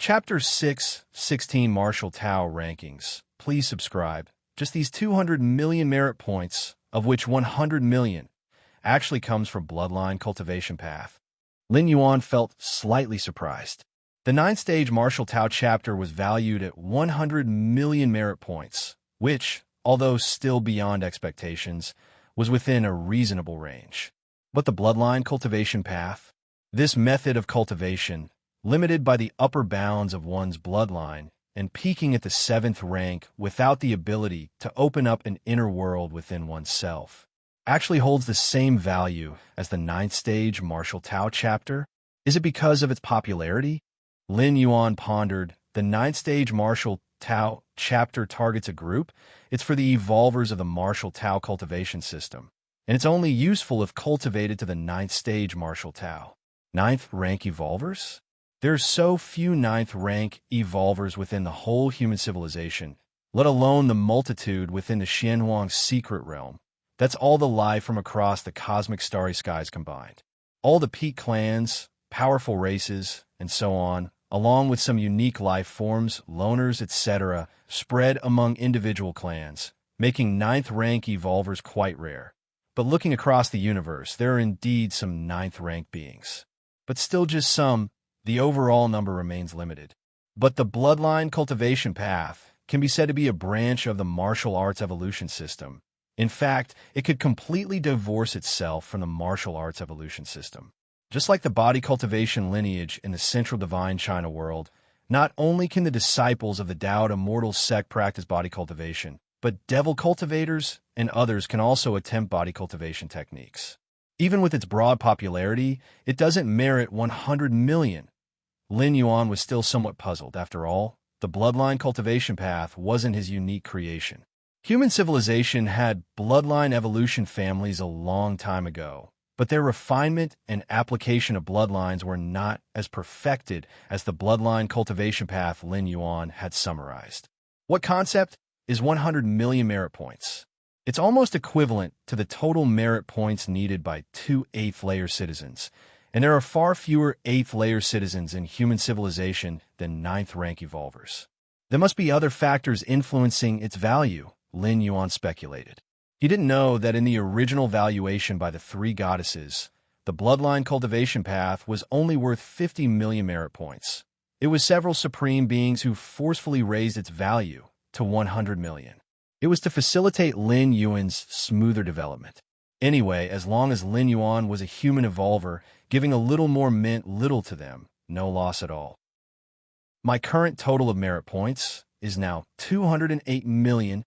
Chapter 6, 16 Martial Tao Rankings. Please subscribe. Just these 200 million merit points, of which 100 million actually comes from Bloodline Cultivation Path. Lin Yuan felt slightly surprised. The 9th stage Martial Tao chapter was valued at 100 million merit points, which, although still beyond expectations, was within a reasonable range. But the Bloodline Cultivation Path, this method of cultivation, limited by the upper bounds of one's bloodline and peaking at the 7th rank without the ability to open up an inner world within oneself, actually holds the same value as the 9th stage Martial Tao chapter? Is it because of its popularity? Lin Yuan pondered. The 9th stage Martial Tao chapter targets a group. It's for the evolvers of the Martial Tao cultivation system, and it's only useful if cultivated to the 9th stage Martial Tao. 9th rank evolvers? There's so few 9th rank evolvers within the whole human civilization, let alone the multitude within the Xianhuang secret realm. That's all the life from across the cosmic starry skies combined. All the peak clans, powerful races, and so on, along with some unique life forms, loners, etc., spread among individual clans, making 9th rank evolvers quite rare. But looking across the universe, there are indeed some 9th rank beings. But still just some. The overall number remains limited. But the Bloodline Cultivation Path can be said to be a branch of the martial arts evolution system. In fact, it could completely divorce itself from the martial arts evolution system. Just like the body cultivation lineage in the central divine China world, not only can the disciples of the Tao Immortal sect practice body cultivation, but devil cultivators and others can also attempt body cultivation techniques. Even with its broad popularity, it doesn't merit 100 million. Lin Yuan was still somewhat puzzled. After all, the Bloodline Cultivation Path wasn't his unique creation. Human civilization had bloodline evolution families a long time ago, but their refinement and application of bloodlines were not as perfected as the Bloodline Cultivation Path Lin Yuan had summarized. What concept is 100 million merit points? It's almost equivalent to the total merit points needed by 2 8th-layer citizens, and there are far fewer 8th-layer citizens in human civilization than 9th rank evolvers. There must be other factors influencing its value, Lin Yuan speculated. He didn't know that in the original valuation by the 3 goddesses, the Bloodline Cultivation Path was only worth 50 million merit points. It was several supreme beings who forcefully raised its value to 100 million. It was to facilitate Lin Yuan's smoother development. Anyway, as long as Lin Yuan was a human evolver, giving a little more meant little to them, no loss at all. My current total of merit points is now 208 million.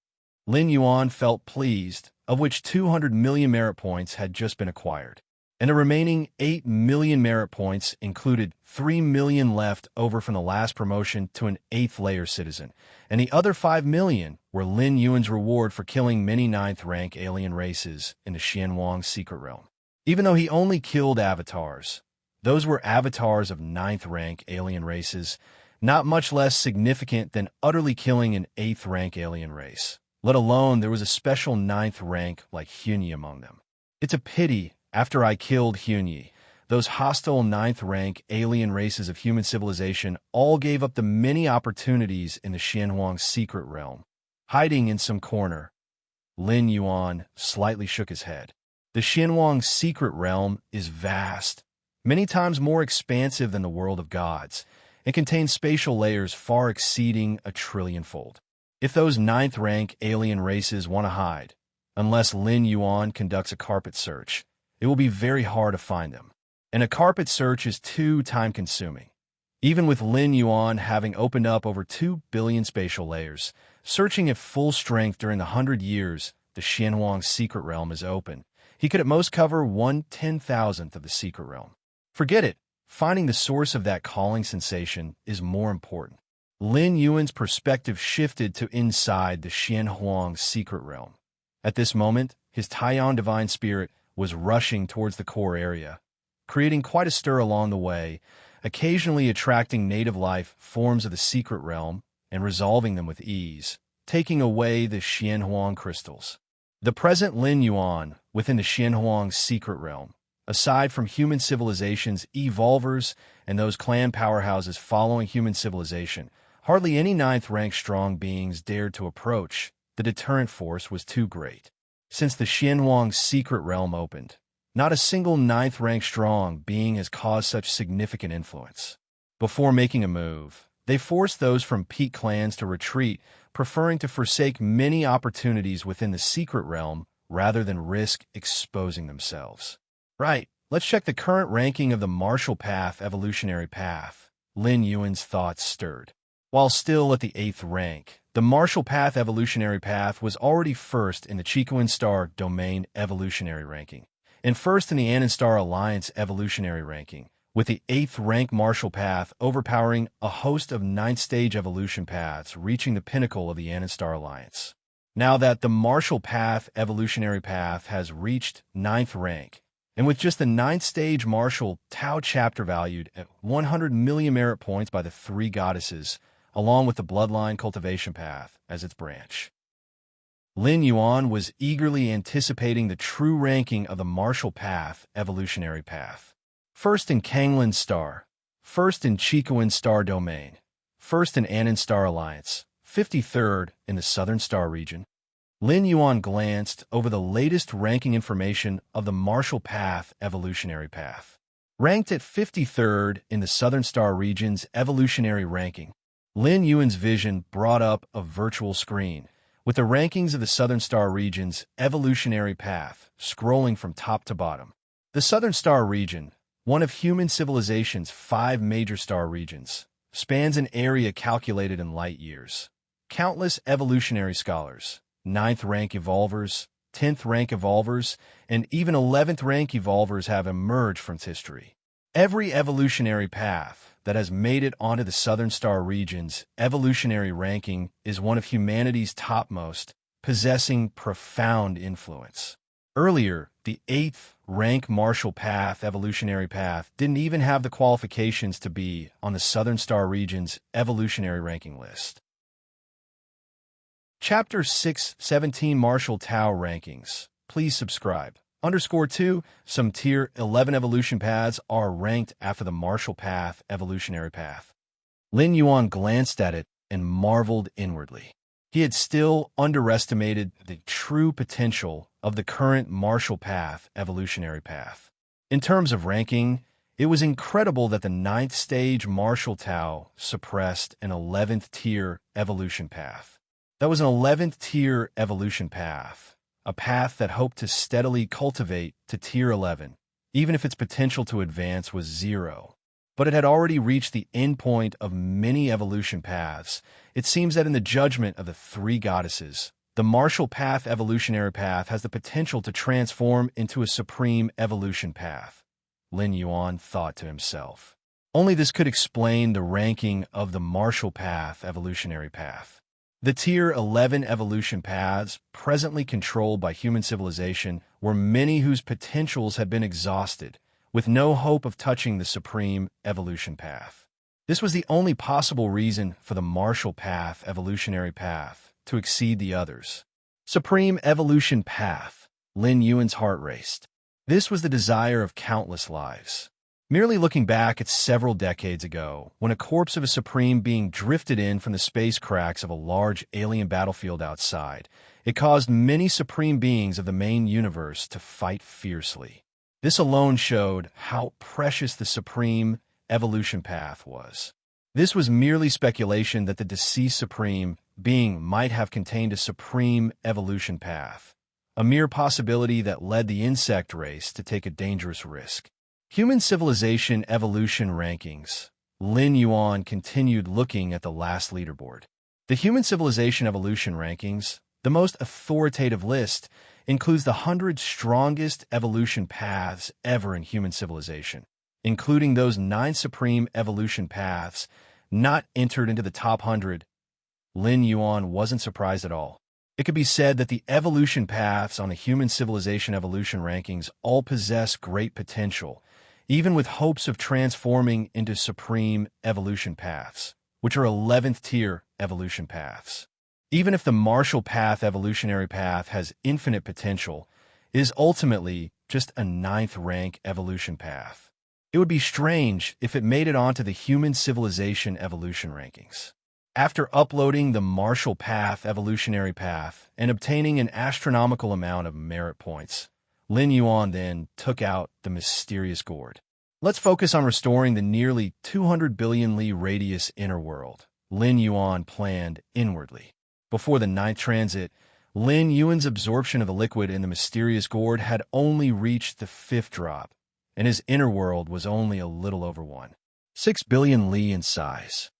Lin Yuan felt pleased, of which 200 million merit points had just been acquired, and the remaining 8 million merit points included 3 million left over from the last promotion to an 8th-layer citizen, and the other 5 million were Lin Yuan's reward for killing many 9th rank alien races in the Xianhuang secret realm. Even though he only killed avatars, those were avatars of 9th rank alien races, not much less significant than utterly killing an 8th rank alien race, let alone there was a special 9th rank like Hunyi among them. It's a pity, after I killed Hunyi, those hostile 9th rank alien races of human civilization all gave up the many opportunities in the Xianhuang secret realm, hiding in some corner. Lin Yuan slightly shook his head. The Xianhuang secret realm is vast, many times more expansive than the world of gods, and contains spatial layers far exceeding 1 trillion-fold. If those 9th rank alien races want to hide, unless Lin Yuan conducts a carpet search, it will be very hard to find them. And a carpet search is too time-consuming. Even with Lin Yuan having opened up over 2 billion spatial layers, searching at full strength during the 100 years the Xianhuang secret realm is open, he could at most cover 1/10,000th of the secret realm. Forget it. Finding the source of that calling sensation is more important. Lin Yuan's perspective shifted to inside the Xianhuang secret realm. At this moment, his Taiyan divine spirit was rushing towards the core area, creating quite a stir along the way, occasionally attracting native life forms of the secret realm and resolving them with ease, taking away the Xianhuang crystals. The present Lin Yuan, within the Xianhuang secret realm, Aside from human civilization's evolvers and those clan powerhouses following human civilization, hardly any ninth-rank strong beings dared to approach. The deterrent force was too great. Since the Xianhuang's secret realm opened, not a single ninth-rank strong being has caused such significant influence. Before making a move, they forced those from peak clans to retreat, preferring to forsake many opportunities within the secret realm rather than risk exposing themselves. Right, let's check the current ranking of the martial path evolutionary path. Lin Yuan's thoughts stirred. While still at the 8th rank, the martial path evolutionary path was already first in the Chicoan Star Domain evolutionary ranking, and first in the Anon Star Alliance evolutionary ranking, with the 8th rank martial path overpowering a host of 9th-stage evolution paths, reaching the pinnacle of the Anon Star Alliance. Now that the martial path evolutionary path has reached 9th rank, and with just the 9th-stage martial Tao chapter valued at 100 million merit points by the 3 goddesses, along with the bloodline cultivation path as its branch, Lin Yuan was eagerly anticipating the true ranking of the martial path evolutionary path. First in Kanglin Star, first in Chicoan Star Domain, first in Anon Star Alliance, 53rd in the Southern Star region. Lin Yuan glanced over the latest ranking information of the martial path evolutionary path. Ranked at 53rd in the Southern Star region's evolutionary ranking, Lin Yuan's vision brought up a virtual screen, with the rankings of the Southern Star region's evolutionary path scrolling from top to bottom. The Southern Star region, one of human civilization's 5 major star regions, spans an area calculated in light years. Countless evolutionary scholars, 9th rank evolvers, 10th rank evolvers, and even 11th rank evolvers have emerged from its history. Every evolutionary path that has made it onto the Southern Star region's evolutionary ranking is one of humanity's topmost, possessing profound influence. Earlier, the 8th rank martial path evolutionary path didn't even have the qualifications to be on the Southern Star region's evolutionary ranking list. Chapter 617 Martial Tao Rankings. Please subscribe. _2, some Tier 11 evolution paths are ranked after the martial path evolutionary path. Lin Yuan glanced at it and marveled inwardly. He had still underestimated the true potential of the current martial path evolutionary path. In terms of ranking, it was incredible that the 9th stage martial Tao suppressed an 11th tier evolution path. That was an 11th tier evolution path, a path that hoped to steadily cultivate to Tier 11, even if its potential to advance was 0. But it had already reached the endpoint of many evolution paths. It seems that in the judgment of the 3 goddesses, the martial path evolutionary path has the potential to transform into a supreme evolution path. Lin Yuan thought to himself. Only this could explain the ranking of the martial path evolutionary path. The Tier 11 evolution paths, presently controlled by human civilization, were many whose potentials had been exhausted, with no hope of touching the supreme evolution path. This was the only possible reason for the martial path evolutionary path to exceed the others. Supreme evolution path. Lin Yuan's heart raced. This was the desire of countless lives. Merely looking back at several decades ago, when a corpse of a supreme being drifted in from the space cracks of a large alien battlefield outside, it caused many supreme beings of the main universe to fight fiercely. This alone showed how precious the supreme evolution path was. This was merely speculation that the deceased supreme being might have contained a supreme evolution path, a mere possibility that led the insect race to take a dangerous risk. Human civilization evolution rankings. Lin Yuan continued looking at the last leaderboard. The human civilization evolution rankings, the most authoritative list, includes the 100 strongest evolution paths ever in human civilization, including those 9 supreme evolution paths not entered into the top 100. Lin Yuan wasn't surprised at all. It could be said that the evolution paths on the human civilization evolution rankings all possess great potential, even with hopes of transforming into supreme evolution paths, which are 11th tier evolution paths. Even if the martial path evolutionary path has infinite potential, it is ultimately just a 9th rank evolution path. It would be strange if it made it onto the human civilization evolution rankings. After uploading the Marshall Path evolutionary path and obtaining an astronomical amount of merit points, Lin Yuan then took out the mysterious gourd. Let's focus on restoring the nearly 200 billion li radius inner world Lin Yuan planned inwardly. Before the 9th transit, Lin Yuan's absorption of the liquid in the mysterious gourd had only reached the 5th drop, and his inner world was only a little over 1.6 billion li in size.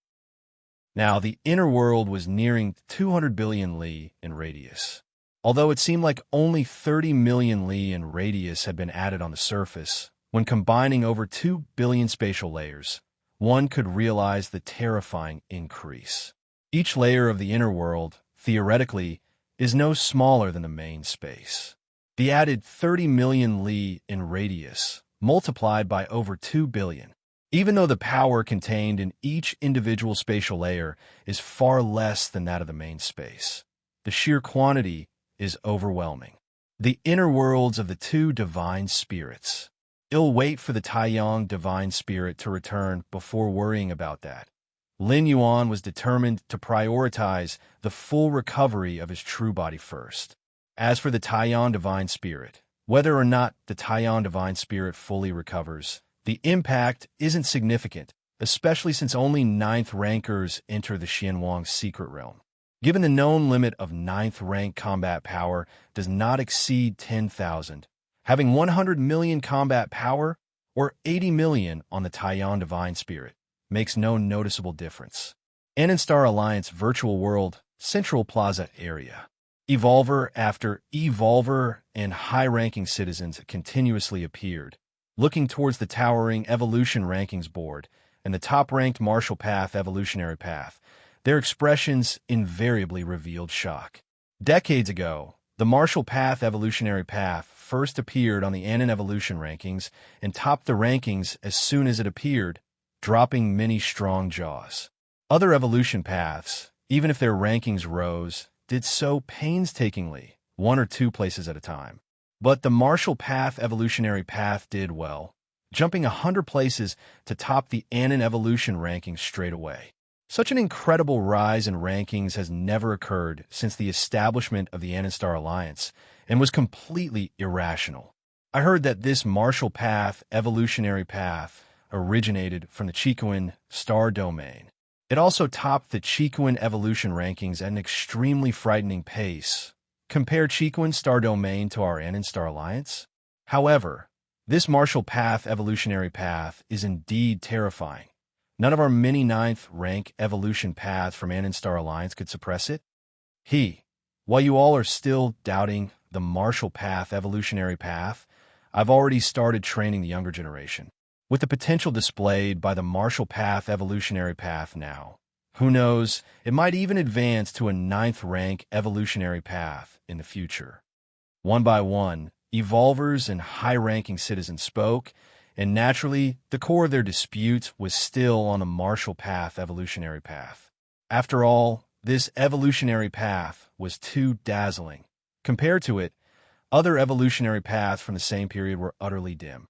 Now, the inner world was nearing 200 billion li in radius. Although it seemed like only 30 million li in radius had been added on the surface, when combining over 2 billion spatial layers, one could realize the terrifying increase. Each layer of the inner world, theoretically, is no smaller than the main space. The added 30 million li in radius, multiplied by over 2 billion. Even though the power contained in each individual spatial layer is far less than that of the main space, the sheer quantity is overwhelming. The inner worlds of the 2 divine spirits. It'll wait for the Taiyang divine spirit to return before worrying about that. Lin Yuan was determined to prioritize the full recovery of his true body first. As for the Taiyang divine spirit, whether or not the Taiyang divine spirit fully recovers, the impact isn't significant, especially since only 9th rankers enter the Xianwang's secret realm. Given the known limit of 9th rank combat power does not exceed 10,000, having 100 million combat power or 80 million on the Taiyang divine spirit makes no noticeable difference. Star Alliance Virtual World Central Plaza area. Evolver after evolver and high-ranking citizens continuously appeared, looking towards the towering evolution rankings board and the top-ranked Marshall Path evolutionary path. Their expressions invariably revealed shock. Decades ago, the Marshall Path evolutionary path first appeared on the Anon evolution rankings and topped the rankings as soon as it appeared, dropping many strong jaws. Other evolution paths, even if their rankings rose, did so painstakingly, 1 or 2 places at a time. But the Marshall Path evolutionary path did well, jumping 100 places to top the Anon evolution rankings straight away. Such an incredible rise in rankings has never occurred since the establishment of the Star Alliance and was completely irrational. I heard that this Marshall Path evolutionary path originated from the Chiquan star domain. It also topped the Chiquan evolution rankings at an extremely frightening pace. Compare Chiquan star domain to our Star Alliance. However, this Marshall Path evolutionary path is indeed terrifying. None of our many 9th rank evolution paths from Star Alliance could suppress it. While you all are still doubting the Marshall Path evolutionary path, I've already started training the younger generation. With the potential displayed by the Marshall Path evolutionary path now, who knows, it might even advance to a 9th rank evolutionary path in the future. One by one, evolvers and high-ranking citizens spoke, and naturally, the core of their dispute was still on the Marshall Path evolutionary path. After all, this evolutionary path was too dazzling. Compared to it, other evolutionary paths from the same period were utterly dim.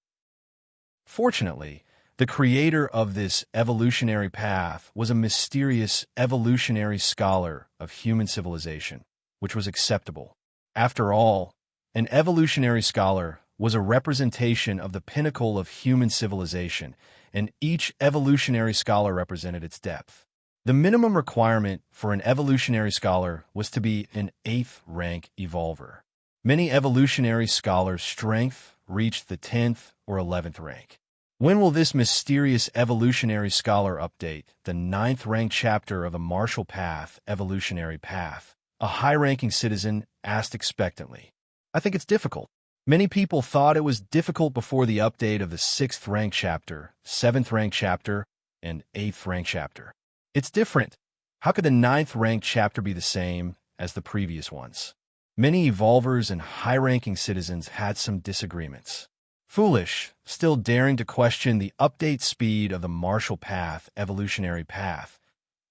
Fortunately, the creator of this evolutionary path was a mysterious evolutionary scholar of human civilization, which was acceptable. After all, an evolutionary scholar was a representation of the pinnacle of human civilization, and each evolutionary scholar represented its depth. The minimum requirement for an evolutionary scholar was to be an 8th rank evolver. Many evolutionary scholars' strength reached the 10th or 11th rank. When will this mysterious evolutionary scholar update the 9th ranked chapter of the Marshall Path evolutionary path? A high-ranking citizen asked expectantly. I think it's difficult. Many people thought it was difficult before the update of the 6th ranked chapter, 7th ranked chapter, and 8th ranked chapter. It's different. How could the 9th ranked chapter be the same as the previous ones? Many evolvers and high-ranking citizens had some disagreements. Foolish, still daring to question the update speed of the Marshall Path evolutionary path.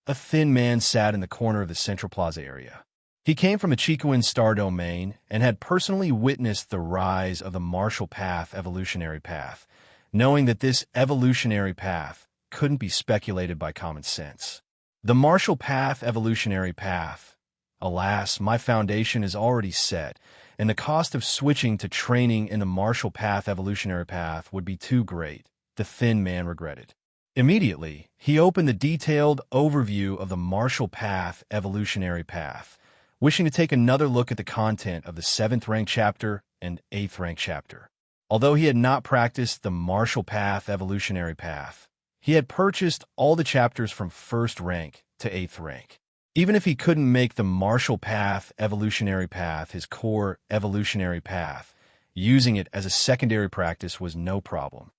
A thin man sat in the corner of the Central Plaza area. He came from a Chicoan star domain and had personally witnessed the rise of the Marshall Path evolutionary path, knowing that this evolutionary path couldn't be speculated by common sense. The Marshall Path evolutionary path. Alas, my foundation is already set, and the cost of switching to training in the Marshall Path evolutionary path would be too great, the thin man regretted. Immediately, he opened the detailed overview of the Marshall Path evolutionary path, wishing to take another look at the content of the 7th rank chapter and 8th rank chapter. Although he had not practiced the Marshall Path evolutionary path, he had purchased all the chapters from 1st rank to 8th rank. Even if he couldn't make the Marshall Path evolutionary path his core evolutionary path, using it as a secondary practice was no problem.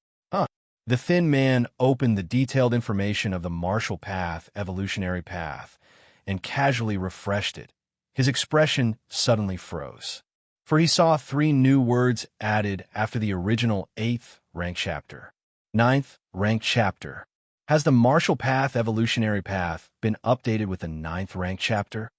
The thin man opened the detailed information of the Marshall Path evolutionary path and casually refreshed it. His expression suddenly froze, for he saw 3 new words added after the original 8th rank chapter. 9th rank chapter. Has the Marshall Path evolutionary path been updated with the 9th rank chapter?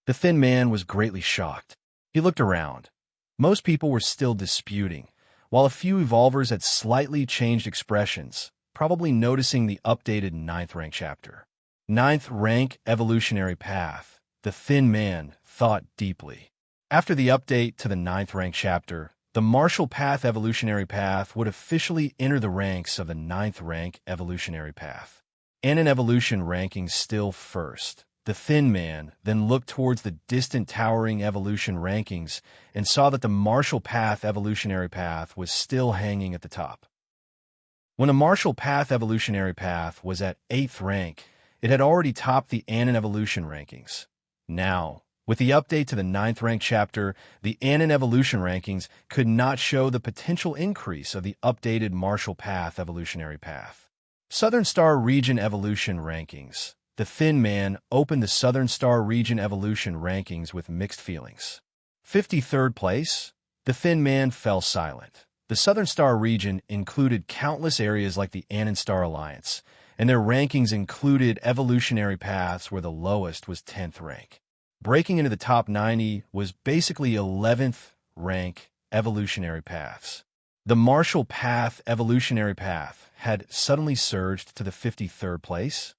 The thin man was greatly shocked. He looked around. Most people were still disputing, while a few evolvers had slightly changed expressions, probably noticing the updated 9th rank chapter. 9th rank evolutionary path. The thin man thought deeply. After the update to the 9th rank chapter, the Marshall Path evolutionary path would officially enter the ranks of the 9th rank evolutionary path. And in evolution rankings still first, the thin man then looked towards the distant towering evolution rankings and saw that the Marshall Path evolutionary path was still hanging at the top. When the Marshall Path evolutionary path was at 8th rank, it had already topped the Anon evolution rankings. Now, with the update to the 9th rank chapter, the Anon evolution rankings could not show the potential increase of the updated Marshall Path evolutionary path. Southern Star Region Evolution Rankings. The thin man opened the Southern Star Region Evolution Rankings with mixed feelings. 53rd place. The thin man fell silent. The Southern Star region included countless areas like the Anon Star Alliance, and their rankings included evolutionary paths where the lowest was 10th rank. Breaking into the top 90 was basically 11th rank evolutionary paths. The Marshall Path evolutionary path had suddenly surged to the 53rd place.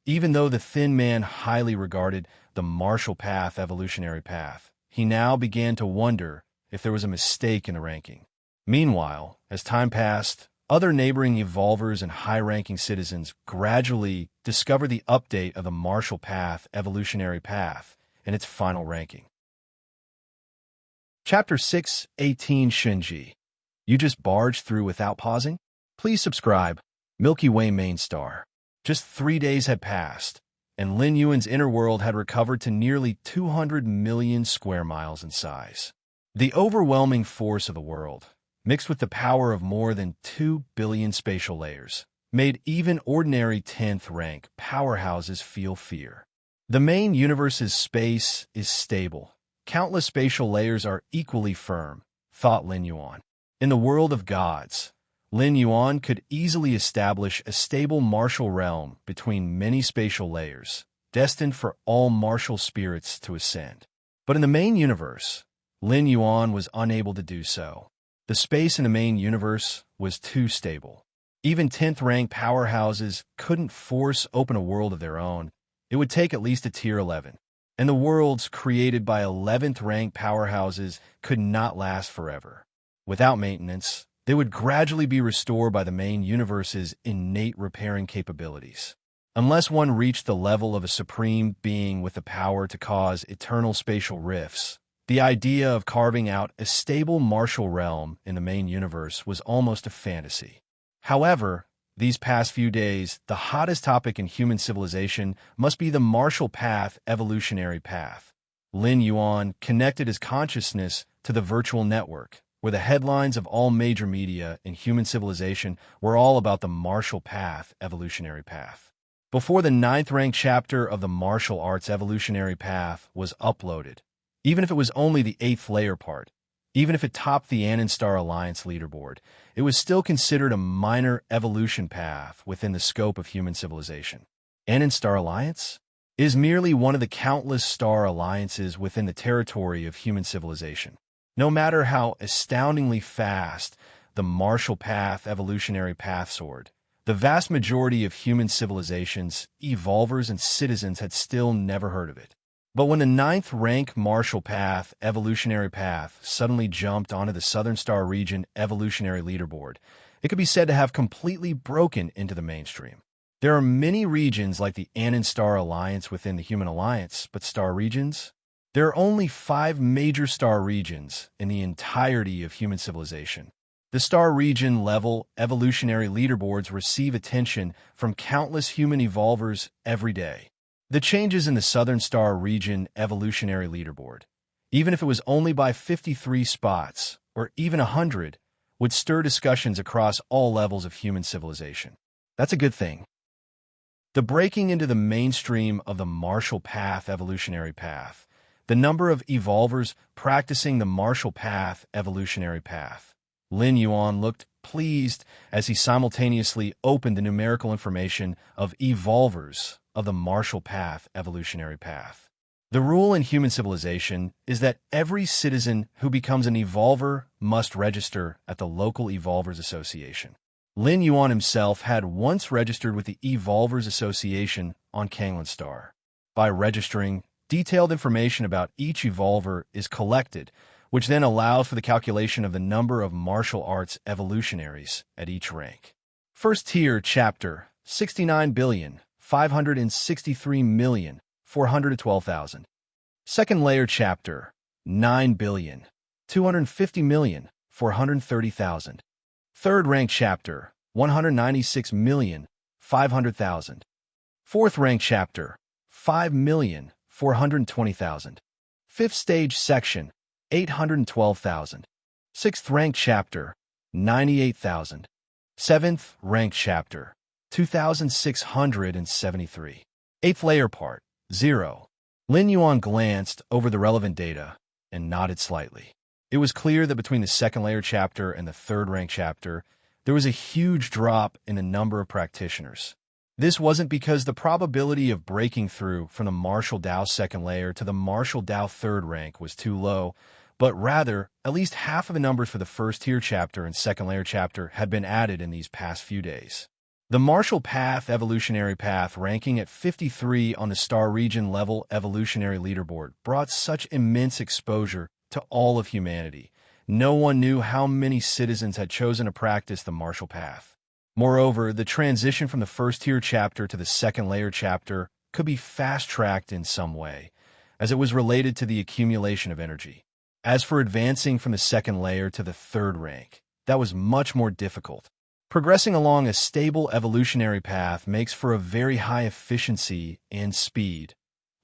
Even though the thin man highly regarded the Marshall Path evolutionary path, he now began to wonder if there was a mistake in the ranking. Meanwhile, as time passed, other neighboring evolvers and high-ranking citizens gradually discovered the update of the Marshall Path evolutionary path and its final ranking. Chapter 6:18 Shinji. You just barged through without pausing? Please subscribe. Milky Way Main Star. Just 3 days had passed, and Lin Yuan's inner world had recovered to nearly 200 million square miles in size. The overwhelming force of the world, mixed with the power of more than 2 billion spatial layers, made even ordinary 10th rank powerhouses feel fear. The main universe's space is stable. Countless spatial layers are equally firm, thought Lin Yuan. In the world of gods, Lin Yuan could easily establish a stable martial realm between many spatial layers, destined for all martial spirits to ascend. But in the main universe, Lin Yuan was unable to do so. The space in the main universe was too stable. Even 10th rank powerhouses couldn't force open a world of their own. It would take at least a tier 11. And the worlds created by 11th rank powerhouses could not last forever. Without maintenance, they would gradually be restored by the main universe's innate repairing capabilities. Unless one reached the level of a supreme being with the power to cause eternal spatial rifts, the idea of carving out a stable martial realm in the main universe was almost a fantasy. However, these past few days, the hottest topic in human civilization must be the Marshall Path evolutionary path. Lin Yuan connected his consciousness to the virtual network, where the headlines of all major media in human civilization were all about the Marshall Path evolutionary path. Before the 9th ranked chapter of the martial arts evolutionary path was uploaded, even if it was only the 8th layer part, even if it topped the Anon Star Alliance leaderboard, it was still considered a minor evolution path within the scope of human civilization. Anon Star Alliance? is merely one of the countless star alliances within the territory of human civilization. No matter how astoundingly fast the Marshall Path evolutionary path soared, the vast majority of human civilizations, evolvers, and citizens had still never heard of it. But when the ninth-rank Marshall Path evolutionary path suddenly jumped onto the Southern Star region evolutionary leaderboard, it could be said to have completely broken into the mainstream. There are many regions like the Annan Star Alliance within the Human Alliance, but star regions? There are only 5 major star regions in the entirety of human civilization. The star region level evolutionary leaderboards receive attention from countless human evolvers every day. The changes in the Southern Star region evolutionary leaderboard, even if it was only by 53 spots or even 100, would stir discussions across all levels of human civilization. That's a good thing. The breaking into the mainstream of the Marshall Path evolutionary path, the number of evolvers practicing the Marshall Path evolutionary path. Lin Yuan looked pleased as he simultaneously opened the numerical information of evolvers of the Marshall Path evolutionary path. The rule in human civilization is that every citizen who becomes an evolver must register at the local Evolvers Association. Lin Yuan himself had once registered with the Evolvers Association on Kanglan Star. By registering, detailed information about each evolver is collected, which then allows for the calculation of the number of martial arts evolutionaries at each rank. First tier chapter, 69,563,412,000. Second layer chapter, 9,250,430,000. Third rank chapter, 196,500,000. Fourth rank chapter, 5,420,000. Fifth stage section, 812,000. Sixth rank chapter, 98,000. Seventh rank chapter, 2,673. Eighth layer part, 0. Lin Yuan glanced over the relevant data and nodded slightly. It was clear that between the second layer chapter and the third rank chapter, there was a huge drop in the number of practitioners. This wasn't because the probability of breaking through from the Martial Dao second layer to the Martial Dao third rank was too low, but rather, at least half of the numbers for the first tier chapter and second layer chapter had been added in these past few days. The Marshall Path evolutionary path ranking at 53 on the star region level evolutionary leaderboard brought such immense exposure to all of humanity. No one knew how many citizens had chosen to practice the Marshall Path. Moreover, the transition from the first tier chapter to the second layer chapter could be fast-tracked in some way, as it was related to the accumulation of energy. As for advancing from the second layer to the third rank, that was much more difficult. Progressing along a stable evolutionary path makes for a very high efficiency and speed.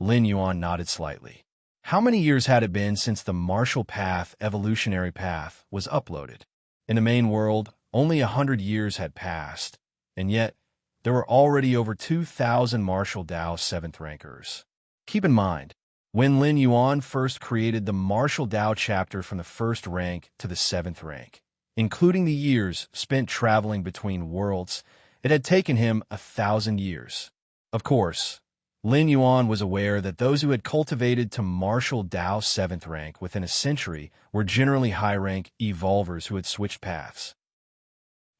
Lin Yuan nodded slightly. How many years had it been since the Marshall Path evolutionary path was uploaded? In the main world, only 100 years had passed, and yet there were already over 2,000 Martial Dao 7th rankers. Keep in mind, when Lin Yuan first created the Martial Dao chapter from the 1st rank to the 7th rank, including the years spent traveling between worlds, it had taken him 1,000 years. Of course, Lin Yuan was aware that those who had cultivated to Martial Dao 7th rank within a century were generally high-rank evolvers who had switched paths.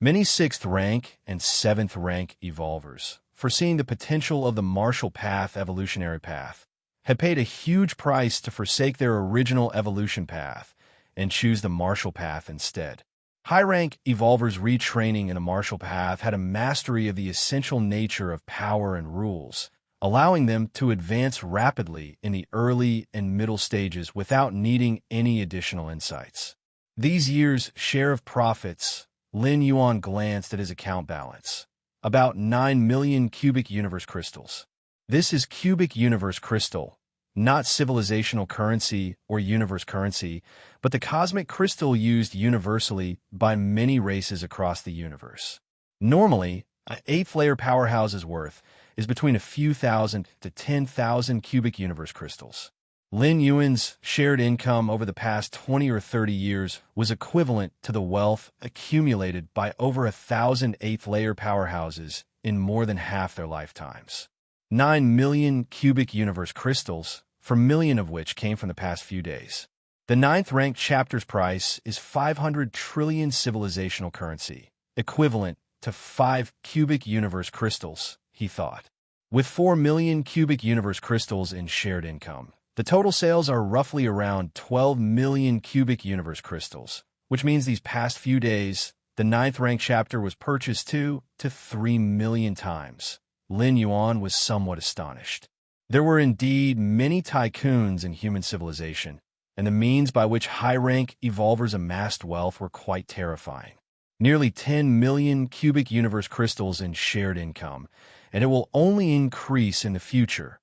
Many 6th rank and 7th rank evolvers, foreseeing the potential of the Martial Path evolutionary path, had paid a huge price to forsake their original evolution path and choose the Martial Path instead. High-rank evolvers retraining in the Martial Path had a mastery of the essential nature of power and rules, allowing them to advance rapidly in the early and middle stages without needing any additional insights. These years' share of profits, Lin Yuan glanced at his account balance. About 9 million cubic universe crystals. This is cubic universe crystal, not civilizational currency or universe currency, but the cosmic crystal used universally by many races across the universe. Normally, an 8th layer powerhouse's worth is between a few thousand to 10,000 cubic universe crystals. Lin Yuan's shared income over the past 20 or 30 years was equivalent to the wealth accumulated by over 1,000 8th layer powerhouses in more than half their lifetimes. 9 million cubic universe crystals, 4 million of which came from the past few days. The 9th-ranked chapter's price is 500 trillion civilizational currency, equivalent to 5 cubic universe crystals, he thought. With 4 million cubic universe crystals in shared income, the total sales are roughly around 12 million cubic universe crystals, which means these past few days, the 9th-ranked chapter was purchased 2 to 3 million times. Lin Yuan was somewhat astonished. There were indeed many tycoons in human civilization, and the means by which high-rank evolvers amassed wealth were quite terrifying. Nearly 10 million cubic universe crystals in shared income, and it will only increase in the future.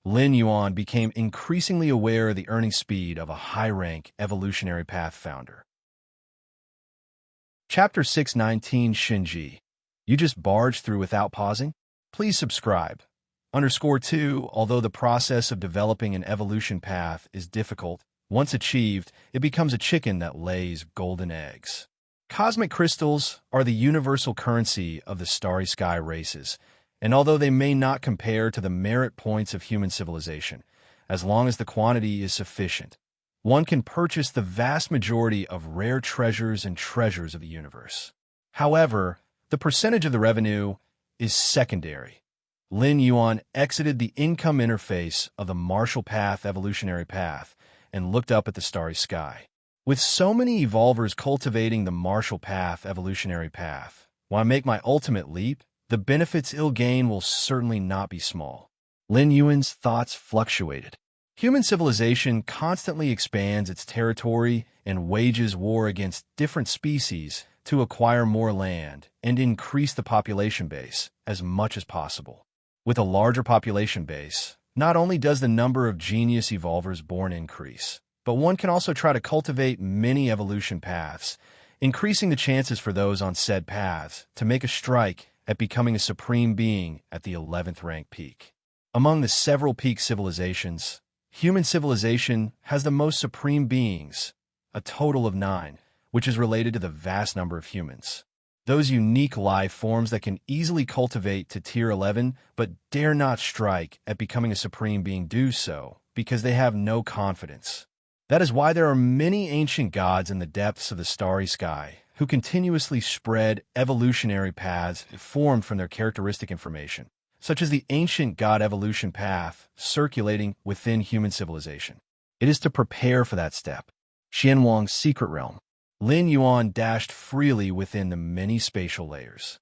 Lin Yuan became increasingly aware of the earning speed of a high-rank evolutionary path founder. Chapter 619 Shinji. You just barged through without pausing? Please subscribe. _2 Although the process of developing an evolution path is difficult, once achieved, it becomes a chicken that lays golden eggs. Cosmic crystals are the universal currency of the starry sky races, and although they may not compare to the merit points of human civilization, as long as the quantity is sufficient, one can purchase the vast majority of rare treasures and treasures of the universe. However, the percentage of the revenue is secondary. Lin Yuan exited the income interface of the Marshall Path evolutionary path and looked up at the starry sky. With so many evolvers cultivating the Marshall Path evolutionary path, when I make my ultimate leap, the benefits it'll gain will certainly not be small. Lin Yuan's thoughts fluctuated. Human civilization constantly expands its territory and wages war against different species to acquire more land and increase the population base as much as possible. With a larger population base, not only does the number of genius evolvers born increase, but one can also try to cultivate many evolution paths, increasing the chances for those on said paths to make a strike at becoming a supreme being at the 11th rank peak. Among the several peak civilizations, human civilization has the most supreme beings, a total of 9, which is related to the vast number of humans. Those unique life forms that can easily cultivate to tier 11 but dare not strike at becoming a supreme being do so because they have no confidence. That is why there are many ancient gods in the depths of the starry sky who continuously spread evolutionary paths formed from their characteristic information, such as the ancient god evolution path circulating within human civilization. It is to prepare for that step. Xianhuang's secret realm. Lin Yuan dashed freely within the many spatial layers.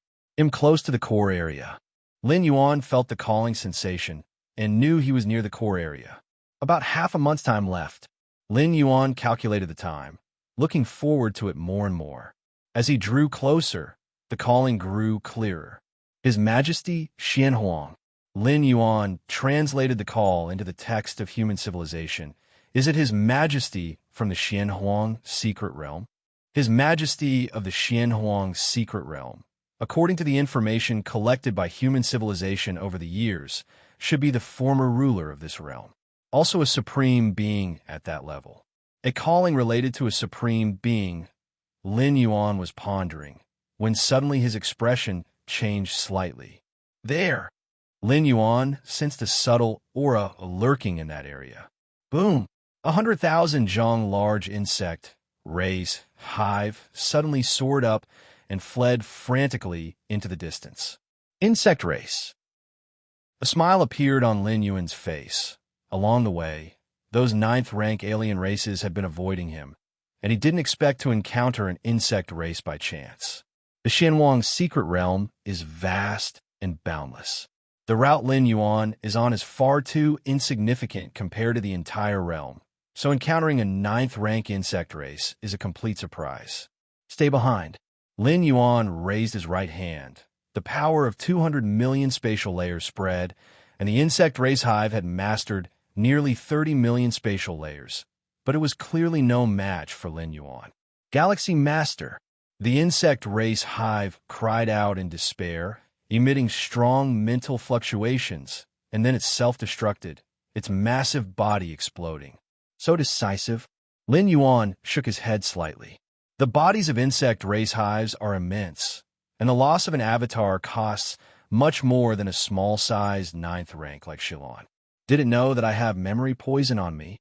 Close to the core area. Lin Yuan felt the calling sensation and knew he was near the core area. About half a month's time left. Lin Yuan calculated the time, looking forward to it more and more. As he drew closer, the calling grew clearer. His Majesty Xianhuang. Lin Yuan translated the call into the text of human civilization. Is it His Majesty from the Xianhuang secret realm? His Majesty of the Xianhuang secret realm, according to the information collected by human civilization over the years, should be the former ruler of this realm, also a supreme being at that level. A calling related to a supreme being, Lin Yuan was pondering, when suddenly his expression changed slightly. There! Lin Yuan sensed a subtle aura lurking in that area. Boom! 100,000 zhong large insect race, hive, suddenly soared up and fled frantically into the distance. Insect race. A smile appeared on Lin Yuan's face. Along the way, those 9th-rank alien races had been avoiding him, and he didn't expect to encounter an insect race by chance. The Xianhuang secret realm is vast and boundless. The route Lin Yuan is on is far too insignificant compared to the entire realm. So encountering a 9th-rank insect race is a complete surprise. Stay behind. Lin Yuan raised his right hand. The power of 200 million spatial layers spread, and the insect race hive had mastered nearly 30 million spatial layers. But it was clearly no match for Lin Yuan. Galaxy Master. The insect race hive cried out in despair, emitting strong mental fluctuations, and then it self-destructed, its massive body exploding. So decisive. Lin Yuan shook his head slightly. The bodies of insect race hives are immense, and the loss of an avatar costs much more than a small-sized 9th rank like Shilon. Didn't know that I have memory poison on me?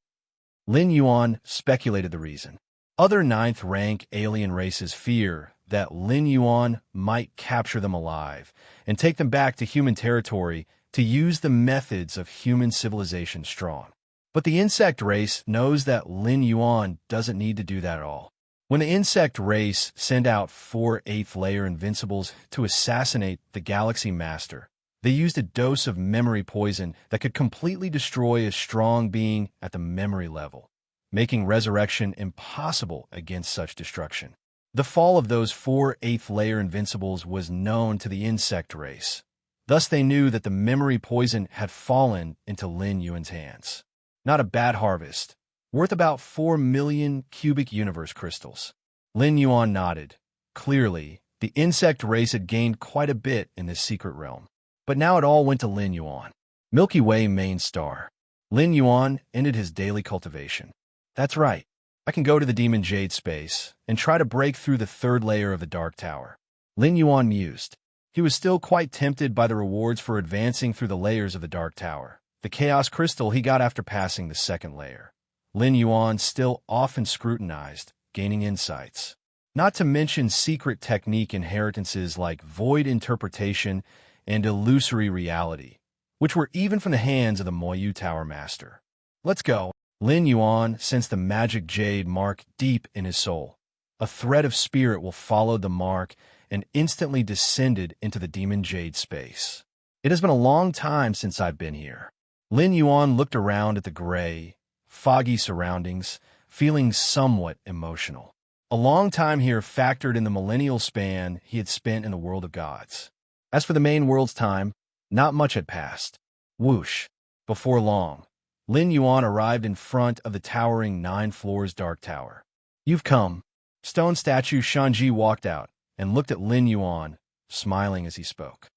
Lin Yuan speculated the reason. Other 9th rank alien races fear that Lin Yuan might capture them alive and take them back to human territory to use the methods of human civilization strong. But the insect race knows that Lin Yuan doesn't need to do that at all. When the insect race sent out 4 8th layer invincibles to assassinate the Galaxy Master, they used a dose of memory poison that could completely destroy a strong being at the memory level, making resurrection impossible against such destruction. The fall of those 4 8th layer invincibles was known to the insect race. Thus they knew that the memory poison had fallen into Lin Yuan's hands. Not a bad harvest, worth about 4 million cubic universe crystals. Lin Yuan nodded. Clearly, the insect race had gained quite a bit in this secret realm. But now it all went to Lin Yuan. Milky Way main star. Lin Yuan ended his daily cultivation. That's right. I can go to the Demon Jade space and try to break through the 3rd layer of the Dark Tower. Lin Yuan mused. He was still quite tempted by the rewards for advancing through the layers of the Dark Tower. The Chaos Crystal he got after passing the 2nd layer. Lin Yuan still often scrutinized, gaining insights. Not to mention secret technique inheritances like void interpretation and illusory reality, which were even from the hands of the Moyu Tower Master. Let's go. Lin Yuan sensed the magic jade mark deep in his soul. A thread of spirit will follow the mark and instantly descended into the Demon Jade space. It has been a long time since I've been here. Lin Yuan looked around at the gray, foggy surroundings, feeling somewhat emotional. A long time here factored in the millennial span he had spent in the world of gods. As for the main world's time, not much had passed. Whoosh. Before long, Lin Yuan arrived in front of the towering 9 floors Dark Tower. You've come. Stone statue Shanji walked out and looked at Lin Yuan, smiling as he spoke.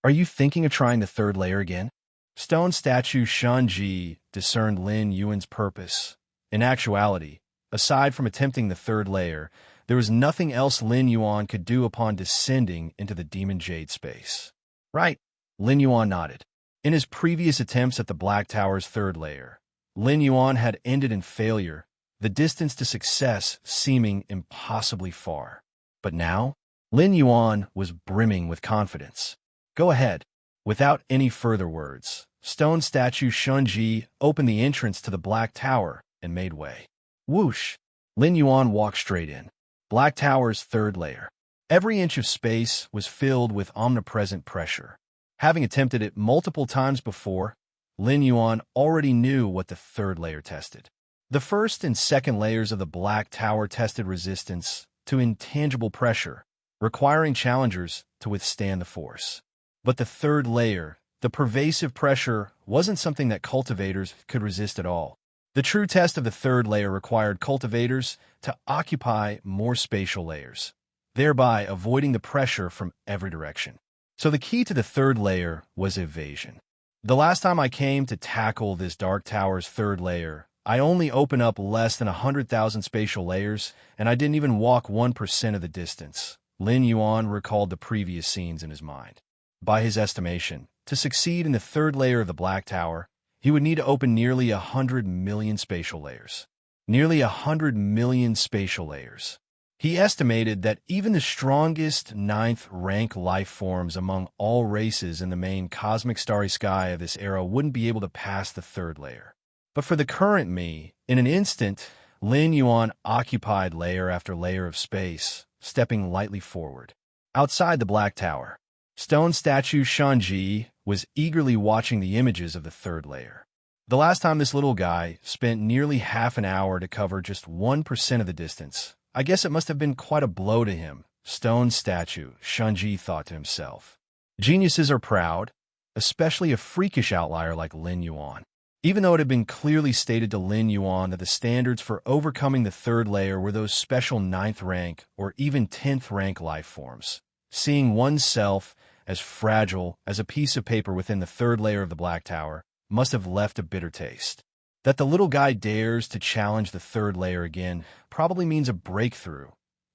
Are you thinking of trying the 3rd layer again? Stone statue Shanji discerned Lin Yuan's purpose. In actuality, aside from attempting the 3rd layer, there was nothing else Lin Yuan could do upon descending into the Demon Jade space. Right, Lin Yuan nodded. In his previous attempts at the Black Tower's 3rd layer, Lin Yuan had ended in failure, the distance to success seeming impossibly far. But now, Lin Yuan was brimming with confidence. Go ahead. Without any further words, stone statue Shunji opened the entrance to the Black Tower and made way. Whoosh! Lin Yuan walked straight in. Black Tower's 3rd layer. Every inch of space was filled with omnipresent pressure. Having attempted it multiple times before, Lin Yuan already knew what the 3rd layer tested. The 1st and 2nd layers of the Black Tower tested resistance to intangible pressure, requiring challengers to withstand the force. But the 3rd layer, the pervasive pressure, wasn't something that cultivators could resist at all. The true test of the 3rd layer required cultivators to occupy more spatial layers, thereby avoiding the pressure from every direction. So the key to the 3rd layer was evasion. The last time I came to tackle this Dark Tower's 3rd layer, I only opened up less than 100,000 spatial layers, and I didn't even walk 1% of the distance. Lin Yuan recalled the previous scenes in his mind. By his estimation, to succeed in the 3rd layer of the Black Tower, he would need to open nearly 100 million spatial layers. Nearly 100 million spatial layers. He estimated that even the strongest 9th rank life forms among all races in the main cosmic starry sky of this era wouldn't be able to pass the 3rd layer. But for the current me, in an instant, Lin Yuan occupied layer after layer of space, stepping lightly forward. Outside the Black Tower, stone statue Shanji was eagerly watching the images of the 3rd layer. The last time this little guy spent nearly half an hour to cover just 1% of the distance. I guess it must have been quite a blow to him, stone statue, Shanji thought to himself. Geniuses are proud, especially a freakish outlier like Lin Yuan. Even though it had been clearly stated to Lin Yuan that the standards for overcoming the 3rd layer were those special 9th rank or even 10th rank life forms, seeing oneself as fragile as a piece of paper within the 3rd layer of the Black Tower must have left a bitter taste. That the little guy dares to challenge the 3rd layer again probably means a breakthrough.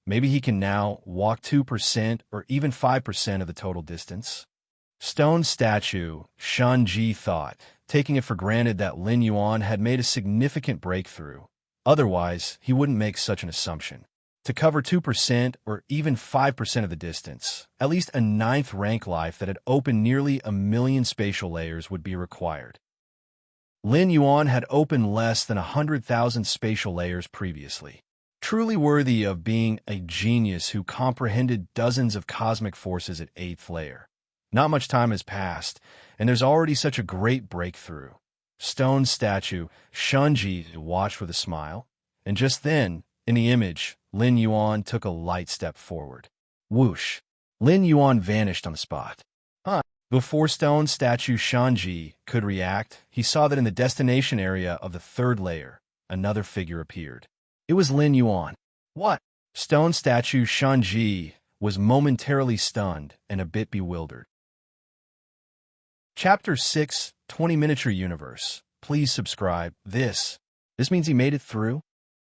Maybe he can now walk 2% or even 5% of the total distance. Stone statue, Shanji thought, taking it for granted that Lin Yuan had made a significant breakthrough. Otherwise, he wouldn't make such an assumption. To cover 2% or even 5% of the distance, at least a 9th rank life that had opened nearly 1,000,000 spatial layers would be required. Lin Yuan had opened less than 100,000 spatial layers previously. Truly worthy of being a genius who comprehended dozens of cosmic forces at 8th layer. Not much time has passed, and there's already such a great breakthrough. Stone statue, Shunji watched with a smile, and just then, in the image, Lin Yuan took a light step forward. Whoosh! Lin Yuan vanished on the spot. Before stone statue Shanji could react, he saw that in the destination area of the 3rd layer, another figure appeared. It was Lin Yuan. What? Stone statue Shanji was momentarily stunned and a bit bewildered. Chapter 6, 20 Miniature Universe. Please subscribe. This means he made it through?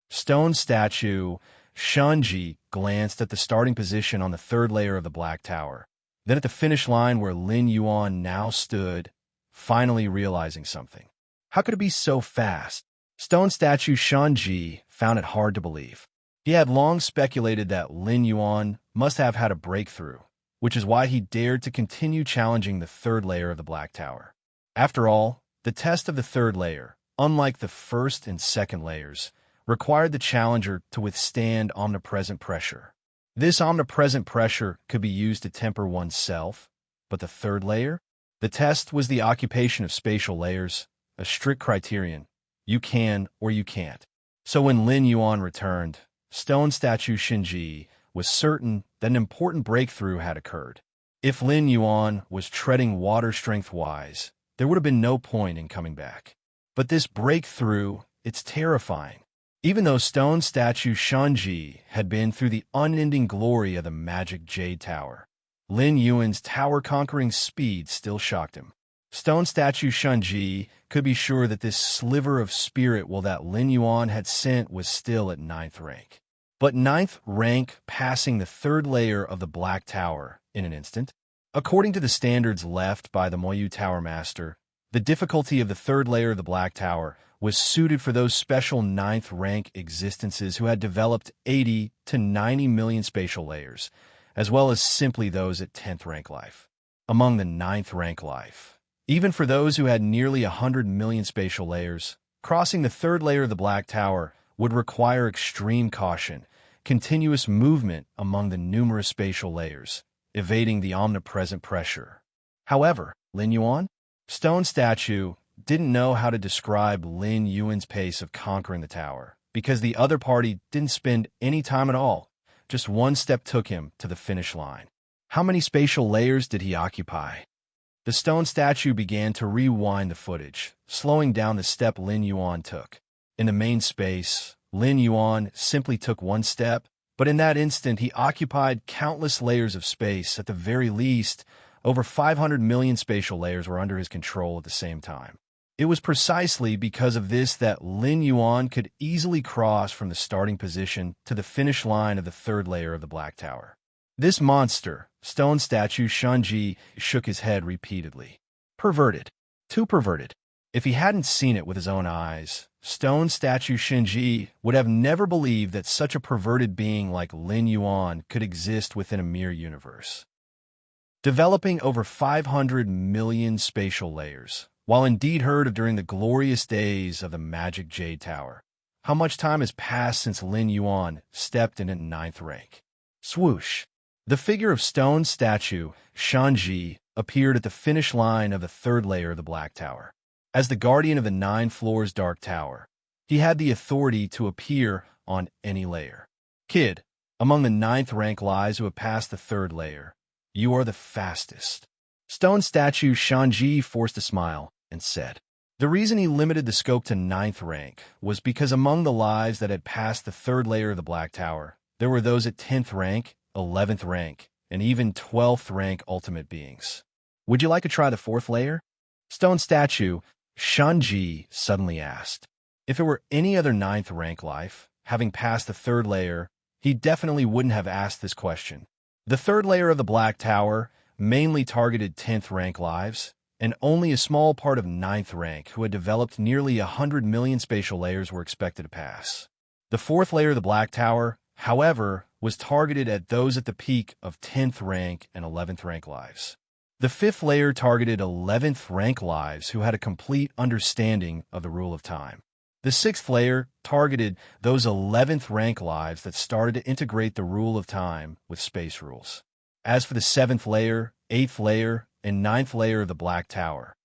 Stone statue Shanji glanced at the starting position on the 3rd layer of the Black Tower, then at the finish line where Lin Yuan now stood, finally realizing something. How could it be so fast? Stone statue Shanji found it hard to believe. He had long speculated that Lin Yuan must have had a breakthrough, which is why he dared to continue challenging the 3rd layer of the Black Tower. After all, the test of the 3rd layer, unlike the 1st and 2nd layers, required the challenger to withstand omnipresent pressure. This omnipresent pressure could be used to temper oneself, but the 3rd layer? The test was the occupation of spatial layers, a strict criterion. You can or you can't. So when Lin Yuan returned, stone statue Shinji was certain that an important breakthrough had occurred. If Lin Yuan was treading water strength-wise, there would have been no point in coming back. But this breakthrough, it's terrifying. Even though stone statue Shanji had been through the unending glory of the magic Jade Tower, Lin Yuan's tower-conquering speed still shocked him. Stone statue Shanji could be sure that this sliver of spirit that Lin Yuan had sent was still at 9th rank. But 9th rank passing the 3rd layer of the Black Tower in an instant? According to the standards left by the Moyu Tower Master, the difficulty of the 3rd layer of the Black Tower was suited for those special 9th rank existences who had developed 80 to 90 million spatial layers, as well as simply those at 10th rank life. Among the 9th rank life, even for those who had nearly 100 million spatial layers, crossing the 3rd layer of the Black Tower would require extreme caution, continuous movement among the numerous spatial layers, evading the omnipresent pressure. However, Lin Yuan? Stone statue didn't know how to describe Lin Yuan's pace of conquering the tower, because the other party didn't spend any time at all. Just one step took him to the finish line. How many spatial layers did he occupy? The stone statue began to rewind the footage, slowing down the step Lin Yuan took. In the main space, Lin Yuan simply took one step, but in that instant he occupied countless layers of space. At the very least, over 500 million spatial layers were under his control at the same time. It was precisely because of this that Lin Yuan could easily cross from the starting position to the finish line of the 3rd layer of the Black Tower. This monster, stone statue Shanji, shook his head repeatedly. Perverted. Too perverted. If he hadn't seen it with his own eyes, stone statue Shinji would have never believed that such a perverted being like Lin Yuan could exist within a mere universe. Developing over 500 million spatial layers, while indeed heard of during the glorious days of the magic Jade Tower. How much time has passed since Lin Yuan stepped in at 9th rank? Swoosh! The figure of stone statue Shanji appeared at the finish line of the 3rd layer of the Black Tower. As the guardian of the 9 floors Dark Tower, he had the authority to appear on any layer. Kid, among the 9th rank lies who have passed the 3rd layer, you are the fastest. Stone statue Shanji forced a smile and said. The reason he limited the scope to 9th rank was because among the lives that had passed the 3rd layer of the Black Tower, there were those at 10th rank, 11th rank, and even 12th rank ultimate beings. Would you like to try the 4th layer? Stone statue Shanji suddenly asked. If it were any other 9th rank life, having passed the 3rd layer, he definitely wouldn't have asked this question. The 3rd layer of the Black Tower mainly targeted 10th rank lives, and only a small part of 9th rank who had developed nearly 100 million spatial layers were expected to pass. The 4th layer of the Black Tower, however, was targeted at those at the peak of 10th rank and 11th rank lives. The 5th layer targeted 11th rank lives who had a complete understanding of the rule of time. The 6th layer targeted those 11th rank lives that started to integrate the rule of time with space rules. As for the 7th layer, 8th layer, and 9th layer of the Black Tower,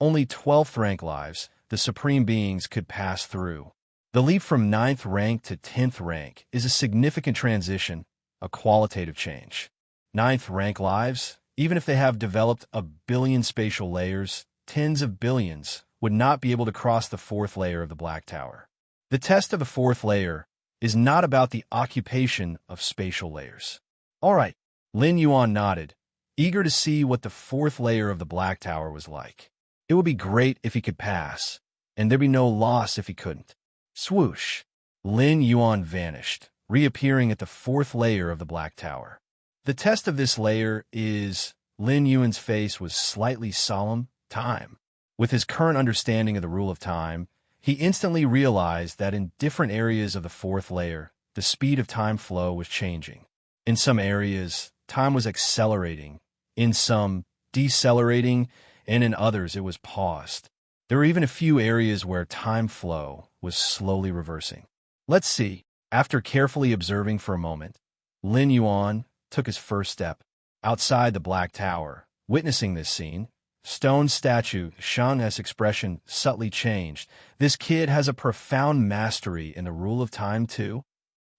only 12th rank lives, the supreme beings, could pass through. The leap from 9th rank to 10th rank is a significant transition, a qualitative change. 9th rank lives, even if they have developed a billion spatial layers, tens of billions, would not be able to cross the 4th layer of the Black Tower. The test of the 4th layer is not about the occupation of spatial layers. All right, Lin Yuan nodded, eager to see what the 4th layer of the Black Tower was like. It would be great if he could pass, and there'd be no loss if he couldn't. Swoosh! Lin Yuan vanished, reappearing at the 4th layer of the Black Tower. The test of this layer is... Lin Yuan's face was slightly solemn. Time. With his current understanding of the rule of time, he instantly realized that in different areas of the 4th layer, the speed of time flow was changing. In some areas, time was accelerating, in some, decelerating, and in others it was paused. There were even a few areas where time flow was slowly reversing. Let's see. After carefully observing for a moment, Lin Yuan took his first step outside the Black Tower. Witnessing this scene, stone statue Shang's expression subtly changed. This kid has a profound mastery in the rule of time too.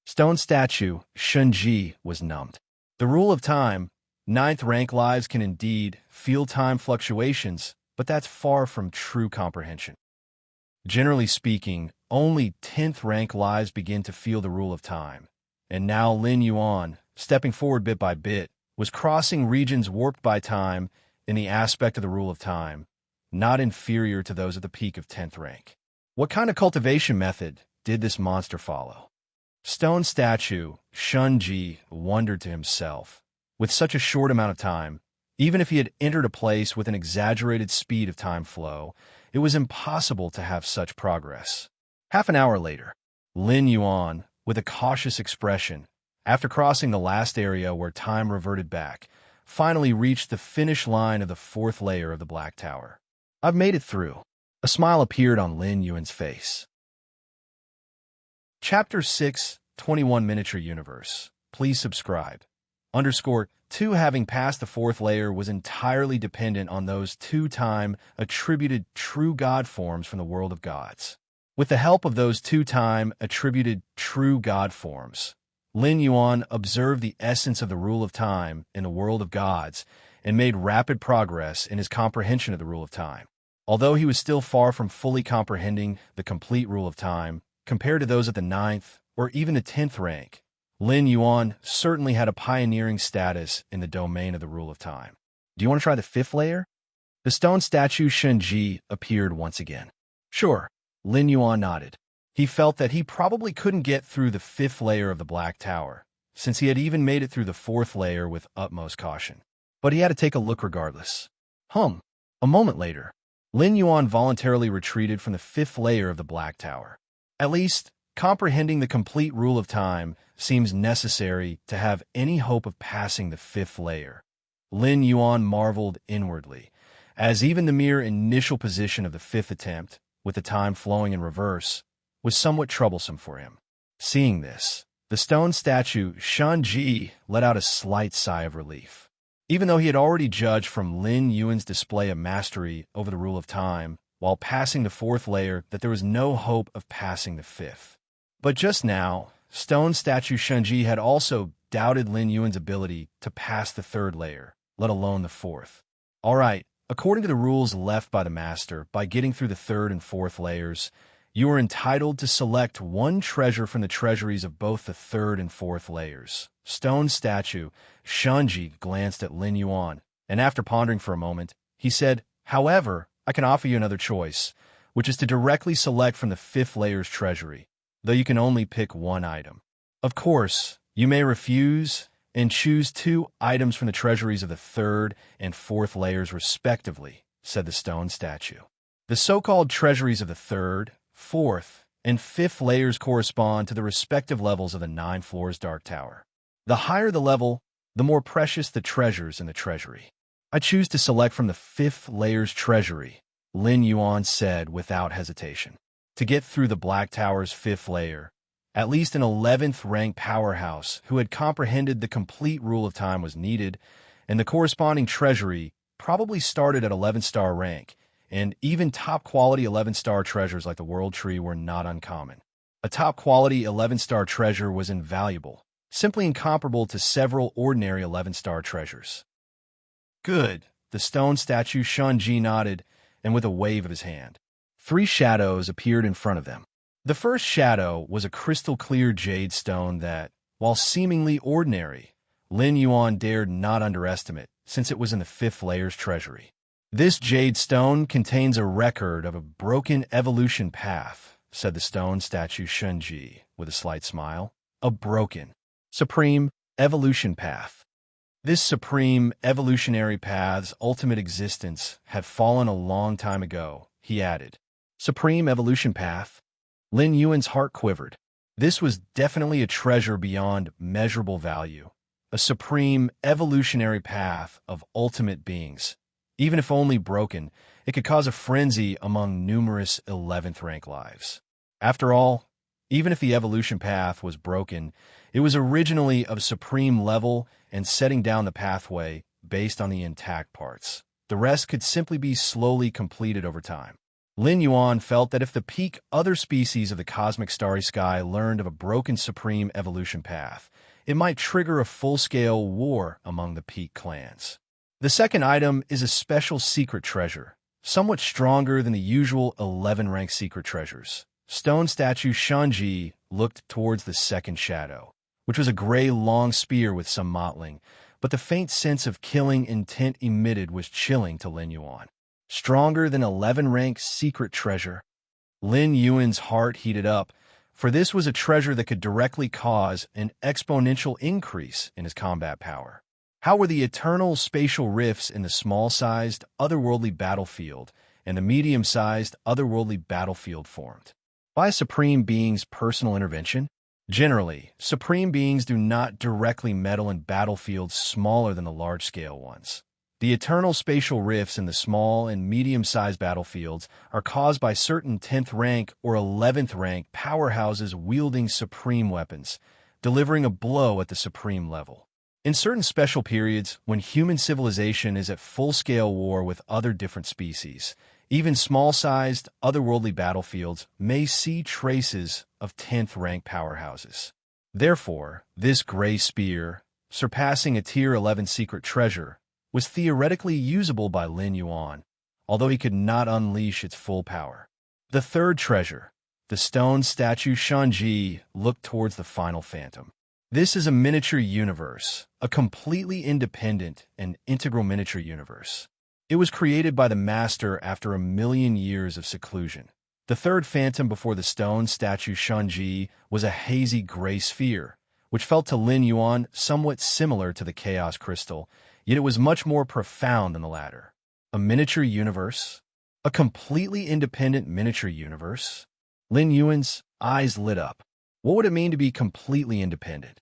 Stone statue Shunji was numbed. The rule of time, 9th rank lives can indeed feel time fluctuations, but that's far from true comprehension. Generally speaking, only 10th rank lives begin to feel the rule of time. And now Lin Yuan, stepping forward bit by bit, was crossing regions warped by time in the aspect of the rule of time, not inferior to those at the peak of 10th rank. What kind of cultivation method did this monster follow? Stone statue Shunji wondered to himself. With such a short amount of time, even if he had entered a place with an exaggerated speed of time flow, it was impossible to have such progress. Half an hour later, Lin Yuan, with a cautious expression, after crossing the last area where time reverted back, finally reached the finish line of the 4th layer of the Black Tower. I've made it through. A smile appeared on Lin Yuan's face. Chapter 6, 21 Miniature Universe. Please subscribe. _2 having passed the 4th layer was entirely dependent on those 2-time attributed true God forms from the world of gods. With the help of those 2-time attributed true God forms, Lin Yuan observed the essence of the rule of time in the world of gods and made rapid progress in his comprehension of the rule of time. Although he was still far from fully comprehending the complete rule of time, compared to those at the 9th or even the 10th rank, Lin Yuan certainly had a pioneering status in the domain of the rule of time. Do you want to try the 5th layer? The stone statue Shunji appeared once again. Sure, Lin Yuan nodded. He felt that he probably couldn't get through the 5th layer of the Black Tower, since he had even made it through the 4th layer with utmost caution. But he had to take a look regardless. A moment later, Lin Yuan voluntarily retreated from the 5th layer of the Black Tower. At least, comprehending the complete rule of time seems necessary to have any hope of passing the 5th layer. Lin Yuan marveled inwardly, as even the mere initial position of the 5th attempt, with the time flowing in reverse, was somewhat troublesome for him. Seeing this, the stone statue Shunji let out a slight sigh of relief. Even though he had already judged from Lin Yuan's display of mastery over the rule of time, while passing the 4th layer, that there was no hope of passing the 5th. But just now, stone statue Shunji had also doubted Lin Yuan's ability to pass the 3rd layer, let alone the 4th. All right, according to the rules left by the master, by getting through the 3rd and 4th layers, you are entitled to select one treasure from the treasuries of both the 3rd and 4th layers. Stone statue Shunji glanced at Lin Yuan, and after pondering for a moment, he said, "However, I can offer you another choice, which is to directly select from the 5th layer's treasury, though you can only pick one item. Of course, you may refuse, and choose 2 items from the treasuries of the 3rd and 4th layers respectively, said the stone statue. The so-called treasuries of the 3rd, 4th, and 5th layers correspond to the respective levels of the 9 floors Dark Tower. The higher the level, the more precious the treasures in the treasury. I choose to select from the 5th layer's treasury, Lin Yuan said without hesitation. To get through the Black Tower's 5th layer, at least an 11th rank powerhouse who had comprehended the complete rule of time was needed, and the corresponding treasury probably started at 11-star rank, and even top-quality 11-star treasures like the World Tree were not uncommon. A top-quality 11-star treasure was invaluable, simply incomparable to several ordinary 11-star treasures. Good, the stone statue Shunji nodded, and with a wave of his hand, 3 shadows appeared in front of them. The first shadow was a crystal-clear jade stone that, while seemingly ordinary, Lin Yuan dared not underestimate, since it was in the 5th layer's treasury. This jade stone contains a record of a broken evolution path, said the stone statue Shunji, with a slight smile. A broken, supreme evolution path. This supreme evolutionary path's ultimate existence had fallen a long time ago, he added. Supreme evolution path? Lin Yuan's heart quivered. This was definitely a treasure beyond measurable value. A supreme evolutionary path of ultimate beings. Even if only broken, it could cause a frenzy among numerous 11th rank lives. After all, even if the evolution path was broken, it was originally of supreme level and setting down the pathway based on the intact parts. The rest could simply be slowly completed over time. Lin Yuan felt that if the peak other species of the cosmic starry sky learned of a broken supreme evolution path, it might trigger a full-scale war among the peak clans. The second item is a special secret treasure, somewhat stronger than the usual 11-rank secret treasures. Stone statue Shunji looked towards the second shadow, which was a gray long spear with some mottling, but the faint sense of killing intent emitted was chilling to Lin Yuan. Stronger than 11-rank secret treasure. Lin Yuan's heart heated up, for this was a treasure that could directly cause an exponential increase in his combat power. How were the eternal spatial rifts in the small-sized, otherworldly battlefield and the medium-sized, otherworldly battlefield formed? By a supreme being's personal intervention? Generally, supreme beings do not directly meddle in battlefields smaller than the large-scale ones. The eternal spatial rifts in the small and medium-sized battlefields are caused by certain 10th rank or 11th rank powerhouses wielding supreme weapons, delivering a blow at the supreme level. In certain special periods, when human civilization is at full-scale war with other different species, even small-sized, otherworldly battlefields may see traces of 10th rank powerhouses. Therefore, this gray spear, surpassing a Tier 11 secret treasure, was theoretically usable by Lin Yuan, although he could not unleash its full power. The third treasure, the stone statue Shunji, looked towards the final phantom. This is a miniature universe, a completely independent and integral miniature universe. It was created by the master after 1,000,000 years of seclusion. The third phantom before the stone statue Shunji was a hazy gray sphere, which felt to Lin Yuan somewhat similar to the Chaos Crystal, yet it was much more profound than the latter. A miniature universe? A completely independent miniature universe? Lin Yuan's eyes lit up. What would it mean to be completely independent?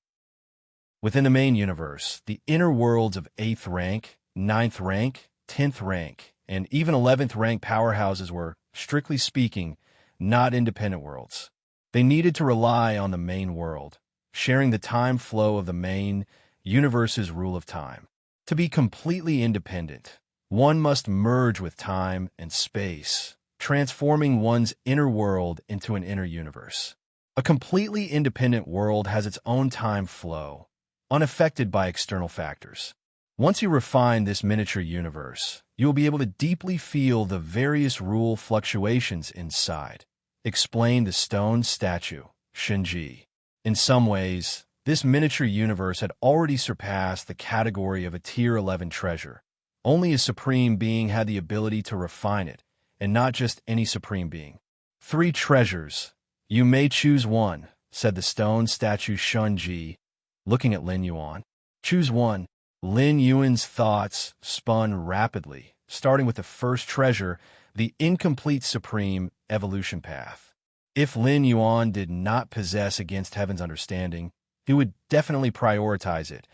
Within the main universe, the inner worlds of 8th rank, 9th rank, 10th rank, and even 11th rank powerhouses were, strictly speaking, not independent worlds. They needed to rely on the main world, sharing the time flow of the main universe's rule of time. To be completely independent, one must merge with time and space, transforming one's inner world into an inner universe. A completely independent world has its own time flow, unaffected by external factors. Once you refine this miniature universe, you will be able to deeply feel the various rule fluctuations inside, explained the stone statue, Shunji. In some ways, this miniature universe had already surpassed the category of a Tier 11 treasure. Only a supreme being had the ability to refine it, and not just any supreme being. 3 treasures. You may choose one, said the stone statue Shunji, looking at Lin Yuan. Choose one. Lin Yuan's thoughts spun rapidly, starting with the first treasure, the incomplete supreme evolution path. If Lin Yuan did not possess against heaven's understanding, he would definitely prioritize it,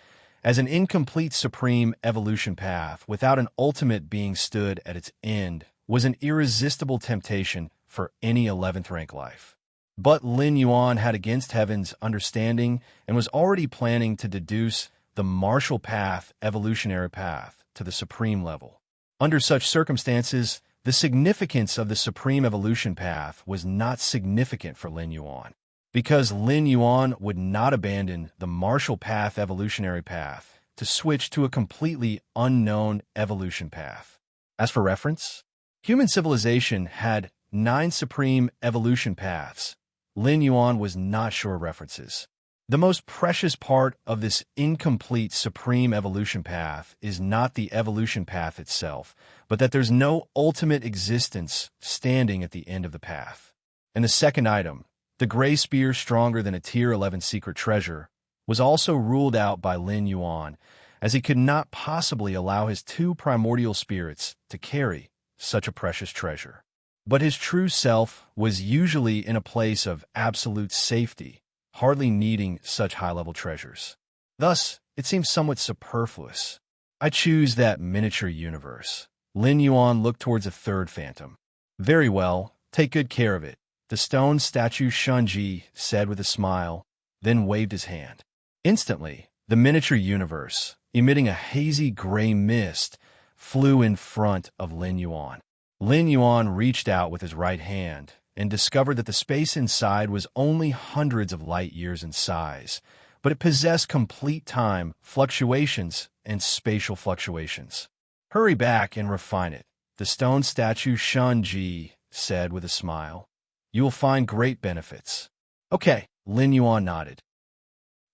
as an incomplete supreme evolution path without an ultimate being stood at its end was an irresistible temptation for any 11th rank life. But Lin Yuan had against heaven's understanding and was already planning to deduce the martial path evolutionary path to the supreme level. Under such circumstances, the significance of the supreme evolution path was not significant for Lin Yuan, because Lin Yuan would not abandon the martial path evolutionary path to switch to a completely unknown evolution path. As for reference, human civilization had 9 supreme evolution paths. Lin Yuan was not sure of references. The most precious part of this incomplete supreme evolution path is not the evolution path itself, but that there's no ultimate existence standing at the end of the path. And the second item, the gray spear stronger than a tier 11 secret treasure, was also ruled out by Lin Yuan, as he could not possibly allow his 2 primordial spirits to carry such a precious treasure. But his true self was usually in a place of absolute safety, hardly needing such high-level treasures. Thus, it seems somewhat superfluous. I choose that miniature universe. Lin Yuan looked towards a third phantom. Very well, take good care of it, the stone statue Shunji said with a smile, then waved his hand. Instantly, the miniature universe, emitting a hazy gray mist, flew in front of Lin Yuan. Lin Yuan reached out with his right hand and discovered that the space inside was only hundreds of light years in size, but it possessed complete time fluctuations and spatial fluctuations. Hurry back and refine it, the stone statue Shunji said with a smile. You will find great benefits. Okay, Lin Yuan nodded.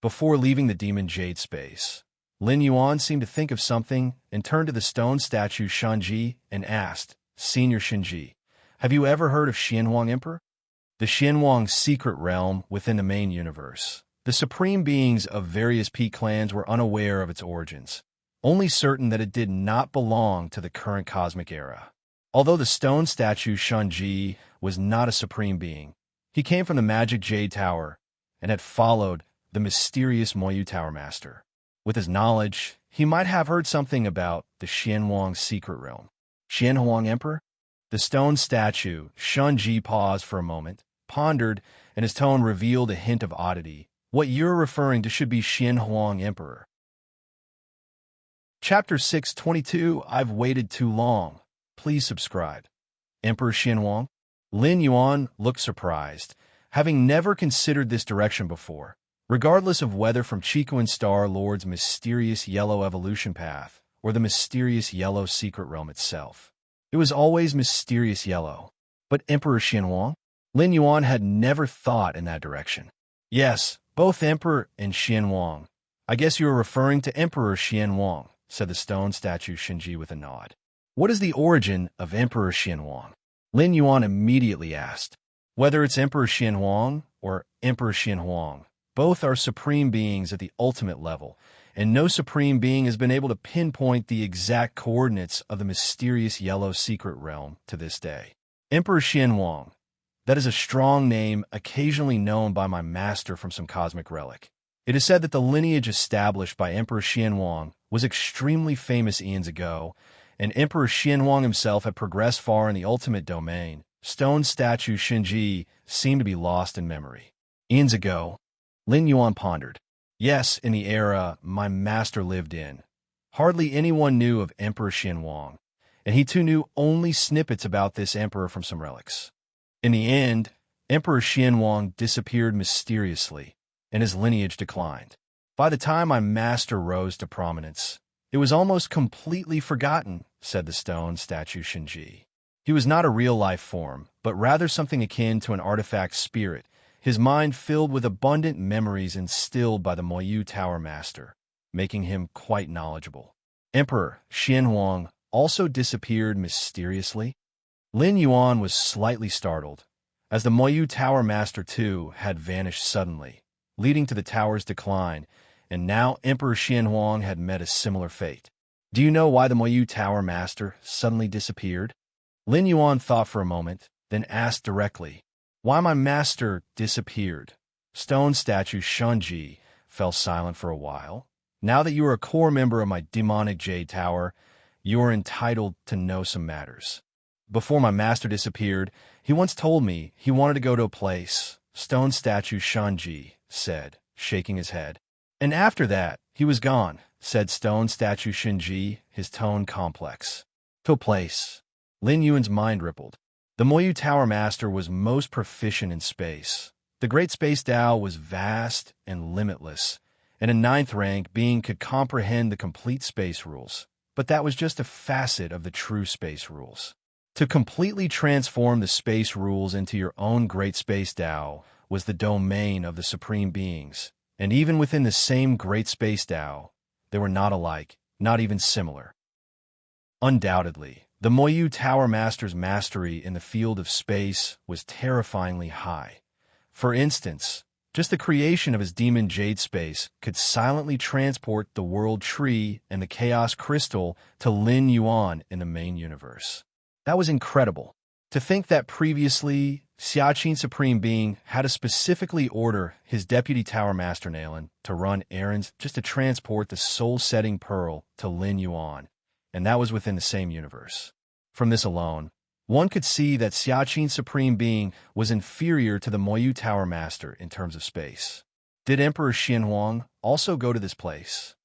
Before leaving the demon jade space, Lin Yuan seemed to think of something and turned to the stone statue Shunji and asked, Senior Shinji, have you ever heard of Xianhuang Emperor? The Xianhuang secret realm within the main universe. The supreme beings of various P clans were unaware of its origins, only certain that it did not belong to the current cosmic era. Although the stone statue Shunji was not a supreme being, he came from the magic Jade Tower and had followed the mysterious Moyu Tower Master. With his knowledge, he might have heard something about the Xianhuang secret realm. Xianhuang Emperor? The stone statue, Shunji paused for a moment, pondered, and his tone revealed a hint of oddity. What you're referring to should be Xianhuang Emperor. Chapter 622, I've waited too long. Please subscribe. Emperor Xianhuang? Lin Yuan looked surprised, having never considered this direction before. Regardless of whether from Chico and Star Lord's mysterious yellow evolution path or the mysterious yellow secret realm itself. It was always mysterious yellow. But Emperor Xianhuang? Lin Yuan had never thought in that direction. Yes, both Emperor and Xianhuang. I guess you are referring to Emperor Xianhuang, said the stone statue Shinji with a nod. What is the origin of Emperor Xianhuang? Lin Yuan immediately asked. Whether it's Emperor Xianhuang or Emperor Xianhuang, both are supreme beings at the ultimate level, and no supreme being has been able to pinpoint the exact coordinates of the mysterious yellow secret realm to this day. Emperor Xianhuang. That is a strong name occasionally known by my master from some cosmic relic. It is said that the lineage established by Emperor Xianhuang was extremely famous eons ago, and Emperor Xianhuang himself had progressed far in the ultimate domain. Stone statue Shinji seemed to be lost in memory. Eons ago, Lin Yuan pondered. Yes, in the era my master lived in. Hardly anyone knew of Emperor Xianhuang, and he too knew only snippets about this emperor from some relics. In the end, Emperor Xianhuang disappeared mysteriously, and his lineage declined. By the time my master rose to prominence, it was almost completely forgotten, said the stone statue Shinji. He was not a real-life form, but rather something akin to an artifact spirit, his mind filled with abundant memories instilled by the Moyu Tower Master, making him quite knowledgeable. Emperor Xianhuang also disappeared mysteriously. Lin Yuan was slightly startled, as the Moyu Tower Master too had vanished suddenly, leading to the tower's decline, and now Emperor Xianhuang had met a similar fate. Do you know why the Moyu Tower Master suddenly disappeared? Lin Yuan thought for a moment, then asked directly, "Why my master disappeared?" Stone statue Shunji fell silent for a while. "Now that you are a core member of my demonic Jade Tower, you are entitled to know some matters. Before my master disappeared, he once told me he wanted to go to a place," Stone statue Shunji said, shaking his head. "And after that, he was gone," said Stone statue Shinji, his tone complex. "To a place." Lin Yuan's mind rippled. The Moyu Tower Master was most proficient in space. The Great Space Dao was vast and limitless, and a 9th rank being could comprehend the complete space rules. But that was just a facet of the true space rules. To completely transform the space rules into your own Great Space Dao was the domain of the Supreme Beings, and even within the same Great Space Dao, they were not alike, not even similar. Undoubtedly, the Moyu Tower Master's mastery in the field of space was terrifyingly high. For instance, just the creation of his demon Jade Space could silently transport the World Tree and the Chaos Crystal to Lin Yuan in the main universe. That was incredible. To think that previously, Xiaqin Supreme Being had to specifically order his Deputy Tower Master Nalan to run errands just to transport the soul-setting pearl to Lin Yuan, and that was within the same universe. From this alone, one could see that Xiaqin Supreme Being was inferior to the Moyu Tower Master in terms of space. Did Emperor Xianhuang also go to this place?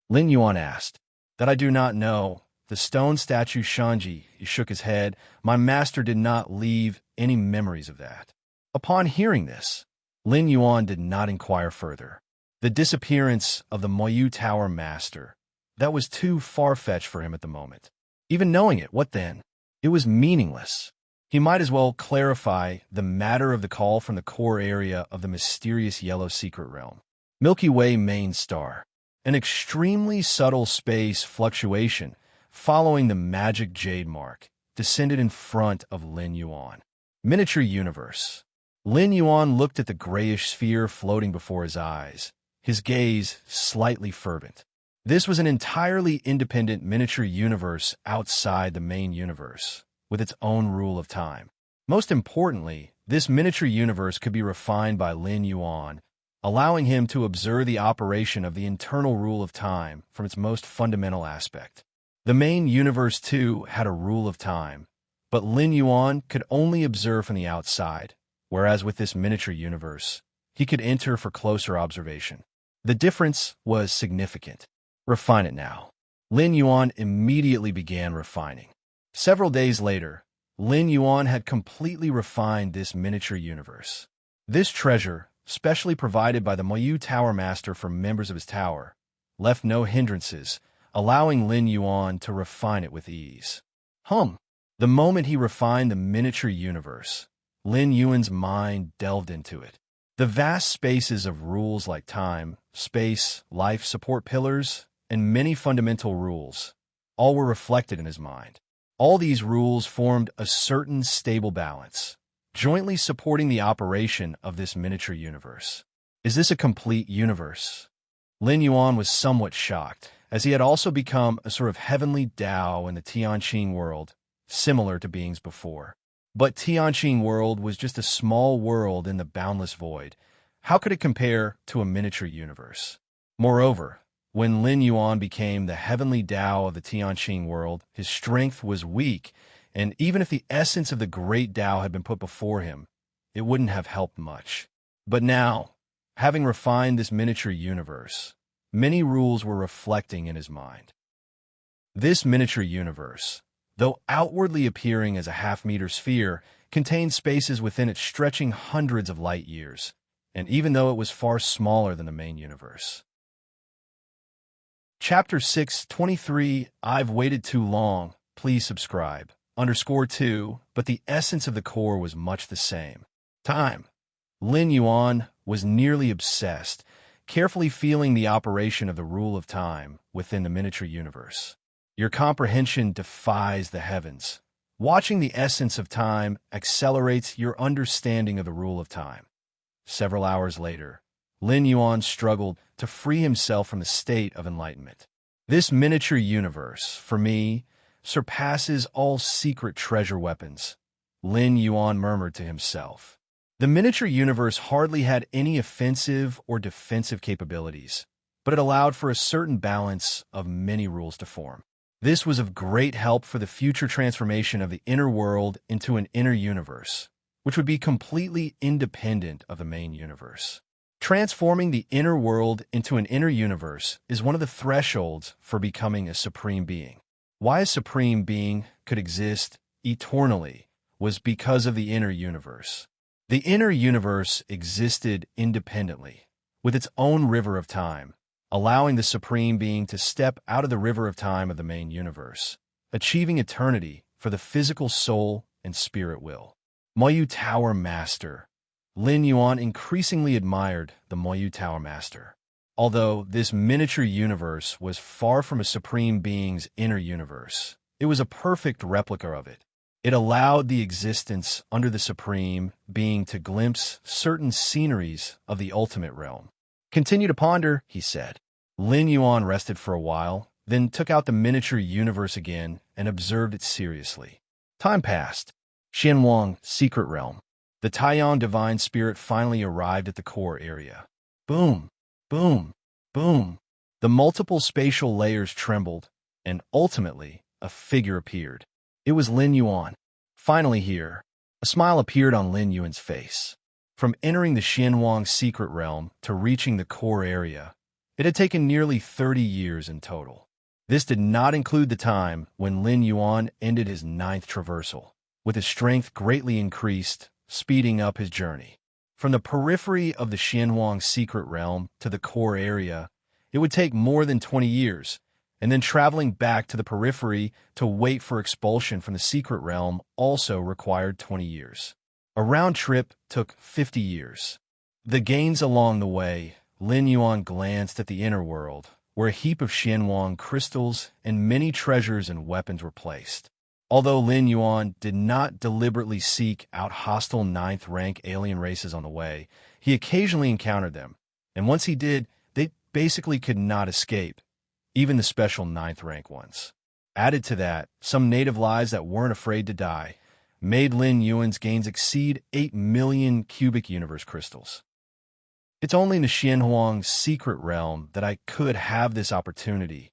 Lin Yuan asked. "That I do not know." The stone statue Shanji shook his head. "My master did not leave any memories of that." Upon hearing this, Lin Yuan did not inquire further. The disappearance of the Moyu Tower Master, that was too far-fetched for him at the moment. Even knowing it, what then? It was meaningless. He might as well clarify the matter of the call from the core area of the mysterious yellow secret realm. Milky Way main star. An extremely subtle space fluctuation following the magic jade mark descended in front of Lin Yuan. Miniature universe. Lin Yuan looked at the grayish sphere floating before his eyes, his gaze slightly fervent. This was an entirely independent miniature universe outside the main universe, with its own rule of time. Most importantly, this miniature universe could be refined by Lin Yuan, allowing him to observe the operation of the internal rule of time from its most fundamental aspect. The main universe, too, had a rule of time, but Lin Yuan could only observe from the outside, whereas with this miniature universe, he could enter for closer observation. The difference was significant. Refine it now. Lin Yuan immediately began refining. Several days later, Lin Yuan had completely refined this miniature universe. This treasure, specially provided by the Moyu Tower Master for members of his tower, left no hindrances, allowing Lin Yuan to refine it with ease. The moment he refined the miniature universe, Lin Yuan's mind delved into it. The vast spaces of rules like time, space, life support pillars, and many fundamental rules, all were reflected in his mind. All these rules formed a certain stable balance, jointly supporting the operation of this miniature universe. Is this a complete universe? Lin Yuan was somewhat shocked, as he had also become a sort of heavenly Tao in the Tianqing world, similar to beings before. But Tianqing world was just a small world in the boundless void. How could it compare to a miniature universe? Moreover, when Lin Yuan became the heavenly Tao of the Tianqing world, his strength was weak, and even if the essence of the great Tao had been put before him, it wouldn't have helped much. But now, having refined this miniature universe, many rules were reflecting in his mind. This miniature universe, though outwardly appearing as a half-meter sphere, contained spaces within it stretching hundreds of light years, and even though it was far smaller than the main universe. Chapter 623, I've waited too long, please subscribe. _2, but the essence of the core was much the same. Time. Lin Yuan was nearly obsessed, carefully feeling the operation of the rule of time within the miniature universe. Your comprehension defies the heavens. Watching the essence of time accelerates your understanding of the rule of time. Several hours later, Lin Yuan struggled to free himself from the state of enlightenment. This miniature universe, for me, surpasses all secret treasure weapons, Lin Yuan murmured to himself. The miniature universe hardly had any offensive or defensive capabilities, but it allowed for a certain balance of many rules to form. This was of great help for the future transformation of the inner world into an inner universe, which would be completely independent of the main universe. Transforming the inner world into an inner universe is one of the thresholds for becoming a supreme being. Why a supreme being could exist eternally was because of the inner universe. The inner universe existed independently, with its own river of time, allowing the supreme being to step out of the river of time of the main universe, achieving eternity for the physical soul and spirit will. Moyu Tower Master. Lin Yuan increasingly admired the Moyu Tower Master. Although this miniature universe was far from a supreme being's inner universe, it was a perfect replica of it. It allowed the existence under the supreme being to glimpse certain sceneries of the ultimate realm. Continue to ponder, he said. Lin Yuan rested for a while, then took out the miniature universe again and observed it seriously. Time passed. Xianwang, Secret Realm. The Taiyang Divine Spirit finally arrived at the core area. Boom, boom, boom. The multiple spatial layers trembled, and ultimately, a figure appeared. It was Lin Yuan. Finally here, a smile appeared on Lin Yuan's face. From entering the Xianwang Secret Realm to reaching the core area, it had taken nearly 30 years in total. This did not include the time when Lin Yuan ended his 9th traversal, with his strength greatly increased, speeding up his journey. From the periphery of the Xianwang Secret Realm to the core area, it would take more than 20 years, and then traveling back to the periphery to wait for expulsion from the Secret Realm also required 20 years. A round trip took 50 years. The gains along the way, Lin Yuan glanced at the inner world, where a heap of Xianwang crystals and many treasures and weapons were placed. Although Lin Yuan did not deliberately seek out hostile 9th rank alien races on the way, he occasionally encountered them, and once he did, they basically could not escape, even the special 9th rank ones. Added to that, some native lives that weren't afraid to die made Lin Yuan's gains exceed 8 million cubic universe crystals. It's only in the Xianwang Secret Realm that I could have this opportunity,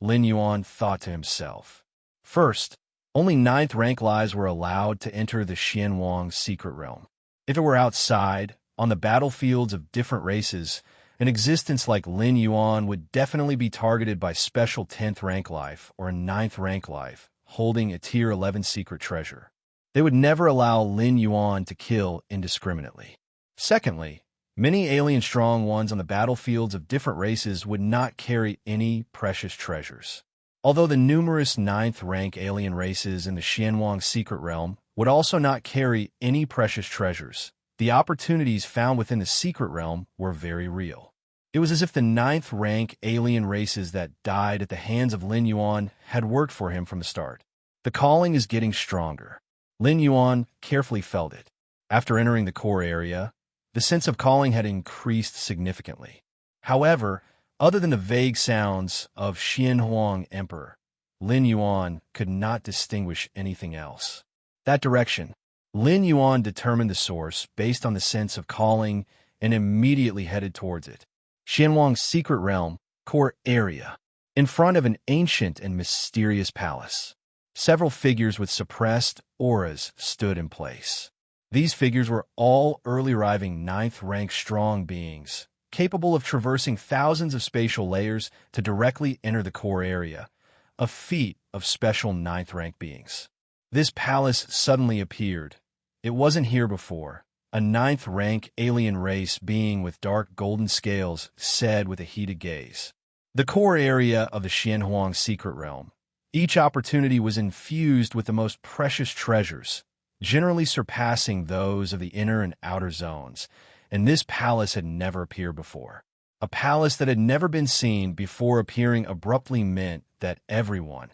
Lin Yuan thought to himself. First, only 9th rank lives were allowed to enter the Xianwang Secret Realm. If it were outside, on the battlefields of different races, an existence like Lin Yuan would definitely be targeted by special 10th rank life or a 9th rank life, holding a tier 11 secret treasure. They would never allow Lin Yuan to kill indiscriminately. Secondly, many alien strong ones on the battlefields of different races would not carry any precious treasures. Although the numerous 9th rank alien races in the Xianwang Secret Realm would also not carry any precious treasures, the opportunities found within the Secret Realm were very real. It was as if the 9th rank alien races that died at the hands of Lin Yuan had worked for him from the start. The calling is getting stronger. Lin Yuan carefully felt it. After entering the core area, the sense of calling had increased significantly. However, other than the vague sounds of Xianhuang Emperor, Lin Yuan could not distinguish anything else. That direction, Lin Yuan determined the source based on the sense of calling and immediately headed towards it. Xianwang's Secret Realm, core area. In front of an ancient and mysterious palace, several figures with suppressed auras stood in place. These figures were all early arriving 9th rank strong beings, capable of traversing thousands of spatial layers to directly enter the core area, a feat of special 9th rank beings. This palace suddenly appeared. It wasn't here before. A 9th rank alien race being with dark golden scales said with a heated gaze. The core area of the Xianhuang Secret Realm. Each opportunity was infused with the most precious treasures, generally surpassing those of the inner and outer zones, and this palace had never appeared before. A palace that had never been seen before appearing abruptly meant that everyone,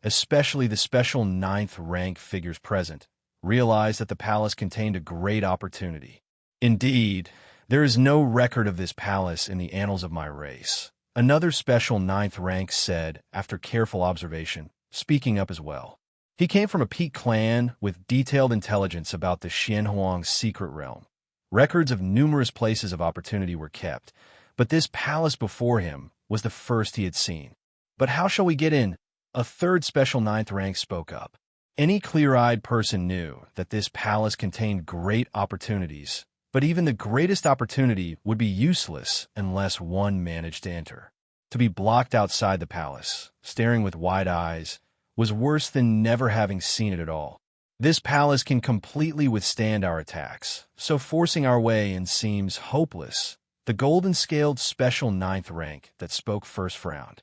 especially the special 9th rank figures present, realized that the palace contained a great opportunity. Indeed, There is no record of this palace in the annals of my race. Another special ninth rank said, after careful observation, speaking up as well. He came from a peak clan with detailed intelligence about the Xianhuang's secret realm. Records of numerous places of opportunity were kept, but this palace before him was the first he had seen. But how shall we get in? A third special ninth rank spoke up. Any clear-eyed person knew that this palace contained great opportunities, but even the greatest opportunity would be useless unless one managed to enter. To be blocked outside the palace, staring with wide eyes, was worse than never having seen it at all. This palace can completely withstand our attacks, so forcing our way in seems hopeless. The golden-scaled special ninth rank that spoke first frowned.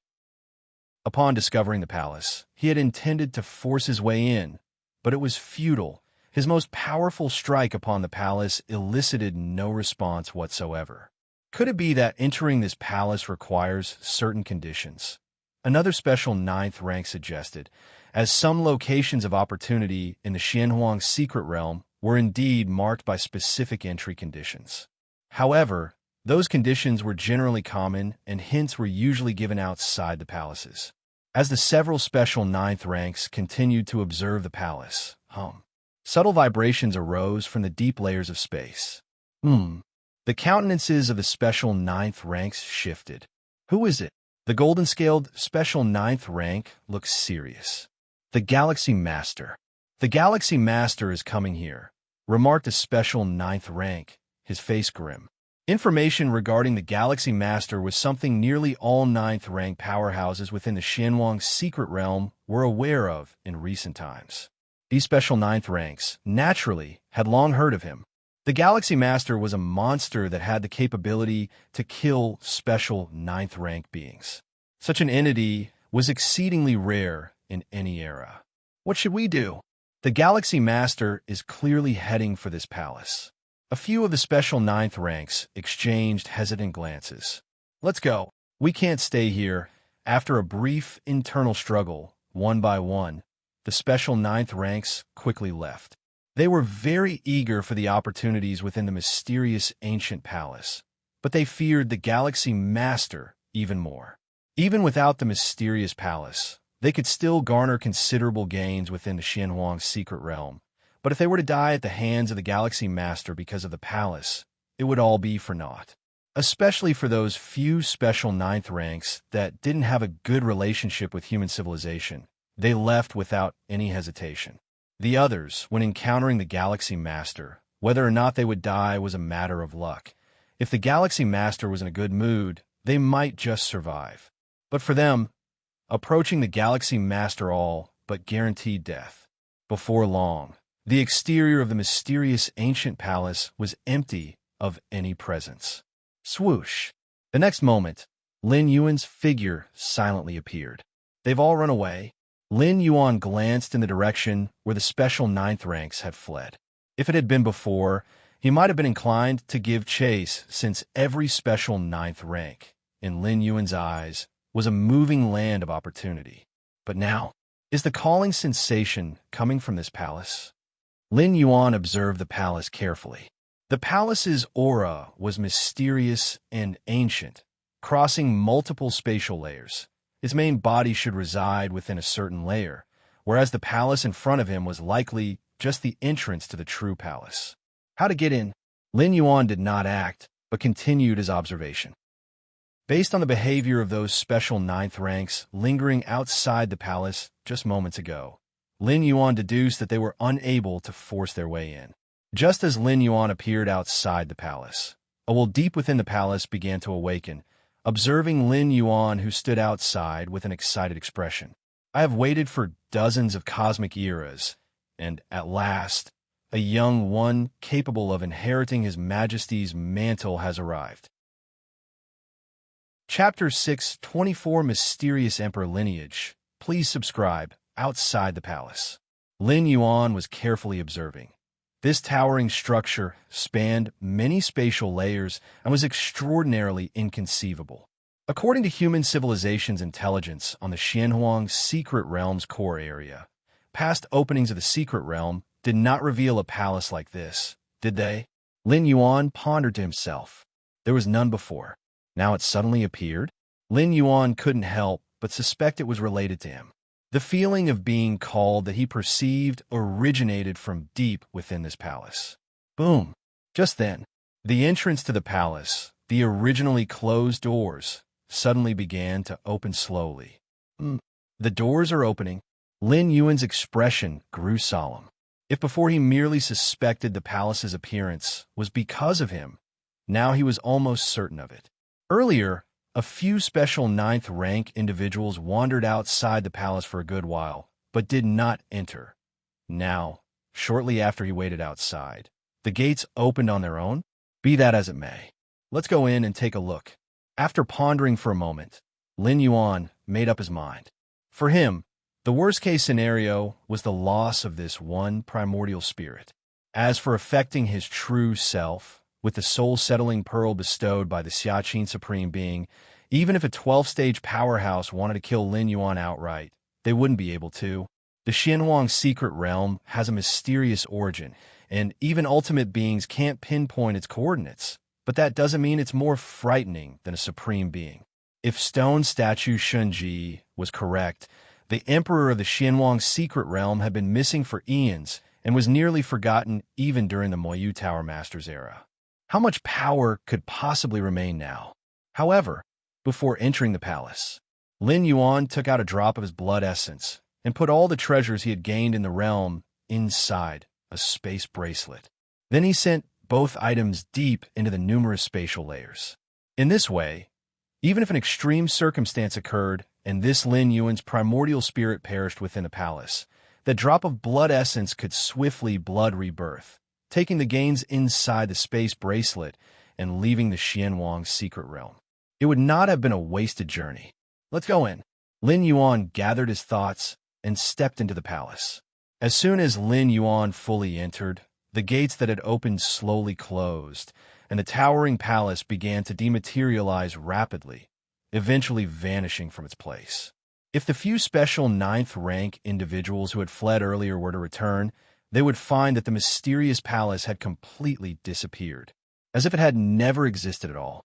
Upon discovering the palace, he had intended to force his way in, but it was futile. His most powerful strike upon the palace elicited no response whatsoever. Could it be that entering this palace requires certain conditions? Another special ninth rank suggested, as some locations of opportunity in the Xianhuang secret realm were indeed marked by specific entry conditions. However, those conditions were generally common, and hints were usually given outside the palaces. As the several special ninth ranks continued to observe the palace, subtle vibrations arose from the deep layers of space. The countenances of the special ninth ranks shifted. Who is it? The golden-scaled special ninth rank looks serious. The Galaxy Master. The Galaxy Master is coming here, remarked a special ninth rank, his face grim. Information regarding the Galaxy Master was something nearly all ninth-rank powerhouses within the Xianhuang secret realm were aware of in recent times. These special ninth ranks, naturally, had long heard of him. The Galaxy Master was a monster that had the capability to kill special ninth-rank beings. Such an entity was exceedingly rare in any era. What should we do? The Galaxy Master is clearly heading for this palace. A few of the special ninth ranks exchanged hesitant glances. Let's go. We can't stay here. After a brief internal struggle, one by one, the special ninth ranks quickly left. They were very eager for the opportunities within the mysterious ancient palace, but they feared the Galaxy Master even more. Even without the mysterious palace, they could still garner considerable gains within the Xianhuang secret realm. But if they were to die at the hands of the Galaxy Master because of the palace, it would all be for naught. Especially for those few special ninth ranks that didn't have a good relationship with human civilization. They left without any hesitation. The others, when encountering the Galaxy Master, whether or not they would die was a matter of luck. If the Galaxy Master was in a good mood, they might just survive. But for them, approaching the Galaxy Master all but guaranteed death. Before long, the exterior of the mysterious ancient palace was empty of any presence. Swoosh! The next moment, Lin Yuan's figure silently appeared. They've all run away. Lin Yuan glanced in the direction where the special ninth ranks had fled. If it had been before, he might have been inclined to give chase, since every special ninth rank, in Lin Yuan's eyes, was a moving land of opportunity. But now, is the calling sensation coming from this palace? Lin Yuan observed the palace carefully. The palace's aura was mysterious and ancient, crossing multiple spatial layers. Its main body should reside within a certain layer, whereas the palace in front of him was likely just the entrance to the true palace. How to get in? Lin Yuan did not act, but continued his observation. Based on the behavior of those special ninth ranks lingering outside the palace just moments ago, Lin Yuan deduced that they were unable to force their way in. Just as Lin Yuan appeared outside the palace, a will deep within the palace began to awaken, observing Lin Yuan, who stood outside with an excited expression. I have waited for dozens of cosmic eras, and at last, a young one capable of inheriting His Majesty's mantle has arrived. Chapter 6, 24 Mysterious Emperor Lineage. Please subscribe. Outside the palace, Lin Yuan was carefully observing. This towering structure spanned many spatial layers and was extraordinarily inconceivable. According to human civilization's intelligence on the Xianhuang secret realm's core area, past openings of the secret realm did not reveal a palace like this, did they? Lin Yuan pondered to himself. There was none before. Now it suddenly appeared? Lin Yuan couldn't help but suspect it was related to him. The feeling of being called that he perceived originated from deep within this palace. Boom! Just then, the entrance to the palace, the originally closed doors, suddenly began to open slowly. The doors are opening. Lin Yuan's expression grew solemn. If before he merely suspected the palace's appearance was because of him, now he was almost certain of it. Earlier, a few special ninth-rank individuals wandered outside the palace for a good while, but did not enter. Now, shortly after he waited outside, the gates opened on their own. Be that as it may, let's go in and take a look. After pondering for a moment, Lin Yuan made up his mind. For him, the worst-case scenario was the loss of this one primordial spirit. As for affecting his true self, with the soul-settling pearl bestowed by the Xiaqin Supreme Being, even if a 12th-stage powerhouse wanted to kill Lin Yuan outright, they wouldn't be able to. The Xianhuang secret realm has a mysterious origin, and even ultimate beings can't pinpoint its coordinates, but that doesn't mean it's more frightening than a supreme being. If stone statue Shunji was correct, the emperor of the Xianhuang secret realm had been missing for eons and was nearly forgotten even during the Moyu Tower Master's era. How much power could possibly remain now? However, before entering the palace, Lin Yuan took out a drop of his blood essence and put all the treasures he had gained in the realm inside a space bracelet. Then he sent both items deep into the numerous spatial layers. In this way, even if an extreme circumstance occurred and this Lin Yuan's primordial spirit perished within the palace, the drop of blood essence could swiftly blood rebirth, taking the gains inside the space bracelet and leaving the Xianhuang secret realm. It would not have been a wasted journey. Let's go in. Lin Yuan gathered his thoughts and stepped into the palace. As soon as Lin Yuan fully entered, the gates that had opened slowly closed, and the towering palace began to dematerialize rapidly, eventually vanishing from its place. If the few special ninth-rank individuals who had fled earlier were to return, they would find that the mysterious palace had completely disappeared, as if it had never existed at all.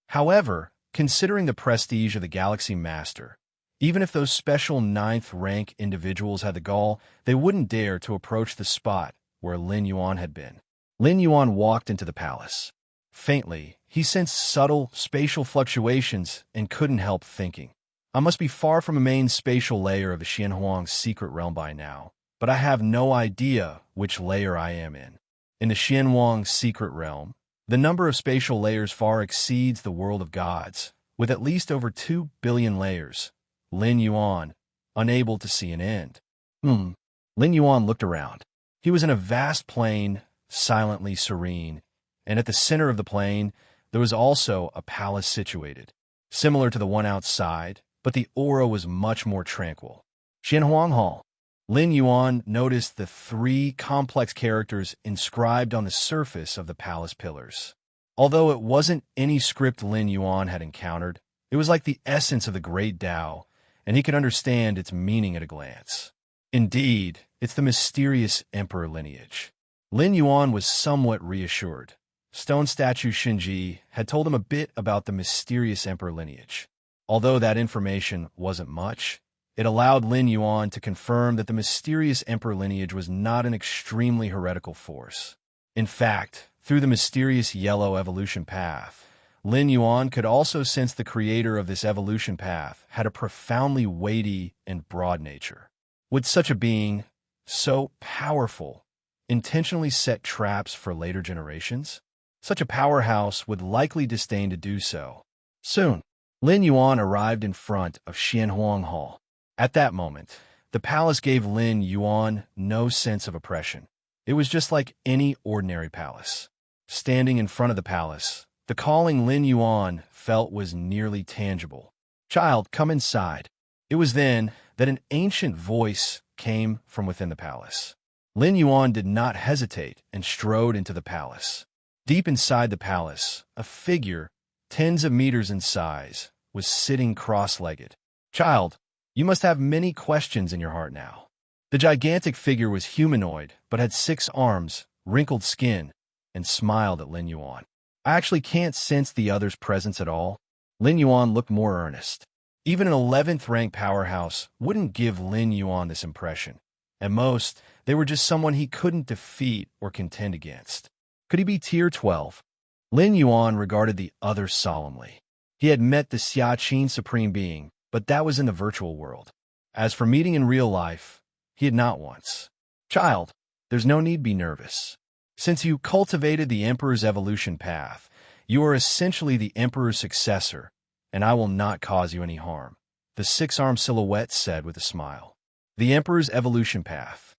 However, considering the prestige of the Galaxy Master, even if those special ninth-rank individuals had the gall, they wouldn't dare to approach the spot where Lin Yuan had been. Lin Yuan walked into the palace. Faintly, he sensed subtle spatial fluctuations and couldn't help thinking, I must be far from a main spatial layer of the Xianhuang secret realm by now, but I have no idea which layer I am in. In the Xianhuang secret realm, the number of spatial layers far exceeds the world of gods, with at least over 2 billion layers. Lin Yuan, unable to see an end. Lin Yuan looked around. He was in a vast plain, silently serene, and at the center of the plain, there was also a palace situated, similar to the one outside, but the aura was much more tranquil. Xianhuang Hall. Lin Yuan noticed the 3 complex characters inscribed on the surface of the palace pillars. Although it wasn't any script Lin Yuan had encountered, it was like the essence of the great Tao, and he could understand its meaning at a glance. Indeed, it's the mysterious emperor lineage. Lin Yuan was somewhat reassured. Stone statue Shinji had told him a bit about the mysterious emperor lineage. Although that information wasn't much, it allowed Lin Yuan to confirm that the mysterious emperor lineage was not an extremely heretical force. In fact, through the mysterious yellow evolution path, Lin Yuan could also sense the creator of this evolution path had a profoundly weighty and broad nature. Would such a being, so powerful, intentionally set traps for later generations? Such a powerhouse would likely disdain to do so. Soon, Lin Yuan arrived in front of Xianhuang Hall. At that moment, the palace gave Lin Yuan no sense of oppression. It was just like any ordinary palace. Standing in front of the palace, the calling Lin Yuan felt was nearly tangible. Child, come inside. It was then that an ancient voice came from within the palace. Lin Yuan did not hesitate and strode into the palace. Deep inside the palace, a figure, tens of meters in size, was sitting cross-legged. Child, you must have many questions in your heart now. The gigantic figure was humanoid, but had 6 arms, wrinkled skin, and smiled at Lin Yuan. I actually can't sense the other's presence at all. Lin Yuan looked more earnest. Even an 11th rank powerhouse wouldn't give Lin Yuan this impression. At most, they were just someone he couldn't defeat or contend against. Could he be tier 12? Lin Yuan regarded the other solemnly. He had met the Xiaqin Supreme Being, but that was in the virtual world. As for meeting in real life, he had not once. Child, there's no need be nervous. Since you cultivated the Emperor's evolution path, you are essentially the Emperor's successor, and I will not cause you any harm, the six-armed silhouette said with a smile. The Emperor's evolution path.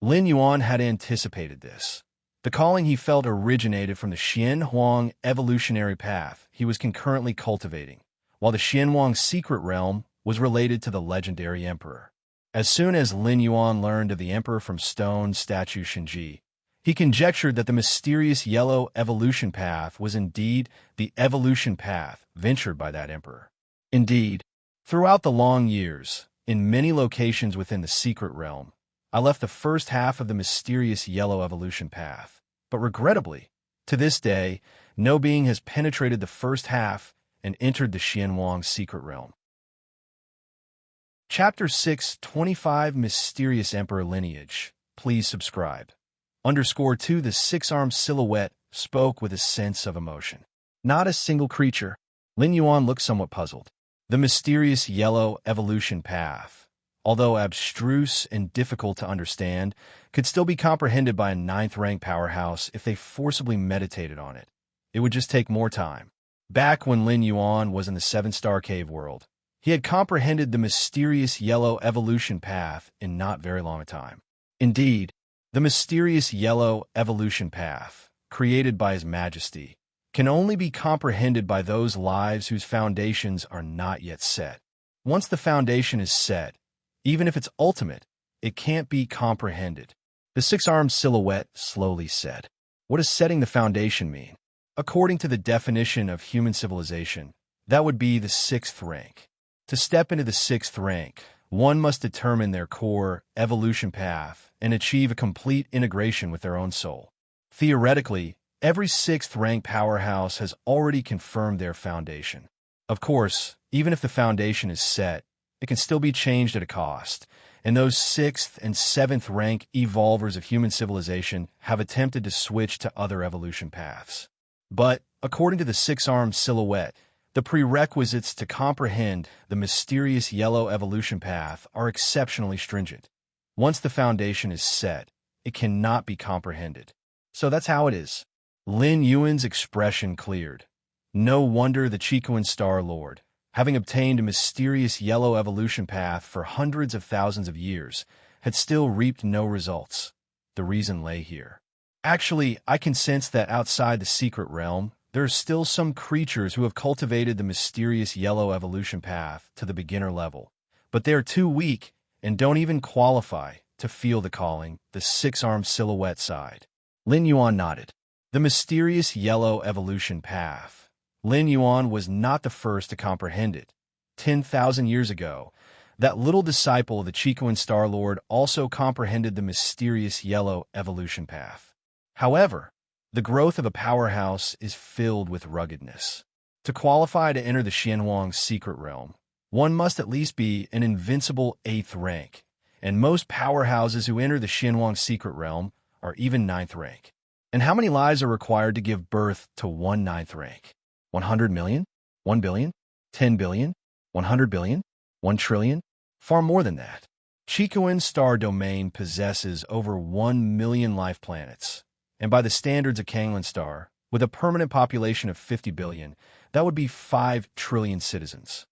Lin Yuan had anticipated this. The calling he felt originated from the Xianhuang evolutionary path he was concurrently cultivating, while the Xianhuang secret realm was related to the legendary Emperor. As soon as Lin Yuan learned of the Emperor from stone statue Shinji, he conjectured that the mysterious yellow evolution path was indeed the evolution path ventured by that emperor. Indeed, throughout the long years, in many locations within the secret realm, I left the first half of the mysterious yellow evolution path. But regrettably, to this day, no being has penetrated the first half and entered the Xianhuang secret realm. Chapter 6, 25 Mysterious Emperor Lineage. Please subscribe. _2 The six-armed silhouette spoke with a sense of emotion. Not a single creature. Lin Yuan looked somewhat puzzled. The mysterious yellow evolution path, although abstruse and difficult to understand, could still be comprehended by a 9th-rank powerhouse if they forcibly meditated on it. It would just take more time. Back when Lin Yuan was in the 7-star cave world, he had comprehended the mysterious yellow evolution path in not very long a time. Indeed, the mysterious yellow evolution path, created by His Majesty, can only be comprehended by those lives whose foundations are not yet set. Once the foundation is set, even if it's ultimate, it can't be comprehended. The six-armed silhouette slowly said. What does setting the foundation mean? According to the definition of human civilization, that would be the 6th rank. To step into the 6th rank, one must determine their core evolution path and achieve a complete integration with their own soul. Theoretically, every 6th rank powerhouse has already confirmed their foundation. Of course, even if the foundation is set, it can still be changed at a cost, and those 6th and 7th rank evolvers of human civilization have attempted to switch to other evolution paths. But, according to the six-armed silhouette, the prerequisites to comprehend the mysterious yellow evolution path are exceptionally stringent. Once the foundation is set, it cannot be comprehended. So that's how it is. Lin Yuan's expression cleared. No wonder the Chicoan Star Lord, having obtained a mysterious yellow evolution path for hundreds of thousands of years, had still reaped no results. The reason lay here. Actually, I can sense that outside the secret realm, there are still some creatures who have cultivated the mysterious yellow evolution path to the beginner level, but they are too weak and don't even qualify to feel the calling, the six-armed silhouette side. Lin Yuan nodded. The mysterious yellow evolution path. Lin Yuan was not the first to comprehend it. 10,000 years ago, that little disciple of the Chicoan Star Lord also comprehended the mysterious yellow evolution path. However, the growth of a powerhouse is filled with ruggedness. To qualify to enter the Xianhuang secret realm, one must at least be an invincible 8th rank, and most powerhouses who enter the Xianhuang secret realm are even 9th rank. And how many lives are required to give birth to one 9th rank? 100 million? 1 billion? 10 billion? 100 billion? 1 trillion? Far more than that. Chicoan Star Domain possesses over 1 million life planets, and by the standards of Kanglan Star, with a permanent population of 50 billion, that would be 5 trillion citizens.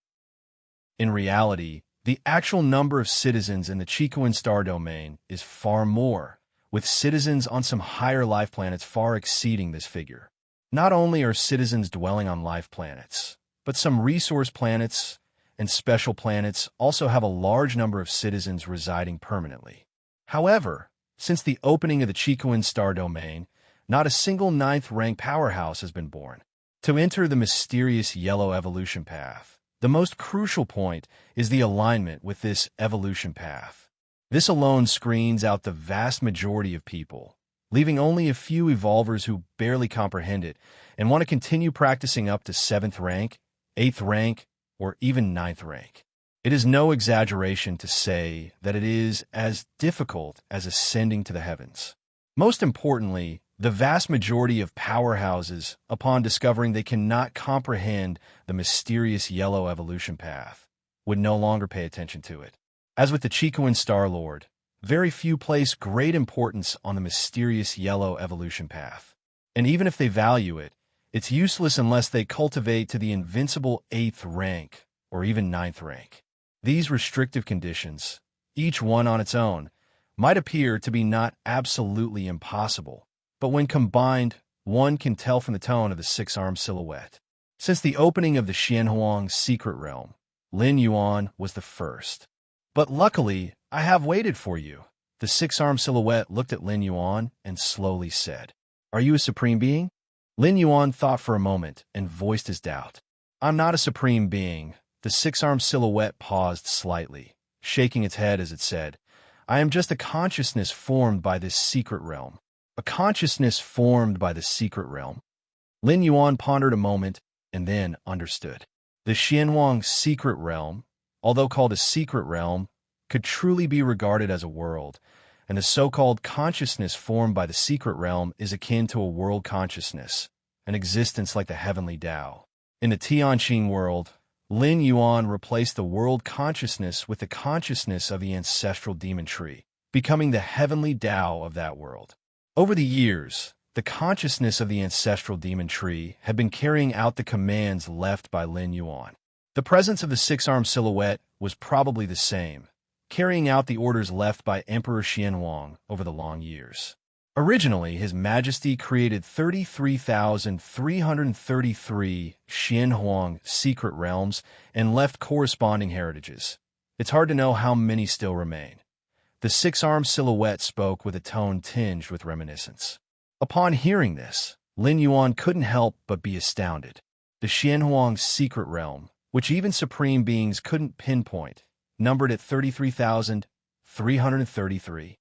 In reality, the actual number of citizens in the Chicoan Star Domain is far more, with citizens on some higher life planets far exceeding this figure. Not only are citizens dwelling on life planets, but some resource planets and special planets also have a large number of citizens residing permanently. However, since the opening of the Chicoan Star Domain, not a single 9th rank powerhouse has been born. To enter the mysterious yellow evolution path, the most crucial point is the alignment with this evolution path. This alone screens out the vast majority of people, leaving only a few evolvers who barely comprehend it and want to continue practicing up to 7th rank, 8th rank, or even 9th rank. It is no exaggeration to say that it is as difficult as ascending to the heavens. Most importantly, the vast majority of powerhouses, upon discovering they cannot comprehend the mysterious yellow evolution path, would no longer pay attention to it. As with the Chicoan Star-Lord, very few place great importance on the mysterious yellow evolution path. And even if they value it, it's useless unless they cultivate to the invincible 8th rank or even 9th rank. These restrictive conditions, each one on its own, might appear to be not absolutely impossible, but when combined, one can tell from the tone of the six-armed silhouette. Since the opening of the Xianhuang's secret realm, Lin Yuan was the first. But luckily, I have waited for you. The six-armed silhouette looked at Lin Yuan and slowly said, "Are you a supreme being?" Lin Yuan thought for a moment and voiced his doubt. "I'm not a supreme being." The six-armed silhouette paused slightly, shaking its head as it said, "I am just a consciousness formed by this secret realm." A consciousness formed by the secret realm. Lin Yuan pondered a moment and then understood. The Xianhuang's secret realm, although called a secret realm, could truly be regarded as a world, and the so-called consciousness formed by the secret realm is akin to a world consciousness, an existence like the heavenly Tao. In the Tianqing world, Lin Yuan replaced the world consciousness with the consciousness of the ancestral demon tree, becoming the heavenly Tao of that world. Over the years, the consciousness of the ancestral demon tree had been carrying out the commands left by Lin Yuan. The presence of the six-armed silhouette was probably the same, carrying out the orders left by Emperor Xianhuang over the long years. Originally, His Majesty created 33,333 Xianhuang secret realms and left corresponding heritages. It's hard to know how many still remain. The six-armed silhouette spoke with a tone tinged with reminiscence. Upon hearing this, Lin Yuan couldn't help but be astounded. The Xianhuang's secret realm, which even supreme beings couldn't pinpoint, numbered at 33,333.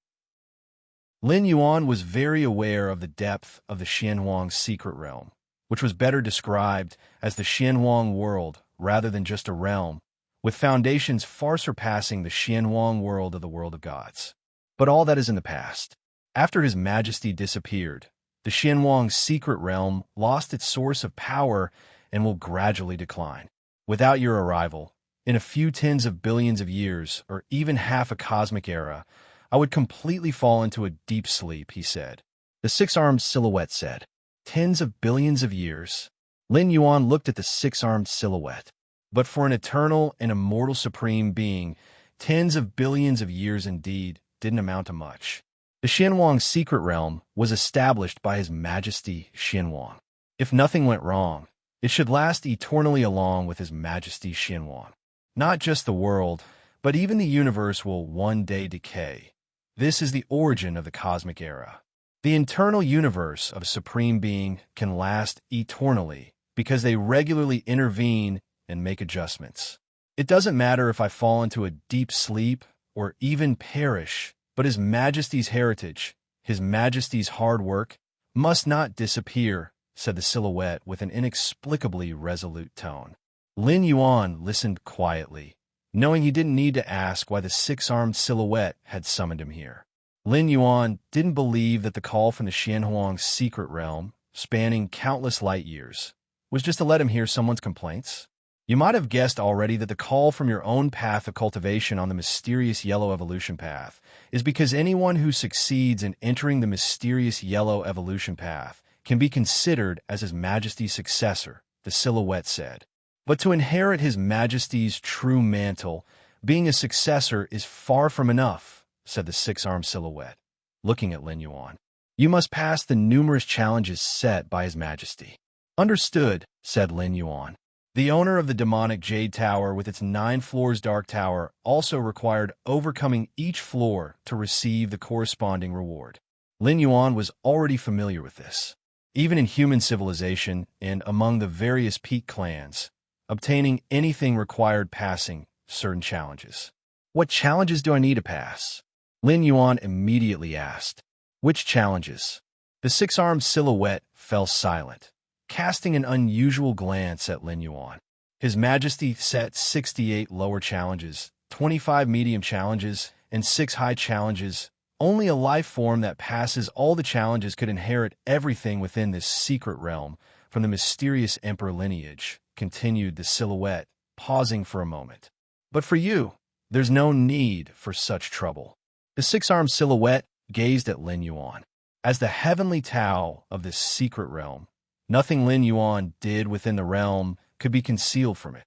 Lin Yuan was very aware of the depth of the Xianhuang's secret realm, which was better described as the Xianhuang world rather than just a realm, with foundations far surpassing the Xianhuang world of the world of gods. But all that is in the past. After His Majesty disappeared, the Xianhuang's secret realm lost its source of power and will gradually decline. Without your arrival, in a few tens of billions of years, or even half a cosmic era, I would completely fall into a deep sleep, he said. The six-armed silhouette said, "Tens of billions of years." Lin Yuan looked at the six-armed silhouette. But for an eternal and immortal supreme being, tens of billions of years indeed didn't amount to much. The Xianhuang's secret realm was established by His Majesty Xianhuang. If nothing went wrong, it should last eternally along with His Majesty Xianhuang. Not just the world, but even the universe will one day decay. This is the origin of the cosmic era. The internal universe of a supreme being can last eternally because they regularly intervene and make adjustments. It doesn't matter if I fall into a deep sleep or even perish, but His Majesty's heritage, His Majesty's hard work, must not disappear, said the silhouette with an inexplicably resolute tone. Lin Yuan listened quietly, knowing he didn't need to ask why the six-armed silhouette had summoned him here. Lin Yuan didn't believe that the call from the Xianhuang's secret realm, spanning countless light years, was just to let him hear someone's complaints. You might have guessed already that the call from your own path of cultivation on the mysterious yellow evolution path is because anyone who succeeds in entering the mysterious yellow evolution path can be considered as His Majesty's successor, the silhouette said. But to inherit His Majesty's true mantle, being a successor is far from enough, said the six-armed silhouette, looking at Lin Yuan. You must pass the numerous challenges set by His Majesty. Understood, said Lin Yuan. The owner of the demonic Jade Tower with its 9 floors Dark Tower also required overcoming each floor to receive the corresponding reward. Lin Yuan was already familiar with this. Even in human civilization and among the various peak clans, obtaining anything required passing certain challenges. What challenges do I need to pass? Lin Yuan immediately asked. Which challenges? The six-armed silhouette fell silent, casting an unusual glance at Lin Yuan. His Majesty set 68 lower challenges, 25 medium challenges, and 6 high challenges. Only a life form that passes all the challenges could inherit everything within this secret realm from the mysterious Emperor lineage, continued the silhouette, pausing for a moment. But for you, there's no need for such trouble. The six-armed silhouette gazed at Lin Yuan. As the heavenly Tao of this secret realm, nothing Lin Yuan did within the realm could be concealed from it.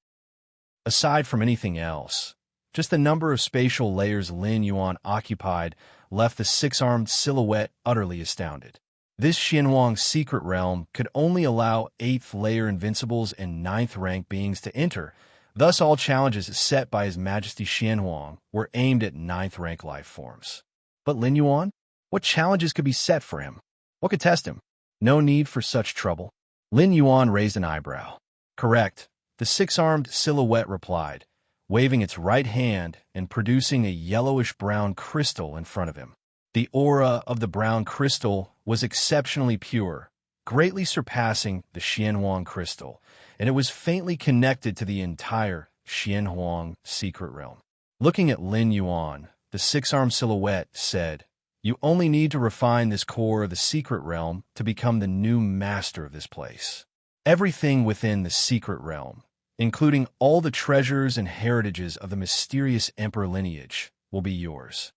Aside from anything else, just the number of spatial layers Lin Yuan occupied left the six-armed silhouette utterly astounded. This Xianhuang secret realm could only allow 8th layer invincibles and 9th rank beings to enter. Thus, all challenges set by His Majesty Xianhuang were aimed at 9th rank life forms. But Lin Yuan? What challenges could be set for him? What could test him? No need for such trouble. Lin Yuan raised an eyebrow. Correct, the six-armed silhouette replied, waving its right hand and producing a yellowish-brown crystal in front of him. The aura of the brown crystal was exceptionally pure, greatly surpassing the Xianhuang crystal, and it was faintly connected to the entire Xianhuang secret realm. Looking at Lin Yuan, the six-armed silhouette said, "You only need to refine this core of the secret realm to become the new master of this place. Everything within the secret realm, including all the treasures and heritages of the mysterious emperor lineage, will be yours."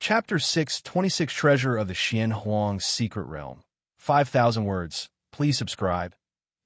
Chapter 6, 26 Treasure of the Xianhuang Secret Realm. 5,000 words. Please subscribe.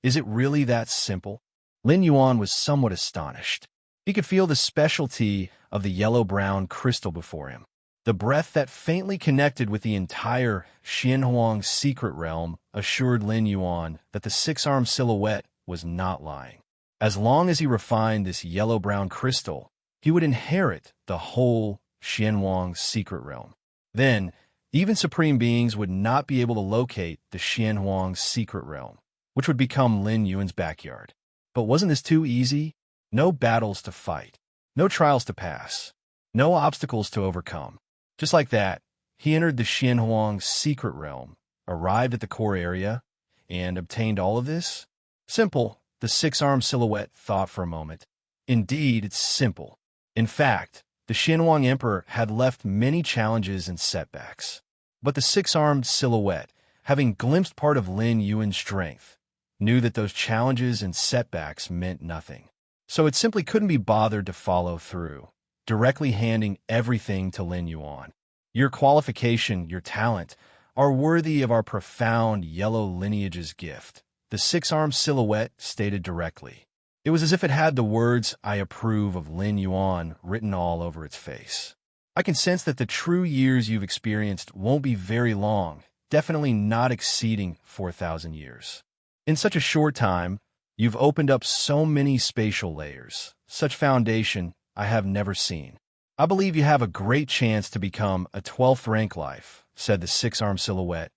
Is it really that simple? Lin Yuan was somewhat astonished. He could feel the specialty of the yellow-brown crystal before him. The breath that faintly connected with the entire Xianhuang secret realm assured Lin Yuan that the six-armed silhouette was not lying. As long as he refined this yellow-brown crystal, he would inherit the whole Xianhuang secret realm. Then, even supreme beings would not be able to locate the Xianhuang secret realm, which would become Lin Yuan's backyard. But wasn't this too easy? No battles to fight, no trials to pass, no obstacles to overcome. Just like that, he entered the Xianhuang secret realm, arrived at the core area, and obtained all of this? Simple, the six-armed silhouette thought for a moment. Indeed, it's simple. In fact, the Xianhuang Emperor had left many challenges and setbacks. But the six-armed silhouette, having glimpsed part of Lin Yuan's strength, knew that those challenges and setbacks meant nothing. So it simply couldn't be bothered to follow through, directly handing everything to Lin Yuan. Your qualification, your talent, are worthy of our profound yellow lineage's gift, the six-armed silhouette stated directly. It was as if it had the words, "I approve of Lin Yuan," written all over its face. I can sense that the true years you've experienced won't be very long, definitely not exceeding 4,000 years. In such a short time, you've opened up so many spatial layers, such foundation I have never seen. I believe you have a great chance to become a 12th rank life, said the six-armed silhouette,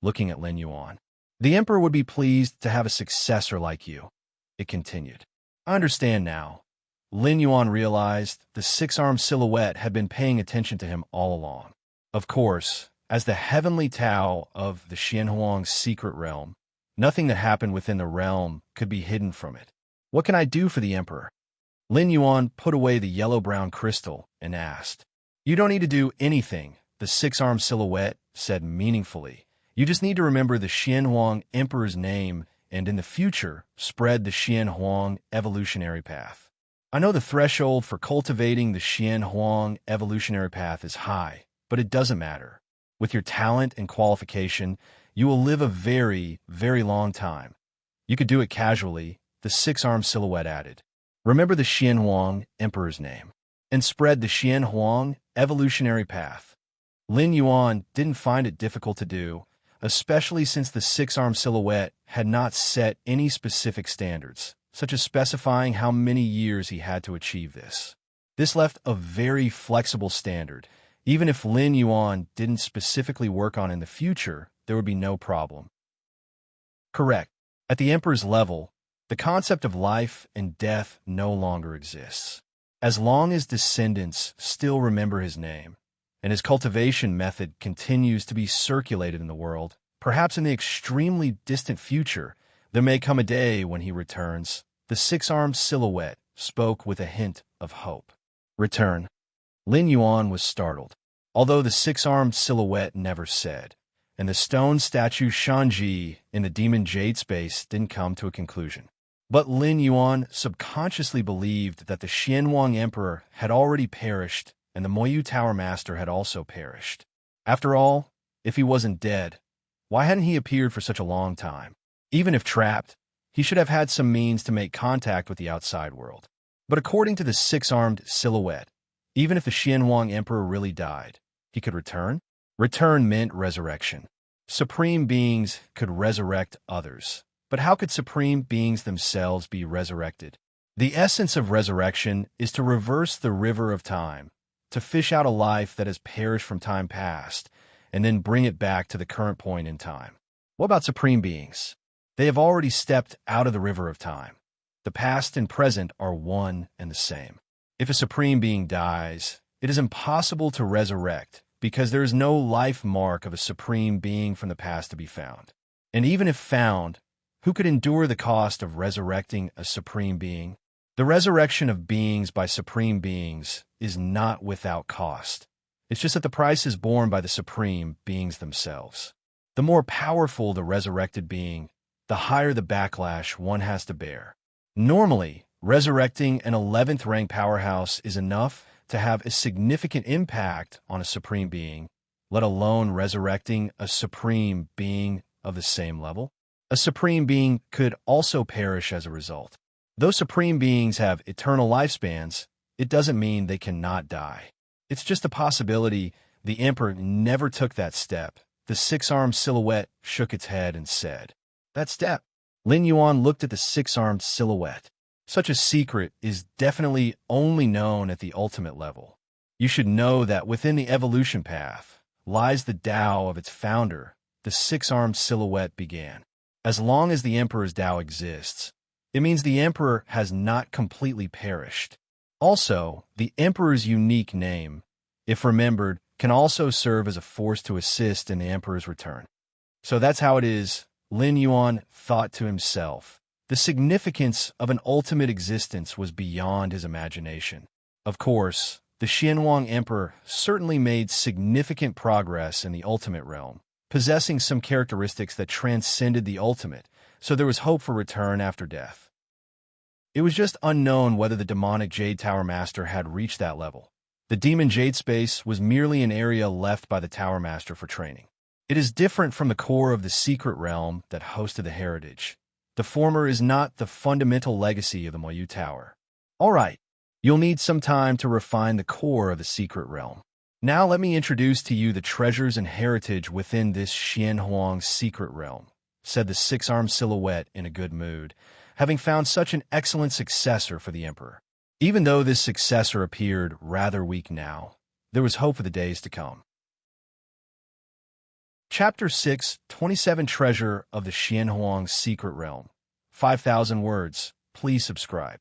looking at Lin Yuan. The Emperor would be pleased to have a successor like you, it continued. I understand now. Lin Yuan realized the six-armed silhouette had been paying attention to him all along. Of course, as the heavenly Tao of the Xianhuang secret realm, nothing that happened within the realm could be hidden from it. What can I do for the Emperor? Lin Yuan put away the yellow-brown crystal and asked. You don't need to do anything, the six-armed silhouette said meaningfully. You just need to remember the Xianhuang Emperor's name and in the future, spread the Xianhuang evolutionary path. I know the threshold for cultivating the Xianhuang evolutionary path is high, but it doesn't matter. With your talent and qualification, you will live a very, very long time. You could do it casually, the six-armed silhouette added. Remember the Xianhuang Emperor's name, and spread the Xianhuang evolutionary path. Lin Yuan didn't find it difficult to do, especially since the six-armed silhouette had not set any specific standards, such as specifying how many years he had to achieve this. This left a very flexible standard. Even if Lin Yuan didn't specifically work on in the future, there would be no problem. Correct. At the Emperor's level, the concept of life and death no longer exists. As long as descendants still remember his name, and his cultivation method continues to be circulated in the world. Perhaps in the extremely distant future, there may come a day when he returns. The six-armed silhouette spoke with a hint of hope. Return. Lin Yuan was startled, although the six-armed silhouette never said, and the stone statue Shanji in the demon jade space didn't come to a conclusion. But Lin Yuan subconsciously believed that the Xianhuang Emperor had already perished and the Moyu Tower Master had also perished. After all, if he wasn't dead, why hadn't he appeared for such a long time? Even if trapped, he should have had some means to make contact with the outside world. But according to the six-armed silhouette, even if the Xianhuang Emperor really died, he could return? Return meant resurrection. Supreme beings could resurrect others. But how could supreme beings themselves be resurrected? The essence of resurrection is to reverse the river of time, to fish out a life that has perished from time past, and then bring it back to the current point in time. What about supreme beings? They have already stepped out of the river of time. The past and present are one and the same. If a supreme being dies, it is impossible to resurrect because there is no life mark of a supreme being from the past to be found. And even if found, who could endure the cost of resurrecting a supreme being? The resurrection of beings by supreme beings is not without cost. It's just that the price is borne by the supreme beings themselves. The more powerful the resurrected being, the higher the backlash one has to bear. Normally, resurrecting an 11th rank powerhouse is enough to have a significant impact on a supreme being, let alone resurrecting a supreme being of the same level. A supreme being could also perish as a result. Though supreme beings have eternal lifespans, it doesn't mean they cannot die. It's just a possibility the Emperor never took that step. The six-armed silhouette shook its head and said, "That step." Lin Yuan looked at the six-armed silhouette. Such a secret is definitely only known at the ultimate level. You should know that within the evolution path lies the Tao of its founder. The six-armed silhouette began. As long as the Emperor's Tao exists, it means the Emperor has not completely perished. Also, the Emperor's unique name, if remembered, can also serve as a force to assist in the Emperor's return. So that's how it is, Lin Yuan thought to himself. The significance of an ultimate existence was beyond his imagination. Of course, the Xianhuang Emperor certainly made significant progress in the ultimate realm, possessing some characteristics that transcended the ultimate, so there was hope for return after death. It was just unknown whether the demonic Jade Tower Master had reached that level. The demon Jade space was merely an area left by the Tower Master for training. It is different from the core of the secret realm that hosted the heritage. The former is not the fundamental legacy of the Moyu Tower. All right, you'll need some time to refine the core of the secret realm. Now let me introduce to you the treasures and heritage within this Xianhuang secret realm, said the six-armed silhouette in a good mood, having found such an excellent successor for the Emperor. Even though this successor appeared rather weak now, there was hope for the days to come. Chapter 6, 27 Treasure of the Xianhuang Secret Realm. 5,000 words. Please subscribe.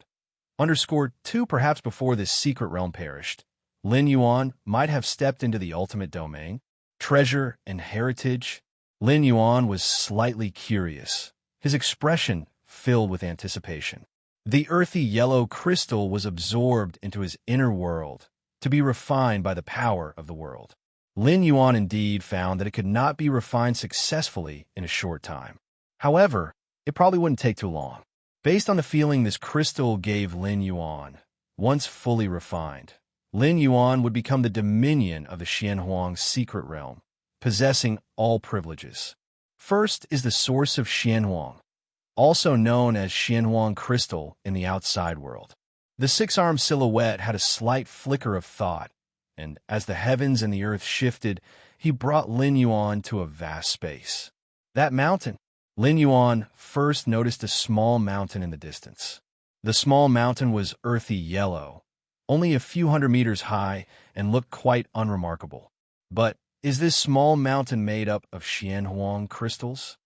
_2 Perhaps before this secret realm perished, Lin Yuan might have stepped into the ultimate domain. Treasure and heritage. Lin Yuan was slightly curious, his expression filled with anticipation. The earthy yellow crystal was absorbed into his inner world, to be refined by the power of the world. Lin Yuan indeed found that it could not be refined successfully in a short time. However, it probably wouldn't take too long. Based on the feeling this crystal gave Lin Yuan, once fully refined, Lin Yuan would become the dominion of the Xianhuang secret realm, possessing all privileges. First is the source of Xianhuang, also known as Xianhuang crystal in the outside world. The six-armed silhouette had a slight flicker of thought, and as the heavens and the earth shifted, he brought Lin Yuan to a vast space. That mountain. Lin Yuan first noticed a small mountain in the distance. The small mountain was earthy yellow, only a few hundred meters high, and looked quite unremarkable. But is this small mountain made up of Xianhuang crystals?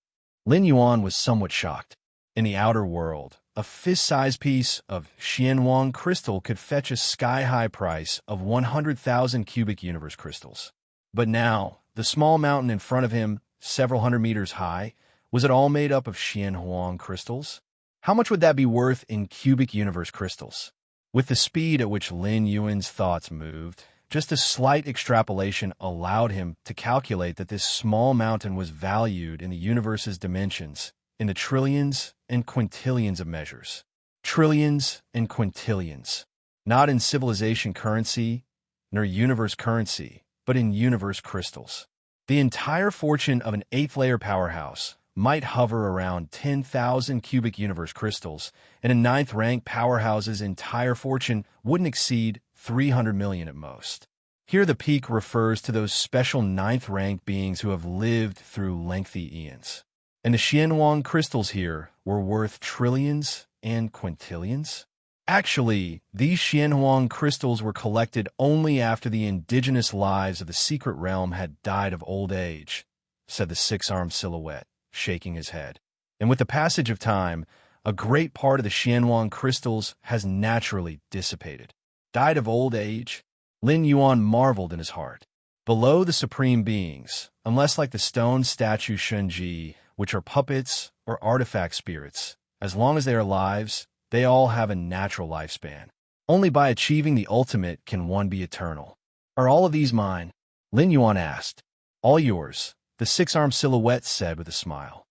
Lin Yuan was somewhat shocked. In the outer world, a fist-sized piece of Xianhuang crystal could fetch a sky-high price of 100,000 cubic universe crystals. But now, the small mountain in front of him, several hundred meters high, was it all made up of Xianhuang crystals? How much would that be worth in cubic universe crystals? With the speed at which Lin Yuan's thoughts moved, just a slight extrapolation allowed him to calculate that this small mountain was valued in the universe's dimensions in the trillions and quintillions of measures. Trillions and quintillions. Not in civilization currency, nor universe currency, but in universe crystals. The entire fortune of an eighth-layer powerhouse might hover around 10,000 cubic universe crystals, and a ninth-rank powerhouse's entire fortune wouldn't exceed 300 million at most. Here the peak refers to those special ninth-rank beings who have lived through lengthy eons. And the Xianhuang crystals here were worth trillions and quintillions? Actually, these Xianhuang crystals were collected only after the indigenous lives of the secret realm had died of old age, said the six-armed silhouette, shaking his head. And with the passage of time, a great part of the Xianhuang crystals has naturally dissipated. Died of old age? Lin Yuan marveled in his heart. Below the supreme beings, unless like the stone statue Shunji, which are puppets or artifact spirits, as long as they are lives, they all have a natural lifespan. Only by achieving the ultimate can one be eternal. Are all of these mine? Lin Yuan asked. All yours, the six-armed silhouette said with a smile.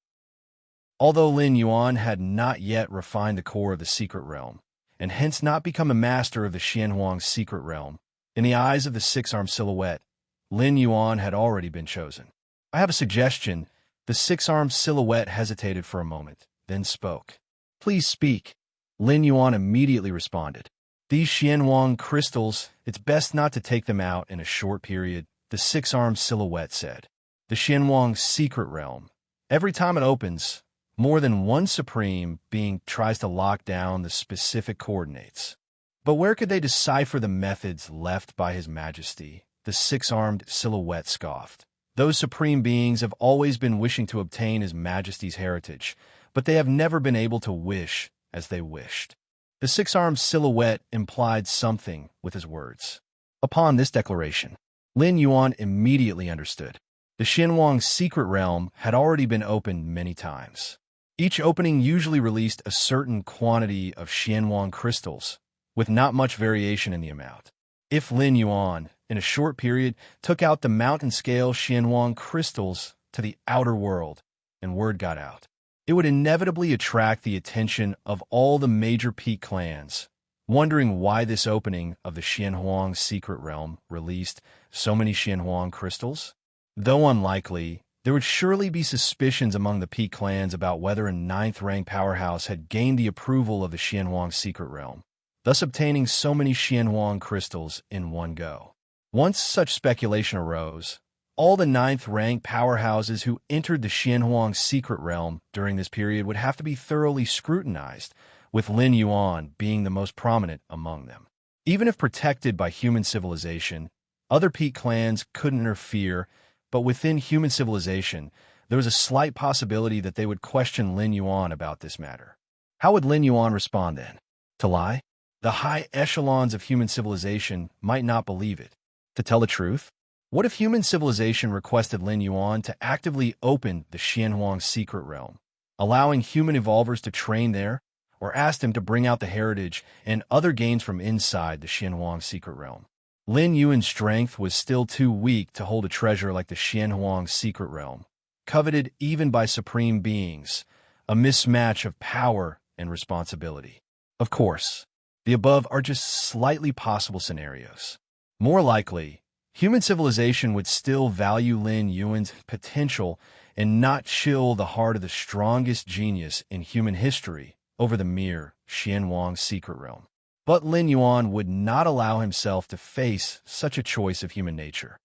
Although Lin Yuan had not yet refined the core of the secret realm, and hence not become a master of the Xianhuang secret realm, in the eyes of the six-armed silhouette, Lin Yuan had already been chosen. I have a suggestion. The six-armed silhouette hesitated for a moment, then spoke. Please speak. Lin Yuan immediately responded. These Xianhuang crystals, it's best not to take them out in a short period, the six-armed silhouette said. The Xianhuang secret realm. Every time it opens, more than one supreme being tries to lock down the specific coordinates. But where could they decipher the methods left by His Majesty? The six-armed silhouette scoffed. Those supreme beings have always been wishing to obtain His Majesty's heritage, but they have never been able to wish as they wished. The six-armed silhouette implied something with his words. Upon this declaration, Lin Yuan immediately understood. The Xianhuang secret realm had already been opened many times. Each opening usually released a certain quantity of Xianhuang crystals, with not much variation in the amount. If Lin Yuan, in a short period, took out the mountain-scale Xianhuang crystals to the outer world, and word got out, it would inevitably attract the attention of all the major peak clans, wondering why this opening of the Xianhuang secret realm released so many Xianhuang crystals. Though unlikely, there would surely be suspicions among the peak clans about whether a ninth-rank powerhouse had gained the approval of the Xianhuang secret realm, thus obtaining so many Xianhuang crystals in one go. Once such speculation arose, all the ninth-rank powerhouses who entered the Xianhuang secret realm during this period would have to be thoroughly scrutinized, with Lin Yuan being the most prominent among them. Even if protected by human civilization, other peak clans couldn't interfere, but within human civilization, there was a slight possibility that they would question Lin Yuan about this matter. How would Lin Yuan respond then? To lie? The high echelons of human civilization might not believe it. To tell the truth? What if human civilization requested Lin Yuan to actively open the Xianhuang secret realm, allowing human evolvers to train there, or asked him to bring out the heritage and other gains from inside the Xianhuang secret realm? Lin Yuan's strength was still too weak to hold a treasure like the Xianhuang secret realm, coveted even by supreme beings, a mismatch of power and responsibility. Of course, the above are just slightly possible scenarios. More likely, human civilization would still value Lin Yuan's potential and not chill the heart of the strongest genius in human history over the mere Xianhuang secret realm. But Lin Yuan would not allow himself to face such a choice of human nature.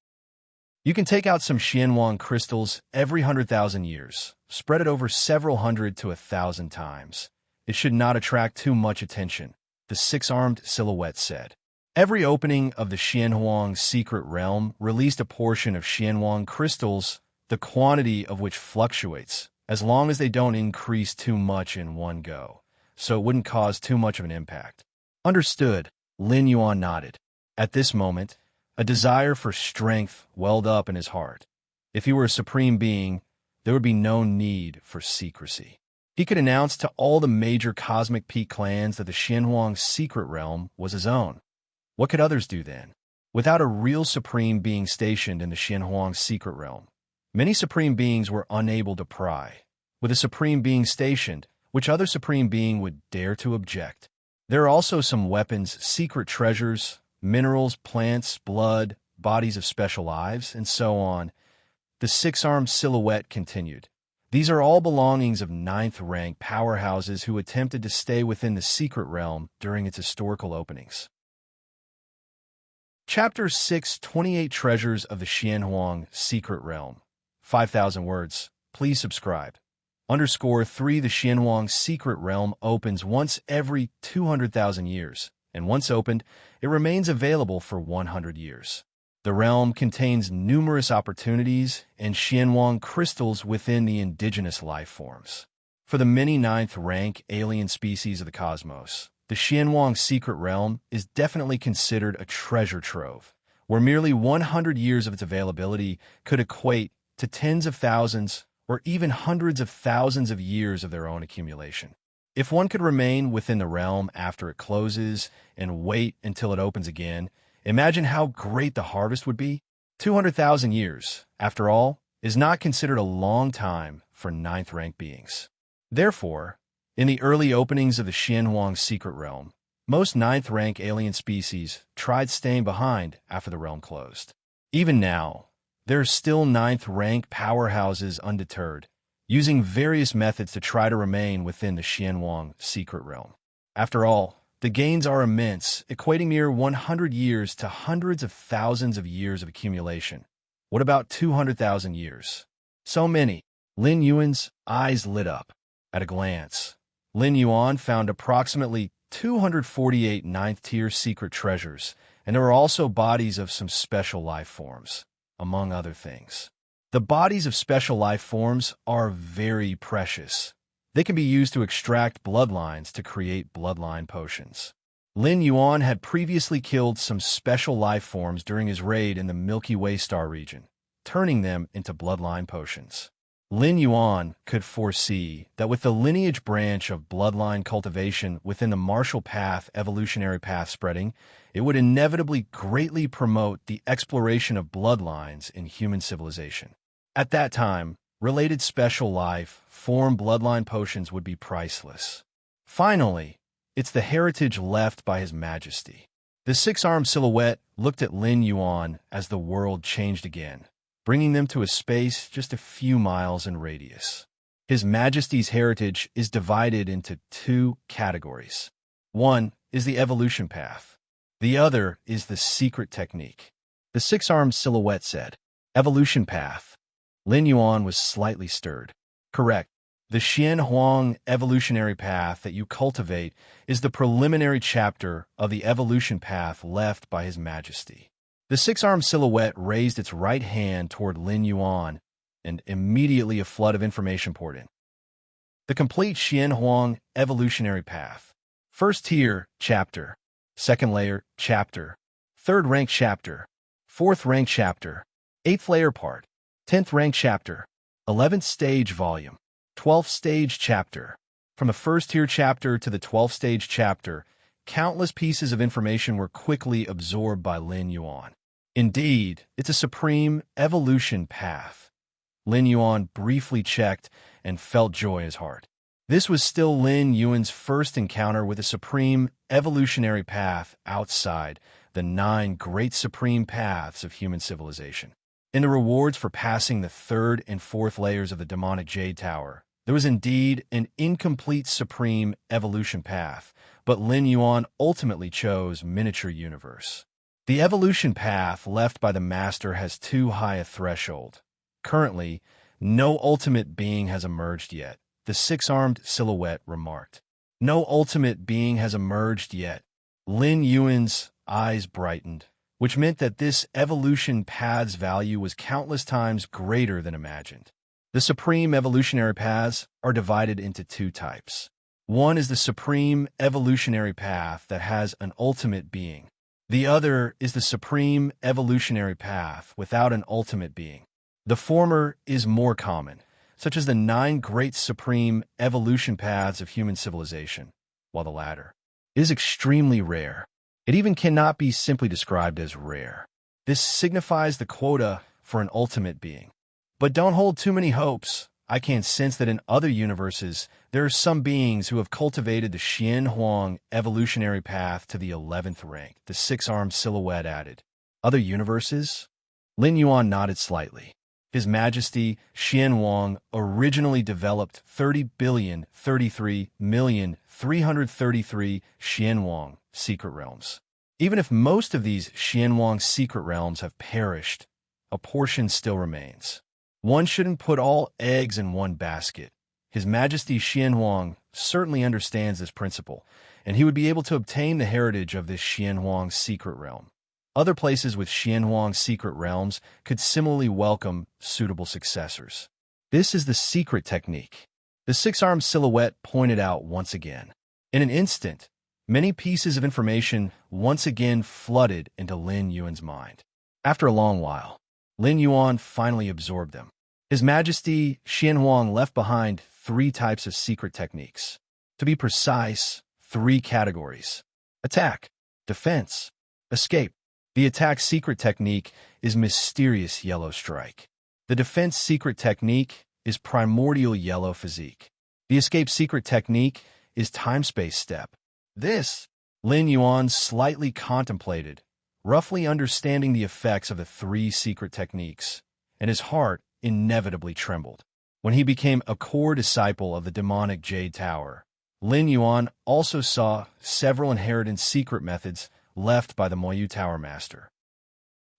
You can take out some Xianhuang crystals every 100,000 years, spread it over several hundred to 1,000 times. It should not attract too much attention, the six-armed silhouette said. Every opening of the Xianhuang secret realm released a portion of Xianhuang crystals, the quantity of which fluctuates, as long as they don't increase too much in one go. so it wouldn't cause too much of an impact. Understood, Lin Yuan nodded. At this moment, a desire for strength welled up in his heart. If he were a supreme being, there would be no need for secrecy. He could announce to all the major cosmic peak clans that the Xianhuang secret realm was his own. What could others do then? Without a real supreme being stationed in the Xianhuang secret realm, many supreme beings were unable to pry. With a supreme being stationed, which other supreme being would dare to object? There are also some weapons, secret treasures, minerals, plants, blood, bodies of special lives, and so on. The six-armed silhouette continued. These are all belongings of ninth-rank powerhouses who attempted to stay within the secret realm during its historical openings. Chapter 6, 28 Treasures of the Xianhuang Secret Realm. 5,000 words. Please subscribe. _3 The Xianhuang Secret Realm opens once every 200,000 years, and once opened, it remains available for 100 years. The realm contains numerous opportunities and Xianhuang crystals within the indigenous life forms. For the many ninth-rank alien species of the cosmos, the Xianhuang Secret Realm is definitely considered a treasure trove, where merely 100 years of its availability could equate to tens of thousands or even hundreds of thousands of years of their own accumulation. If one could remain within the realm after it closes and wait until it opens again, imagine how great the harvest would be. 200,000 years, after all, is not considered a long time for ninth-rank beings. Therefore, in the early openings of the Xianhuang Secret Realm, most ninth-rank alien species tried staying behind after the realm closed. Even now, there are still ninth-rank powerhouses undeterred, using various methods to try to remain within the Xianhuang Secret Realm. After all, the gains are immense, equating mere 100 years to hundreds of thousands of years of accumulation. What about 200,000 years? So many. Lin Yuan's eyes lit up. At a glance, Lin Yuan found approximately 248 ninth-tier secret treasures, and there were also bodies of some special life forms, among other things. The bodies of special life forms are very precious. They can be used to extract bloodlines to create bloodline potions. Lin Yuan had previously killed some special life forms during his raid in the Milky Way star region, turning them into bloodline potions. Lin Yuan could foresee that with the lineage branch of bloodline cultivation within the martial path evolutionary path spreading, it would inevitably greatly promote the exploration of bloodlines in human civilization. At that time, related special life form bloodline potions would be priceless. Finally, it's the heritage left by His Majesty. The six-armed silhouette looked at Lin Yuan as the world changed again, bringing them to a space just a few miles in radius. His Majesty's heritage is divided into two categories. One is the evolution path. The other is the secret technique. The six-armed silhouette said, "Evolution path." Lin Yuan was slightly stirred. Correct. The Xianhuang evolutionary path that you cultivate is the preliminary chapter of the evolution path left by His Majesty. The six-armed silhouette raised its right hand toward Lin Yuan, and immediately a flood of information poured in. The complete Xianhuang evolutionary path. First tier, chapter. Second layer, chapter. Third rank chapter. Fourth rank chapter. Eighth layer part. 10th rank chapter. 11th stage volume. 12th stage chapter. From the first tier chapter to the 12th stage chapter, countless pieces of information were quickly absorbed by Lin Yuan. Indeed, it's a supreme evolution path. Lin Yuan briefly checked and felt joy in his heart. This was still Lin Yuan's first encounter with a supreme evolutionary path outside the 9 great supreme paths of human civilization. In the rewards for passing the 3rd and 4th layers of the demonic Jade Tower, there was indeed an incomplete supreme evolution path, but Lin Yuan ultimately chose Miniature Universe. The evolution path left by the Master has too high a threshold. Currently, no ultimate being has emerged yet, the six-armed silhouette remarked. No ultimate being has emerged yet. Lin Yuan's eyes brightened, which meant that this evolution path's value was countless times greater than imagined. The supreme evolutionary paths are divided into 2 types. One is the supreme evolutionary path that has an ultimate being. The other is the supreme evolutionary path without an ultimate being. The former is more common, such as the 9 great supreme evolution paths of human civilization, while the latter is extremely rare. It even cannot be simply described as rare. This signifies the quota for an ultimate being. But don't hold too many hopes. I can sense that in other universes, there are some beings who have cultivated the Xian Huang evolutionary path to the 11th rank, the 6-armed silhouette added. Other universes? Lin Yuan nodded slightly. His Majesty Xian Huang originally developed 30,033,333 Xian Huang secret realms. Even if most of these Xian Huang secret realms have perished, a portion still remains. One shouldn't put all eggs in one basket. His Majesty Xian Huang certainly understands this principle, and he would be able to obtain the heritage of this Xian Huang secret realm. Other places with Xian Huang secret realms could similarly welcome suitable successors. This is the secret technique. The 6-armed silhouette pointed out once again. In an instant, many pieces of information once again flooded into Lin Yuan's mind. After a long while, Lin Yuan finally absorbed them. His Majesty Xian Huang left behind 3 types of secret techniques. To be precise, 3 categories: attack, defense, escape. The attack secret technique is Mysterious Yellow Strike. The defense secret technique is Primordial Yellow Physique. The escape secret technique is Time-Space Step. This, Lin Yuan slightly contemplated, roughly understanding the effects of the 3 secret techniques, and his heart inevitably trembled. When he became a core disciple of the demonic Jade Tower, Lin Yuan also saw several inherited secret methods left by the Moyu Tower Master.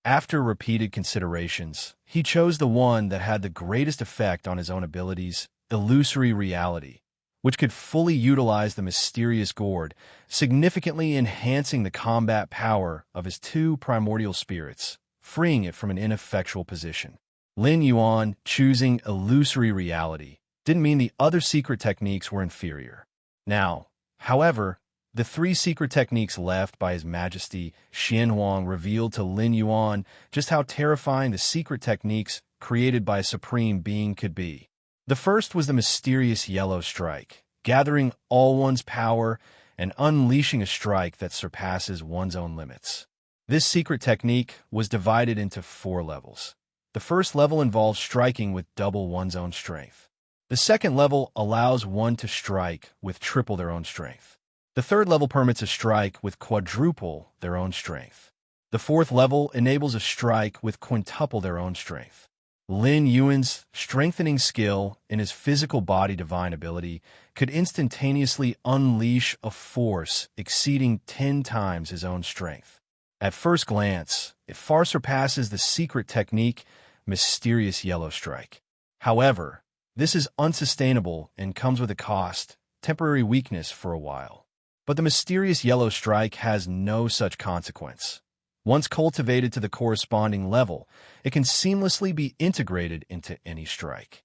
After repeated considerations, he chose the one that had the greatest effect on his own abilities, Illusory Reality, which could fully utilize the mysterious gourd, significantly enhancing the combat power of his 2 primordial spirits, freeing it from an ineffectual position. Lin Yuan choosing Illusory Reality didn't mean the other secret techniques were inferior. Now, however, the 3 secret techniques left by His Majesty Xian Huang revealed to Lin Yuan just how terrifying the secret techniques created by a supreme being could be. The first was the Mysterious Yellow Strike, gathering all one's power and unleashing a strike that surpasses one's own limits. This secret technique was divided into 4 levels. The first level involves striking with double one's own strength. The second level allows one to strike with triple their own strength. The third level permits a strike with quadruple their own strength. The fourth level enables a strike with quintuple their own strength. Lin Yuan's strengthening skill in his physical body divine ability could instantaneously unleash a force exceeding 10 times his own strength. At first glance, it far surpasses the secret technique, Mysterious Yellow Strike. However, this is unsustainable and comes with a cost, temporary weakness for a while. But the Mysterious Yellow Strike has no such consequence. Once cultivated to the corresponding level, it can seamlessly be integrated into any strike.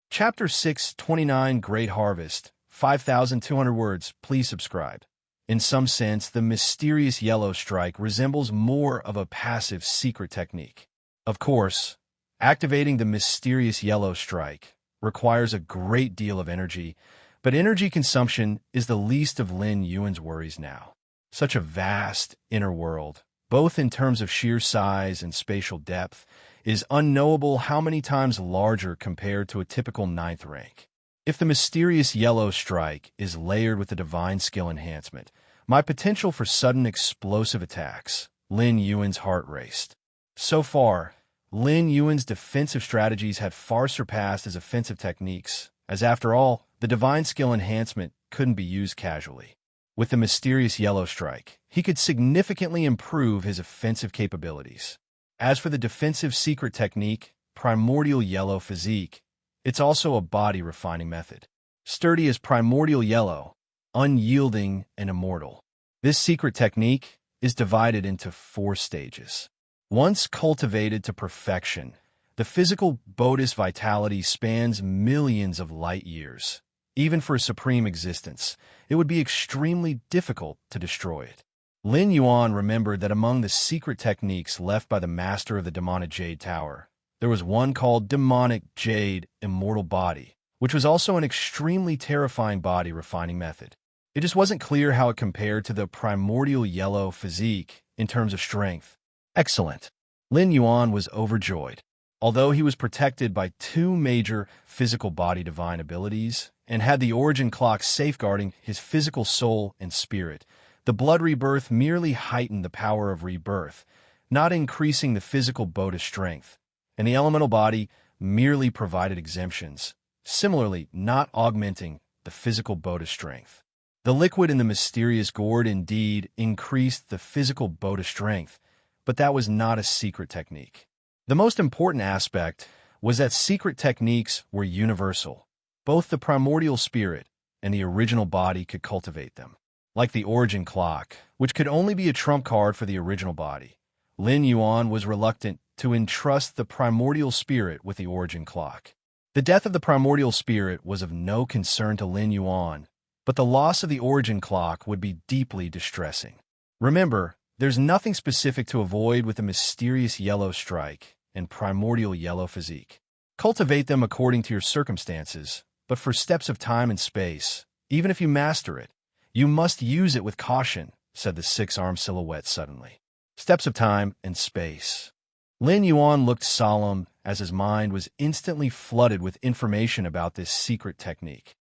Chapter 629 Great Harvest, 5,200 words, please subscribe. In some sense, the Mysterious Yellow Strike resembles more of a passive secret technique. Of course, activating the Mysterious Yellow Strike requires a great deal of energy, but energy consumption is the least of Lin Yuan's worries now. Such a vast inner world, both in terms of sheer size and spatial depth, is unknowable how many times larger compared to a typical 9th rank. If the Mysterious Yellow Strike is layered with the Divine Skill Enhancement, my potential for sudden explosive attacks, Lin Yuan's heart raced. So far, Lin Yuan's defensive strategies had far surpassed his offensive techniques, as after all, the Divine Skill Enhancement couldn't be used casually. With the Mysterious Yellow Strike, he could significantly improve his offensive capabilities. As for the defensive secret technique, Primordial Yellow Physique, it's also a body refining method. Sturdy as primordial yellow, unyielding and immortal. This secret technique is divided into 4 stages. Once cultivated to perfection, the physical Bodis vitality spans millions of light years. Even for a supreme existence, it would be extremely difficult to destroy it. Lin Yuan remembered that among the secret techniques left by the master of the demonic Jade Tower, there was one called Demonic Jade Immortal Body, which was also an extremely terrifying body refining method. It just wasn't clear how it compared to the primordial yellow physique in terms of strength. Excellent. Lin Yuan was overjoyed. Although he was protected by two major physical body divine abilities and had the origin clock safeguarding his physical soul and spirit, the blood rebirth merely heightened the power of rebirth, not increasing the physical Buddha strength, and the elemental body merely provided exemptions, similarly not augmenting the physical Buddha strength. The liquid in the mysterious gourd indeed increased the physical Buddha strength, but that was not a secret technique. The most important aspect was that secret techniques were universal. Both the primordial spirit and the original body could cultivate them. Like the origin clock, which could only be a trump card for the original body, Lin Yuan was reluctant to entrust the primordial spirit with the origin clock. The death of the primordial spirit was of no concern to Lin Yuan, but the loss of the origin clock would be deeply distressing. Remember, there's nothing specific to avoid with the mysterious yellow strike and primordial yellow physique. Cultivate them according to your circumstances, but for steps of time and space, even if you master it, you must use it with caution, said the six-armed silhouette suddenly. Steps of time and space. Lin Yuan looked solemn as his mind was instantly flooded with information about this secret technique.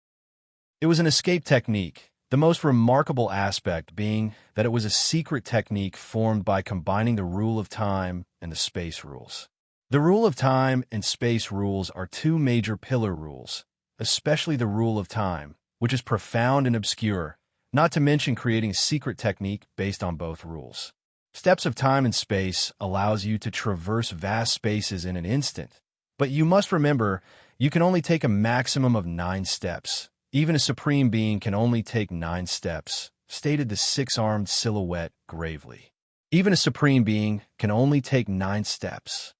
It was an escape technique, the most remarkable aspect being that it was a secret technique formed by combining the rule of time and the space rules. The rule of time and space rules are two major pillar rules, especially the rule of time, which is profound and obscure, not to mention creating a secret technique based on both rules. Steps of time and space allows you to traverse vast spaces in an instant, but you must remember you can only take a maximum of 9 steps. Even a supreme being can only take 9 steps, stated the six-armed silhouette gravely. Even a supreme being can only take 9 steps.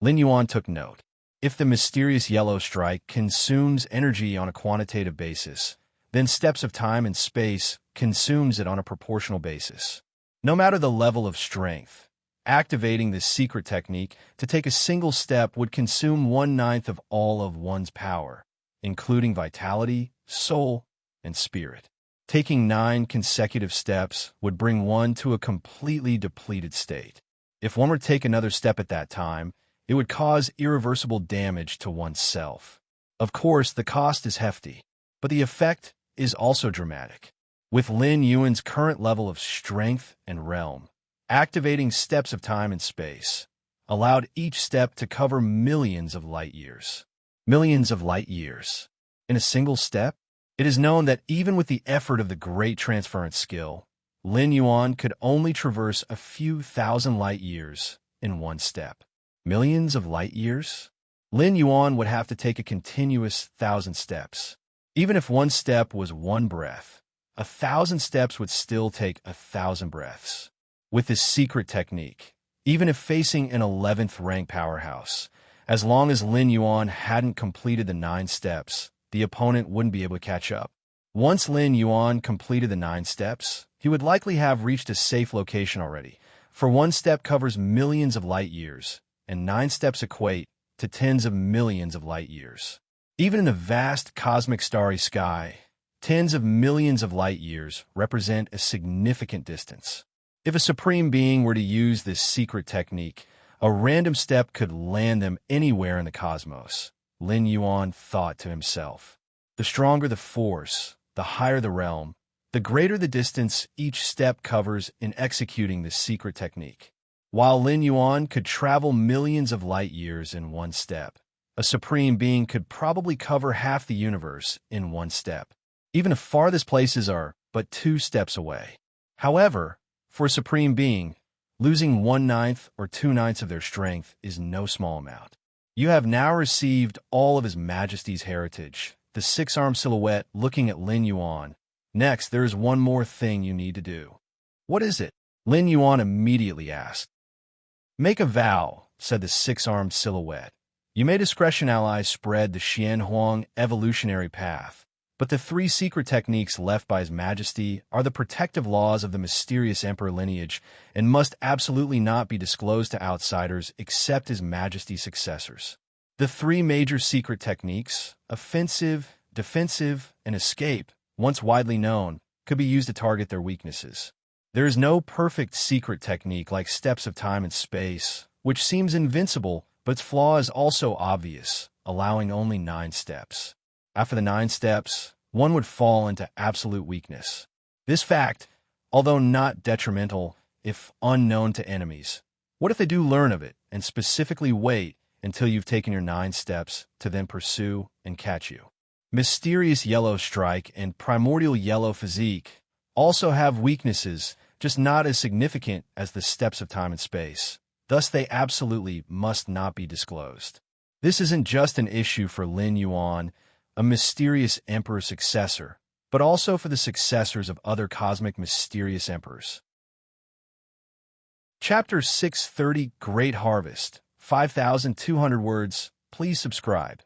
Lin Yuan took note. If the mysterious yellow strike consumes energy on a quantitative basis, then steps of time and space consumes it on a proportional basis. No matter the level of strength, activating this secret technique to take a single step would consume 1/9 of all of one's power, including vitality, soul, and spirit. Taking 9 consecutive steps would bring one to a completely depleted state. If one were to take another step at that time, it would cause irreversible damage to oneself. Of course, the cost is hefty, but the effect is also dramatic. With Lin Yuan's current level of strength and realm, activating steps of time and space allowed each step to cover millions of light years. Millions of light years. In a single step? It is known that even with the effort of the great transference skill, Lin Yuan could only traverse a few thousand light years in one step. Millions of light years? Lin Yuan would have to take a continuous 1,000 steps. Even if one step was one breath, 1,000 steps would still take 1,000 breaths. With this secret technique, even if facing an 11th rank powerhouse, as long as Lin Yuan hadn't completed the 9 steps, the opponent wouldn't be able to catch up. Once Lin Yuan completed the 9 steps, he would likely have reached a safe location already, for one step covers millions of light years, and 9 steps equate to tens of millions of light years. Even in a vast cosmic starry sky, tens of millions of light years represent a significant distance. If a supreme being were to use this secret technique, a random step could land them anywhere in the cosmos, Lin Yuan thought to himself. The stronger the force, the higher the realm, the greater the distance each step covers in executing this secret technique. While Lin Yuan could travel millions of light years in one step, a supreme being could probably cover half the universe in one step. Even the farthest places are but 2 steps away. However, for a supreme being, losing 1/9 or 2/9 of their strength is no small amount. You have now received all of His Majesty's heritage, the six-armed silhouette looking at Lin Yuan. Next, there is one more thing you need to do. What is it? Lin Yuan immediately asked. Make a vow, said the six-armed silhouette. You may discretion allies spread the Xianhuang evolutionary path, But the three secret techniques left by His Majesty are the protective laws of the mysterious emperor lineage and must absolutely not be disclosed to outsiders except His Majesty's successors. The three major secret techniques, offensive, defensive, and escape, once widely known, could be used to target their weaknesses. There is no perfect secret technique like steps of time and space, which seems invincible, but its flaw is also obvious, allowing only 9 steps. After the 9 steps, one would fall into absolute weakness. This fact, although not detrimental if unknown to enemies, what if they do learn of it and specifically wait until you've taken your 9 steps to then pursue and catch you? Mysterious Yellow Strike and Primordial Yellow Physique also have weaknesses, just not as significant as the steps of time and space. Thus, they absolutely must not be disclosed. This isn't just an issue for Lin Yuan, a mysterious emperor successor, but also for the successors of other cosmic mysterious emperors. Chapter 630 Great Harvest, 5,200 words. Please subscribe.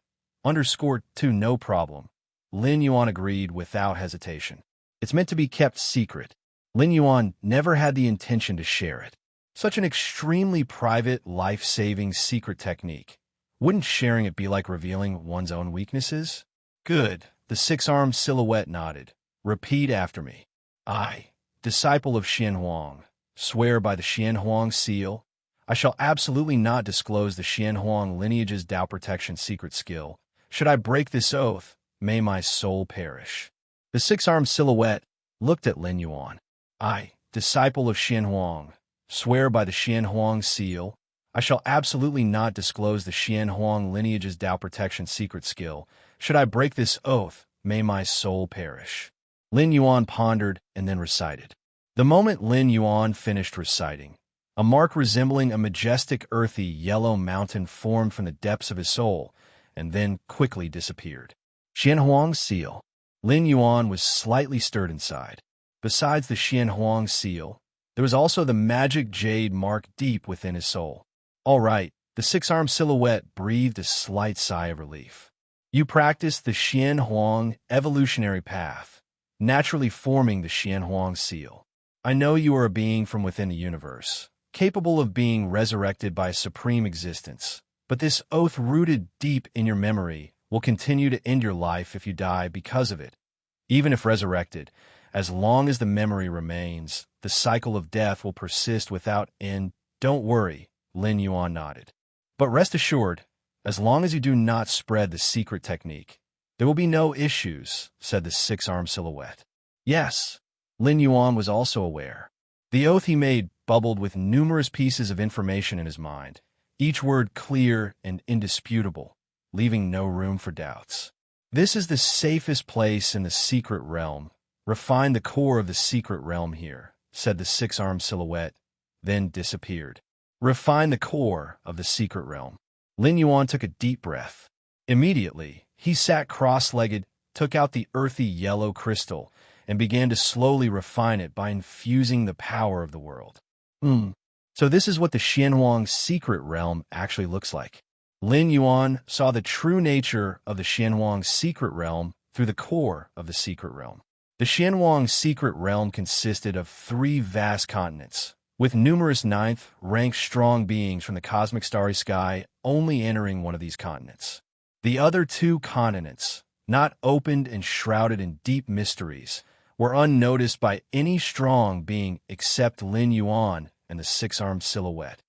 _2 No problem. Lin Yuan agreed without hesitation. It's meant to be kept secret. Lin Yuan never had the intention to share it. Such an extremely private, life-saving secret technique. Wouldn't sharing it be like revealing one's own weaknesses? Good. The six-armed silhouette nodded. Repeat after me. I, disciple of Xian Huang, swear by the Xian Huang seal, I shall absolutely not disclose the Xian Huang lineage's Dao protection secret skill. Should I break this oath, may my soul perish. The six-armed silhouette looked at Lin Yuan. I, disciple of Xian Huang, swear by the Xian Huang seal, I shall absolutely not disclose the Xian Huang lineage's Dao protection secret skill. Should I break this oath, may my soul perish. Lin Yuan pondered and then recited. The moment Lin Yuan finished reciting, a mark resembling a majestic earthy yellow mountain formed from the depths of his soul, and then quickly disappeared. Xian Huang seal. Lin Yuan was slightly stirred inside. Besides the Xian Huang seal, there was also the magic jade mark deep within his soul. All right, the six-armed silhouette breathed a slight sigh of relief. You practiced the Xian Huang evolutionary path, naturally forming the Xian Huang seal. I know you are a being from within the universe, capable of being resurrected by a supreme existence, but this oath rooted deep in your memory will continue to end your life if you die because of it. Even if resurrected, as long as the memory remains, the cycle of death will persist without end. Don't worry, Lin Yuan nodded. But rest assured, as long as you do not spread the secret technique, there will be no issues, said the six-armed silhouette. Yes, Lin Yuan was also aware. The oath he made bubbled with numerous pieces of information in his mind, each word clear and indisputable, leaving no room for doubts. This is the safest place in the secret realm. Refine the core of the secret realm here, said the six-armed silhouette, then disappeared. Refine the core of the secret realm. Lin Yuan took a deep breath. Immediately, he sat cross-legged, took out the earthy yellow crystal, and began to slowly refine it by infusing the power of the world. So this is what the Xian Huang secret realm actually looks like. Lin Yuan saw the true nature of the Xian Huang secret realm through the core of the secret realm. The Xian Huang secret realm consisted of 3 vast continents, with numerous ninth-ranked strong beings from the cosmic starry sky only entering one of these continents. The other 2 continents, not opened and shrouded in deep mysteries, were unnoticed by any strong being except Lin Yuan and the six-armed silhouette.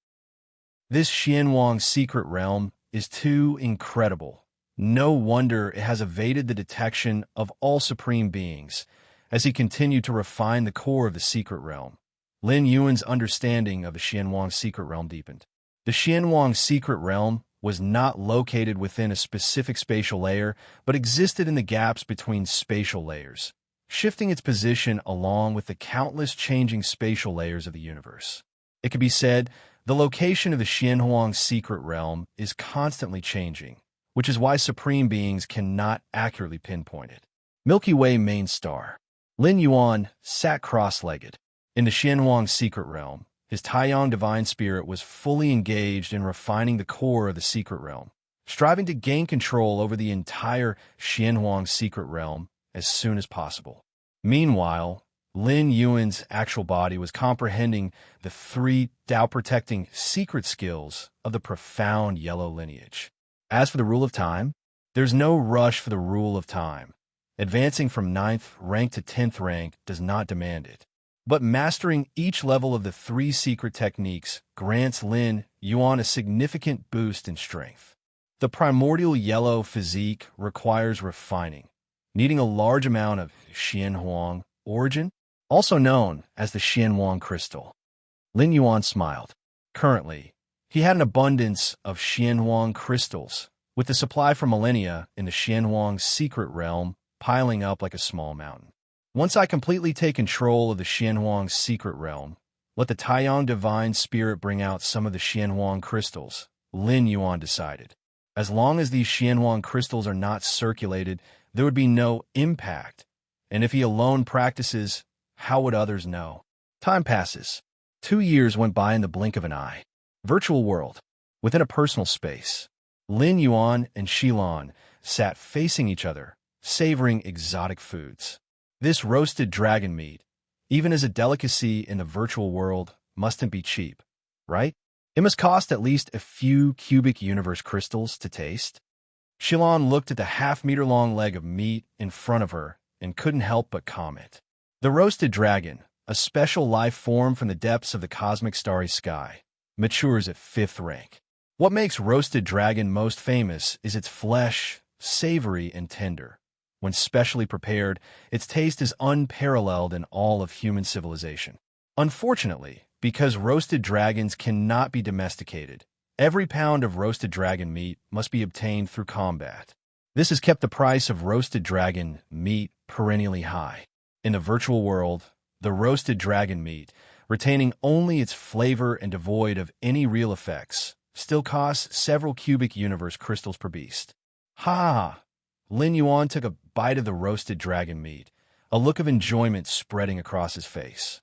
This Xian Huang secret realm is too incredible. No wonder it has evaded the detection of all supreme beings. As he continued to refine the core of the secret realm, Lin Yuan's understanding of the Xian Huang secret realm deepened. The Xian Huang secret realm was not located within a specific spatial layer, but existed in the gaps between spatial layers, shifting its position along with the countless changing spatial layers of the universe. It could be said the location of the Xian Huang secret realm is constantly changing, which is why supreme beings cannot accurately pinpoint it. Milky Way main star. Lin Yuan sat cross-legged. In the Xian Huang secret realm, his Taiyang divine spirit was fully engaged in refining the core of the secret realm, striving to gain control over the entire Xian Huang secret realm as soon as possible. Meanwhile, Lin Yuan's actual body was comprehending the 3 Tao-protecting secret skills of the profound yellow lineage. As for the rule of time, there's no rush for the rule of time. Advancing from 9th rank to 10th rank does not demand it. But mastering each level of the 3 secret techniques grants Lin Yuan a significant boost in strength. The primordial yellow physique requires refining, needing a large amount of Xianhuang origin, also known as the Xianhuang crystal. Lin Yuan smiled. Currently, he had an abundance of Xianhuang crystals, with the supply for millennia in the Xianhuang secret realm piling up like a small mountain. Once I completely take control of the Xianhuang secret realm, let the Taiyang divine spirit bring out some of the Xianhuang crystals, Lin Yuan decided. As long as these Xianhuang crystals are not circulated, there would be no impact. And if he alone practices, how would others know? Time passes. 2 years went by in the blink of an eye. Virtual world. Within a personal space, Lin Yuan and Xilan sat facing each other, savoring exotic foods. This roasted dragon meat, even as a delicacy in the virtual world, mustn't be cheap, right? It must cost at least a few cubic universe crystals to taste. Xilan looked at the half-meter-long leg of meat in front of her and couldn't help but comment. The roasted dragon, a special life form from the depths of the cosmic starry sky, matures at 5th rank. What makes roasted dragon most famous is its flesh, savory and tender. When specially prepared, its taste is unparalleled in all of human civilization. Unfortunately, because roasted dragons cannot be domesticated, every pound of roasted dragon meat must be obtained through combat. This has kept the price of roasted dragon meat perennially high. In the virtual world, the roasted dragon meat, retaining only its flavor and devoid of any real effects, still costs several cubic universe crystals per beast. Ha! Lin Yuan took a bite of the roasted dragon meat, a look of enjoyment spreading across his face.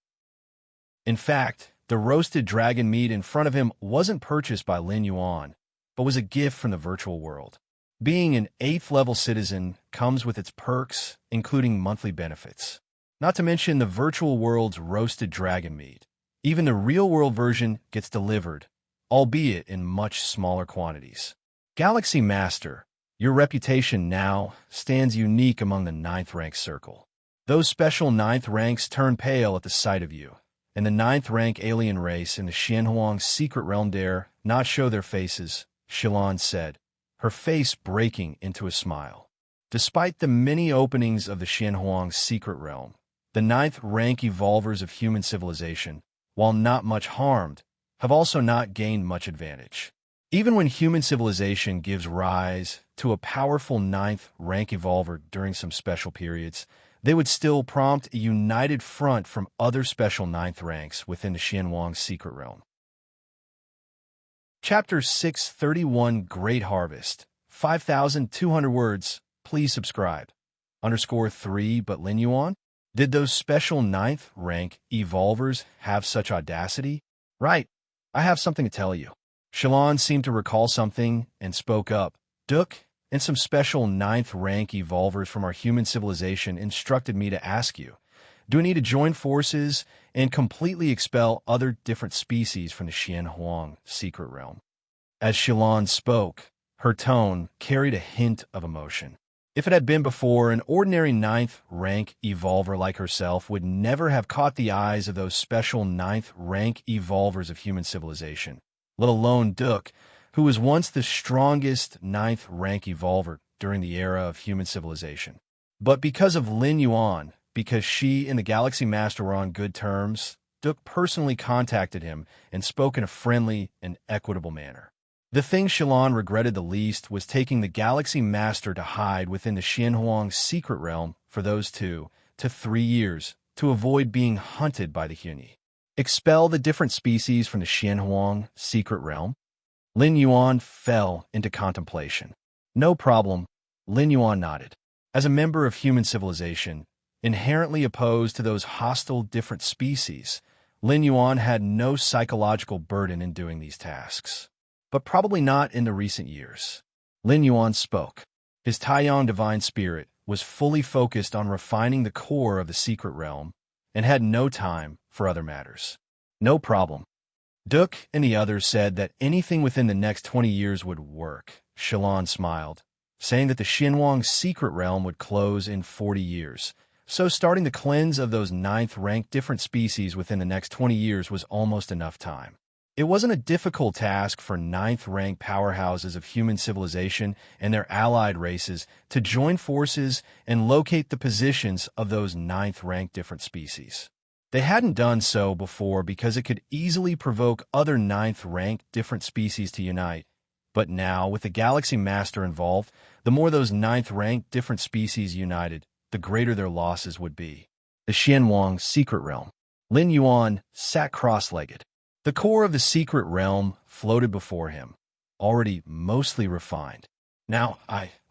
In fact, the roasted dragon meat in front of him wasn't purchased by Lin Yuan, but was a gift from the virtual world. Being an 8th-level citizen comes with its perks, including monthly benefits. Not to mention the virtual world's roasted dragon meat. Even the real-world version gets delivered, albeit in much smaller quantities. Galaxy Master, your reputation now stands unique among the 9th rank circle. Those special 9th ranks turn pale at the sight of you, and the 9th rank alien race in the Xianhuang secret realm dare not show their faces, Xilan said, her face breaking into a smile. Despite the many openings of the Xianhuang secret realm, the 9th rank evolvers of human civilization, while not much harmed, have also not gained much advantage. Even when human civilization gives rise to a powerful 9th rank evolver during some special periods, they would still prompt a united front from other special 9th ranks within the Xianhuang secret realm. Chapter 631 Great Harvest. 5,200 words. Please subscribe. _3 But Lin Yuan? Did those special 9th rank evolvers have such audacity? Right. I have something to tell you. Xilan seemed to recall something and spoke up. Duke and some special 9th rank evolvers from our human civilization instructed me to ask you, do we need to join forces and completely expel other different species from the Xianhuang secret realm? As Xilan spoke, her tone carried a hint of emotion. If it had been before, an ordinary 9th rank evolver like herself would never have caught the eyes of those special 9th rank evolvers of human civilization, let alone Duke, who was once the strongest 9th rank evolver during the era of human civilization. But because of Lin Yuan, because she and the Galaxy Master were on good terms, Duke personally contacted him and spoke in a friendly and equitable manner. The thing Xilan regretted the least was taking the Galaxy Master to hide within the Xianhuang secret realm for those 2 to 3 years to avoid being hunted by the Huni. Expel the different species from the Xianhuang secret realm? Lin Yuan fell into contemplation. No problem, Lin Yuan nodded. As a member of human civilization, inherently opposed to those hostile different species, Lin Yuan had no psychological burden in doing these tasks. But probably not in the recent years. Lin Yuan spoke. His Taiyang divine spirit was fully focused on refining the core of the secret realm and had no time for other matters. No problem. Duke and the others said that anything within the next 20 years would work. Shalon smiled, saying that the Xinhuang secret realm would close in 40 years. So starting the cleanse of those ninth-ranked different species within the next 20 years was almost enough time. It wasn't a difficult task for ninth-ranked powerhouses of human civilization and their allied races to join forces and locate the positions of those ninth-ranked different species. They hadn't done so before because it could easily provoke other ninth-ranked different species to unite. But now, with the Galaxy Master involved, the more those ninth-ranked different species united, the greater their losses would be. The Xinhuang secret realm. Lin Yuan sat cross-legged. The core of the secret realm floated before him, already mostly refined. Now,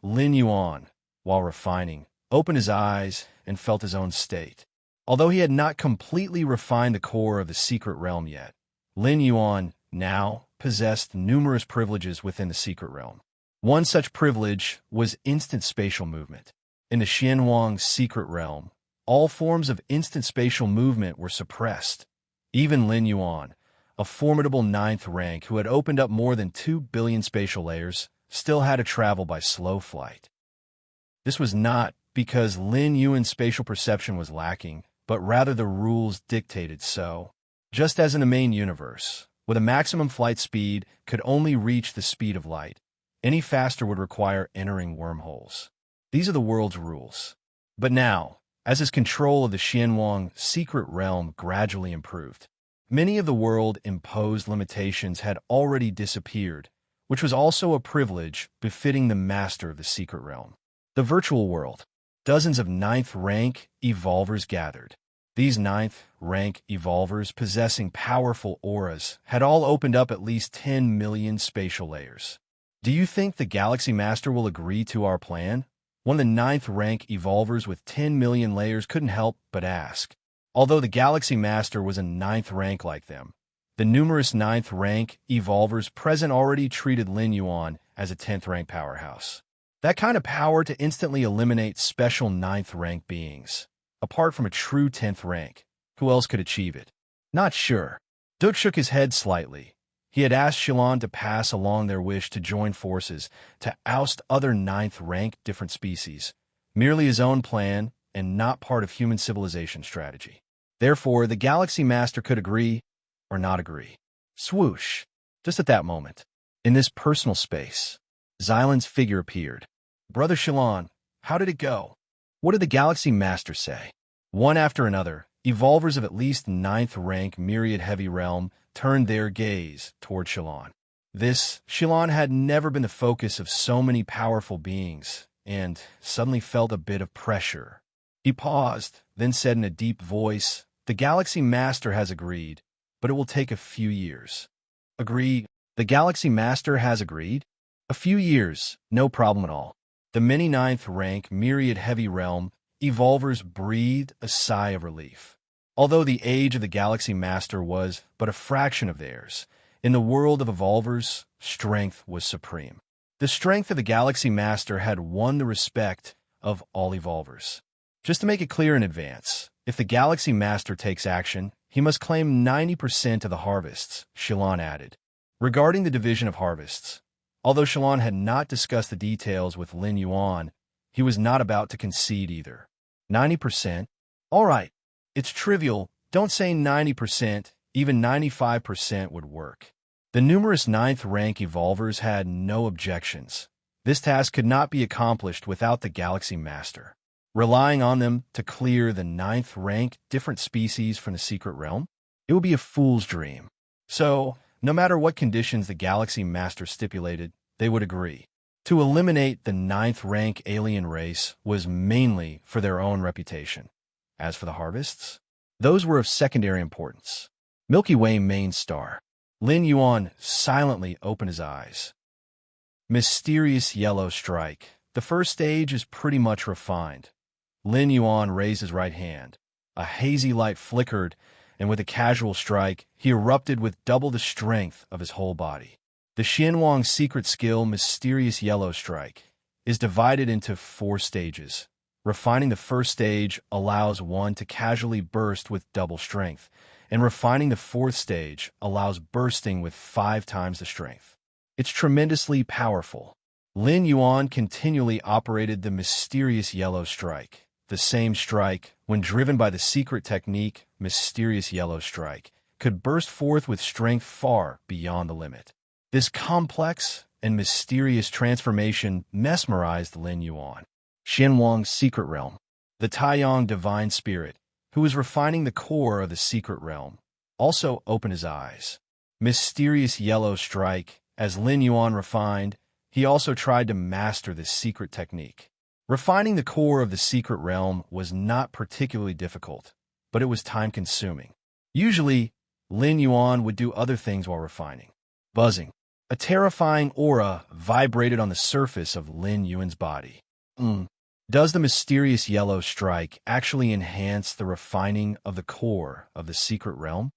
Lin Yuan, while refining, opened his eyes and felt his own state. Although he had not completely refined the core of the secret realm yet, Lin Yuan now possessed numerous privileges within the secret realm. One such privilege was instant spatial movement. In the Xinhuang secret realm, all forms of instant spatial movement were suppressed. Even Lin Yuan, a formidable ninth rank who had opened up more than 2 billion spatial layers, still had to travel by slow flight. This was not because Lin Yuan's spatial perception was lacking, but rather the rules dictated so. Just as in the main universe, with a maximum flight speed could only reach the speed of light, any faster would require entering wormholes. These are the world's rules. But now, as his control of the Xinhuang secret realm gradually improved, many of the world-imposed limitations had already disappeared, which was also a privilege befitting the master of the secret realm. The virtual world. Dozens of ninth-rank evolvers gathered. These ninth-rank evolvers possessing powerful auras had all opened up at least 10 million spatial layers. Do you think the Galaxy Master will agree to our plan? One of the ninth-rank evolvers with 10 million layers couldn't help but ask. Although the Galaxy Master was a ninth rank like them, the numerous ninth rank evolvers present already treated Lin Yuan as a 10th rank powerhouse. That kind of power to instantly eliminate special ninth rank beings. Apart from a true 10th rank, who else could achieve it? Not sure. Duke shook his head slightly. He had asked Shalon to pass along their wish to join forces to oust other ninth rank different species, merely his own plan and not part of human civilization strategy. Therefore, the Galaxy Master could agree or not agree. Swoosh! Just at that moment, in this personal space, Xylan's figure appeared. Brother Shalon, how did it go? What did the Galaxy Master say? One after another, evolvers of at least 9th rank Myriad Heavy Realm turned their gaze toward Shalon. This, Shalon had never been the focus of so many powerful beings, and suddenly felt a bit of pressure. He paused, then said in a deep voice, "The Galaxy Master has agreed, but it will take a few years." Agree? The Galaxy Master has agreed? A few years, no problem at all. The many 9th rank Myriad Heavy Realm evolvers breathed a sigh of relief. Although the age of the Galaxy Master was but a fraction of theirs, in the world of evolvers, strength was supreme. The strength of the Galaxy Master had won the respect of all evolvers. Just to make it clear in advance, if the Galaxy Master takes action, he must claim 90% of the harvests, Shalon added. Regarding the division of harvests, although Shalon had not discussed the details with Lin Yuan, he was not about to concede either. 90%? All right, it's trivial. Don't say 90%, even 95% would work. The numerous 9th rank evolvers had no objections. This task could not be accomplished without the Galaxy Master. Relying on them to clear the 9th rank different species from the secret realm? It would be a fool's dream. So, no matter what conditions the Galaxy Master stipulated, they would agree. To eliminate the 9th rank alien race was mainly for their own reputation. As for the harvests, those were of secondary importance. Milky Way main star. Lin Yuan silently opened his eyes. Mysterious yellow strike. The first stage is pretty much refined. Lin Yuan raised his right hand. A hazy light flickered, and with a casual strike, he erupted with double the strength of his whole body. The Xinhuang secret skill Mysterious Yellow Strike is divided into 4 stages. Refining the first stage allows one to casually burst with double strength, and refining the fourth stage allows bursting with 5 times the strength. It's tremendously powerful. Lin Yuan continually operated the mysterious yellow strike. The same strike, when driven by the secret technique, mysterious yellow strike, could burst forth with strength far beyond the limit. This complex and mysterious transformation mesmerized Lin Yuan. Xianwang's secret realm. The Taiyang divine spirit, who was refining the core of the secret realm, also opened his eyes. Mysterious yellow strike, as Lin Yuan refined, he also tried to master this secret technique. Refining the core of the secret realm was not particularly difficult, but it was time-consuming. Usually, Lin Yuan would do other things while refining. Buzzing. A terrifying aura vibrated on the surface of Lin Yuan's body. Does the mysterious yellow strike actually enhance the refining of the core of the secret realm?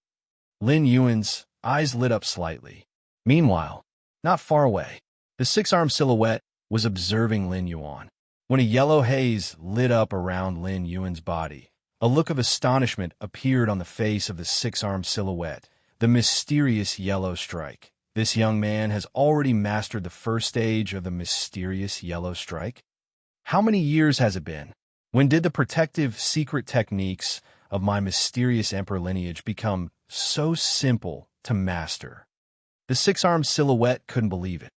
Lin Yuan's eyes lit up slightly. Meanwhile, not far away, the six-armed silhouette was observing Lin Yuan. When a yellow haze lit up around Lin Yuan's body, a look of astonishment appeared on the face of the six-armed silhouette, the mysterious yellow strike. This young man has already mastered the first stage of the mysterious yellow strike. How many years has it been? When did the protective secret techniques of my mysterious emperor lineage become so simple to master? The six-armed silhouette couldn't believe it.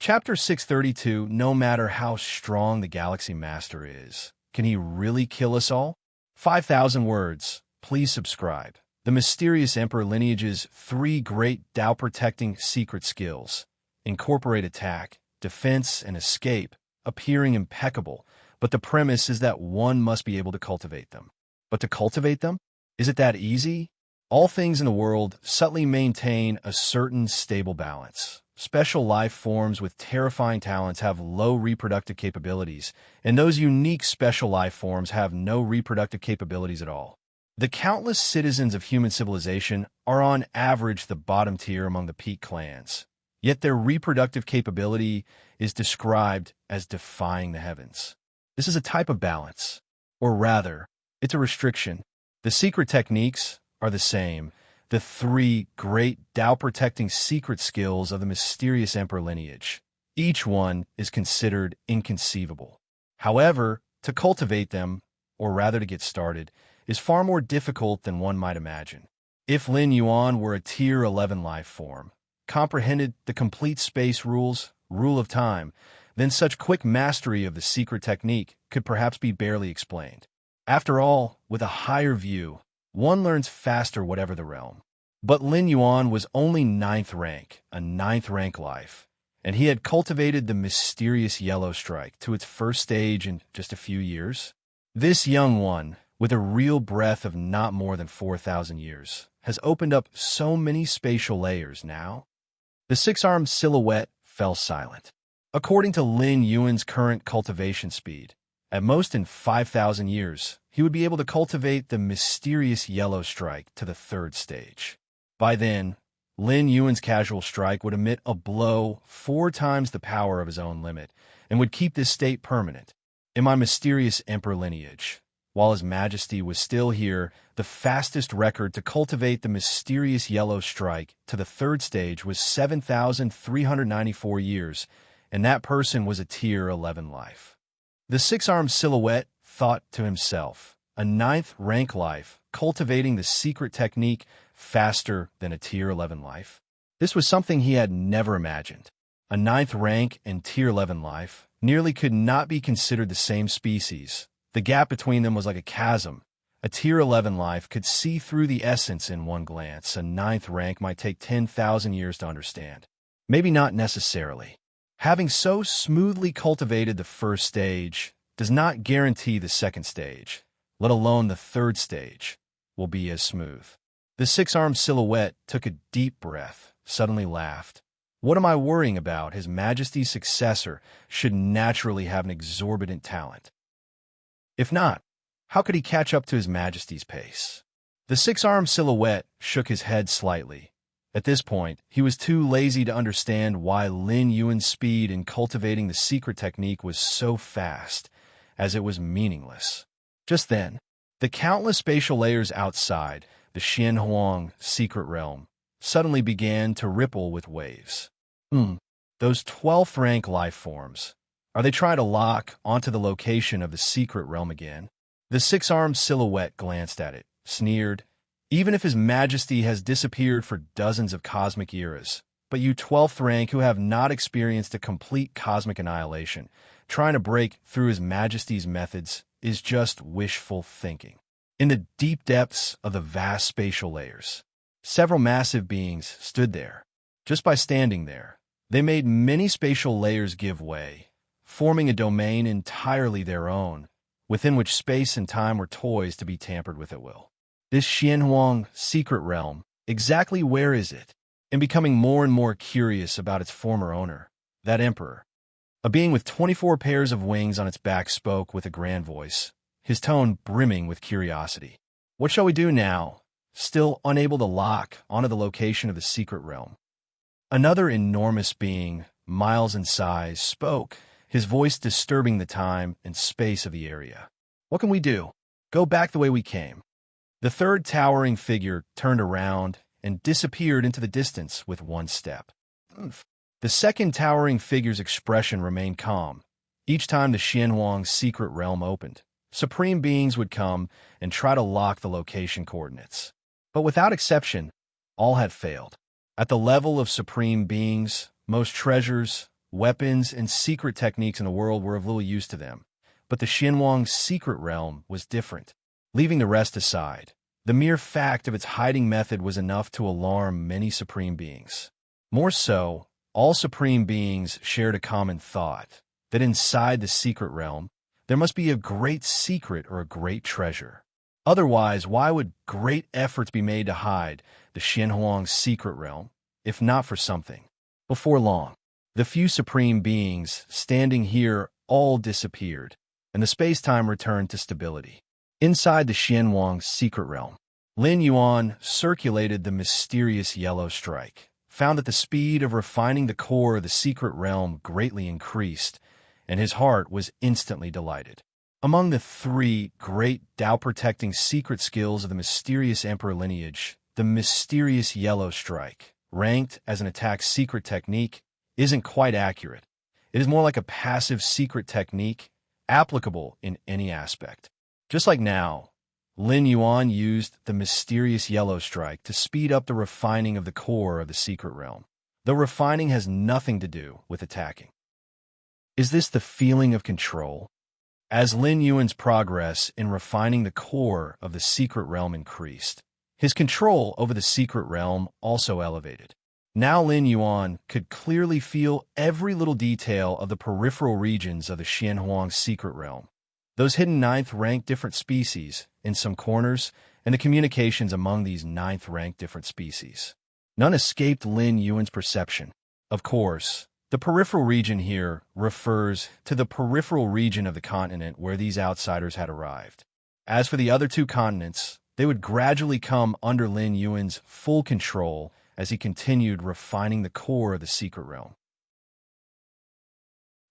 Chapter 632, no matter how strong the Galaxy Master is, can he really kill us all? 5,000 words. Please subscribe. The mysterious Emperor lineage's 3 great Tao-protecting secret skills incorporate attack, defense, and escape, appearing impeccable, but the premise is that one must be able to cultivate them. But to cultivate them? Is it that easy? All things in the world subtly maintain a certain stable balance. Special life forms with terrifying talents have low reproductive capabilities, and those unique special life forms have no reproductive capabilities at all. The countless citizens of human civilization are on average the bottom tier among the peak clans, yet their reproductive capability is described as defying the heavens. This is a type of balance, or rather, it's a restriction. The secret techniques are the same. The 3 great Tao-protecting secret skills of the mysterious Emperor lineage. Each one is considered inconceivable. However, to cultivate them, or rather to get started, is far more difficult than one might imagine. If Lin Yuan were a Tier 11 life form, comprehended the complete space rules, rule of time, then such quick mastery of the secret technique could perhaps be barely explained. After all, with a higher view, one learns faster whatever the realm. But Lin Yuan was only 9th rank, a 9th rank life, and he had cultivated the mysterious yellow strike to its first stage in just a few years. This young one, with a real breadth of not more than 4,000 years, has opened up so many spatial layers now. The six-armed silhouette fell silent. According to Lin Yuan's current cultivation speed, at most in 5,000 years, he would be able to cultivate the mysterious yellow strike to the 3rd stage. By then, Lin Yuan's casual strike would emit a blow 4 times the power of his own limit, and would keep this state permanent. In my mysterious Emperor lineage, while His Majesty was still here, the fastest record to cultivate the mysterious yellow strike to the 3rd stage was 7,394 years, and that person was a Tier 11 life. The six-armed silhouette thought to himself, a 9th rank life, cultivating the secret technique faster than a Tier 11 life. This was something he had never imagined. A 9th rank and Tier 11 life nearly could not be considered the same species. The gap between them was like a chasm. A Tier 11 life could see through the essence in one glance. A 9th rank might take 10,000 years to understand. Maybe not necessarily. Having so smoothly cultivated the first stage does not guarantee the second stage, let alone the 3rd stage, will be as smooth. The six-armed silhouette took a deep breath, suddenly laughed. What am I worrying about? His Majesty's successor should naturally have an exorbitant talent. If not, how could he catch up to His Majesty's pace? The six-armed silhouette shook his head slightly. At this point, he was too lazy to understand why Lin Yuan's speed in cultivating the secret technique was so fast. as it was meaningless. Just then, the countless spatial layers outside the Xianhuang secret realm suddenly began to ripple with waves. Those 12th rank life forms. Are they trying to lock onto the location of the secret realm again? The six-armed silhouette glanced at it, sneered. Even if His Majesty has disappeared for dozens of cosmic eras, but you 12th rank who have not experienced a complete cosmic annihilation, trying to break through His Majesty's methods is just wishful thinking. In the deep depths of the vast spatial layers, several massive beings stood there. Just by standing there, they made many spatial layers give way, forming a domain entirely their own, within which space and time were toys to be tampered with at will. This Xianhuang secret realm, exactly where is it? And becoming more and more curious about its former owner, that emperor. A being with 24 pairs of wings on its back spoke with a grand voice, his tone brimming with curiosity. What shall we do now? Still unable to lock onto the location of the secret realm. Another enormous being, miles in size, spoke, his voice disturbing the time and space of the area. What can we do? Go back the way we came. The third towering figure turned around and disappeared into the distance with one step. The second towering figure's expression remained calm. Each time the Xianhuang secret realm opened, supreme beings would come and try to lock the location coordinates. But without exception, all had failed. At the level of supreme beings, most treasures, weapons, and secret techniques in the world were of little use to them. But the Xianhuang secret realm was different. Leaving the rest aside, the mere fact of its hiding method was enough to alarm many supreme beings. More so, all supreme beings shared a common thought, that inside the secret realm, there must be a great secret or a great treasure. Otherwise, why would great efforts be made to hide the Xianhuang secret realm, if not for something? Before long, the few supreme beings standing here all disappeared, and the space-time returned to stability. Inside the Xianhuang secret realm, Lin Yuan circulated the mysterious yellow strike, found that the speed of refining the core of the secret realm greatly increased, and his heart was instantly delighted. Among the three great Tao-protecting secret skills of the mysterious emperor lineage, the mysterious yellow strike, ranked as an attack secret technique, isn't quite accurate. It is more like a passive secret technique, applicable in any aspect. Just like now, Lin Yuan used the mysterious yellow strike to speed up the refining of the core of the secret realm, though refining has nothing to do with attacking. Is this the feeling of control? As Lin Yuan's progress in refining the core of the secret realm increased, his control over the secret realm also elevated. Now Lin Yuan could clearly feel every little detail of the peripheral regions of the Xianhuang secret realm. Those hidden 9th-ranked different species in some corners, and the communications among these 9th-ranked different species. None escaped Lin Yuan's perception. Of course, the peripheral region here refers to the peripheral region of the continent where these outsiders had arrived. As for the other two continents, they would gradually come under Lin Yuan's full control as he continued refining the core of the secret realm.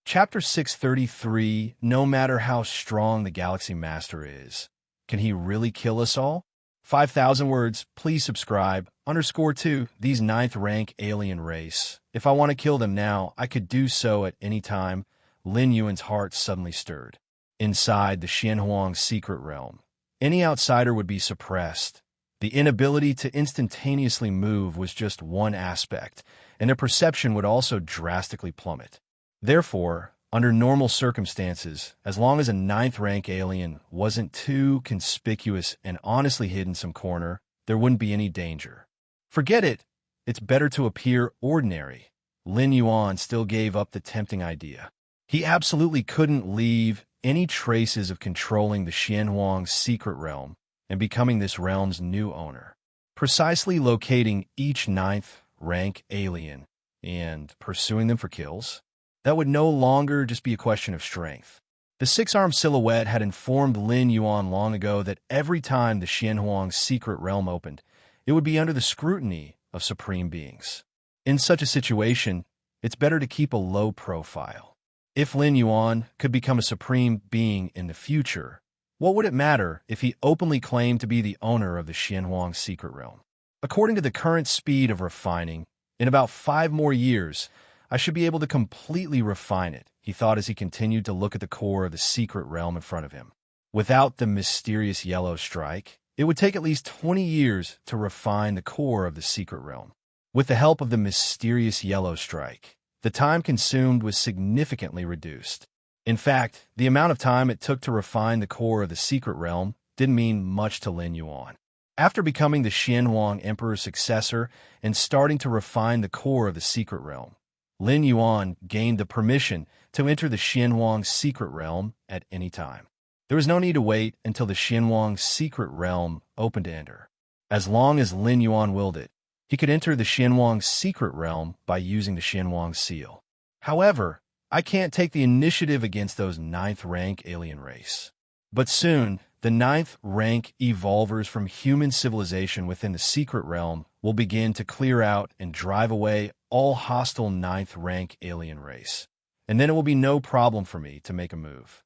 Chapter 633, No matter how strong the Galaxy Master is, can he really kill us all? 5,000 words, please subscribe. _2, these 9th rank alien race. If I want to kill them now, I could do so at any time. Lin Yuan's heart suddenly stirred. Inside the Xianhuang secret realm, any outsider would be suppressed. The inability to instantaneously move was just one aspect, and their perception would also drastically plummet. Therefore, under normal circumstances, as long as a 9th rank alien wasn't too conspicuous and honestly hid in some corner, there wouldn't be any danger. Forget it. It's better to appear ordinary. Lin Yuan still gave up the tempting idea. He absolutely couldn't leave any traces of controlling the Xianhuang secret realm and becoming this realm's new owner. Precisely locating each 9th rank alien and pursuing them for kills, that would no longer just be a question of strength. The six-armed silhouette had informed Lin Yuan long ago that every time the Xianhuang secret realm opened, it would be under the scrutiny of supreme beings. In such a situation, it's better to keep a low profile. If Lin Yuan could become a supreme being in the future, what would it matter if he openly claimed to be the owner of the Xianhuang secret realm? According to the current speed of refining, in about 5 more years, I should be able to completely refine it, he thought as he continued to look at the core of the secret realm in front of him. Without the mysterious yellow strike, it would take at least 20 years to refine the core of the secret realm. With the help of the mysterious yellow strike, the time consumed was significantly reduced. In fact, the amount of time it took to refine the core of the secret realm didn't mean much to Lin Yuan. After becoming the Xianhuang Emperor's successor and starting to refine the core of the secret realm, Lin Yuan gained the permission to enter the Xianhuang secret realm at any time. There was no need to wait until the Xianhuang secret realm opened to enter. As long as Lin Yuan willed it, he could enter the Xianhuang secret realm by using the Xianhuang seal. However, I can't take the initiative against those 9th rank alien race. But soon, the 9th rank evolvers from human civilization within the secret realm will begin to clear out and drive away all hostile 9th rank alien race. And then it will be no problem for me to make a move.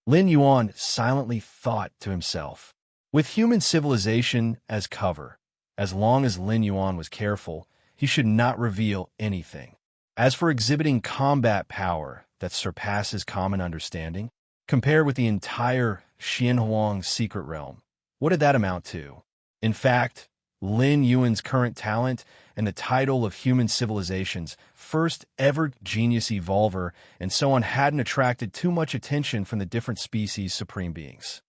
Lin Yuan silently thought to himself. With human civilization as cover, as long as Lin Yuan was careful, he should not reveal anything. As for exhibiting combat power that surpasses common understanding, compared with the entire Xianhuang secret realm, what did that amount to? In fact, Lin Yuan's current talent and the title of human civilization's first ever genius evolver and so on hadn't attracted too much attention from the different species supreme beings.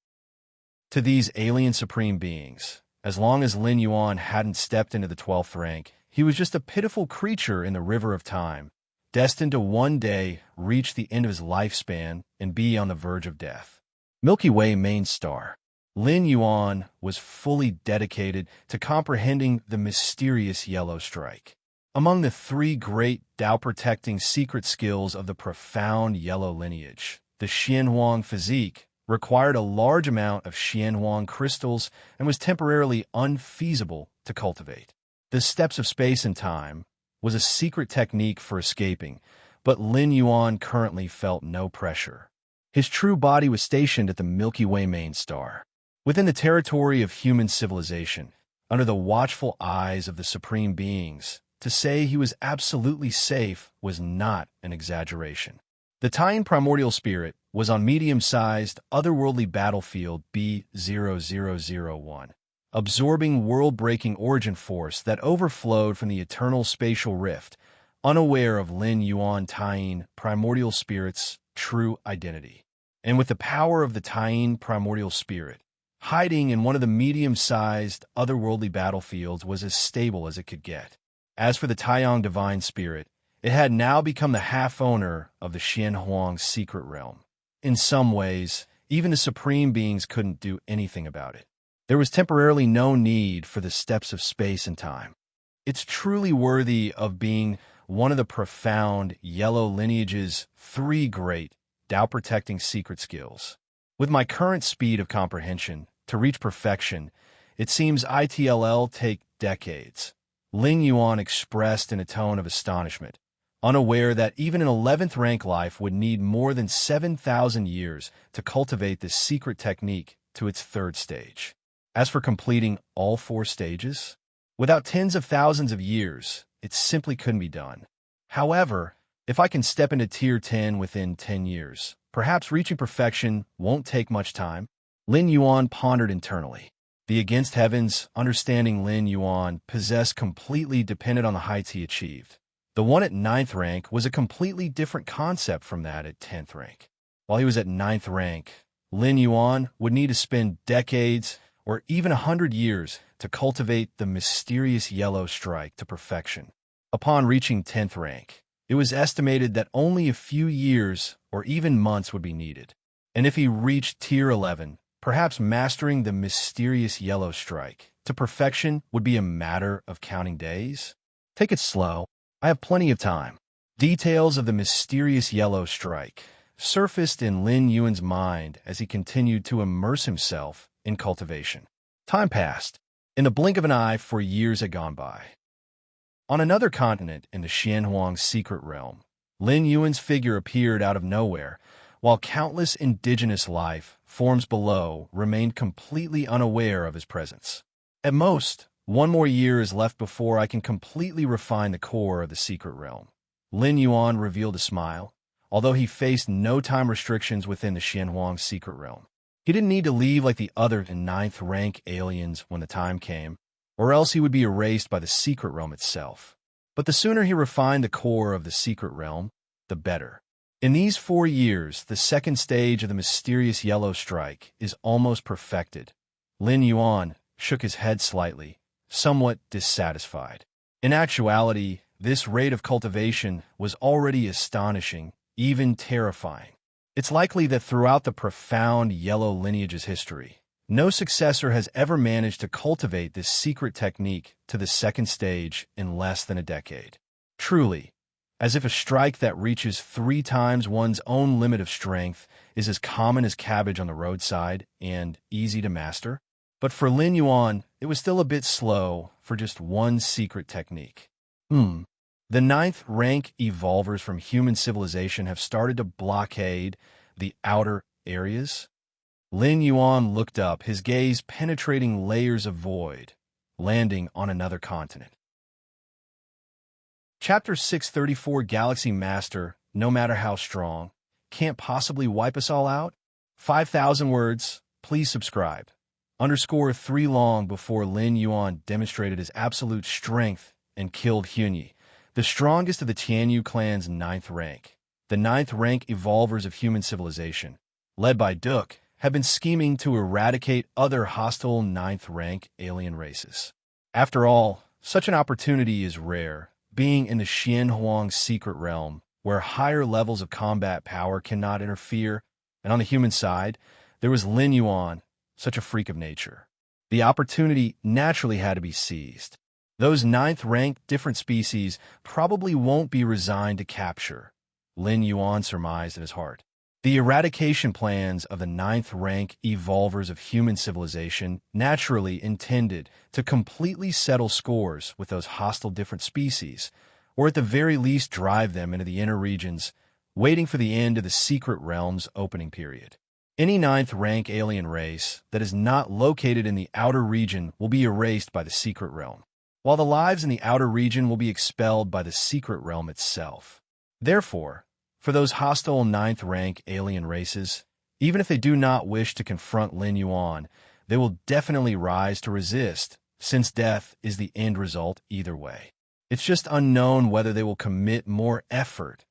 To these alien supreme beings, as long as Lin Yuan hadn't stepped into the 12th rank, he was just a pitiful creature in the river of time, destined to one day reach the end of his lifespan and be on the verge of death. Milky Way main star. Lin Yuan was fully dedicated to comprehending the mysterious yellow strike. Among the 3 great Tao-protecting secret skills of the profound yellow lineage, the Xianhuang physique required a large amount of Xianhuang crystals and was temporarily unfeasible to cultivate. The steps of space and time was a secret technique for escaping, but Lin Yuan currently felt no pressure. His true body was stationed at the Milky Way main star. Within the territory of human civilization, under the watchful eyes of the supreme beings, to say he was absolutely safe was not an exaggeration. The Taiyan primordial spirit was on medium-sized, otherworldly battlefield B0001, absorbing world-breaking origin force that overflowed from the eternal spatial rift, unaware of Lin Yuan Taiyan primordial spirit's true identity. And with the power of the Taiyan primordial spirit, hiding in one of the medium-sized, otherworldly battlefields was as stable as it could get. As for the Taiyang divine spirit, it had now become the half-owner of the Xianhuang secret realm. In some ways, even the supreme beings couldn't do anything about it. There was temporarily no need for the steps of space and time. It's truly worthy of being one of the profound yellow lineage's 3 great Tao-protecting secret skills. With my current speed of comprehension, to reach perfection, it seems ITLL take decades. Lin Yuan expressed in a tone of astonishment, unaware that even an 11th rank life would need more than 7,000 years to cultivate this secret technique to its 3rd stage. As for completing all 4 stages, without tens of thousands of years, it simply couldn't be done. However, if I can step into Tier 10 within 10 years, perhaps reaching perfection won't take much time. Lin Yuan pondered internally. The Against Heavens understanding Lin Yuan possessed completely depended on the heights he achieved. The one at 9th rank was a completely different concept from that at 10th rank. While he was at 9th rank, Lin Yuan would need to spend decades or even 100 years to cultivate the mysterious yellow strike to perfection. Upon reaching 10th rank, it was estimated that only a few years or even months would be needed. And if he reached Tier 11, perhaps mastering the mysterious yellow strike to perfection would be a matter of counting days. Take it slow. I have plenty of time. Details of the mysterious yellow strike surfaced in Lin Yuan's mind as he continued to immerse himself in cultivation. Time passed. In the blink of an eye, 4 years had gone by. On another continent in the Xianhuang secret realm, Lin Yuan's figure appeared out of nowhere, while countless indigenous life forms below remained completely unaware of his presence. At most, one more year is left before I can completely refine the core of the secret realm. Lin Yuan revealed a smile, although he faced no time restrictions within the Xianhuang secret realm. He didn't need to leave like the other 9th rank aliens when the time came, or else he would be erased by the secret realm itself. But the sooner he refined the core of the secret realm, the better. In these 4 years, the second stage of the mysterious yellow strike is almost perfected. Lin Yuan shook his head slightly, somewhat dissatisfied. In actuality, this rate of cultivation was already astonishing, even terrifying. It's likely that throughout the profound yellow lineage's history, no successor has ever managed to cultivate this secret technique to the second stage in less than a decade. Truly, as if a strike that reaches 3 times one's own limit of strength is as common as cabbage on the roadside and easy to master. But for Lin Yuan, it was still a bit slow for just one secret technique. The 9th rank evolvers from human civilization have started to blockade the outer areas. Lin Yuan looked up, his gaze penetrating layers of void, landing on another continent. Chapter 634 Galaxy Master, no matter how strong, can't possibly wipe us all out? 5,000 words, please subscribe. _3 long before Lin Yuan demonstrated his absolute strength and killed Hunyi, the strongest of the Tianyu clan's 9th rank. The 9th rank evolvers of human civilization, led by Duke, have been scheming to eradicate other hostile 9th rank alien races. After all, such an opportunity is rare, being in the Xianhuang secret realm, where higher levels of combat power cannot interfere, and on the human side, there was Lin Yuan, such a freak of nature. The opportunity naturally had to be seized. Those 9th rank different species probably won't be resigned to capture, Lin Yuan surmised in his heart. The eradication plans of the 9th rank evolvers of human civilization naturally intended to completely settle scores with those hostile different species, or at the very least drive them into the inner regions, waiting for the end of the secret realm's opening period. Any 9th rank alien race that is not located in the outer region will be erased by the secret realm, while the lives in the outer region will be expelled by the secret realm itself. Therefore, for those hostile 9th rank alien races, even if they do not wish to confront Lin Yuan, they will definitely rise to resist, since death is the end result either way. It's just unknown whether they will commit more effort,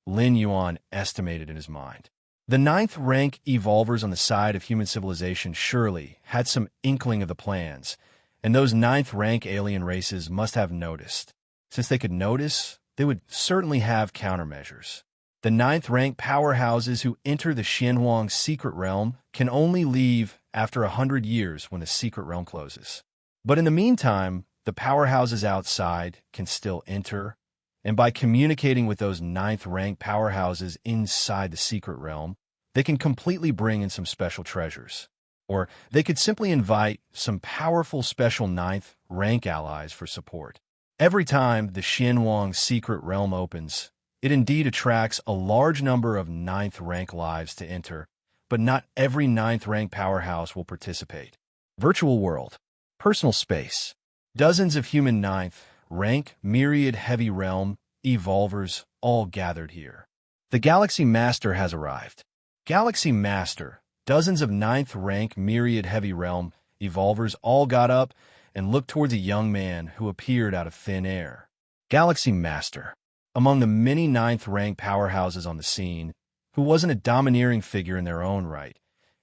Lin Yuan estimated in his mind. The 9th rank evolvers on the side of human civilization surely had some inkling of the plans, and those 9th rank alien races must have noticed. Since they could notice, they would certainly have countermeasures. The 9th rank powerhouses who enter the Xianhuang secret realm can only leave after 100 years when the secret realm closes. But in the meantime, the powerhouses outside can still enter, and by communicating with those 9th rank powerhouses inside the secret realm, they can completely bring in some special treasures. Or they could simply invite some powerful special 9th rank allies for support. Every time the Xianhuang secret realm opens, it indeed attracts a large number of 9th rank lives to enter, but not every 9th rank powerhouse will participate. Virtual world, personal space, dozens of human 9th rank myriad heavy realm evolvers all gathered here. The Galaxy Master has arrived. Galaxy Master, dozens of 9th rank myriad heavy realm evolvers all got up and looked towards a young man who appeared out of thin air. Galaxy Master, among the many 9th rank powerhouses on the scene, who wasn't a domineering figure in their own right.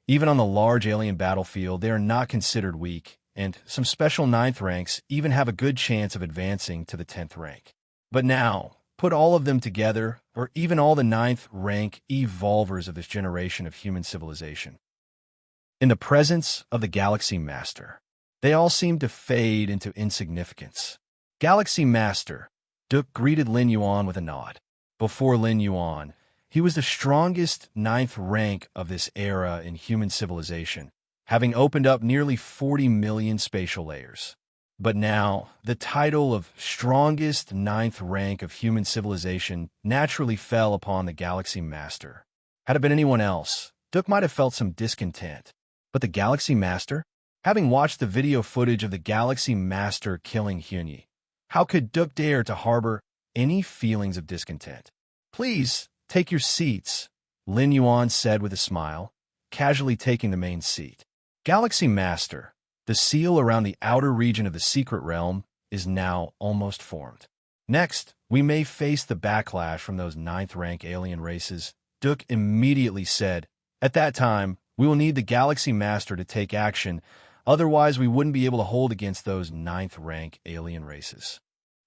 Even on the large alien battlefield, they are not considered weak, and some special 9th ranks even have a good chance of advancing to the 10th rank. But now, put all of them together, or even all the 9th rank evolvers of this generation of human civilization. In the presence of the Galaxy Master, they all seem to fade into insignificance. Galaxy Master, Duke greeted Lin Yuan with a nod. Before Lin Yuan, he was the strongest 9th rank of this era in human civilization, having opened up nearly 40 million spatial layers. But now, the title of strongest ninth rank of human civilization naturally fell upon the Galaxy Master. Had it been anyone else, Duke might have felt some discontent. But the Galaxy Master? Having watched the video footage of the Galaxy Master killing Hyunyi, how could Duke dare to harbor any feelings of discontent? "Please, take your seats," Lin Yuan said with a smile, casually taking the main seat. Galaxy Master, the seal around the outer region of the secret realm, is now almost formed. Next, we may face the backlash from those ninth-rank alien races, Duke immediately said. At that time, we will need the Galaxy Master to take action, otherwise we wouldn't be able to hold against those ninth-rank alien races.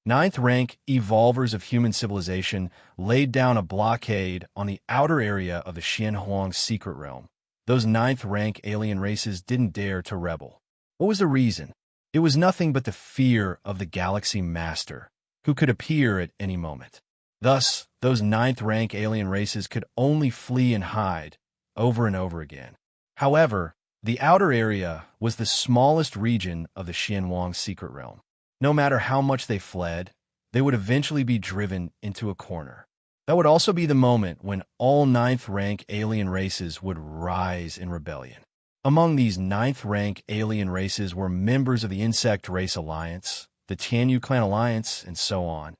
Ninth-rank evolvers of human civilization laid down a blockade on the outer area of the Xianhuang secret realm. Those ninth-rank alien races didn't dare to rebel. What was the reason? It was nothing but the fear of the Galaxy Master, who could appear at any moment. Thus, those ninth-rank alien races could only flee and hide over and over again. However, the outer area was the smallest region of the Xianhuang secret realm. No matter how much they fled, they would eventually be driven into a corner. That would also be the moment when all ninth-rank alien races would rise in rebellion. Among these ninth-rank alien races were members of the Insect Race Alliance, the Tianyu Clan Alliance, and so on.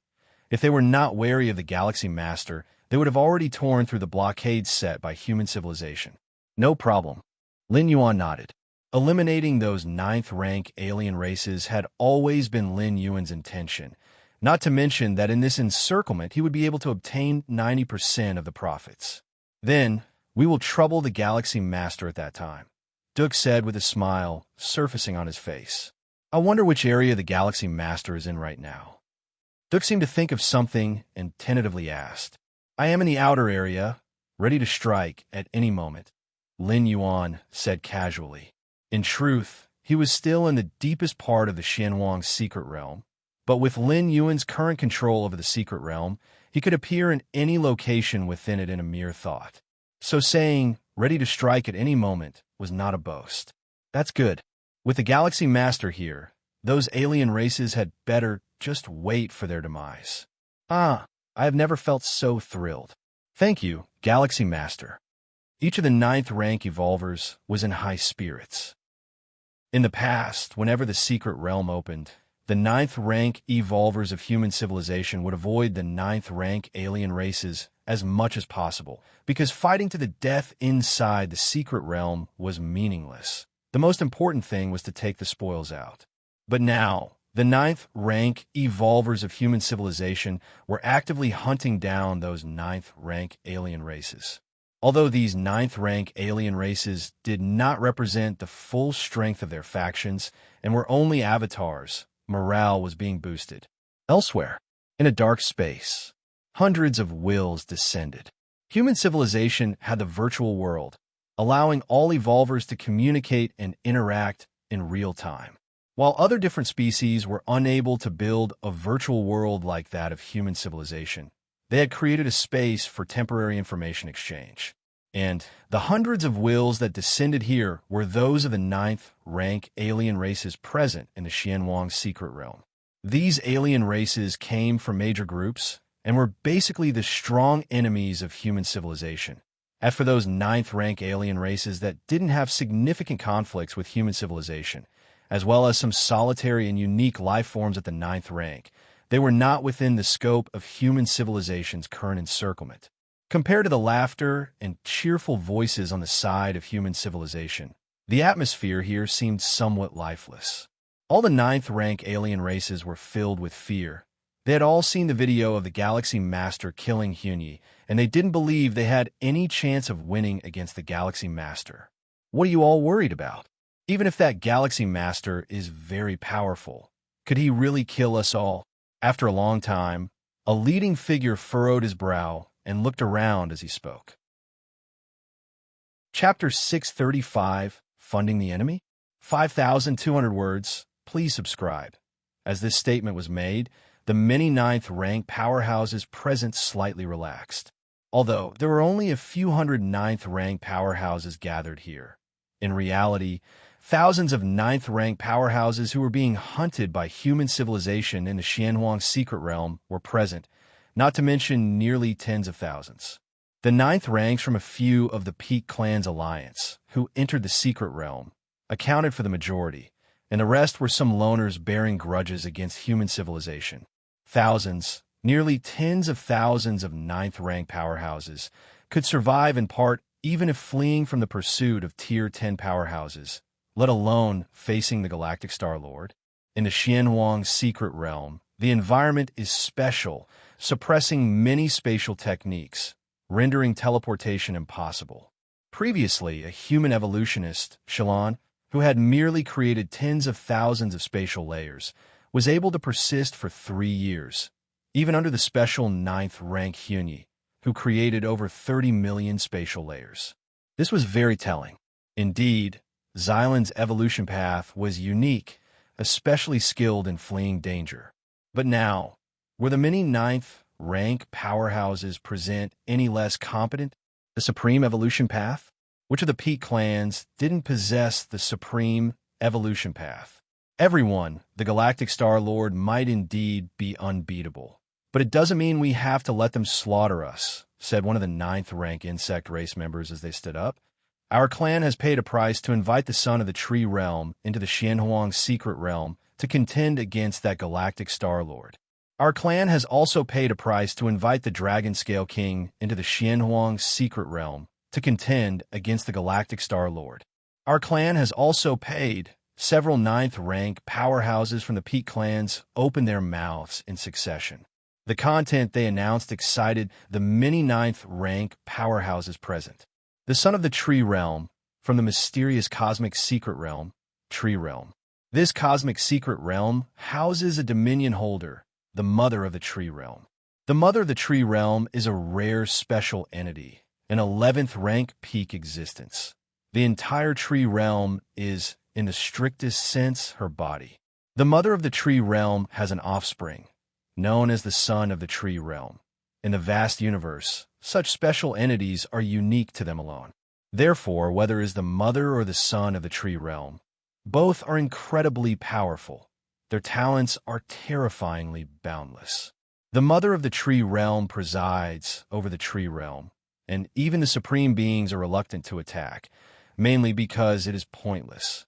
If they were not wary of the Galaxy Master, they would have already torn through the blockade set by human civilization. No problem. Lin Yuan nodded. Eliminating those ninth-rank alien races had always been Lin Yuan's intention, not to mention that in this encirclement he would be able to obtain 90% of the profits. Then, we will trouble the Galaxy Master at that time, Duke said with a smile surfacing on his face. I wonder which area the Galaxy Master is in right now. Duke seemed to think of something and tentatively asked. I am in the outer area, ready to strike at any moment, Lin Yuan said casually. In truth, he was still in the deepest part of the Xianhuang secret realm, but with Lin Yuan's current control over the secret realm, he could appear in any location within it in a mere thought. So saying, ready to strike at any moment, was not a boast. That's good. With the Galaxy Master here, those alien races had better just wait for their demise. I have never felt so thrilled. Thank you, Galaxy Master. Each of the ninth-rank evolvers was in high spirits. In the past, whenever the secret realm opened, the ninth-rank evolvers of human civilization would avoid the ninth-rank alien races as much as possible, because fighting to the death inside the secret realm was meaningless. The most important thing was to take the spoils out. But now, the ninth-rank evolvers of human civilization were actively hunting down those ninth-rank alien races. Although these ninth-rank alien races did not represent the full strength of their factions and were only avatars, morale was being boosted. Elsewhere, in a dark space, hundreds of wills descended. Human civilization had the virtual world, allowing all evolvers to communicate and interact in real time. While other different species were unable to build a virtual world like that of human civilization, they had created a space for temporary information exchange. And the hundreds of wills that descended here were those of the ninth-rank alien races present in the Xianhuang secret realm. These alien races came from major groups and were basically the strong enemies of human civilization. As for those ninth-rank alien races that didn't have significant conflicts with human civilization, as well as some solitary and unique life forms at the ninth rank, they were not within the scope of human civilization's current encirclement. Compared to the laughter and cheerful voices on the side of human civilization, the atmosphere here seemed somewhat lifeless. All the ninth-rank alien races were filled with fear. They had all seen the video of the Galaxy Master killing Hyunyi, and they didn't believe they had any chance of winning against the Galaxy Master. What are you all worried about? Even if that Galaxy Master is very powerful, could he really kill us all? After a long time, a leading figure furrowed his brow and looked around as he spoke. Chapter 635, Funding the Enemy? 5,200 words. Please subscribe. As this statement was made, the many ninth-rank powerhouses present slightly relaxed. Although there were only a few hundred ninth-rank powerhouses gathered here. In reality, Thousands of ninth-rank powerhouses who were being hunted by human civilization in the Xianhuang secret realm were present, not to mention nearly tens of thousands. The ninth ranks from a few of the Peak Clan's alliance, who entered the secret realm, accounted for the majority, and the rest were some loners bearing grudges against human civilization. Thousands, nearly tens of thousands of ninth-rank powerhouses could survive in part even if fleeing from the pursuit of Tier 10 powerhouses, let alone facing the Galactic Star-Lord. In the Xianhuang secret realm, the environment is special, suppressing many spatial techniques, rendering teleportation impossible. Previously, a human evolutionist, Shalon, who had merely created tens of thousands of spatial layers, was able to persist for 3 years, even under the special 9th rank Hyunyi, who created over 30 million spatial layers. This was very telling. Indeed, Xylan's evolution path was unique, especially skilled in fleeing danger. But now, were the many 9th rank powerhouses present any less competent? The Supreme Evolution Path? Which of the Peak Clans didn't possess the Supreme Evolution Path? Everyone, the Galactic Star-Lord, might indeed be unbeatable. But it doesn't mean we have to let them slaughter us, said one of the 9th rank insect race members as they stood up. Our clan has paid a price to invite the son of the Tree Realm into the Xianhuang secret realm to contend against that Galactic Star-Lord. Our clan has also paid a price to invite the Dragon Scale King into the Xianhuang secret realm to contend against the Galactic Star-Lord. Our clan has also paid several 9th rank powerhouses from the Peak Clans open their mouths in succession. The content they announced excited the many 9th rank powerhouses present. The son of the Tree Realm, from the mysterious cosmic secret realm, Tree Realm. This cosmic secret realm houses a dominion holder, the Mother of the Tree Realm. The Mother of the Tree Realm is a rare special entity, an 11th rank peak existence. The entire Tree Realm is, in the strictest sense, her body. The Mother of the Tree Realm has an offspring, known as the Son of the Tree Realm. In the vast universe, such special entities are unique to them alone. Therefore, whether it is the mother or the son of the Tree Realm, both are incredibly powerful. Their talents are terrifyingly boundless. The Mother of the Tree Realm presides over the Tree Realm, and even the Supreme Beings are reluctant to attack, mainly because it is pointless.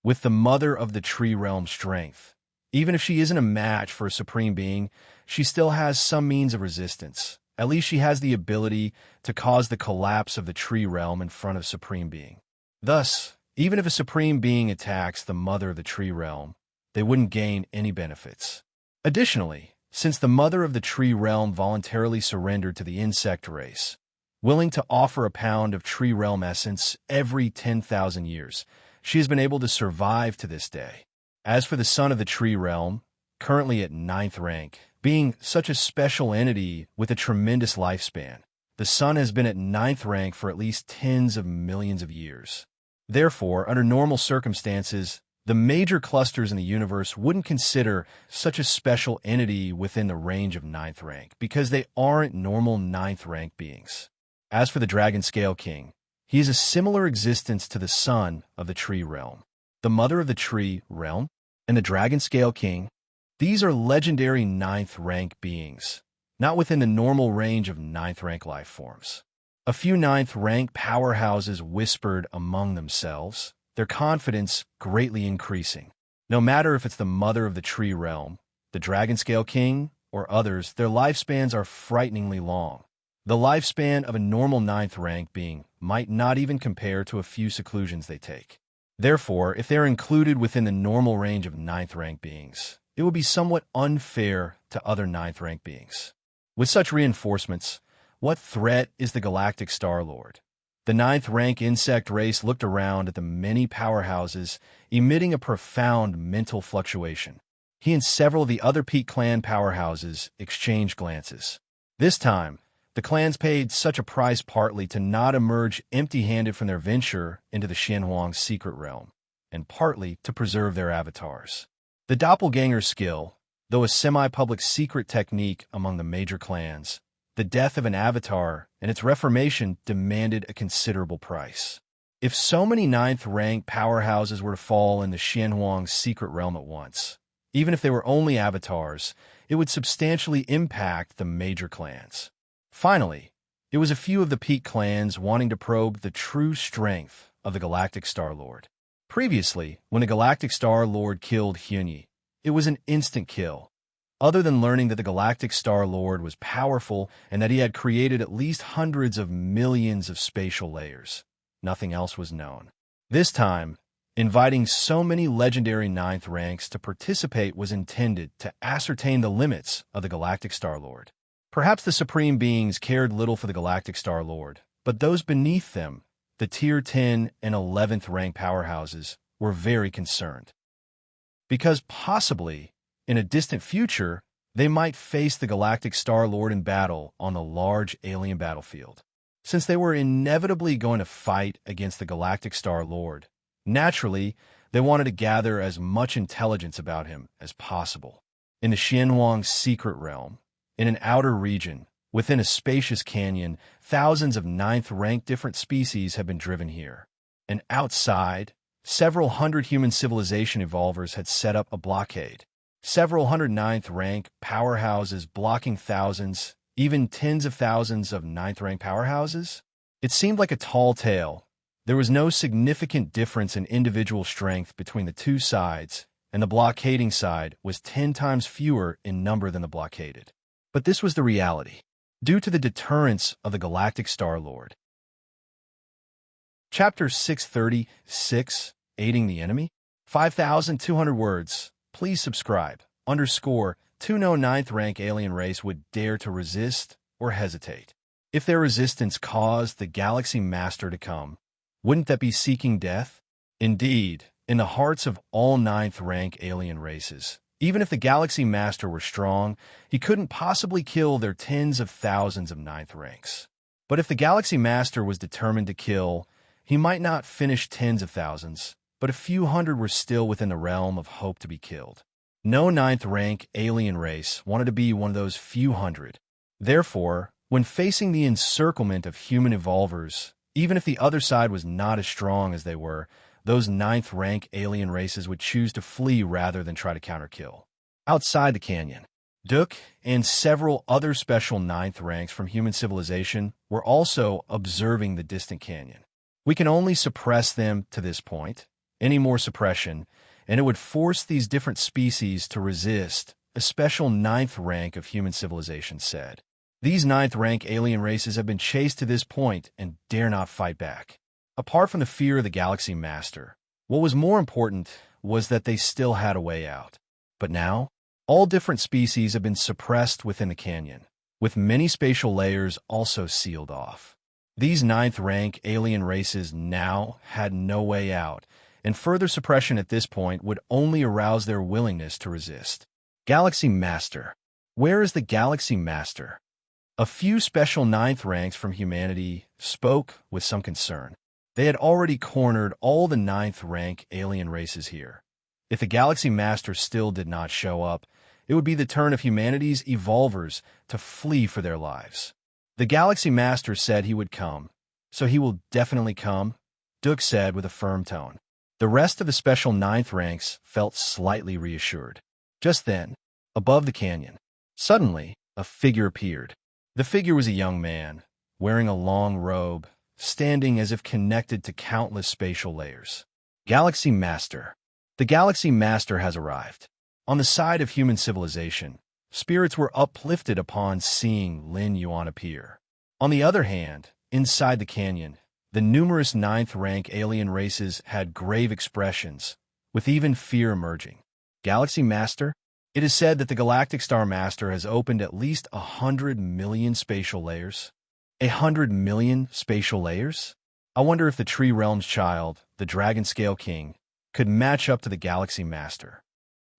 With the Mother of the Tree Realm's strength, even if she isn't a match for a Supreme Being, she still has some means of resistance. At least she has the ability to cause the collapse of the Tree Realm in front of Supreme Being. Thus, even if a Supreme Being attacks the Mother of the Tree Realm, they wouldn't gain any benefits. Additionally, since the Mother of the Tree Realm voluntarily surrendered to the insect race, willing to offer a pound of Tree Realm essence every 10,000 years, she has been able to survive to this day. As for the son of the Tree Realm, currently at 9th rank, being such a special entity with a tremendous lifespan, the sun has been at 9th rank for at least tens of millions of years. Therefore, under normal circumstances, the major clusters in the universe wouldn't consider such a special entity within the range of 9th rank because they aren't normal 9th rank beings. As for the Dragon Scale King, he is a similar existence to the son of the Tree Realm. The Mother of the Tree Realm and the Dragon Scale King, these are legendary 9th rank beings, not within the normal range of 9th rank life forms. A few 9th rank powerhouses whispered among themselves, their confidence greatly increasing. No matter if it's the Mother of the Tree Realm, the Dragon Scale King, or others, their lifespans are frighteningly long. The lifespan of a normal 9th rank being might not even compare to a few seclusions they take. Therefore, if they are included within the normal range of 9th rank beings, it would be somewhat unfair to other 9th rank beings. With such reinforcements, what threat is the Galactic Star-Lord? The 9th rank insect race looked around at the many powerhouses, emitting a profound mental fluctuation. He and several of the other Peak Clan powerhouses exchanged glances. This time, the clans paid such a price partly to not emerge empty-handed from their venture into the Xianhuang secret realm, and partly to preserve their avatars. The doppelganger skill, though a semi-public secret technique among the major clans, the death of an avatar and its reformation demanded a considerable price. If so many ninth-rank powerhouses were to fall in the Xianhuang's secret realm at once, even if they were only avatars, it would substantially impact the major clans. Finally, it was a few of the peak clans wanting to probe the true strength of the Galactic Star Lord. Previously, when the Galactic Star Lord killed Hyunyi, it was an instant kill. Other than learning that the Galactic Star Lord was powerful and that he had created at least hundreds of millions of spatial layers, nothing else was known. This time, inviting so many legendary ninth ranks to participate was intended to ascertain the limits of the Galactic Star Lord. Perhaps the Supreme Beings cared little for the Galactic Star Lord, but those beneath them, the Tier 10 and 11th rank powerhouses, were very concerned. Because possibly, in a distant future, they might face the Galactic Star Lord in battle on the large alien battlefield. Since they were inevitably going to fight against the Galactic Star Lord, naturally, they wanted to gather as much intelligence about him as possible. In the Xianhuang's secret realm, in an outer region, within a spacious canyon, thousands of ninth-rank different species have been driven here. And outside, several hundred human civilization evolvers had set up a blockade. Several hundred ninth-rank powerhouses blocking thousands, even tens of thousands of ninth-rank powerhouses? It seemed like a tall tale. There was no significant difference in individual strength between the two sides, and the blockading side was 10 times fewer in number than the blockaded. But this was the reality, due to the deterrence of the Galactic Star Lord. Chapter 636, Aiding the Enemy? 5,200 words. Please subscribe. To no ninth rank alien race would dare to resist or hesitate. If their resistance caused the Galaxy Master to come, wouldn't that be seeking death? Indeed, in the hearts of all ninth rank alien races, even if the Galaxy Master were strong, he couldn't possibly kill their tens of thousands of ninth ranks. But if the Galaxy Master was determined to kill, he might not finish tens of thousands, but a few hundred were still within the realm of hope to be killed. No ninth-rank alien race wanted to be one of those few hundred. Therefore, when facing the encirclement of human evolvers, even if the other side was not as strong as they were, those ninth-rank alien races would choose to flee rather than try to counterkill. Outside the canyon, Duke and several other special ninth ranks from human civilization were also observing the distant canyon. We can only suppress them to this point. Any more suppression, and it would force these different species to resist, a special ninth rank of human civilization said. These ninth rank alien races have been chased to this point and dare not fight back. Apart from the fear of the Galaxy Master, what was more important was that they still had a way out. But now, all different species have been suppressed within the canyon, with many spatial layers also sealed off. These ninth rank alien races now had no way out, and further suppression at this point would only arouse their willingness to resist. Galaxy Master. Where is the Galaxy Master? A few special ninth ranks from humanity spoke with some concern. They had already cornered all the ninth rank alien races here. If the Galaxy Master still did not show up, it would be the turn of humanity's evolvers to flee for their lives. The Galaxy Master said he would come, so he will definitely come, Duke said with a firm tone. The rest of the special ninth ranks felt slightly reassured. Just then, above the canyon, suddenly a figure appeared. The figure was a young man, wearing a long robe, standing as if connected to countless spatial layers. Galaxy Master. The Galaxy Master has arrived. On the side of human civilization, spirits were uplifted upon seeing Lin Yuan appear. On the other hand, inside the canyon, the numerous ninth-rank alien races had grave expressions, with even fear emerging. Galaxy Master? It is said that the Galactic Star Master has opened at least 100 million spatial layers. 100 million spatial layers? I wonder if the Tree Realm's child, the Dragon Scale King, could match up to the Galaxy Master.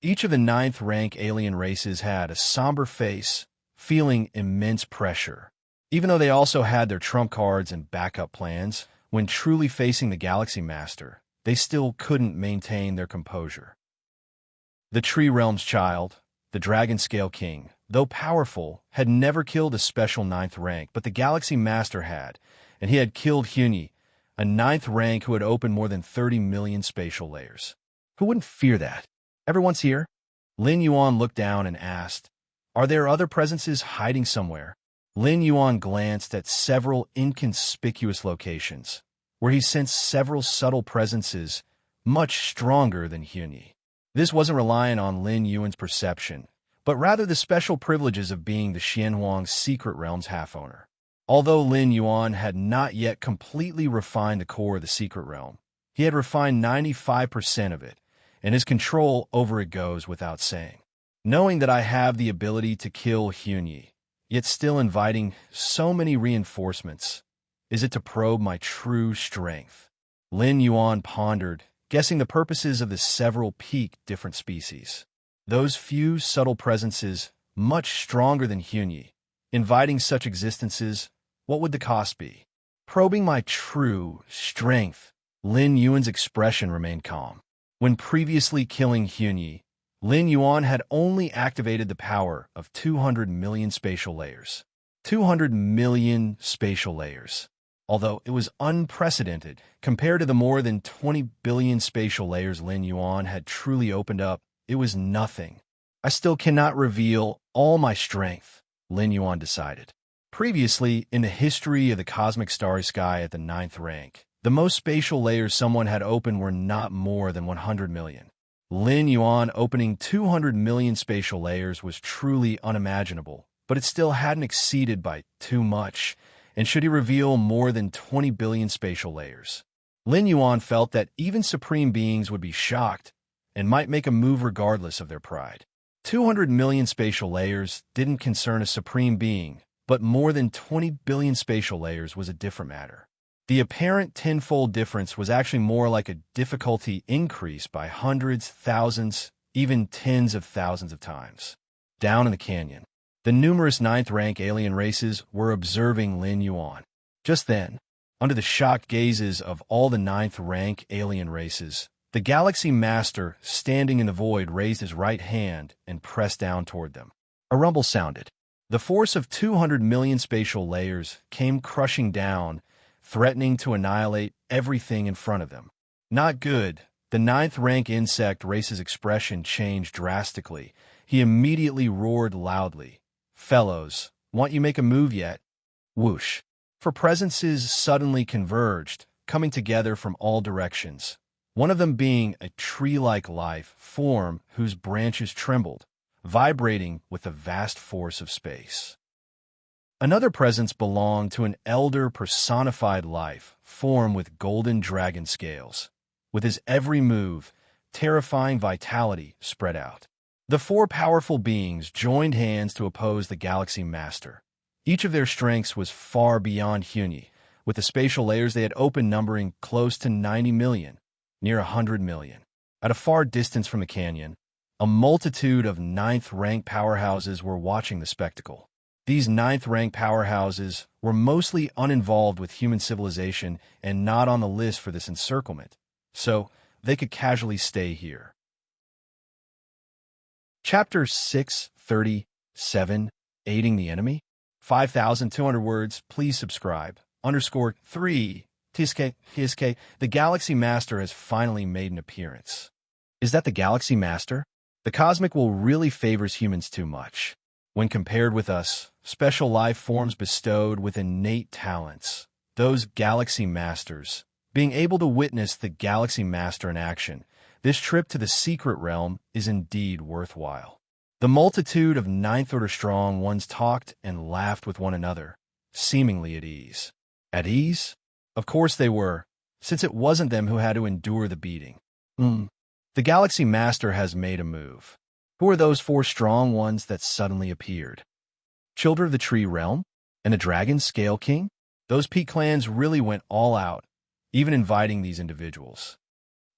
Each of the ninth-rank alien races had a somber face, feeling immense pressure. Even though they also had their trump cards and backup plans, when truly facing the Galaxy Master, they still couldn't maintain their composure. The Tree Realm's child, the Dragon Scale King, though powerful, had never killed a special ninth rank, but the Galaxy Master had, and he had killed Hyunyi, a ninth rank who had opened more than 30 million spatial layers. Who wouldn't fear that? Everyone's here? Lin Yuan looked down and asked, "Are there other presences hiding somewhere?" Lin Yuan glanced at several inconspicuous locations, where he sensed several subtle presences much stronger than Hyunyi. This wasn't reliant on Lin Yuan's perception, but rather the special privileges of being the Xianhuang's secret realm's half-owner. Although Lin Yuan had not yet completely refined the core of the secret realm, he had refined 95% of it, and his control over it goes without saying. Knowing that I have the ability to kill Hyunyi, yet still inviting so many reinforcements, is it to probe my true strength? Lin Yuan pondered, guessing the purposes of the several peak different species. Those few subtle presences, much stronger than Hyunyi, inviting such existences, what would the cost be? Probing my true strength, Lin Yuan's expression remained calm. When previously killing Hyunyi, Lin Yuan had only activated the power of 200 million spatial layers. 200 million spatial layers. Although it was unprecedented compared to the more than 20 billion spatial layers Lin Yuan had truly opened up, it was nothing. I still cannot reveal all my strength, Lin Yuan decided. Previously, in the history of the cosmic starry sky at the 9th rank, the most spatial layers someone had opened were not more than 100 million. Lin Yuan opening 200 million spatial layers was truly unimaginable, but it still hadn't exceeded by too much, and should he reveal more than 20 billion spatial layers? Lin Yuan felt that even supreme beings would be shocked and might make a move regardless of their pride. 200 million spatial layers didn't concern a supreme being, but more than 20 billion spatial layers was a different matter. The apparent tenfold difference was actually more like a difficulty increase by hundreds, thousands, even tens of thousands of times. Down in the canyon, the numerous 9th rank alien races were observing Lin Yuan. Just then, under the shocked gazes of all the 9th rank alien races, the Galaxy Master, standing in the void, raised his right hand and pressed down toward them. A rumble sounded. The force of 200 million spatial layers came crushing down, threatening to annihilate everything in front of them. Not good. The 9th rank insect race's expression changed drastically. He immediately roared loudly, "Fellows, want you make a move yet?" Whoosh. For presences suddenly converged, coming together from all directions, one of them being a tree-like life form whose branches trembled, vibrating with the vast force of space. Another presence belonged to an elder personified life form with golden dragon scales. With his every move, terrifying vitality spread out. The 4 powerful beings joined hands to oppose the Galaxy Master. Each of their strengths was far beyond Hyunyi, with the spatial layers they had opened numbering close to 90 million, near 100 million. At a far distance from the canyon, a multitude of 9th rank powerhouses were watching the spectacle. These 9th rank powerhouses were mostly uninvolved with human civilization and not on the list for this encirclement, so they could casually stay here. Chapter 637, Aiding the Enemy? 5,200 words, please subscribe. _3, TSK, the Galaxy Master has finally made an appearance. Is that the Galaxy Master? The Cosmic will really favors humans too much. When compared with us, special life forms bestowed with innate talents, those Galaxy Masters, being able to witness the Galaxy Master in action, this trip to the secret realm is indeed worthwhile. The multitude of 9th order strong ones talked and laughed with one another, seemingly at ease. At ease? Of course they were, since it wasn't them who had to endure the beating. The Galaxy Master has made a move. Who are those 4 strong ones that suddenly appeared? Children of the Tree Realm? And the Dragon Scale King? Those peak clans really went all out, even inviting these individuals.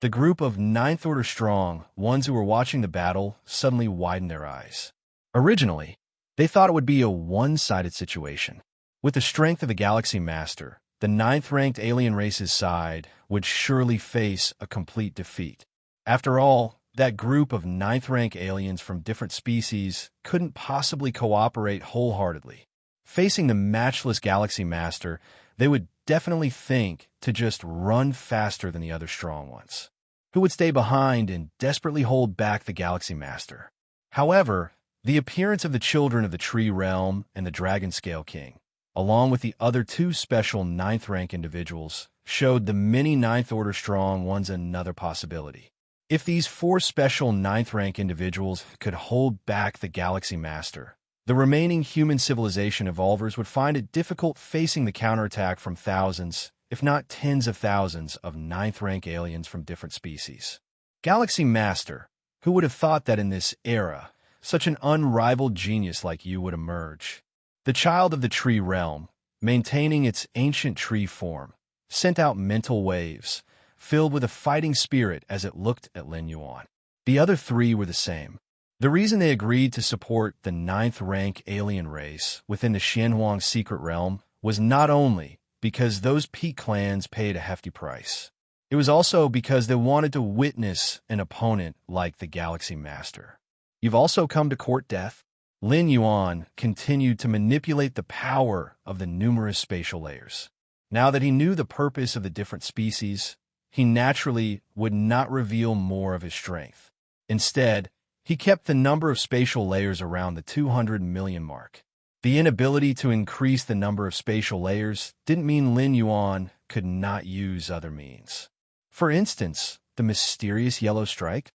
The group of 9th order strong ones who were watching the battle suddenly widened their eyes. Originally, they thought it would be a one-sided situation. With the strength of the Galaxy Master, the 9th ranked alien race's side would surely face a complete defeat. After all, that group of 9th rank aliens from different species couldn't possibly cooperate wholeheartedly. Facing the matchless Galaxy Master, they would definitely think to just run faster than the other strong ones, who would stay behind and desperately hold back the Galaxy Master. However, the appearance of the children of the Tree Realm and the Dragon Scale King, along with the other two special 9th rank individuals, showed the many 9th Order strong ones another possibility. If these 4 special 9th rank individuals could hold back the Galaxy Master, the remaining human civilization evolvers would find it difficult facing the counterattack from thousands, if not tens of thousands, of 9th rank aliens from different species. Galaxy Master, who would have thought that in this era, such an unrivaled genius like you would emerge? The child of the Tree Realm, maintaining its ancient tree form, sent out mental waves, filled with a fighting spirit as it looked at Lin Yuan. The other 3 were the same. The reason they agreed to support the 9th rank alien race within the Xianhuang secret realm was not only because those peak clans paid a hefty price. It was also because they wanted to witness an opponent like the Galaxy Master. You've also come to court death? Lin Yuan continued to manipulate the power of the numerous spatial layers. Now that he knew the purpose of the different species, he naturally would not reveal more of his strength. Instead, he kept the number of spatial layers around the 200 million mark. The inability to increase the number of spatial layers didn't mean Lin Yuan could not use other means. For instance, the Mysterious Yellow Strike.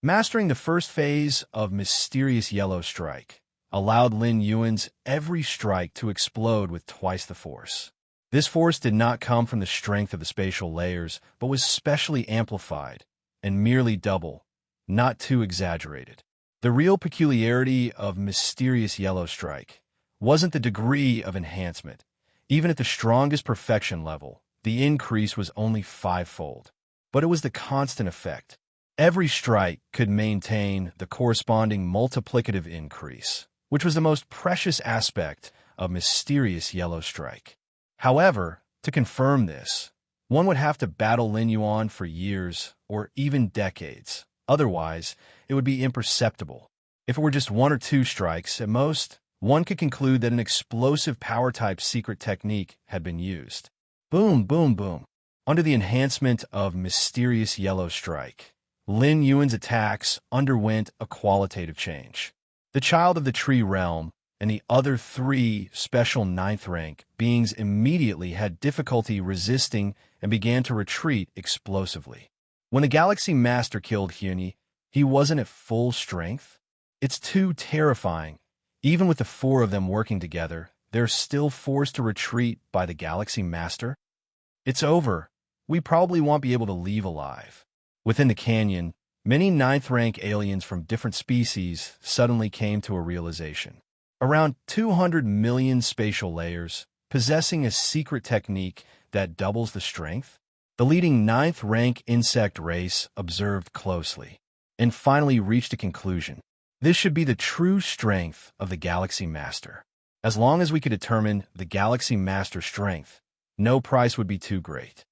Mastering the first phase of Mysterious Yellow Strike allowed Lin Yuan's every strike to explode with twice the force. This force did not come from the strength of the spatial layers, but was specially amplified and merely double, not too exaggerated. The real peculiarity of Mysterious Yellow Strike wasn't the degree of enhancement. Even at the strongest perfection level, the increase was only 5-fold. But it was the constant effect. Every strike could maintain the corresponding multiplicative increase, which was the most precious aspect of Mysterious Yellow Strike. However, to confirm this, one would have to battle Lin Yuan for years or even decades. Otherwise, it would be imperceptible. If it were just 1 or 2 strikes, at most, one could conclude that an explosive power-type secret technique had been used. Boom, boom, boom. Under the enhancement of Mysterious Yellow Strike, Lin Yuan's attacks underwent a qualitative change. The child of the Tree Realm and the other 3 special 9th rank beings immediately had difficulty resisting and began to retreat explosively. When the Galaxy Master killed Hyunyi, he wasn't at full strength. It's too terrifying. Even with the 4 of them working together, they're still forced to retreat by the Galaxy Master. It's over. We probably won't be able to leave alive. Within the canyon, many 9th rank aliens from different species suddenly came to a realization. Around 200 million spatial layers, possessing a secret technique that doubles the strength. The leading 9th rank insect race observed closely, and finally reached a conclusion. This should be the true strength of the Galaxy Master. As long as we could determine the Galaxy Master's strength, no price would be too great.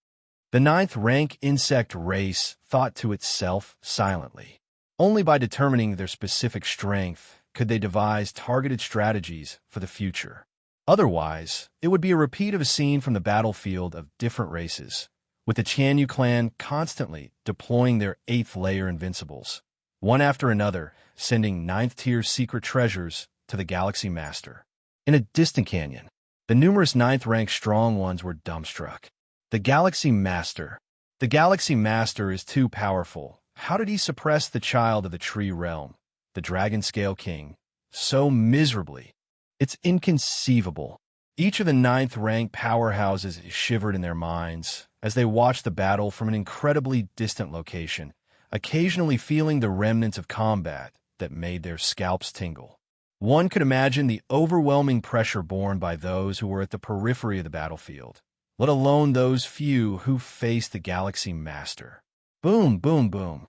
The 9th rank insect race thought to itself silently. Only by determining their specific strength could they devise targeted strategies for the future. Otherwise, it would be a repeat of a scene from the battlefield of different races, with the Qianyu clan constantly deploying their 8th layer invincibles, one after another, sending 9th-tier secret treasures to the Galaxy Master. In a distant canyon, the numerous 9th rank strong ones were dumbstruck. The Galaxy Master. The Galaxy Master is too powerful. How did he suppress the child of the Tree Realm, the Dragon Scale King, so miserably? It's inconceivable. Each of the 9th rank powerhouses shivered in their minds as they watched the battle from an incredibly distant location, occasionally feeling the remnants of combat that made their scalps tingle. One could imagine the overwhelming pressure borne by those who were at the periphery of the battlefield, let alone those few who faced the Galaxy Master. Boom, boom, boom.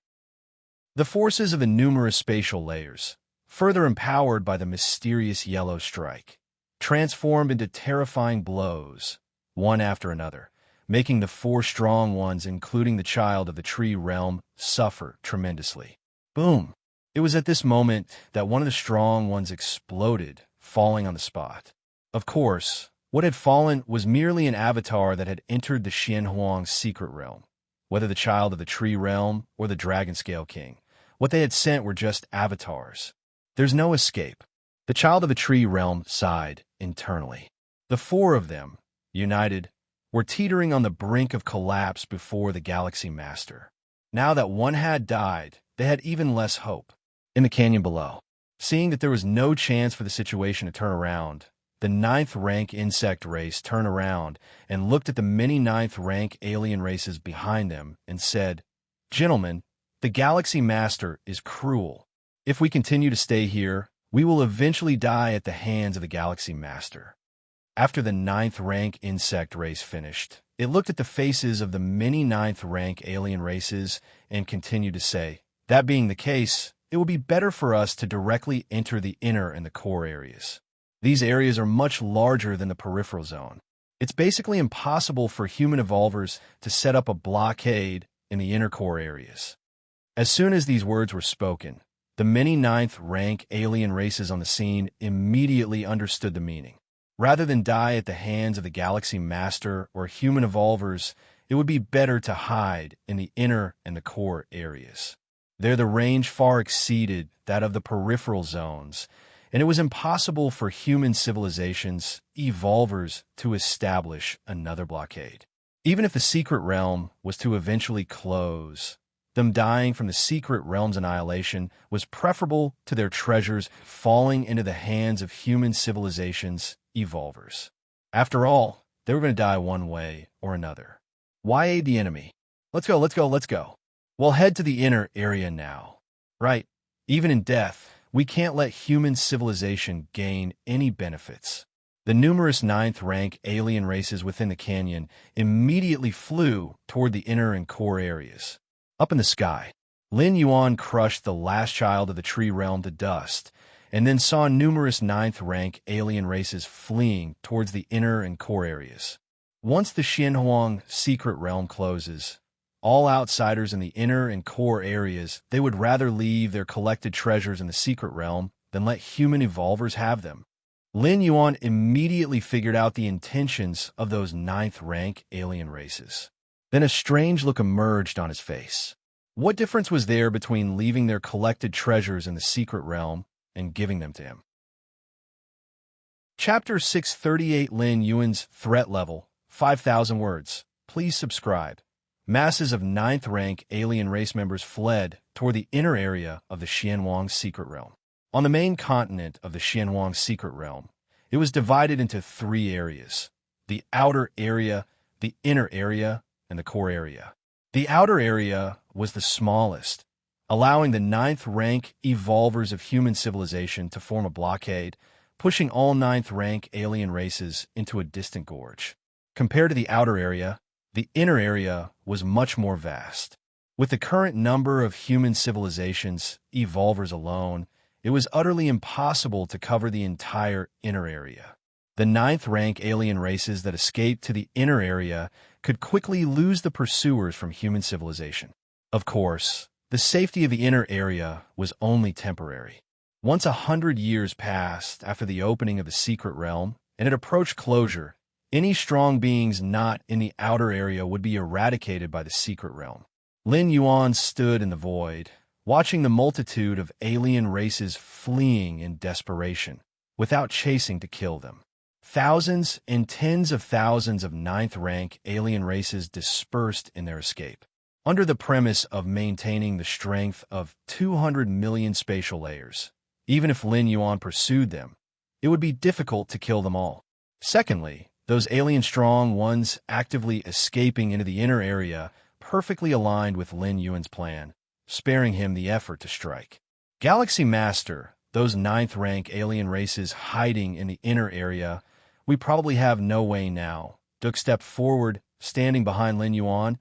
The forces of the numerous spatial layers, further empowered by the Mysterious Yellow Strike, transformed into terrifying blows, one after another, making the 4 strong ones, including the child of the Tree Realm, suffer tremendously. Boom! It was at this moment that one of the strong ones exploded, falling on the spot. Of course, What had fallen was merely an avatar that had entered the Xianhuang's secret realm. Whether the child of the tree realm or the dragon scale king, what they had sent were just avatars. There's no escape. The child of the tree realm sighed internally. The four of them, united, were teetering on the brink of collapse before the Galaxy Master. Now that one had died, they had even less hope. In the canyon below, seeing that there was no chance for the situation to turn around, the 9th rank insect race turned around and looked at the many 9th rank alien races behind them and said, "Gentlemen, the Galaxy Master is cruel. If we continue to stay here, we will eventually die at the hands of the Galaxy Master." After the 9th rank insect race finished, it looked at the faces of the many 9th rank alien races and continued to say, "That being the case, it will be better for us to directly enter the inner and the core areas. These areas are much larger than the peripheral zone. It's basically impossible for human evolvers to set up a blockade in the inner core areas." As soon as these words were spoken, the many 9th rank alien races on the scene immediately understood the meaning. Rather than die at the hands of the Galaxy Master or human evolvers, it would be better to hide in the inner and the core areas. There the range far exceeded that of the peripheral zones, and it was impossible for human civilizations, evolvers, to establish another blockade. Even if the secret realm was to eventually close, them dying from the secret realm's annihilation was preferable to their treasures falling into the hands of human civilizations, evolvers. After all, they were going to die one way or another. Why aid the enemy? Let's go. We'll head to the inner area now. Right, even in death, we can't let human civilization gain any benefits. The numerous 9th rank alien races within the canyon immediately flew toward the inner and core areas. Up in the sky, Lin Yuan crushed the last child of the tree realm to dust, and then saw numerous 9th rank alien races fleeing towards the inner and core areas. Once the Xianhuang secret realm closes, all outsiders in the inner and core areas, they would rather leave their collected treasures in the secret realm than let human evolvers have them. Lin Yuan immediately figured out the intentions of those 9th rank alien races. Then a strange look emerged on his face. What difference was there between leaving their collected treasures in the secret realm and giving them to him? Chapter 638, Lin Yuan's Threat Level, 5,000 words. Please subscribe. Masses of 9th rank alien race members fled toward the inner area of the Xianhuang secret realm. On the main continent of the Xianhuang secret realm, it was divided into 3 areas: the outer area, the inner area, and the core area. The outer area was the smallest, allowing the 9th rank evolvers of human civilization to form a blockade, pushing all 9th rank alien races into a distant gorge. Compared to the outer area, the inner area was much more vast. With the current number of human civilizations, evolvers alone, it was utterly impossible to cover the entire inner area. The 9th rank alien races that escaped to the inner area could quickly lose the pursuers from human civilization. Of course, the safety of the inner area was only temporary. Once 100 years passed after the opening of the secret realm, and it approached closure, any strong beings not in the outer area would be eradicated by the secret realm. Lin Yuan stood in the void, watching the multitude of alien races fleeing in desperation, without chasing to kill them. Thousands and tens of thousands of 9th rank alien races dispersed in their escape, under the premise of maintaining the strength of 200 million spatial layers. Even if Lin Yuan pursued them, it would be difficult to kill them all. Secondly, those alien strong ones actively escaping into the inner area perfectly aligned with Lin Yuan's plan, sparing him the effort to strike. Galaxy Master, those 9th rank alien races hiding in the inner area, we probably have no way now. Duke stepped forward, standing behind Lin Yuan,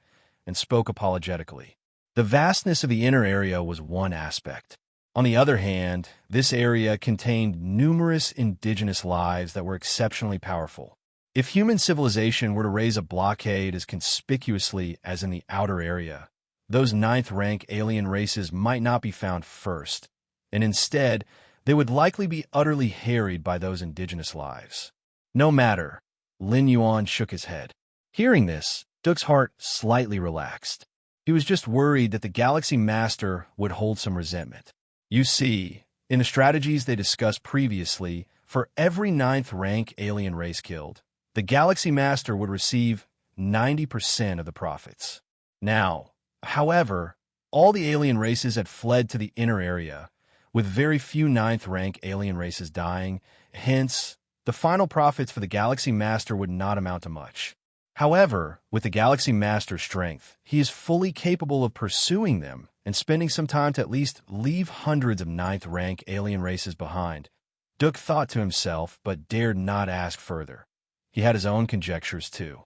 and spoke apologetically. The vastness of the inner area was one aspect. On the other hand, this area contained numerous indigenous lives that were exceptionally powerful. If human civilization were to raise a blockade as conspicuously as in the outer area, those 9th rank alien races might not be found first, and instead, they would likely be utterly harried by those indigenous lives. No matter, Lin Yuan shook his head. Hearing this, Duke's heart slightly relaxed. He was just worried that the Galaxy Master would hold some resentment. You see, in the strategies they discussed previously, for every 9th rank alien race killed, the Galaxy Master would receive 90% of the profits. Now, however, all the alien races had fled to the inner area, with very few 9th rank alien races dying, hence, the final profits for the Galaxy Master would not amount to much. However, with the Galaxy Master's strength, he is fully capable of pursuing them and spending some time to at least leave hundreds of 9th rank alien races behind. Duke thought to himself, but dared not ask further. He had his own conjectures too.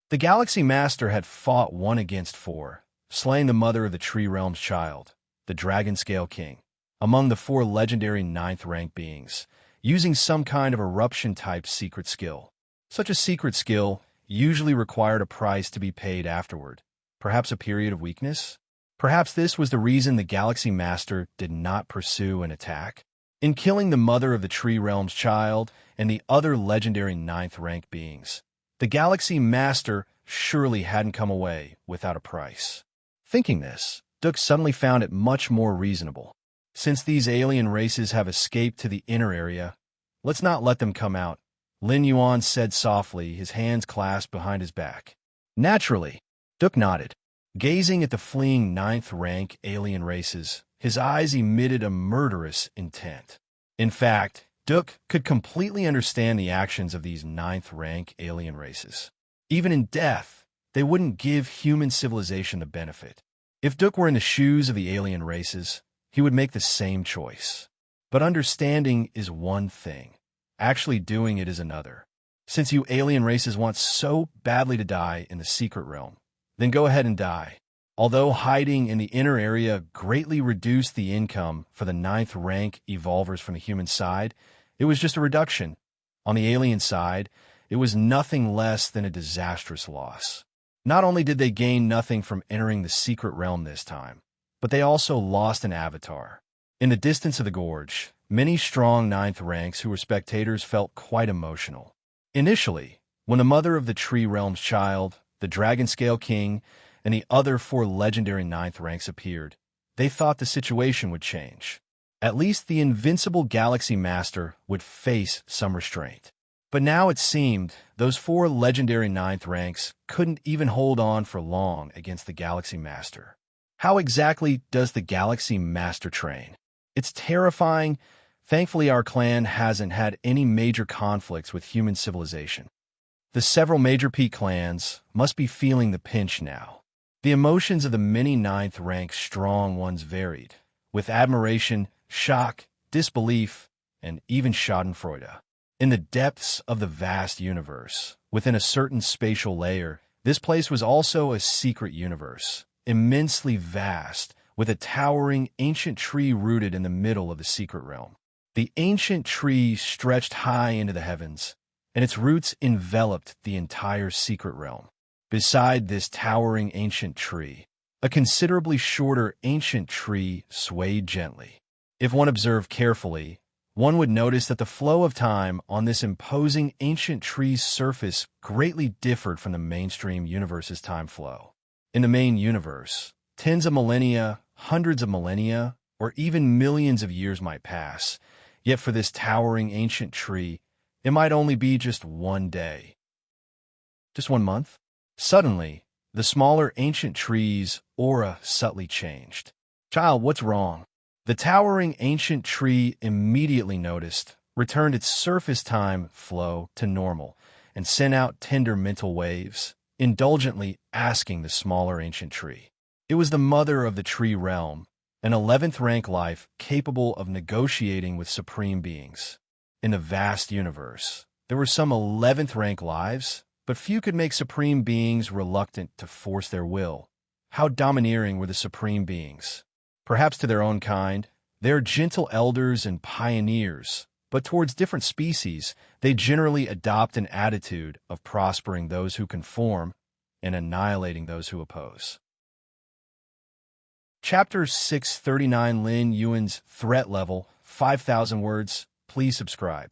The Galaxy Master had fought 1 against 4, slaying the mother of the Tree Realm's child, the Dragon Scale King, among the 4 legendary 9th rank beings, using some kind of eruption-type secret skill. Such a secret skill usually required a price to be paid afterward, perhaps a period of weakness? Perhaps this was the reason the Galaxy Master did not pursue an attack. In killing the mother of the Tree Realm's child and the other legendary 9th rank beings, the Galaxy Master surely hadn't come away without a price. Thinking this, Duke suddenly found it much more reasonable. Since these alien races have escaped to the inner area, let's not let them come out, Lin Yuan said softly, his hands clasped behind his back. Naturally, Duke nodded. Gazing at the fleeing 9th rank alien races, his eyes emitted a murderous intent. In fact, Duke could completely understand the actions of these 9th rank alien races. Even in death, they wouldn't give human civilization the benefit. If Duke were in the shoes of the alien races, he would make the same choice. But understanding is one thing. Actually doing it is another. Since you alien races want so badly to die in the secret realm, then go ahead and die. Although hiding in the inner area greatly reduced the income for the 9th rank evolvers from the human side, it was just a reduction. On the alien side, it was nothing less than a disastrous loss. Not only did they gain nothing from entering the secret realm this time, but they also lost an avatar. In the distance of the gorge, many strong 9th ranks who were spectators felt quite emotional. Initially, when the mother of the Tree Realm's child, the Dragon Scale King, and the other 4 legendary 9th ranks appeared, they thought the situation would change. At least the invincible Galaxy Master would face some restraint. But now it seemed those 4 legendary 9th ranks couldn't even hold on for long against the Galaxy Master. How exactly does the Galaxy Master train? It's terrifying. Thankfully, our clan hasn't had any major conflicts with human civilization. The several major peak clans must be feeling the pinch now. The emotions of the many 9th rank strong ones varied, with admiration, shock, disbelief, and even schadenfreude. In the depths of the vast universe, within a certain spatial layer, this place was also a secret universe, immensely vast, with a towering ancient tree rooted in the middle of the secret realm. The ancient tree stretched high into the heavens, and its roots enveloped the entire secret realm. Beside this towering ancient tree, a considerably shorter ancient tree swayed gently. If one observed carefully, one would notice that the flow of time on this imposing ancient tree's surface greatly differed from the mainstream universe's time flow. In the main universe, tens of millennia, hundreds of millennia, or even millions of years might pass, yet for this towering ancient tree, it might only be just one day. Just 1 month? Suddenly, the smaller ancient tree's aura subtly changed. Child, what's wrong? The towering ancient tree immediately noticed, returned its surface time flow to normal, and sent out tender mental waves, indulgently asking the smaller ancient tree. It was the mother of the tree realm, an 11th rank life capable of negotiating with supreme beings. In the vast universe, there were some 11th rank lives, but few could make supreme beings reluctant to force their will. How domineering were the supreme beings? Perhaps to their own kind, they are gentle elders and pioneers, but towards different species, they generally adopt an attitude of prospering those who conform and annihilating those who oppose. Chapter 639 Lin Yuan's Threat Level, 5,000 words. Please subscribe.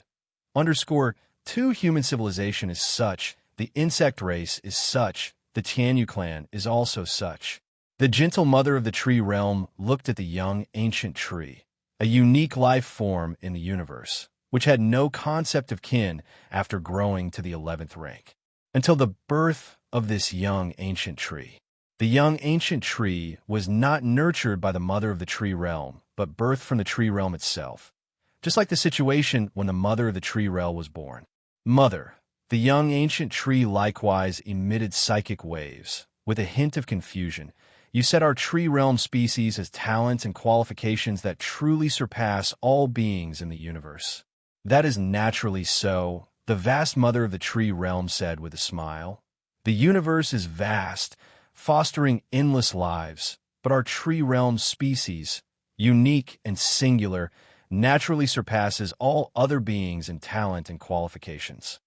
2 human civilization is such, the insect race is such, the Tianyu clan is also such. The gentle mother of the tree realm looked at the young ancient tree, a unique life form in the universe, which had no concept of kin after growing to the 11th rank. Until the birth of this young ancient tree. The young ancient tree was not nurtured by the mother of the tree realm, but birthed from the tree realm itself, just like the situation when the mother of the tree realm was born. Mother, the young ancient tree likewise emitted psychic waves. With a hint of confusion, you said our tree realm species has talents and qualifications that truly surpass all beings in the universe. That is naturally so, the vast mother of the tree realm said with a smile. The universe is vast, fostering endless lives, but our tree realm species, unique and singular, naturally surpasses all other beings in talent and qualifications.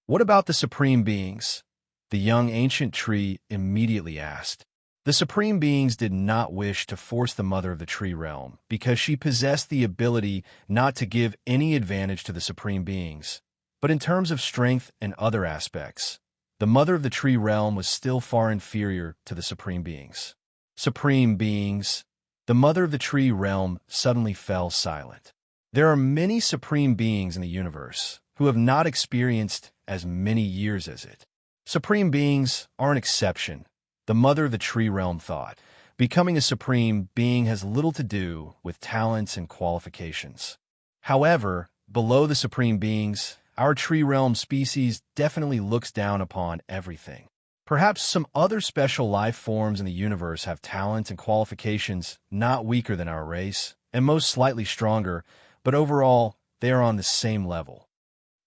What about the supreme beings? The young ancient tree immediately asked. The supreme beings did not wish to force the mother of the tree realm because she possessed the ability not to give any advantage to the supreme beings, but in terms of strength and other aspects, the mother of the tree realm was still far inferior to the supreme beings. Supreme beings. The mother of the tree realm suddenly fell silent. There are many supreme beings in the universe who have not experienced as many years as it. Supreme beings are an exception, the mother of the tree realm thought. Becoming a supreme being has little to do with talents and qualifications. However, below the supreme beings, our tree realm species definitely looks down upon everything. Perhaps some other special life forms in the universe have talents and qualifications not weaker than our race, and most slightly stronger, but overall, they are on the same level.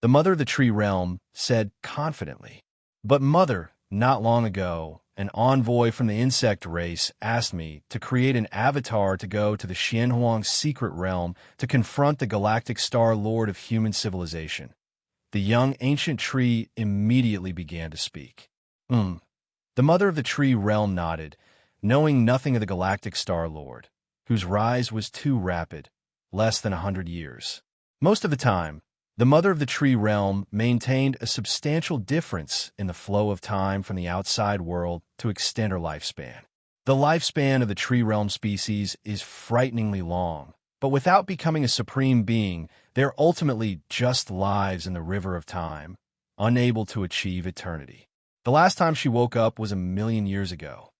The mother of the tree realm said confidently. But mother, not long ago, an envoy from the insect race asked me to create an avatar to go to the Xianhuang secret realm to confront the galactic star lord of human civilization. The young ancient tree immediately began to speak. The mother of the tree realm nodded, knowing nothing of the galactic star lord, whose rise was too rapid, less than 100 years. Most of the time, the mother of the tree realm maintained a substantial difference in the flow of time from the outside world to extend her lifespan. The lifespan of the tree realm species is frighteningly long, but without becoming a supreme being, they're ultimately just lives in the river of time, unable to achieve eternity. The last time she woke up was 1,000,000 years ago.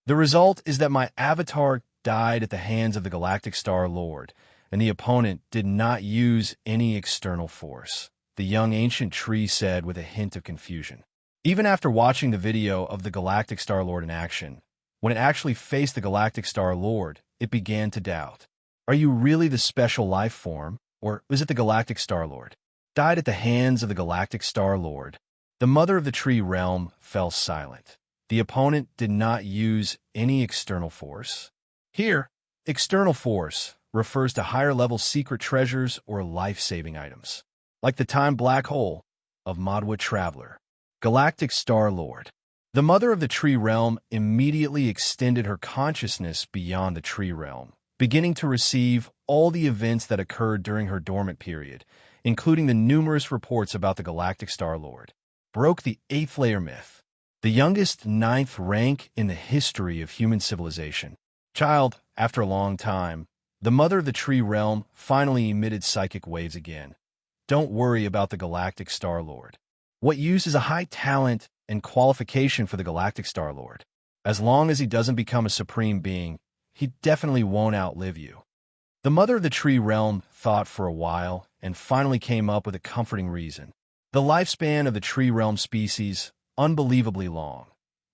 The result is that my avatar died at the hands of the galactic star lord, and the opponent did not use any external force, the young ancient tree said with a hint of confusion. Even after watching the video of the galactic star lord in action, when it actually faced the galactic star lord, it began to doubt. Are you really the special life form, or is it the galactic star lord? Died at the hands of the galactic star lord. The mother of the tree realm fell silent. The opponent did not use any external force. Here, external force refers to higher-level secret treasures or life-saving items, like the time black hole of Madwa Traveler. Galactic Star Lord. The mother of the tree realm immediately extended her consciousness beyond the tree realm, beginning to receive all the events that occurred during her dormant period, including the numerous reports about the Galactic Star Lord. Broke the 8th layer myth, the youngest 9th rank in the history of human civilization. Child, after a long time, the mother of the tree realm finally emitted psychic waves again. Don't worry about the Galactic Star Lord. What use is a high talent and qualification for the Galactic Star Lord. As long as he doesn't become a supreme being, he definitely won't outlive you. The mother of the tree realm thought for a while and finally came up with a comforting reason. The lifespan of the tree realm species, unbelievably long,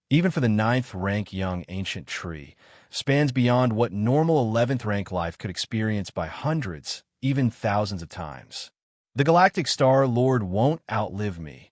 even for the 9th rank young ancient tree, spans beyond what normal 11th rank life could experience by hundreds, even thousands of times. The Galactic Star Lord won't outlive me.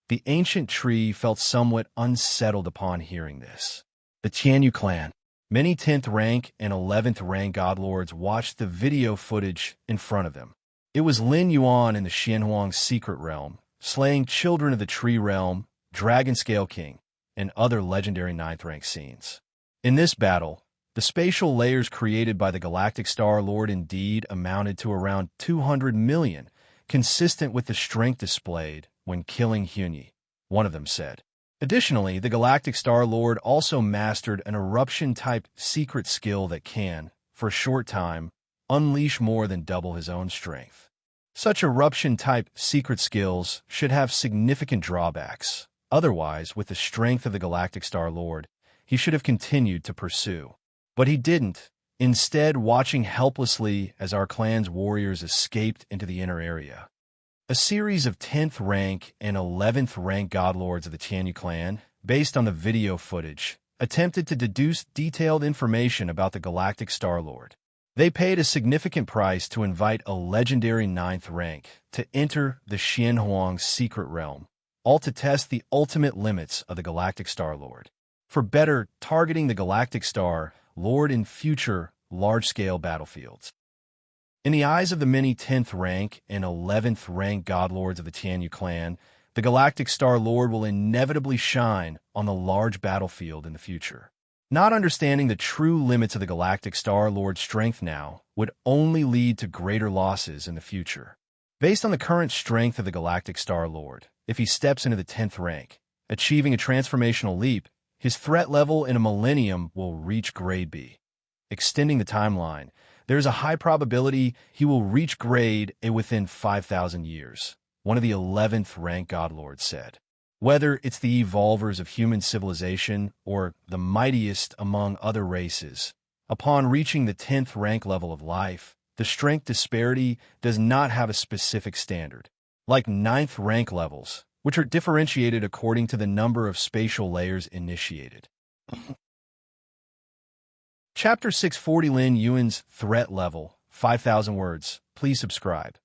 The ancient tree felt somewhat unsettled upon hearing this. The Tianyu clan. Many 10th rank and 11th rank godlords watched the video footage in front of them. It was Lin Yuan in the Xianhuang secret realm, slaying children of the tree realm, Dragon Scale King, and other legendary 9th rank scenes. In this battle, the spatial layers created by the Galactic Star Lord indeed amounted to around 200 million, consistent with the strength displayed when killing Hyunyi, one of them said. Additionally, the Galactic Star-Lord also mastered an eruption-type secret skill that can, for a short time, unleash more than double his own strength. Such eruption-type secret skills should have significant drawbacks. Otherwise, with the strength of the Galactic Star-Lord, he should have continued to pursue. But he didn't, instead watching helplessly as our clan's warriors escaped into the inner area. A series of 10th rank and 11th rank godlords of the Tianyu clan, based on the video footage, attempted to deduce detailed information about the Galactic Star-Lord. They paid a significant price to invite a legendary 9th rank to enter the Xianhuang secret realm, all to test the ultimate limits of the Galactic Star-Lord, for better targeting the Galactic Star-Lord in future large-scale battlefields. In the eyes of the many 10th rank and 11th rank godlords of the Tianyu clan, the Galactic Star-Lord will inevitably shine on the large battlefield in the future. Not understanding the true limits of the Galactic Star-Lord's strength now would only lead to greater losses in the future. Based on the current strength of the Galactic Star-Lord, if he steps into the 10th rank, achieving a transformational leap, his threat level in a millennium will reach Grade B. Extending the timeline, there is a high probability he will reach Grade A within 5,000 years, one of the 11th rank godlords said. Whether it's the evolvers of human civilization or the mightiest among other races, upon reaching the 10th rank level of life, the strength disparity does not have a specific standard. Like 9th rank levels, which are differentiated according to the number of spatial layers initiated. Chapter 640 Lin Yuan's Threat Level, 5,000 words. Please subscribe.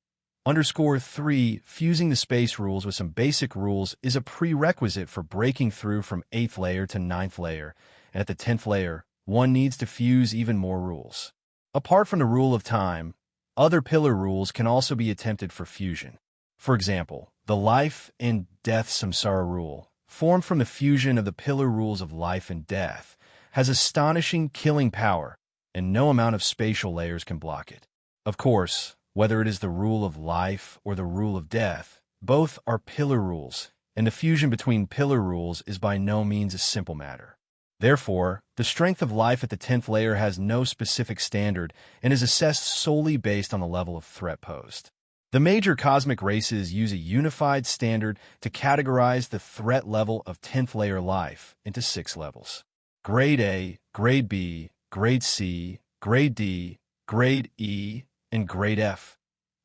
_3 Fusing the space rules with some basic rules is a prerequisite for breaking through from 8th layer to 9th layer, and at the 10th layer, one needs to fuse even more rules. Apart from the rule of time, other pillar rules can also be attempted for fusion. For example, the life and death samsara rule, formed from the fusion of the pillar rules of life and death, has astonishing killing power, and no amount of spatial layers can block it. Of course, whether it is the rule of life or the rule of death, both are pillar rules, and the fusion between pillar rules is by no means a simple matter. Therefore, the strength of life at the 10th layer has no specific standard and is assessed solely based on the level of threat posed. The major cosmic races use a unified standard to categorize the threat level of 10th layer life into 6 levels: Grade A, Grade B, Grade C, Grade D, Grade E, and Grade F.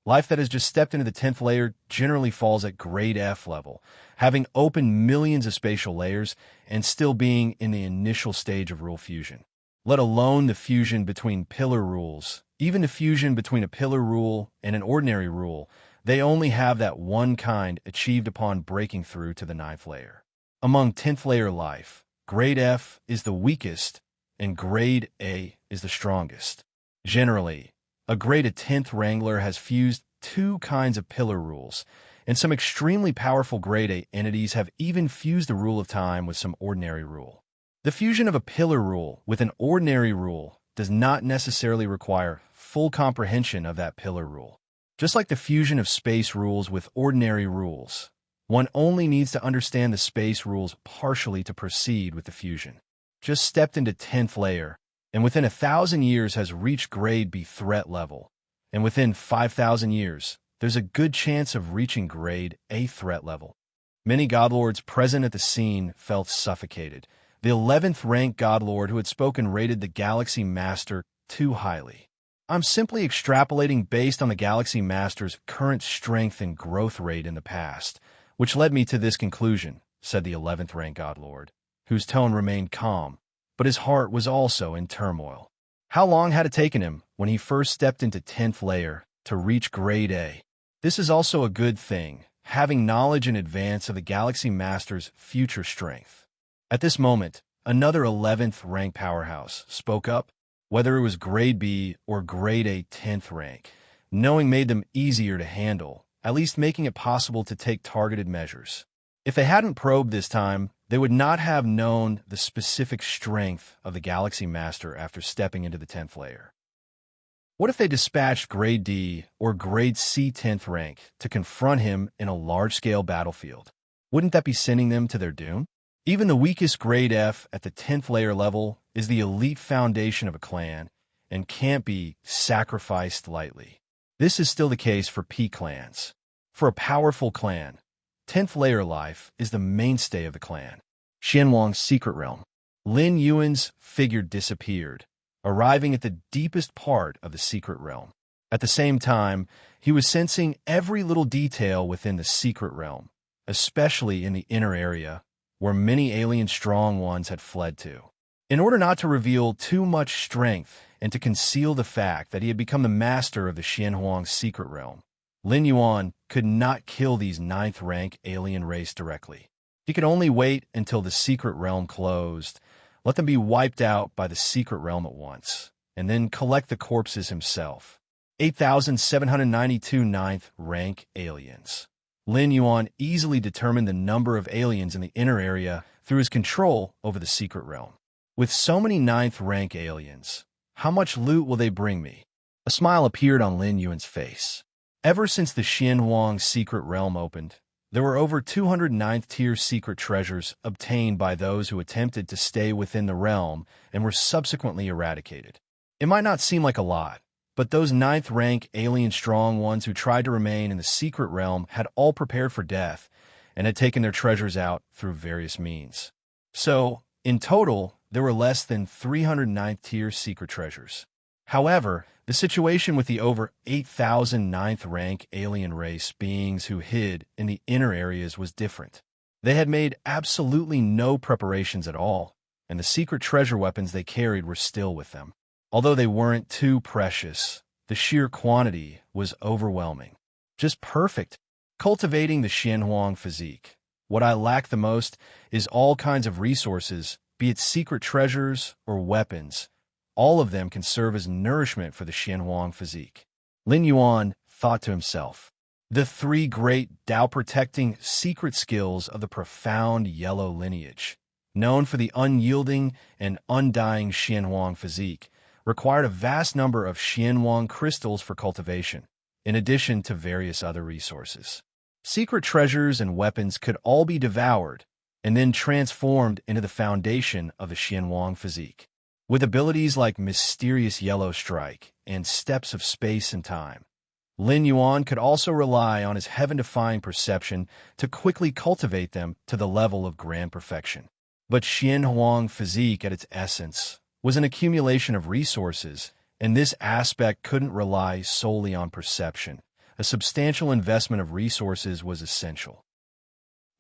Life that has just stepped into the 10th layer generally falls at Grade F level, having opened millions of spatial layers and still being in the initial stage of rule fusion. Let alone the fusion between pillar rules. Even the fusion between a pillar rule and an ordinary rule, they only have that one kind achieved upon breaking through to the 9th layer. Among 10th layer life, Grade F is the weakest and Grade A is the strongest. Generally, a Grade 10th Wrangler has fused 2 kinds of pillar rules, and some extremely powerful Grade A entities have even fused the rule of time with some ordinary rule. The fusion of a pillar rule with an ordinary rule does not necessarily require full comprehension of that pillar rule. Just like the fusion of space rules with ordinary rules, one only needs to understand the space rules partially to proceed with the fusion. Just stepped into 10th layer, and within 1,000 years has reached Grade B threat level, and within 5,000 years, there's a good chance of reaching Grade A threat level. Many godlords present at the scene felt suffocated. The 11th rank godlord who had spoken rated the Galaxy Master too highly. I'm simply extrapolating based on the Galaxy Master's current strength and growth rate in the past, which led me to this conclusion, said the 11th rank godlord, whose tone remained calm, but his heart was also in turmoil. How long had it taken him, when he first stepped into 10th layer, to reach Grade A? This is also a good thing, having knowledge in advance of the Galaxy Master's future strength. At this moment, another 11th rank powerhouse spoke up. Whether it was Grade B or Grade A 10th rank, knowing made them easier to handle, at least making it possible to take targeted measures. If they hadn't probed this time, they would not have known the specific strength of the Galaxy Master after stepping into the 10th layer. What if they dispatched Grade D or Grade C 10th rank to confront him in a large-scale battlefield? Wouldn't that be sending them to their doom? Even the weakest Grade F at the 10th layer level is the elite foundation of a clan and can't be sacrificed lightly. This is still the case for P clans. For a powerful clan, 10th layer life is the mainstay of the clan. Xianhuang's secret realm. Lin Yuan's figure disappeared, arriving at the deepest part of the secret realm. At the same time, he was sensing every little detail within the secret realm, especially in the inner area, where many alien strong ones had fled to. In order not to reveal too much strength and to conceal the fact that he had become the master of the Xianhuang secret realm, Lin Yuan could not kill these 9th rank alien race directly. He could only wait until the secret realm closed, let them be wiped out by the secret realm at once, and then collect the corpses himself. 8,792 9th rank aliens. Lin Yuan easily determined the number of aliens in the inner area through his control over the secret realm. With so many 9th rank aliens, how much loot will they bring me? A smile appeared on Lin Yuan's face. Ever since the Xianhuang secret realm opened, there were over 200 9th-tier secret treasures obtained by those who attempted to stay within the realm and were subsequently eradicated. It might not seem like a lot, but those 9th rank alien strong ones who tried to remain in the secret realm had all prepared for death and had taken their treasures out through various means. So, in total, there were less than 300 9th-tier secret treasures. However, the situation with the over 8,000 9th rank alien race beings who hid in the inner areas was different. They had made absolutely no preparations at all, and the secret treasure weapons they carried were still with them. Although they weren't too precious, the sheer quantity was overwhelming. Just perfect. Cultivating the Xianhuang physique. What I lack the most is all kinds of resources, be it secret treasures or weapons. All of them can serve as nourishment for the Xianhuang physique. Lin Yuan thought to himself, the 3 great Tao-protecting secret skills of the profound yellow lineage, known for the unyielding and undying Xianhuang physique, required a vast number of Xianhuang crystals for cultivation, in addition to various other resources. Secret treasures and weapons could all be devoured and then transformed into the foundation of the Xianhuang physique. With abilities like Mysterious Yellow Strike and Steps of Space and Time, Lin Yuan could also rely on his heaven-defying perception to quickly cultivate them to the level of grand perfection. But Xianhuang physique at its essence was an accumulation of resources, and this aspect couldn't rely solely on perception. A substantial investment of resources was essential.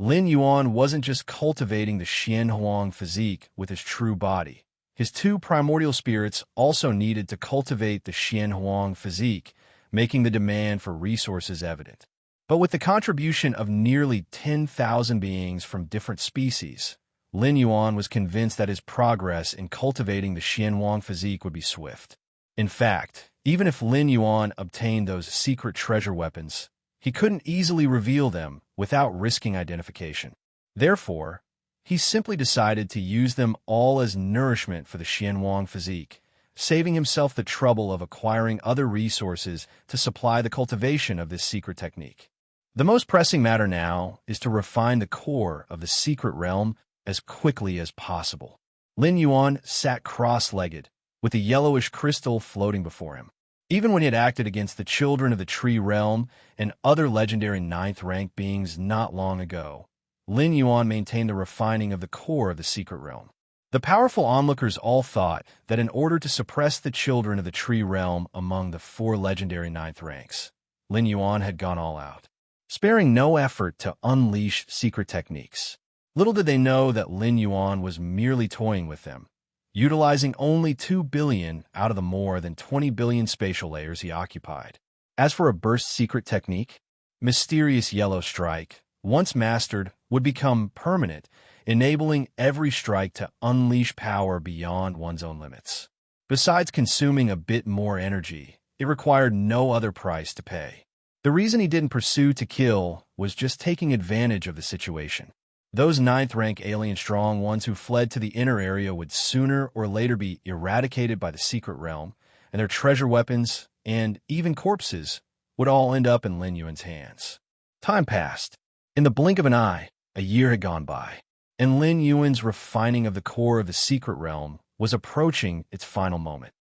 Lin Yuan wasn't just cultivating the Xianhuang physique with his true body. His 2 primordial spirits also needed to cultivate the Xianhuang physique, making the demand for resources evident. But with the contribution of nearly 10,000 beings from different species, Lin Yuan was convinced that his progress in cultivating the Xianhuang physique would be swift. In fact, even if Lin Yuan obtained those secret treasure weapons, he couldn't easily reveal them without risking identification. Therefore, he simply decided to use them all as nourishment for the Xianhuang physique, saving himself the trouble of acquiring other resources to supply the cultivation of this secret technique. The most pressing matter now is to refine the core of the secret realm as quickly as possible. Lin Yuan sat cross-legged, with a yellowish crystal floating before him. Even when he had acted against the children of the tree realm and other legendary 9th rank beings not long ago, Lin Yuan maintained the refining of the core of the secret realm. The powerful onlookers all thought that in order to suppress the children of the tree realm among the 4 legendary 9th ranks, Lin Yuan had gone all out, sparing no effort to unleash secret techniques. Little did they know that Lin Yuan was merely toying with them, utilizing only 2 billion out of the more than 20 billion spatial layers he occupied. As for a burst secret technique, Mysterious Yellow Strike, once mastered, would become permanent, enabling every strike to unleash power beyond one's own limits. Besides consuming a bit more energy, it required no other price to pay. The reason he didn't pursue to kill was just taking advantage of the situation. Those 9th rank alien strong ones who fled to the inner area would sooner or later be eradicated by the secret realm, and their treasure weapons, and even corpses, would all end up in Lin Yuan's hands. Time passed. In the blink of an eye, a year had gone by, and Lin Yuan's refining of the core of the secret realm was approaching its final moment.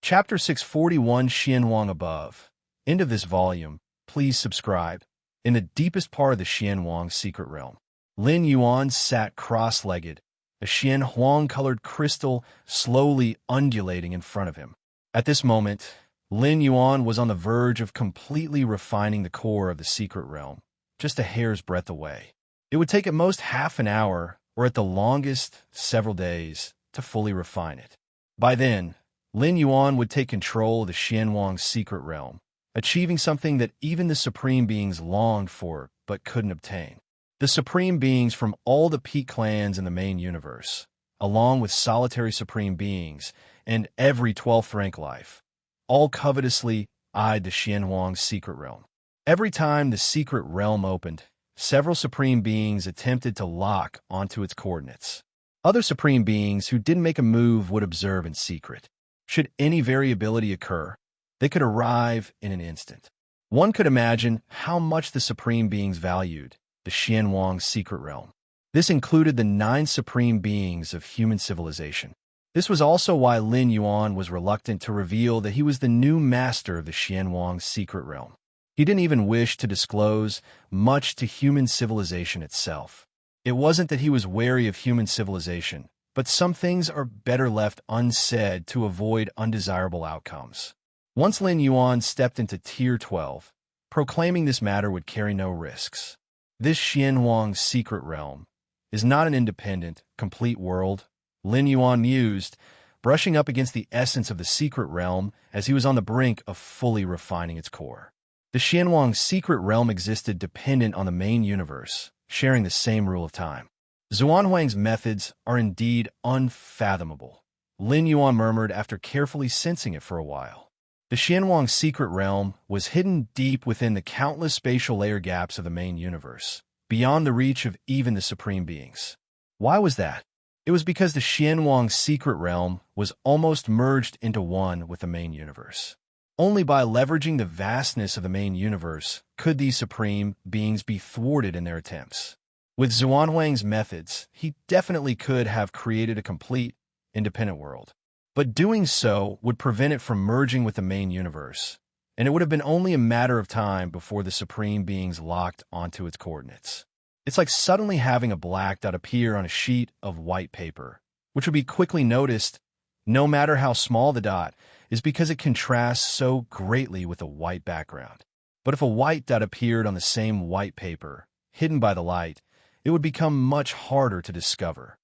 Chapter 641, Xianhuang Above. End of this volume. Please subscribe. In the deepest part of the Xianhuang secret realm, Lin Yuan sat cross-legged, a Xianhuang-colored crystal slowly undulating in front of him. At this moment, Lin Yuan was on the verge of completely refining the core of the secret realm, just a hair's breadth away. It would take at most half an hour, or at the longest, several days, to fully refine it. By then, Lin Yuan would take control of the Xianhuang secret realm, achieving something that even the Supreme Beings longed for but couldn't obtain. The Supreme Beings from all the peak clans in the main universe, along with solitary Supreme Beings and every 12th rank life, all covetously eyed the Xianhuang secret realm. Every time the secret realm opened, several Supreme Beings attempted to lock onto its coordinates. Other Supreme Beings who didn't make a move would observe in secret. Should any variability occur, they could arrive in an instant. One could imagine how much the Supreme Beings valued the Xianhuang secret realm. This included the 9 Supreme Beings of human civilization. This was also why Lin Yuan was reluctant to reveal that he was the new master of the Xianhuang secret realm. He didn't even wish to disclose much to human civilization itself. It wasn't that he was wary of human civilization, but some things are better left unsaid to avoid undesirable outcomes. Once Lin Yuan stepped into Tier 12, proclaiming this matter would carry no risks. This Xianhuang secret realm is not an independent, complete world, Lin Yuan mused, brushing up against the essence of the secret realm as he was on the brink of fully refining its core. The Xianhuang secret realm existed dependent on the main universe, sharing the same rule of time. Xuanhuang's methods are indeed unfathomable, Lin Yuan murmured after carefully sensing it for a while. The Xianhuang secret realm was hidden deep within the countless spatial layer gaps of the main universe, beyond the reach of even the Supreme Beings. Why was that? It was because the Xianhuang secret realm was almost merged into one with the main universe. Only by leveraging the vastness of the main universe could these Supreme Beings be thwarted in their attempts. With Xuanhuang's methods, he definitely could have created a complete, independent world. But doing so would prevent it from merging with the main universe, and it would have been only a matter of time before the Supreme Beings locked onto its coordinates. It's like suddenly having a black dot appear on a sheet of white paper, which would be quickly noticed, no matter how small the dot, is because it contrasts so greatly with a white background. But if a white dot appeared on the same white paper, hidden by the light, it would become much harder to discover.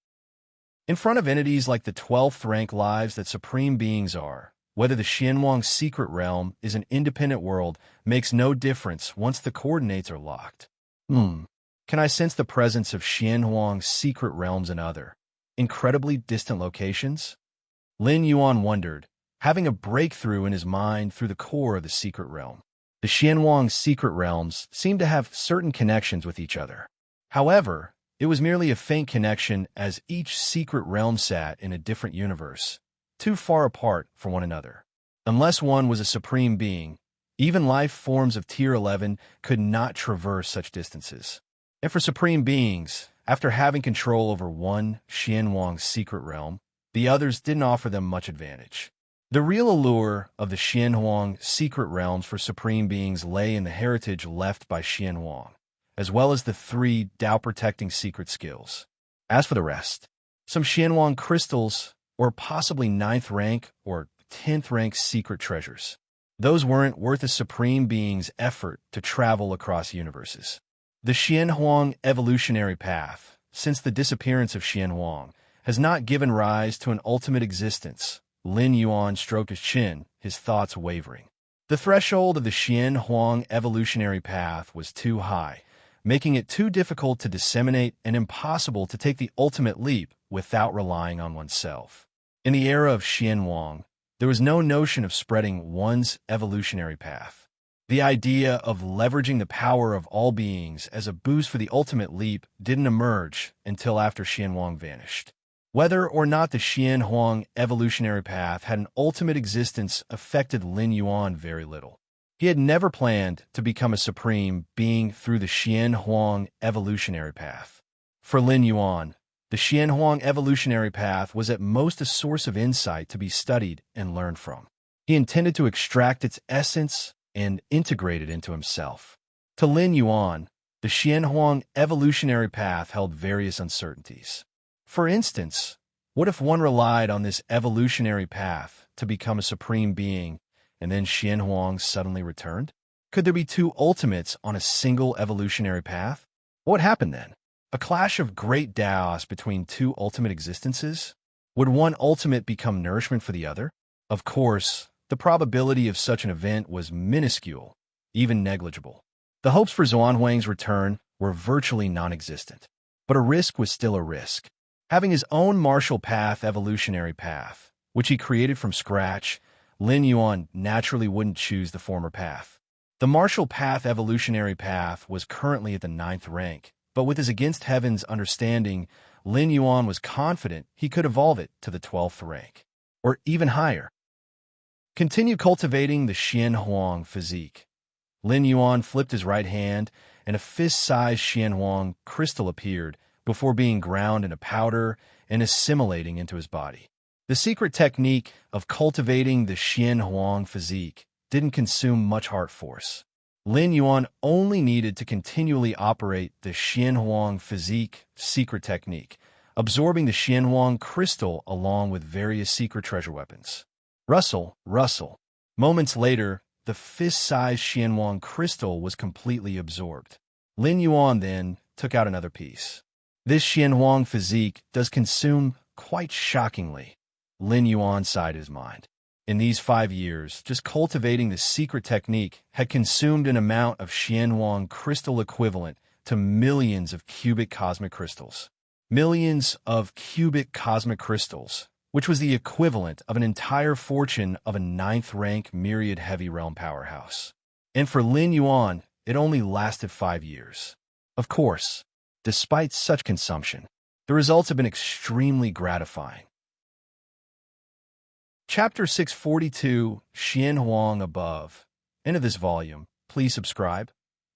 In front of entities like the 12th rank lives that Supreme Beings are, whether the Xianhuang secret realm is an independent world makes no difference once the coordinates are locked. Can I sense the presence of Xianhuang secret realms in other, incredibly distant locations? Lin Yuan wondered, having a breakthrough in his mind through the core of the secret realm. The Xianhuang secret realms seemed to have certain connections with each other. However, it was merely a faint connection as each secret realm sat in a different universe, too far apart from one another. Unless one was a Supreme Being, even life forms of Tier 11 could not traverse such distances. And for Supreme Beings, after having control over one Xianhuang secret realm, the others didn't offer them much advantage. The real allure of the Xianhuang secret realms for Supreme Beings lay in the heritage left by Xianhuang, as well as the 3 Tao-protecting secret skills. As for the rest, some Xianhuang crystals, or possibly 9th rank or 10th rank secret treasures. Those weren't worth a Supreme Being's effort to travel across universes. The Xianhuang evolutionary path, since the disappearance of Xianhuang, has not given rise to an ultimate existence. Lin Yuan stroked his chin, his thoughts wavering. The threshold of the Xianhuang evolutionary path was too high, making it too difficult to disseminate and impossible to take the ultimate leap without relying on oneself. In the era of Xianhuang, there was no notion of spreading one's evolutionary path. The idea of leveraging the power of all beings as a boost for the ultimate leap didn't emerge until after Xianhuang vanished. Whether or not the Xian Huang evolutionary path had an ultimate existence affected Lin Yuan very little. He had never planned to become a supreme being through the Xian Huang evolutionary path. For Lin Yuan, the Xian Huang evolutionary path was at most a source of insight to be studied and learned from. He intended to extract its essence and integrate it into himself. To Lin Yuan, the Xian Huang evolutionary path held various uncertainties. For instance, what if one relied on this evolutionary path to become a supreme being, and then Xian Huang suddenly returned? Could there be two ultimates on a single evolutionary path? What happened then? A clash of great Daos between two ultimate existences? Would one ultimate become nourishment for the other? Of course, the probability of such an event was minuscule, even negligible. The hopes for Xuanhuang's return were virtually non-existent. But a risk was still a risk. Having his own martial path evolutionary path, which he created from scratch, Lin Yuan naturally wouldn't choose the former path. The martial path evolutionary path was currently at the 9th rank, but with his against heaven's understanding, Lin Yuan was confident he could evolve it to the 12th rank, or even higher. Continue cultivating the Xian Huang physique. Lin Yuan flipped his right hand, and a fist-sized Xian Huang crystal appeared before being ground into powder and assimilating into his body. The secret technique of cultivating the Xian Huang physique didn't consume much heart force. Lin Yuan only needed to continually operate the Xian Huang physique secret technique, absorbing the Xian Huang crystal along with various secret treasure weapons. Rustle, rustle. Moments later, the fist-sized Xian Huang crystal was completely absorbed. Lin Yuan then took out another piece. This Xian Huang physique does consume quite shockingly. Lin Yuan sighed his mind. In these 5 years, just cultivating the secret technique had consumed an amount of Xian Huang crystal equivalent to millions of cubic cosmic crystals. Millions of cubic cosmic crystals, which was the equivalent of an entire fortune of a 9th-rank myriad heavy realm powerhouse. And for Lin Yuan, it only lasted 5 years. Of course, despite such consumption, the results have been extremely gratifying. Chapter 642, Xian Huang Above. End of this volume. Please subscribe.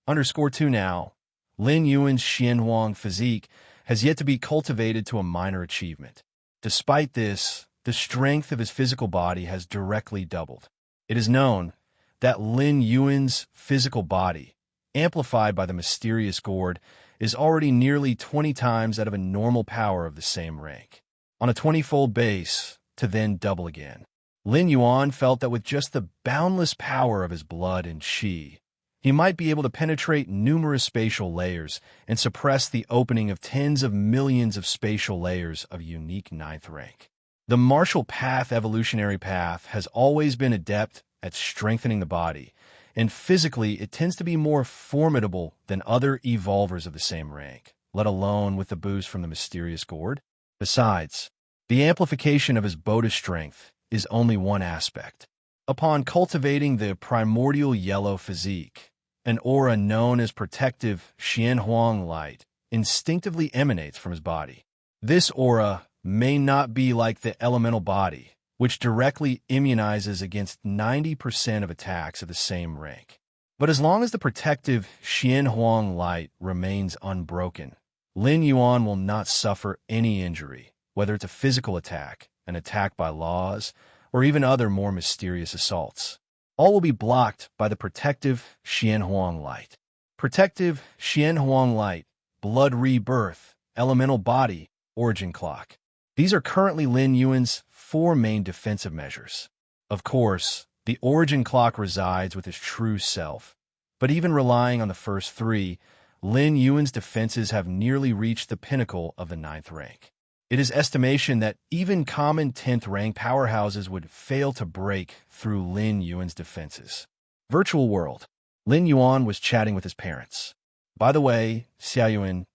_2 now. Lin Yuan's Xian Huang physique has yet to be cultivated to a minor achievement. Despite this, the strength of his physical body has directly doubled. It is known that Lin Yuan's physical body, amplified by the mysterious gourd, is already nearly 20 times out of a normal power of the same rank. On a 20-fold base, to then double again. Lin Yuan felt that with just the boundless power of his blood and qi, he might be able to penetrate numerous spatial layers and suppress the opening of tens of millions of spatial layers of unique 9th rank. The martial path evolutionary path has always been adept at strengthening the body, and physically it tends to be more formidable than other evolvers of the same rank, let alone with the boost from the mysterious gourd. Besides, the amplification of his Boda strength is only one aspect. Upon cultivating the primordial yellow physique, an aura known as protective Xian Huang light instinctively emanates from his body. This aura may not be like the elemental body, which directly immunizes against 90% of attacks of the same rank. But as long as the protective Xian Huang light remains unbroken, Lin Yuan will not suffer any injury, whether it's a physical attack, an attack by laws, or even other more mysterious assaults. All will be blocked by the protective Xian Huang light. Protective Xian Huang light, blood rebirth, elemental body, origin clock. These are currently Lin Yuan's 4 main defensive measures. Of course, the origin clock resides with his true self, but even relying on the first 3, Lin Yuan's defenses have nearly reached the pinnacle of the 9th rank. It is estimation that even common 10th rank powerhouses would fail to break through Lin Yuan's defenses. Virtual world. Lin Yuan was chatting with his parents. By the way, Xiaoyuan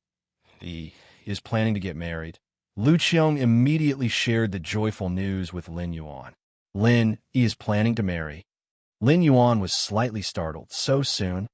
is planning to get married. Lu Qiong immediately shared the joyful news with Lin Yuan. Lin is planning to marry. Lin Yuan was slightly startled. So soon?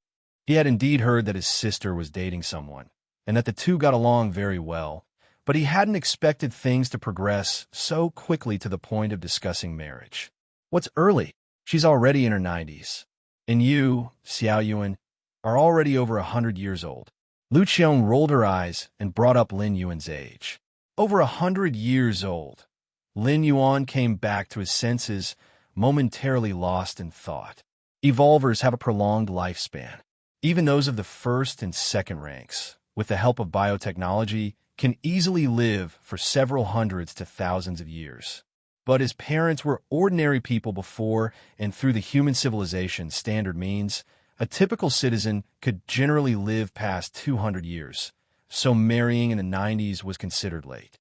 He had indeed heard that his sister was dating someone, and that the two got along very well, but he hadn't expected things to progress so quickly to the point of discussing marriage. What's early? She's already in her 90s. And you, Xiao Yuan, are already over 100 years old. Lu Qiong rolled her eyes and brought up Lin Yuan's age. Over 100 years old. Lin Yuan came back to his senses, momentarily lost in thought. Evolvers have a prolonged lifespan. Even those of the first and second ranks, with the help of biotechnology, can easily live for several hundreds to thousands of years. But his parents were ordinary people before and through the human civilization standard means, a typical citizen could generally live past 200 years, so marrying in the 90s was considered late.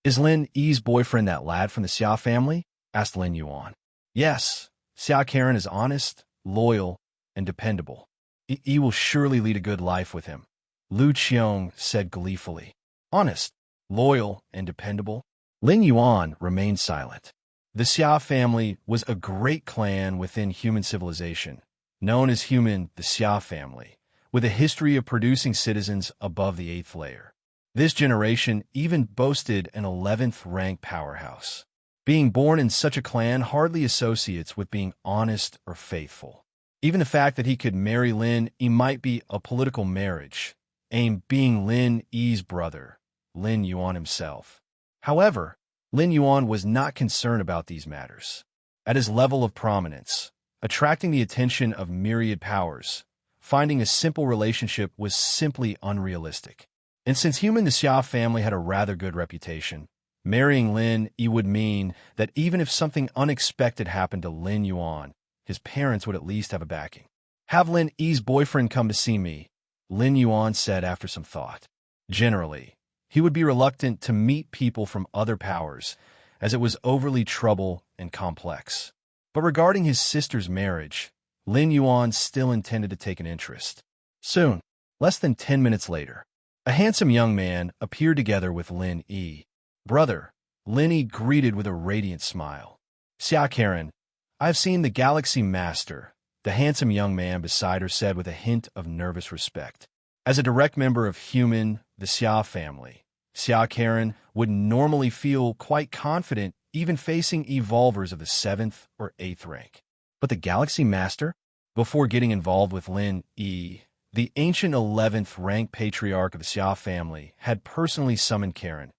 Is Lin Yi's boyfriend that lad from the Xia family? Asked Lin Yuan. Yes, Xia Karen is honest, loyal, and dependable. Yi will surely lead a good life with him. Lu Qiong said gleefully. Honest, loyal, and dependable? Lin Yuan remained silent. The Xia family was a great clan within human civilization, known as the Xia family, with a history of producing citizens above the 8th layer. This generation even boasted an 11th rank powerhouse. Being born in such a clan hardly associates with being honest or faithful. Even the fact that he could marry Lin Yi might be a political marriage, aimed being Lin Yi's brother, Lin Yuan himself. However, Lin Yuan was not concerned about these matters. At his level of prominence, attracting the attention of myriad powers, finding a simple relationship was simply unrealistic. And since the Xia family had a rather good reputation, marrying Lin Yi would mean that even if something unexpected happened to Lin Yuan, his parents would at least have a backing. Have Lin Yi's boyfriend come to see me, Lin Yuan said after some thought. Generally, he would be reluctant to meet people from other powers, as it was overly trouble and complex. But regarding his sister's marriage, Lin Yuan still intended to take an interest. Soon, less than 10 minutes later, a handsome young man appeared together with Lin Yi. Brother, Lin Yi greeted with a radiant smile. Xia Karen, I've seen the Galaxy Master, the handsome young man beside her said with a hint of nervous respect. As a direct member of the Xia family, Xia Karen would normally feel quite confident even facing evolvers of the 7th or 8th rank. But the Galaxy Master? Before getting involved with Lin Yi, the ancient 11th rank patriarch of the Xia family had personally summoned Karen,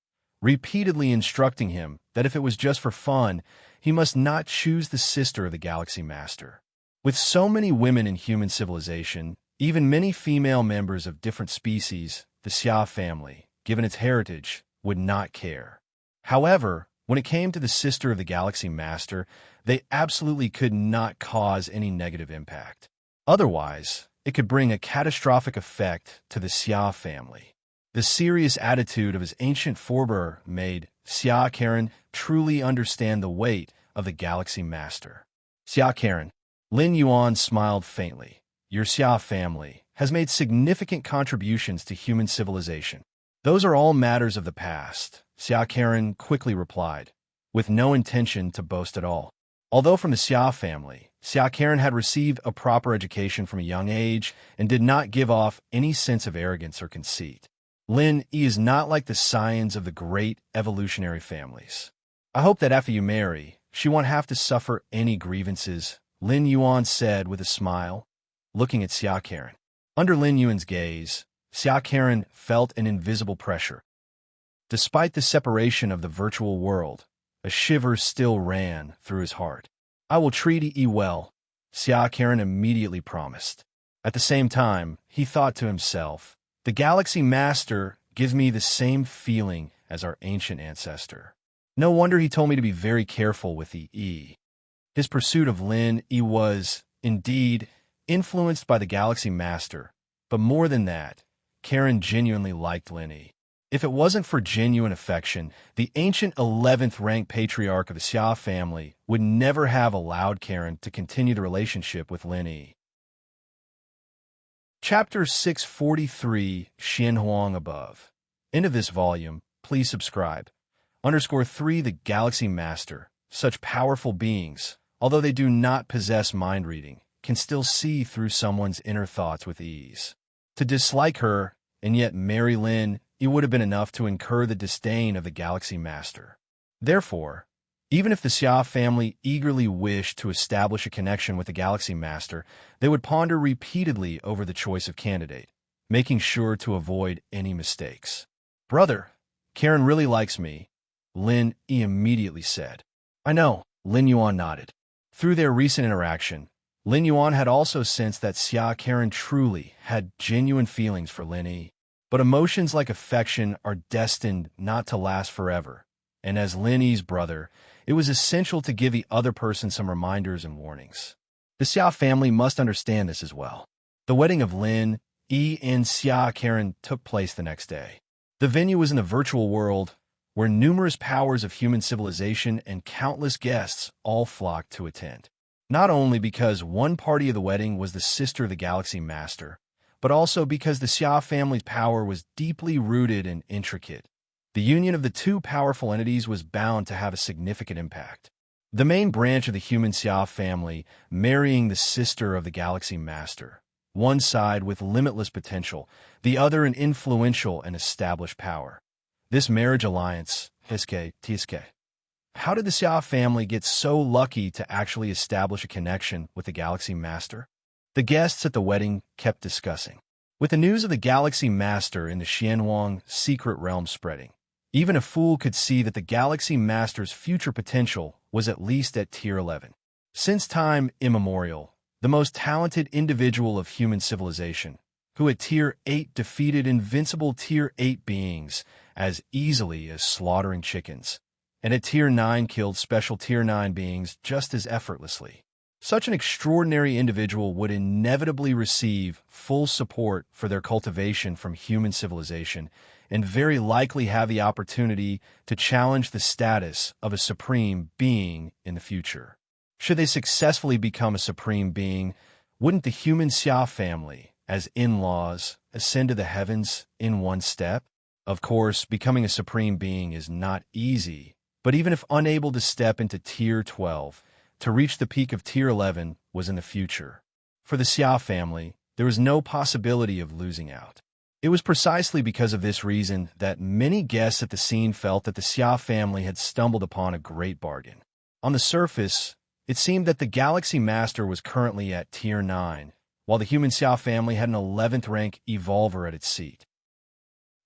repeatedly instructing him that if it was just for fun, he must not choose the sister of the Galaxy Master. With so many women in human civilization, even many female members of different species, the Xia family, given its heritage, would not care. However, when it came to the sister of the Galaxy Master, they absolutely could not cause any negative impact. Otherwise, it could bring a catastrophic effect to the Xia family. The serious attitude of his ancient forebear made Xia Karen truly understand the weight of the Galaxy Master. Xia Karen, Lin Yuan smiled faintly. Your Xia family has made significant contributions to human civilization. Those are all matters of the past, Xia Karen quickly replied, with no intention to boast at all. Although from the Xia family, Xia Karen had received a proper education from a young age and did not give off any sense of arrogance or conceit. Lin Yi is not like the scions of the great evolutionary families. I hope that after you marry, she won't have to suffer any grievances, Lin Yuan said with a smile, looking at Xia Karen. Under Lin Yuan's gaze, Xia Karen felt an invisible pressure. Despite the separation of the virtual world, a shiver still ran through his heart. I will treat Yi well, Xia Karen immediately promised. At the same time, he thought to himself, the Galaxy Master gives me the same feeling as our ancient ancestor. No wonder he told me to be very careful with Yi. His pursuit of Lin Yi was, indeed, influenced by the Galaxy Master, but more than that, Karen genuinely liked Lin Yi. If it wasn't for genuine affection, the ancient 11th rank patriarch of the Xia family would never have allowed Karen to continue the relationship with Lin Yi. Chapter 643, Xian Huang above. End of this volume. Please subscribe. _3 The Galaxy Master. Such powerful beings, although they do not possess mind reading, can still see through someone's inner thoughts with ease. To dislike her and yet marry Lin it would have been enough to incur the disdain of the Galaxy Master. Therefore, even if the Xia family eagerly wished to establish a connection with the Galaxy Master, they would ponder repeatedly over the choice of candidate, making sure to avoid any mistakes. "Brother, Karen really likes me," Lin Yi immediately said. "I know," Lin Yuan nodded. Through their recent interaction, Lin Yuan had also sensed that Xia Karen truly had genuine feelings for Lin Yi. But emotions like affection are destined not to last forever, and as Lin Yi's brother, it was essential to give the other person some reminders and warnings. The Xia family must understand this as well. The wedding of Lin Yi and Xia Karen took place the next day. The venue was in the virtual world, where numerous powers of human civilization and countless guests all flocked to attend. Not only because one party of the wedding was the sister of the Galaxy Master, but also because the Xia family's power was deeply rooted and intricate. The union of the two powerful entities was bound to have a significant impact. The main branch of the human Xia family marrying the sister of the Galaxy Master, one side with limitless potential, the other an influential and established power. This marriage alliance, Tiske. How did the Xia family get so lucky to actually establish a connection with the Galaxy Master? The guests at the wedding kept discussing. With the news of the Galaxy Master in the Xianwang secret realm spreading, even a fool could see that the Galaxy Master's future potential was at least at Tier 11. Since time immemorial, the most talented individual of human civilization, who at Tier 8 defeated invincible Tier 8 beings as easily as slaughtering chickens, and at Tier 9 killed special Tier 9 beings just as effortlessly. Such an extraordinary individual would inevitably receive full support for their cultivation from human civilization, and very likely have the opportunity to challenge the status of a supreme being in the future. Should they successfully become a supreme being, wouldn't the human Xia family, as in-laws, ascend to the heavens in one step? Of course, becoming a supreme being is not easy, but even if unable to step into Tier 12, to reach the peak of Tier 11 was in the future. For the Xia family, there was no possibility of losing out. It was precisely because of this reason that many guests at the scene felt that the Xia family had stumbled upon a great bargain. On the surface, it seemed that the Galaxy Master was currently at Tier 9, while the human Xia family had an 11th rank evolver at its seat.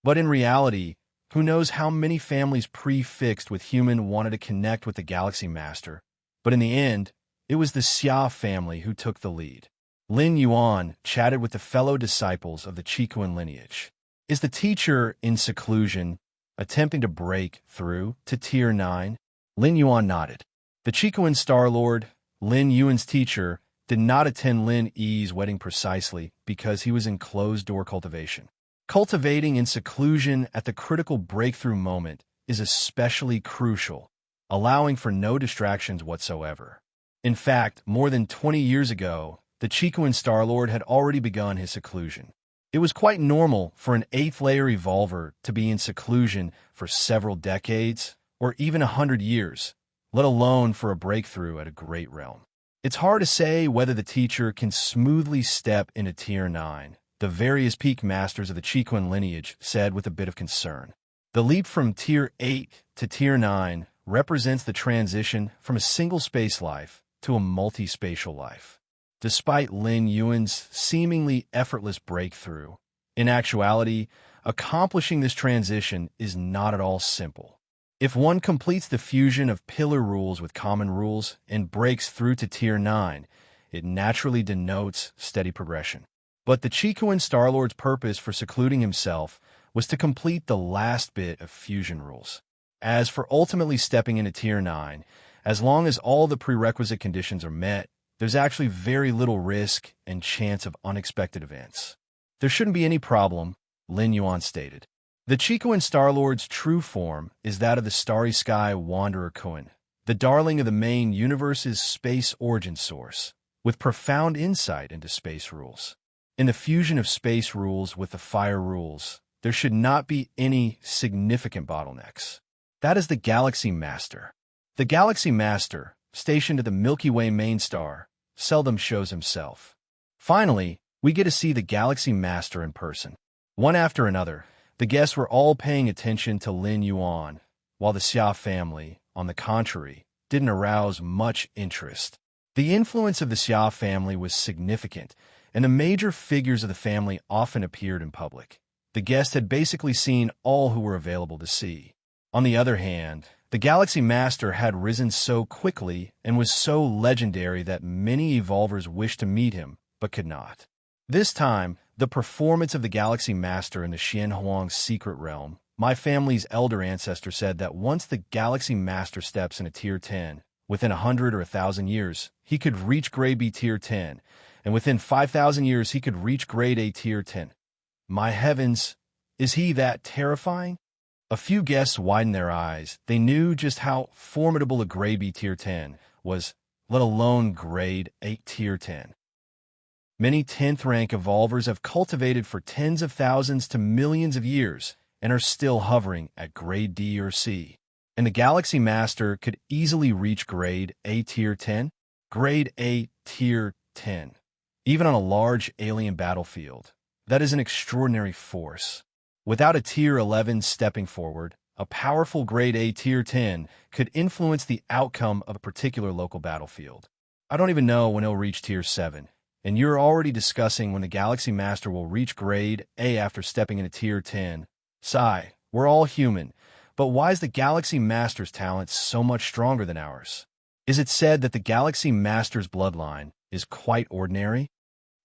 But in reality, who knows how many families prefixed with human wanted to connect with the Galaxy Master, but in the end, it was the Xia family who took the lead. Lin Yuan chatted with the fellow disciples of the Qikuan lineage. Is the teacher in seclusion, attempting to break through to Tier 9? Lin Yuan nodded. The Qikuan Star Lord, Lin Yuan's teacher, did not attend Lin Yi's wedding precisely because he was in closed-door cultivation. Cultivating in seclusion at the critical breakthrough moment is especially crucial, allowing for no distractions whatsoever. In fact, more than 20 years ago, the Qikuan Star Lord had already begun his seclusion. It was quite normal for an 8th-layer evolver to be in seclusion for several decades, or even 100 years, let alone for a breakthrough at a great realm. It's hard to say whether the teacher can smoothly step into Tier 9, the various peak masters of the Qikuan lineage said with a bit of concern. The leap from Tier 8 to Tier 9 represents the transition from a single space life to a multi-spatial life. Despite Lin Yuan's seemingly effortless breakthrough, in actuality, accomplishing this transition is not at all simple. If one completes the fusion of pillar rules with common rules and breaks through to Tier 9, it naturally denotes steady progression. But the Qikuan Star Lord's purpose for secluding himself was to complete the last bit of fusion rules. As for ultimately stepping into Tier 9, as long as all the prerequisite conditions are met, there's actually very little risk and chance of unexpected events. There shouldn't be any problem, Lin Yuan stated. The Qikuan Star Lord's true form is that of the Starry Sky Wanderer Kun, the darling of the main universe's space origin source, with profound insight into space rules. In the fusion of space rules with the fire rules, there should not be any significant bottlenecks. That is the Galaxy Master. The Galaxy Master, stationed at the Milky Way main star, seldom shows himself. Finally, we get to see the Galaxy Master in person. One after another, The guests were all paying attention to Lin Yuan, while the Xia family, on the contrary, didn't arouse much interest. The influence of the Xia family was significant, and the major figures of the family often appeared in public. The guests had basically seen all who were available to see. On the other hand, the Galaxy Master had risen so quickly and was so legendary that many evolvers wished to meet him, but could not. This time, the performance of the Galaxy Master in the Xianhuang Secret Realm, my family's elder ancestor said that once the Galaxy Master steps in a Tier 10, within 100 or 1,000 years, he could reach Grade B Tier 10, and within 5,000 years he could reach Grade A Tier 10. My heavens, is he that terrifying? A few guests widened their eyes. They knew just how formidable a Grade B Tier 10 was, let alone Grade A Tier 10. Many 10th rank evolvers have cultivated for tens of thousands to millions of years and are still hovering at Grade D or C. And the Galaxy Master could easily reach Grade A Tier 10, Grade A Tier 10, even on a large alien battlefield. That is an extraordinary force. Without a Tier 11 stepping forward, a powerful Grade A Tier 10 could influence the outcome of a particular local battlefield. I don't even know when it'll reach Tier 7, and you're already discussing when the Galaxy Master will reach Grade A after stepping into Tier 10. Sigh, we're all human, but why is the Galaxy Master's talent so much stronger than ours? Is it said that the Galaxy Master's bloodline is quite ordinary?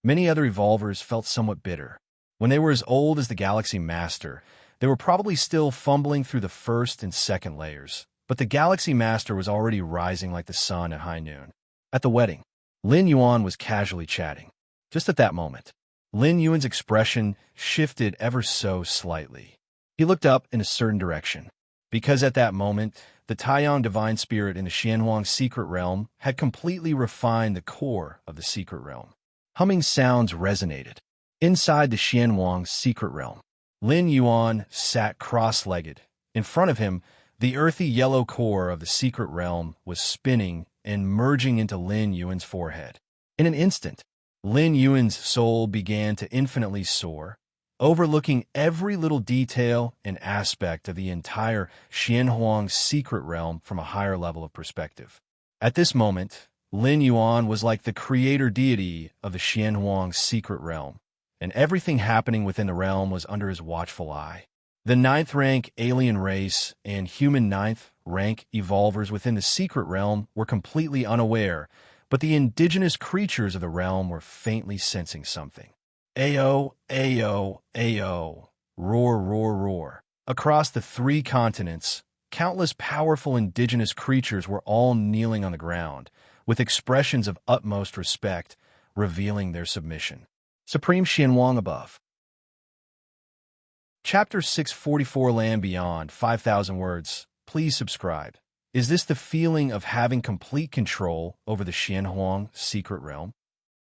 Many other evolvers felt somewhat bitter. When they were as old as the Galaxy Master, they were probably still fumbling through the first and second layers, but the Galaxy Master was already rising like the sun at high noon. At the wedding, Lin Yuan was casually chatting. Just at that moment, Lin Yuan's expression shifted ever so slightly. He looked up in a certain direction, because at that moment, the Taiyang Divine Spirit in the Xianhuang Secret Realm had completely refined the core of the Secret Realm. Humming sounds resonated. Inside the Xianhuang Secret Realm, Lin Yuan sat cross-legged. In front of him, the earthy yellow core of the Secret Realm was spinning and merging into Lin Yuan's forehead. In an instant, Lin Yuan's soul began to infinitely soar, overlooking every little detail and aspect of the entire Xianhuang Secret Realm from a higher level of perspective. At this moment, Lin Yuan was like the creator deity of the Xianhuang Secret Realm, and everything happening within the realm was under his watchful eye. The 9th rank alien race and human 9th rank evolvers within the Secret Realm were completely unaware, but the indigenous creatures of the realm were faintly sensing something. Ayo, ayo, ayo, roar, roar, roar. Across the 3 continents, countless powerful indigenous creatures were all kneeling on the ground, with expressions of utmost respect, revealing their submission. Supreme Xianhuang above. Chapter 644 Land Beyond 5,000 words. Please subscribe. Is this the feeling of having complete control over the Xianhuang Secret Realm?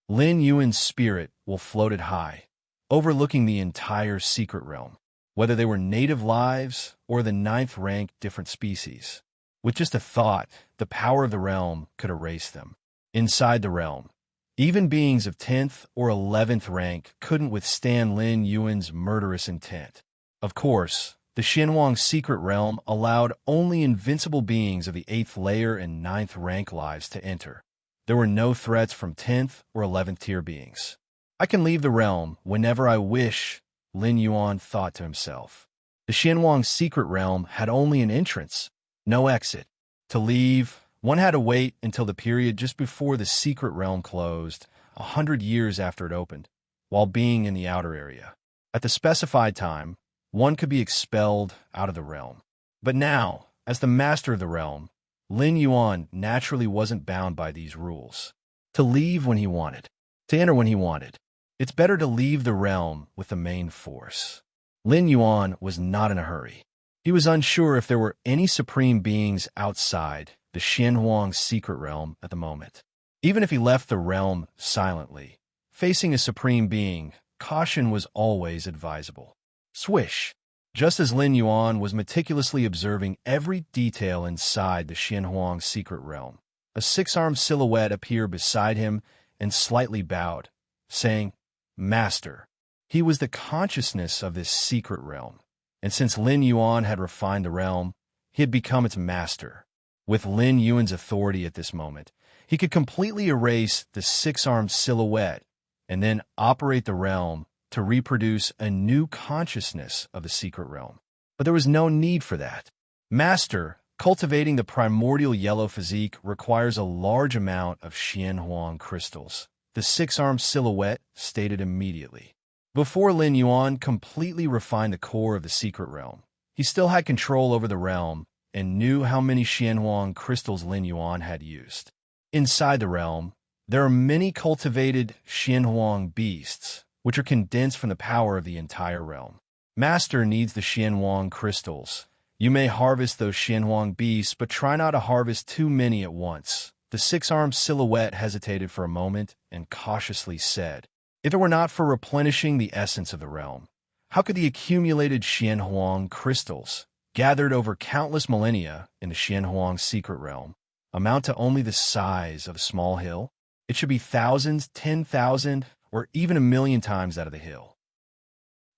Lin Yuan's spirit will floated high, overlooking the entire Secret Realm, whether they were native lives or the 9th rank different species. With just a thought, the power of the realm could erase them. Inside the realm, even beings of 10th or 11th rank couldn't withstand Lin Yuan's murderous intent. Of course, the Xianhuang Secret Realm allowed only invincible beings of the 8th layer and 9th rank lives to enter. There were no threats from 10th or 11th tier beings. I can leave the realm whenever I wish, Lin Yuan thought to himself. The Xianhuang Secret Realm had only an entrance, no exit. To leave, one had to wait until the period just before the Secret Realm closed, 100 years after it opened, while being in the outer area. At the specified time, one could be expelled out of the realm. But now, as the master of the realm, Lin Yuan naturally wasn't bound by these rules. To leave when he wanted, to enter when he wanted. It's better to leave the realm with the main force. Lin Yuan was not in a hurry. He was unsure if there were any supreme beings outside the Xianhuang Secret Realm at the moment. Even if he left the realm silently, facing a supreme being, caution was always advisable. Swish! Just as Lin Yuan was meticulously observing every detail inside the Xianhuang Secret Realm, a 6-armed silhouette appeared beside him and slightly bowed, saying, "Master." He was the consciousness of this secret realm, And since Lin Yuan had refined the realm, he had become its master. With Lin Yuan's authority at this moment, he could completely erase the six-armed silhouette and then operate the realm to reproduce a new consciousness of the secret realm. But there was no need for that. Master, cultivating the primordial yellow physique requires a large amount of Xianhuang crystals. The six-armed silhouette stated immediately. Before Lin Yuan completely refined the core of the secret realm, he still had control over the realm and knew how many Xianhuang crystals Lin Yuan had used. Inside the realm, there are many cultivated Xianhuang beasts, which are condensed from the power of the entire realm. Master needs the Xianhuang crystals. You may harvest those Xianhuang beasts, but try not to harvest too many at once. The six-armed silhouette hesitated for a moment and cautiously said, "If it were not for replenishing the essence of the realm, how could the accumulated Xianhuang crystals, gathered over countless millennia in the Xianhuang secret realm, amount to only the size of a small hill? It should be thousands, 10,000, or even 1,000,000 times that of the hill."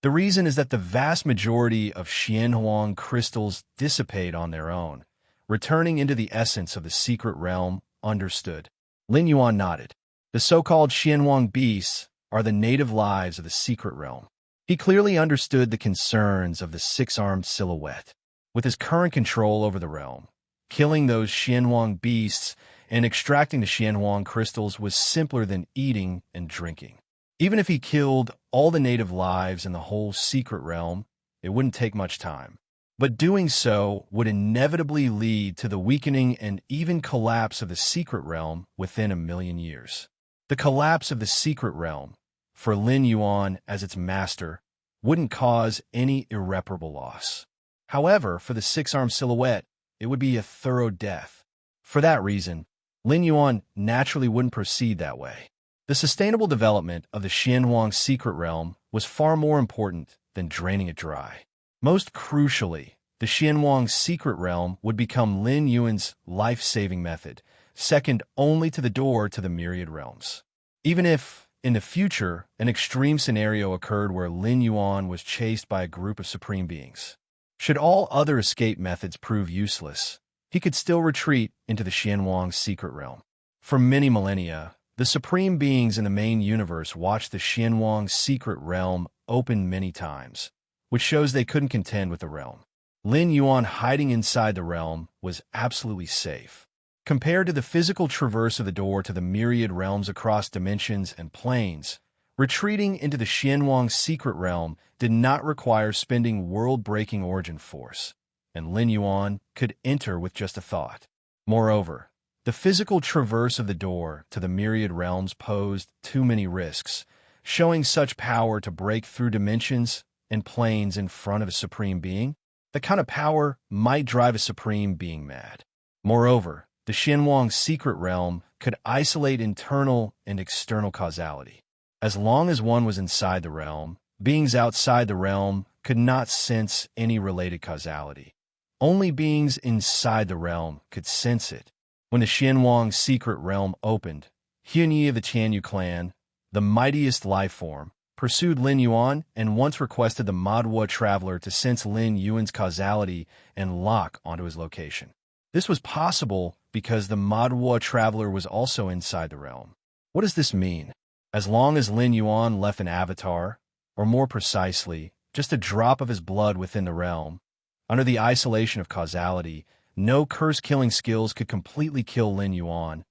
The reason is that the vast majority of Xianhuang crystals dissipate on their own, returning into the essence of the secret realm. Understood. Lin Yuan nodded. The so-called Xianhuang beasts are the native lives of the secret realm. He clearly understood the concerns of the six-armed silhouette. With his current control over the realm, killing those Xianhuang beasts and extracting the Xianhuang crystals was simpler than eating and drinking. Even if he killed all the native lives in the whole secret realm, it wouldn't take much time. But doing so would inevitably lead to the weakening and even collapse of the secret realm within 1,000,000 years. The collapse of the secret realm, for Lin Yuan as its master, wouldn't cause any irreparable loss. However, for the six-armed silhouette, it would be a thorough death. For that reason, Lin Yuan naturally wouldn't proceed that way. The sustainable development of the Xianhuang secret realm was far more important than draining it dry. Most crucially, the Xianhuang secret realm would become Lin Yuan's life-saving method, second only to the door to the myriad realms. Even if, in the future, an extreme scenario occurred where Lin Yuan was chased by a group of supreme beings, should all other escape methods prove useless, he could still retreat into the Xianhuang secret realm. For many millennia, the supreme beings in the main universe watched the Xianhuang secret realm open many times, which shows they couldn't contend with the realm. Lin Yuan hiding inside the realm was absolutely safe. Compared to the physical traverse of the door to the myriad realms across dimensions and planes, retreating into the Xianhuang secret realm did not require spending world-breaking origin force, and Lin Yuan could enter with just a thought. Moreover, the physical traverse of the door to the myriad realms posed too many risks, showing such power to break through dimensions and planes in front of a supreme being. The kind of power might drive a supreme being mad. Moreover, the Xianhuang secret realm could isolate internal and external causality. As long as one was inside the realm, beings outside the realm could not sense any related causality. Only beings inside the realm could sense it. When the Xianhuang secret realm opened, Hyunyi of the Tianyu clan, the mightiest life form, pursued Lin Yuan and once requested the Madhua traveler to sense Lin Yuan's causality and lock onto his location. This was possible because the Madhua traveler was also inside the realm. What does this mean? As long as Lin Yuan left an avatar, or more precisely, just a drop of his blood within the realm, under the isolation of causality, no curse-killing skills could completely kill Lin Yuan,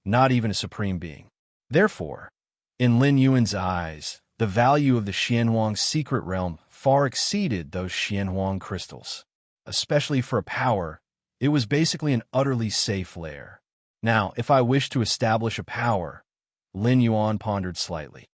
not even a supreme being. Therefore, in Lin Yuan's eyes, the value of the Xianhuang secret realm far exceeded those Xianhuang crystals. Especially for a power, it was basically an utterly safe lair. Now, if I wish to establish a power, Lin Yuan pondered slightly.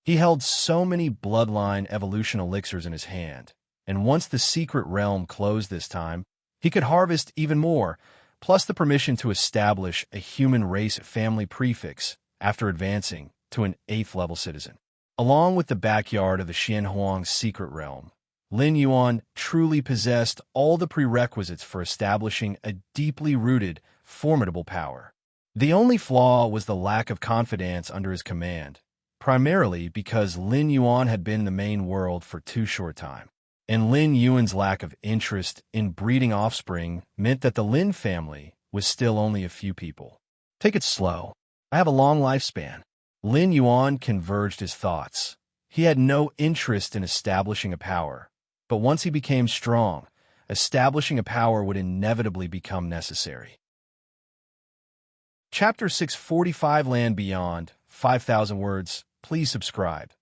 He held so many bloodline evolution elixirs in his hand, and once the secret realm closed this time, he could harvest even more, plus the permission to establish a human race family prefix after advancing to an 8th-level citizen. Along with the backyard of the Xianhuang secret realm, Lin Yuan truly possessed all the prerequisites for establishing a deeply rooted, formidable power. The only flaw was the lack of confidence under his command, primarily because Lin Yuan had been in the main world for too short time. and Lin Yuan's lack of interest in breeding offspring meant that the Lin family was still only a few people. Take it slow. I have a long lifespan. Lin Yuan converged his thoughts. He had no interest in establishing a power, but once he became strong, establishing a power would inevitably become necessary. Chapter 645 Land Beyond, 5,000 words. Please subscribe.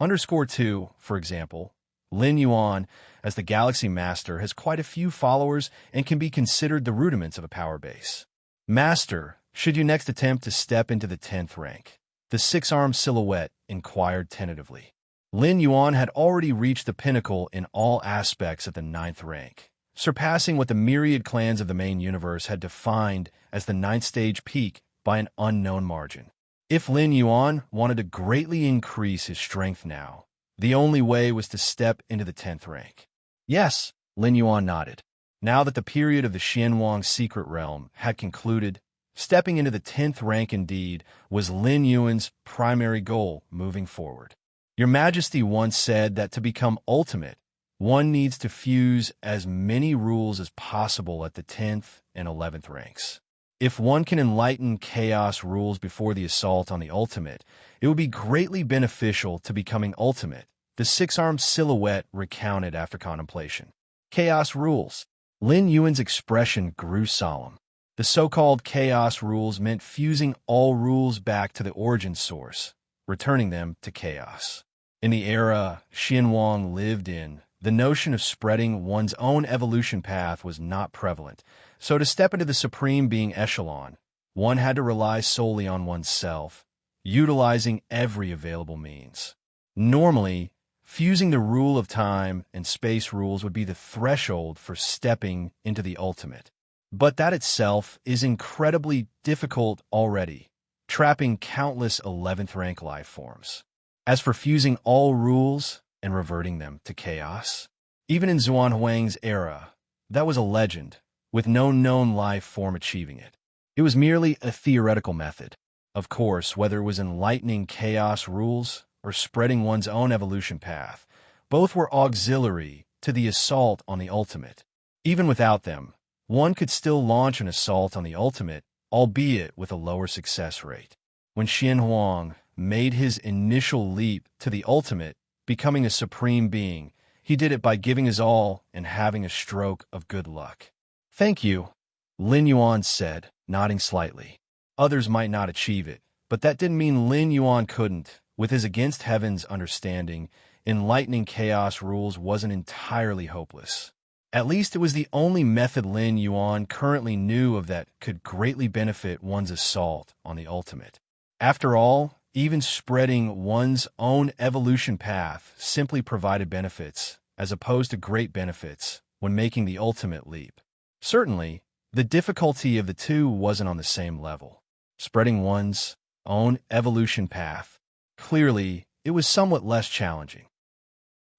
_2, for example, Lin Yuan, as the Galaxy Master, has quite a few followers and can be considered the rudiments of a power base. Master, should you next attempt to step into the 10th rank? The six-armed silhouette inquired tentatively. Lin Yuan had already reached the pinnacle in all aspects at the 9th rank, surpassing what the myriad clans of the main universe had defined as the 9th stage peak by an unknown margin. If Lin Yuan wanted to greatly increase his strength now, the only way was to step into the 10th rank. Yes, Lin Yuan nodded. Now that the period of the Xianwang secret realm had concluded, stepping into the 10th rank indeed was Lin Yuan's primary goal moving forward. Your Majesty once said that to become ultimate, one needs to fuse as many rules as possible at the 10th and 11th ranks. If one can enlighten chaos rules before the assault on the ultimate, it would be greatly beneficial to becoming ultimate, the six-armed silhouette recounted after contemplation. Chaos rules. Lin Yuan's expression grew solemn. The so-called chaos rules meant fusing all rules back to the origin source, returning them to chaos. In the era Xianwang lived in, the notion of spreading one's own evolution path was not prevalent, so to step into the supreme being echelon, one had to rely solely on oneself, utilizing every available means. Normally, fusing the rule of time and space rules would be the threshold for stepping into the ultimate. But that itself is incredibly difficult already, trapping countless 11th rank life forms. As for fusing all rules and reverting them to chaos, even in Zuan Huang's era, that was a legend, with no known life form achieving it. It was merely a theoretical method. Of course, whether it was enlightening chaos rules or spreading one's own evolution path, both were auxiliary to the assault on the ultimate. Even without them, one could still launch an assault on the ultimate, albeit with a lower success rate. When Xianhuang made his initial leap to the ultimate, becoming a supreme being, he did it by giving his all and having a stroke of good luck. "Thank you," Lin Yuan said, nodding slightly. Others might not achieve it, but that didn't mean Lin Yuan couldn't. With his against heaven's understanding, enlightening chaos rules wasn't entirely hopeless. At least it was the only method Lin Yuan currently knew of that could greatly benefit one's assault on the ultimate. After all, even spreading one's own evolution path simply provided benefits, as opposed to great benefits, when making the ultimate leap. Certainly, the difficulty of the two wasn't on the same level. Spreading one's own evolution path, clearly, it was somewhat less challenging.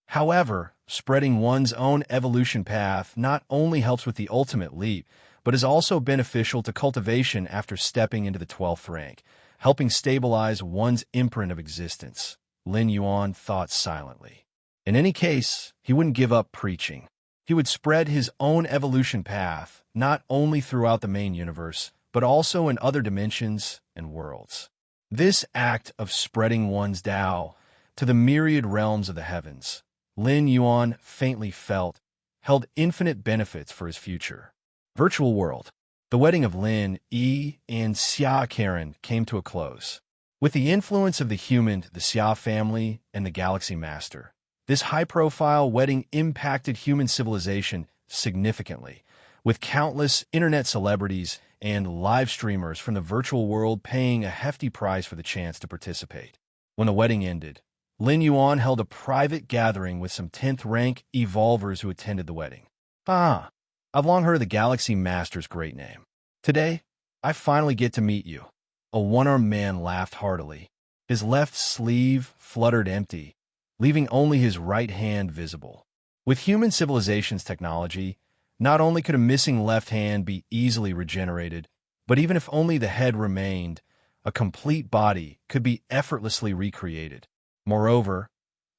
However, spreading one's own evolution path not only helps with the ultimate leap, but is also beneficial to cultivation after stepping into the 12th rank, helping stabilize one's imprint of existence. Lin Yuan thought silently. In any case, he wouldn't give up preaching. He would spread his own evolution path, not only throughout the main universe, but also in other dimensions and worlds. This act of spreading one's Tao to the myriad realms of the heavens, Lin Yuan faintly felt, held infinite benefits for his future. Virtual world. The wedding of Lin Yi and Xia Karen came to a close. With the influence of the Xia family, and the Galaxy Master, this high-profile wedding impacted human civilization significantly, with countless internet celebrities and live streamers from the virtual world paying a hefty price for the chance to participate. When the wedding ended, Lin Yuan held a private gathering with some 10th rank evolvers who attended the wedding. I've long heard of the Galaxy Master's great name. Today, I finally get to meet you. A one-armed man laughed heartily. His left sleeve fluttered empty, leaving only his right hand visible. With human civilization's technology, not only could a missing left hand be easily regenerated, but even if only the head remained, a complete body could be effortlessly recreated. Moreover,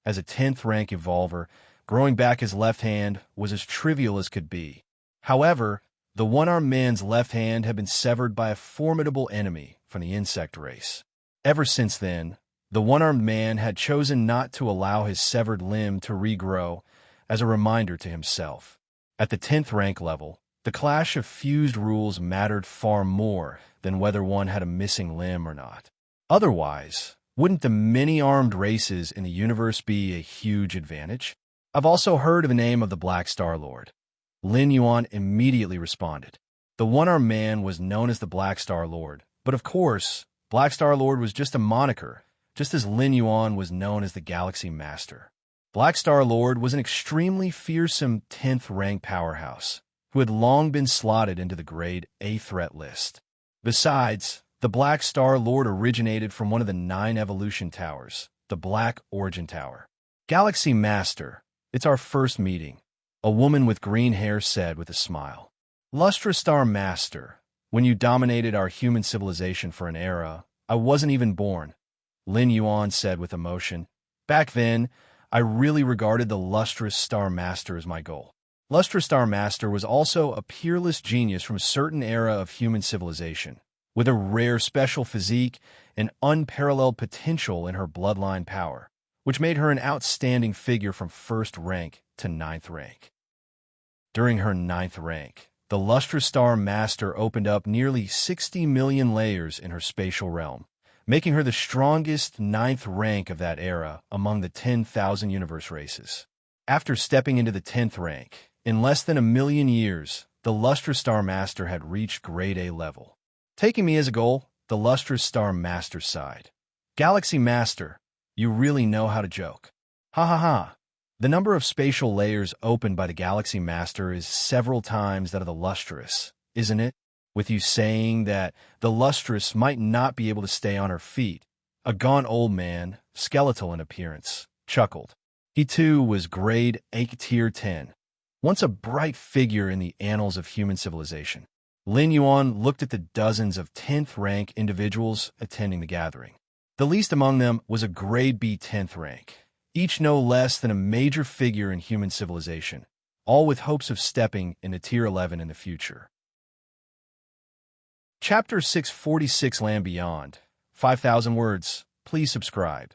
as a 10th rank evolver, growing back his left hand was as trivial as could be. However, the one-armed man's left hand had been severed by a formidable enemy from the insect race. Ever since then, the one-armed man had chosen not to allow his severed limb to regrow as a reminder to himself. At the 10th rank level, the clash of fused rules mattered far more than whether one had a missing limb or not. Otherwise, wouldn't the many-armed races in the universe be a huge advantage? I've also heard of the name of the Black Star Lord. Lin Yuan immediately responded. The one-armed man was known as the Black Star Lord, but of course, Black Star Lord was just a moniker, just as Lin Yuan was known as the Galaxy Master. Black Star Lord was an extremely fearsome 10th rank powerhouse, who had long been slotted into the grade A threat list. Besides, the Black Star Lord originated from one of the 9 evolution towers, the Black Origin Tower. Galaxy Master, it's our first meeting, a woman with green hair said with a smile. Lustra Star Master, when you dominated our human civilization for an era, I wasn't even born, Lin Yuan said with emotion. Back then, I really regarded the Lustrous Star Master as my goal. Lustrous Star Master was also a peerless genius from a certain era of human civilization, with a rare special physique and unparalleled potential in her bloodline power, which made her an outstanding figure from 1st rank to 9th rank. During her 9th rank, the Lustrous Star Master opened up nearly 60 million layers in her spatial realm, making her the strongest 9th rank of that era among the 10,000 universe races. After stepping into the 10th rank, in less than 1,000,000 years, the Lustrous Star Master had reached grade A level. Taking me as a goal, the Lustrous Star Master sighed. Galaxy Master, you really know how to joke. Ha ha ha. The number of spatial layers opened by the Galaxy Master is several times that of the Lustrous, isn't it? With you saying that the Lustrous might not be able to stay on her feet. A gaunt old man, skeletal in appearance, chuckled. He too was grade A tier 10, once a bright figure in the annals of human civilization. Lin Yuan looked at the dozens of 10th rank individuals attending the gathering. The least among them was a grade B 10th rank, each no less than a major figure in human civilization, all with hopes of stepping into tier 11 in the future. Chapter 646 Land Beyond. 5,000 words. Please subscribe.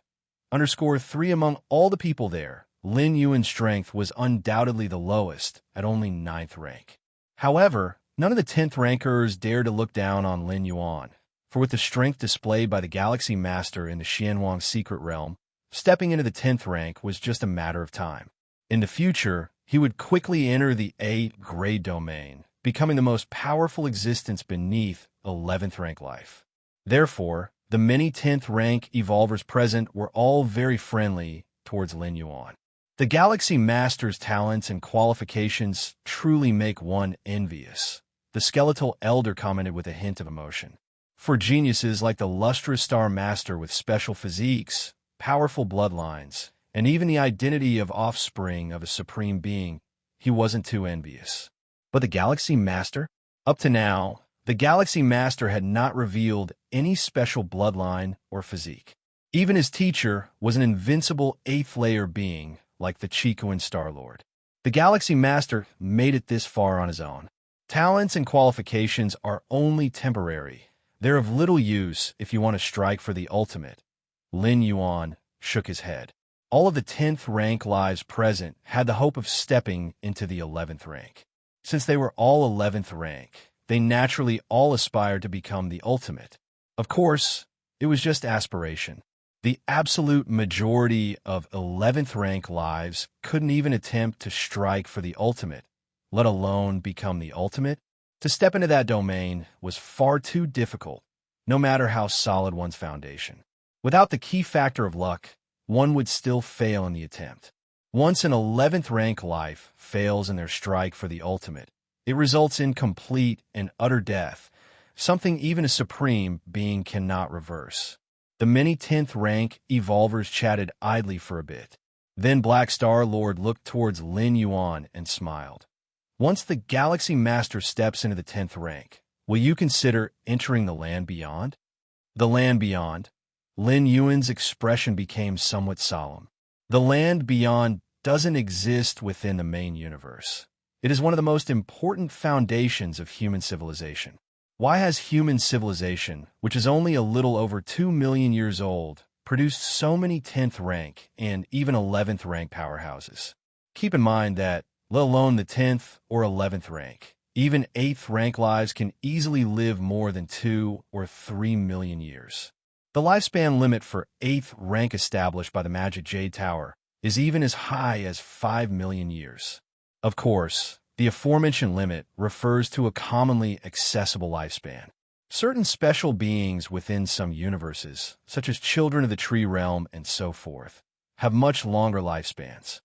_3 among all the people there, Lin Yuan's strength was undoubtedly the lowest, at only 9th rank. However, none of the 10th rankers dared to look down on Lin Yuan, for with the strength displayed by the Galaxy Master in the Xianwang secret realm, stepping into the 10th rank was just a matter of time. In the future, he would quickly enter the A grade domain, becoming the most powerful existence beneath 11th rank life. Therefore, the many 10th rank evolvers present were all very friendly towards Lin Yuan. The Galaxy Master's talents and qualifications truly make one envious, the skeletal elder commented with a hint of emotion. For geniuses like the Lustrous Star Master with special physiques, powerful bloodlines, and even the identity of offspring of a supreme being, he wasn't too envious. But the Galaxy Master? Up to now, the Galaxy Master had not revealed any special bloodline or physique. Even his teacher was an invincible 8th layer being like the Chicoan Star-Lord. The Galaxy Master made it this far on his own. Talents and qualifications are only temporary. They're of little use if you want to strike for the ultimate. Lin Yuan shook his head. All of the 10th rank lives present had the hope of stepping into the 11th rank. Since they were all 11th rank, they naturally all aspired to become the ultimate. Of course, it was just aspiration. The absolute majority of 11th rank lives couldn't even attempt to strike for the ultimate, let alone become the ultimate. To step into that domain was far too difficult, no matter how solid one's foundation. Without the key factor of luck, one would still fail in the attempt. Once an 11th rank life fails in their strike for the ultimate, it results in complete and utter death, something even a supreme being cannot reverse. The many 10th rank evolvers chatted idly for a bit. Then Black Star Lord looked towards Lin Yuan and smiled. Once the Galaxy Master steps into the 10th rank, will you consider entering the Land Beyond? The Land Beyond. Lin Yuan's expression became somewhat solemn. The Land Beyond doesn't exist within the main universe. It is one of the most important foundations of human civilization. Why has human civilization, which is only a little over 2 million years old, produced so many 10th rank and even 11th rank powerhouses? Keep in mind that, let alone the 10th or 11th rank, even 8th rank lives can easily live more than 2 or 3 million years. The lifespan limit for 8th rank established by the Magic Jade Tower is even as high as 5 million years. Of course, the aforementioned limit refers to a commonly accessible lifespan. Certain special beings within some universes, such as children of the tree realm and so forth, have much longer lifespans.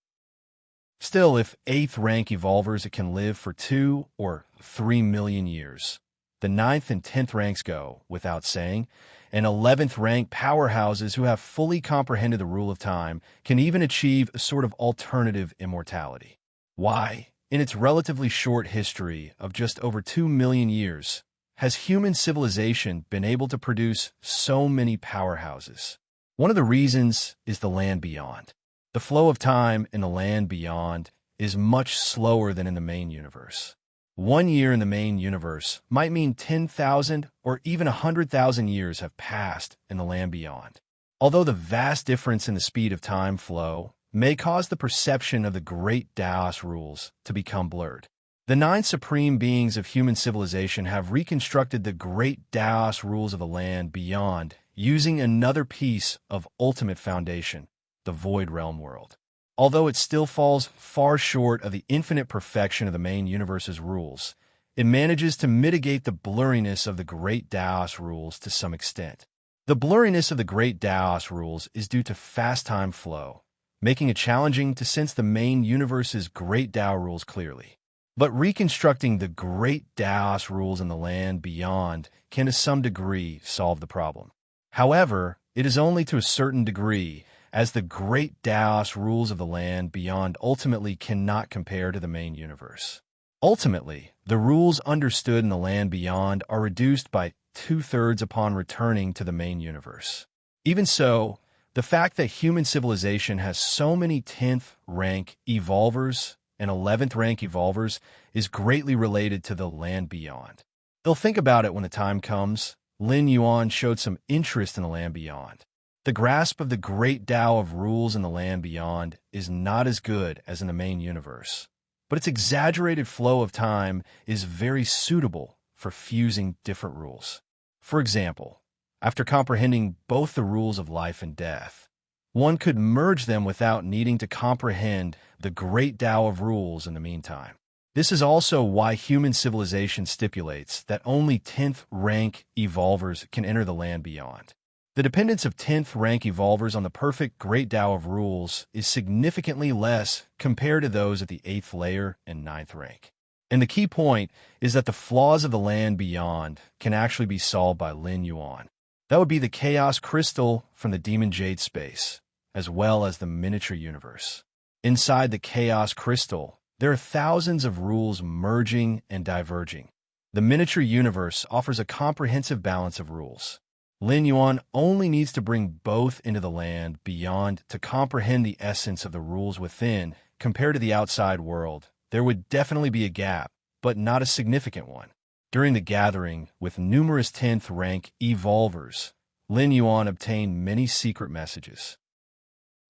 Still, if 8th rank evolvers can live for 2 or 3 million years, the 9th and 10th ranks go, without saying, and 11th rank powerhouses who have fully comprehended the rule of time can even achieve a sort of alternative immortality. Why, in its relatively short history of just over 2 million years, has human civilization been able to produce so many powerhouses? One of the reasons is the land beyond. The flow of time in the land beyond is much slower than in the main universe. 1 year in the main universe might mean 10,000 or even 100,000 years have passed in the land beyond. Although the vast difference in the speed of time flow may cause the perception of the great Taos rules to become blurred, the 9 supreme beings of human civilization have reconstructed the great Taos rules of the land beyond using another piece of ultimate foundation, the Void Realm world. Although it still falls far short of the infinite perfection of the main universe's rules, it manages to mitigate the blurriness of the great Taos rules to some extent. The blurriness of the great Taos rules is due to fast time flow, making it challenging to sense the main universe's great Tao rules clearly. But reconstructing the great Taos rules in the land beyond can to some degree solve the problem. However, it is only to a certain degree, as the great Taos rules of the land beyond ultimately cannot compare to the main universe. Ultimately, the rules understood in the land beyond are reduced by 2/3 upon returning to the main universe. Even so, the fact that human civilization has so many 10th rank evolvers and 11th rank evolvers is greatly related to the land beyond. They'll think about it when the time comes. Lin Yuan showed some interest in the land beyond. The grasp of the great Tao of rules in the land beyond is not as good as in the main universe, but its exaggerated flow of time is very suitable for fusing different rules. For example, after comprehending both the rules of life and death, one could merge them without needing to comprehend the great Tao of rules in the meantime. This is also why human civilization stipulates that only 10th rank evolvers can enter the land beyond. The dependence of 10th rank evolvers on the perfect great Tao of rules is significantly less compared to those at the 8th layer and 9th rank. And the key point is that the flaws of the land beyond can actually be solved by Lin Yuan. That would be the Chaos Crystal from the Demon Jade space, as well as the miniature universe. Inside the Chaos Crystal, there are thousands of rules merging and diverging. The miniature universe offers a comprehensive balance of rules. Lin Yuan only needs to bring both into the land beyond to comprehend the essence of the rules within compared to the outside world. There would definitely be a gap, but not a significant one. During the gathering with numerous 10th rank evolvers, Lin Yuan obtained many secret messages.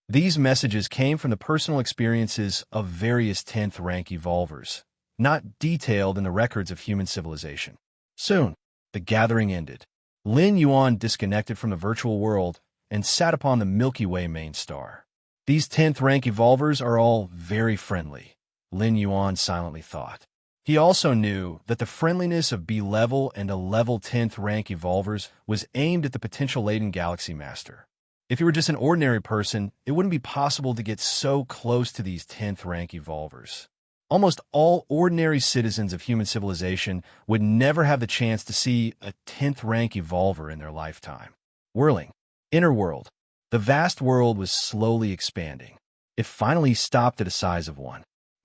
These messages came from the personal experiences of various 10th rank evolvers, not detailed in the records of human civilization. Soon, the gathering ended. Lin Yuan disconnected from the virtual world and sat upon the Milky Way main star. These 10th rank evolvers are all very friendly, Lin Yuan silently thought. He also knew that the friendliness of B-level and a level 10th rank evolvers was aimed at the potential latent galaxy master. If you were just an ordinary person, it wouldn't be possible to get so close to these 10th rank evolvers. Almost all ordinary citizens of human civilization would never have the chance to see a 10th rank evolver in their lifetime. Whirling. Inner world. The vast world was slowly expanding. It finally stopped at a size of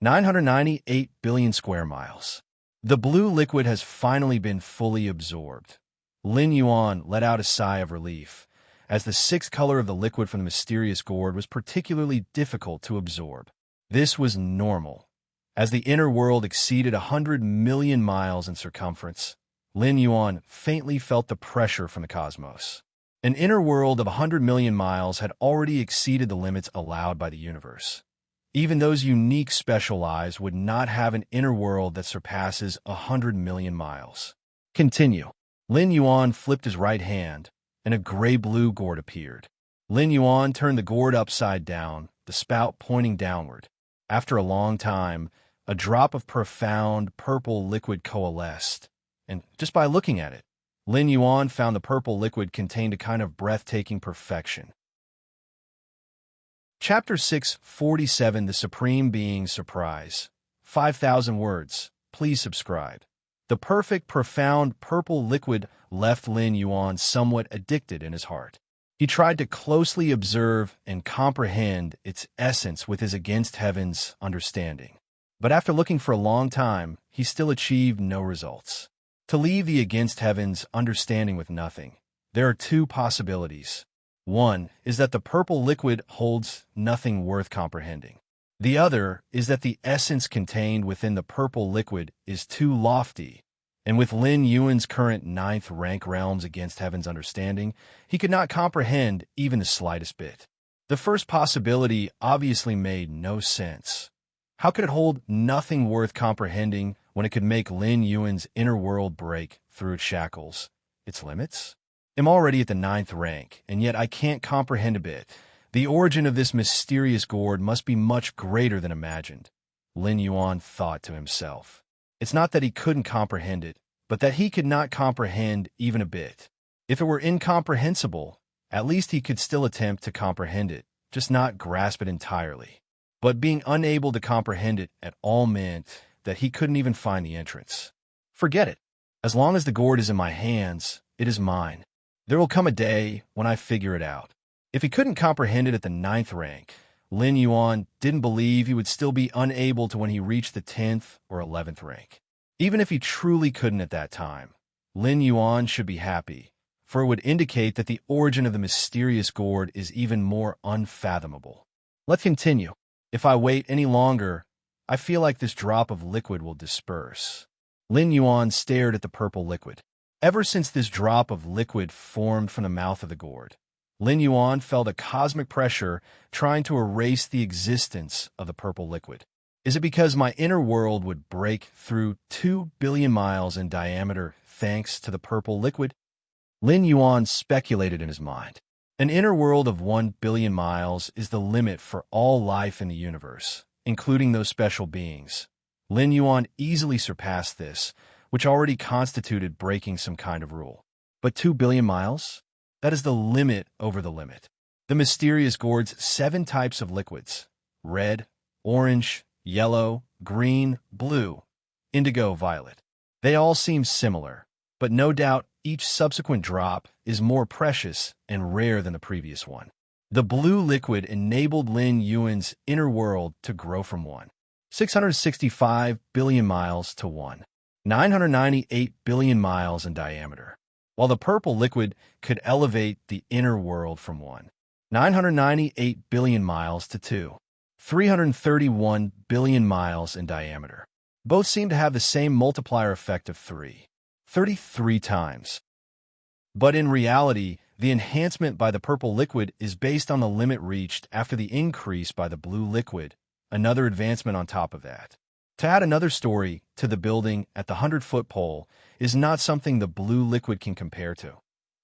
998 billion square miles. The blue liquid has finally been fully absorbed. Lin Yuan let out a sigh of relief, as the 6th color of the liquid from the mysterious gourd was particularly difficult to absorb. This was normal. As the inner world exceeded 100 million miles in circumference, Lin Yuan faintly felt the pressure from the cosmos. An inner world of 100 million miles had already exceeded the limits allowed by the universe. Even those unique special eyes would not have an inner world that surpasses 100 million miles. Continue. Lin Yuan flipped his right hand, and a gray-blue gourd appeared. Lin Yuan turned the gourd upside down, the spout pointing downward. After a long time, a drop of profound purple liquid coalesced, and just by looking at it, Lin Yuan found the purple liquid contained a kind of breathtaking perfection. Chapter 647, The Supreme Being's Surprise. 5,000 words. Please subscribe. The perfect, profound purple liquid left Lin Yuan somewhat addicted in his heart. He tried to closely observe and comprehend its essence with his against heaven's understanding. But after looking for a long time, he still achieved no results. To leave the against heaven's understanding with nothing, there are two possibilities. One is that the purple liquid holds nothing worth comprehending. The other is that the essence contained within the purple liquid is too lofty, and with Lin Yuan's current 9th rank realms against heaven's understanding, he could not comprehend even the slightest bit. The first possibility obviously made no sense. How could it hold nothing worth comprehending when it could make Lin Yuan's inner world break through its shackles, its limits? I'm already at the 9th rank, and yet I can't comprehend a bit. The origin of this mysterious gourd must be much greater than imagined, Lin Yuan thought to himself. It's not that he couldn't comprehend it, but that he could not comprehend even a bit. If it were incomprehensible, at least he could still attempt to comprehend it, just not grasp it entirely. But being unable to comprehend it at all meant that he couldn't even find the entrance. Forget it. As long as the gourd is in my hands, it is mine. There will come a day when I figure it out. If he couldn't comprehend it at the 9th rank, Lin Yuan didn't believe he would still be unable to when he reached the 10th or 11th rank. Even if he truly couldn't at that time, Lin Yuan should be happy, for it would indicate that the origin of the mysterious gourd is even more unfathomable. Let's continue. If I wait any longer, I feel like this drop of liquid will disperse. Lin Yuan stared at the purple liquid. Ever since this drop of liquid formed from the mouth of the gourd, Lin Yuan felt a cosmic pressure trying to erase the existence of the purple liquid. Is it because my inner world would break through 2 billion miles in diameter thanks to the purple liquid? Lin Yuan speculated in his mind. An inner world of 1 billion miles is the limit for all life in the universe, including those special beings. Lin Yuan easily surpassed this, which already constituted breaking some kind of rule. But 2 billion miles? That is the limit over the limit. The mysterious gourd's 7 types of liquids: red, orange, yellow, green, blue, indigo, violet. They all seem similar, but no doubt each subsequent drop is more precious and rare than the previous one. The blue liquid enabled Lin Yuan's inner world to grow from 1.665 billion miles to 1.998 billion miles in diameter, while the purple liquid could elevate the inner world from 1.998 billion miles to 2.331 billion miles in diameter. Both seem to have the same multiplier effect of 33 times. But in reality, the enhancement by the purple liquid is based on the limit reached after the increase by the blue liquid, another advancement on top of that. To add another story to the building at the 100-foot pole is not something the blue liquid can compare to,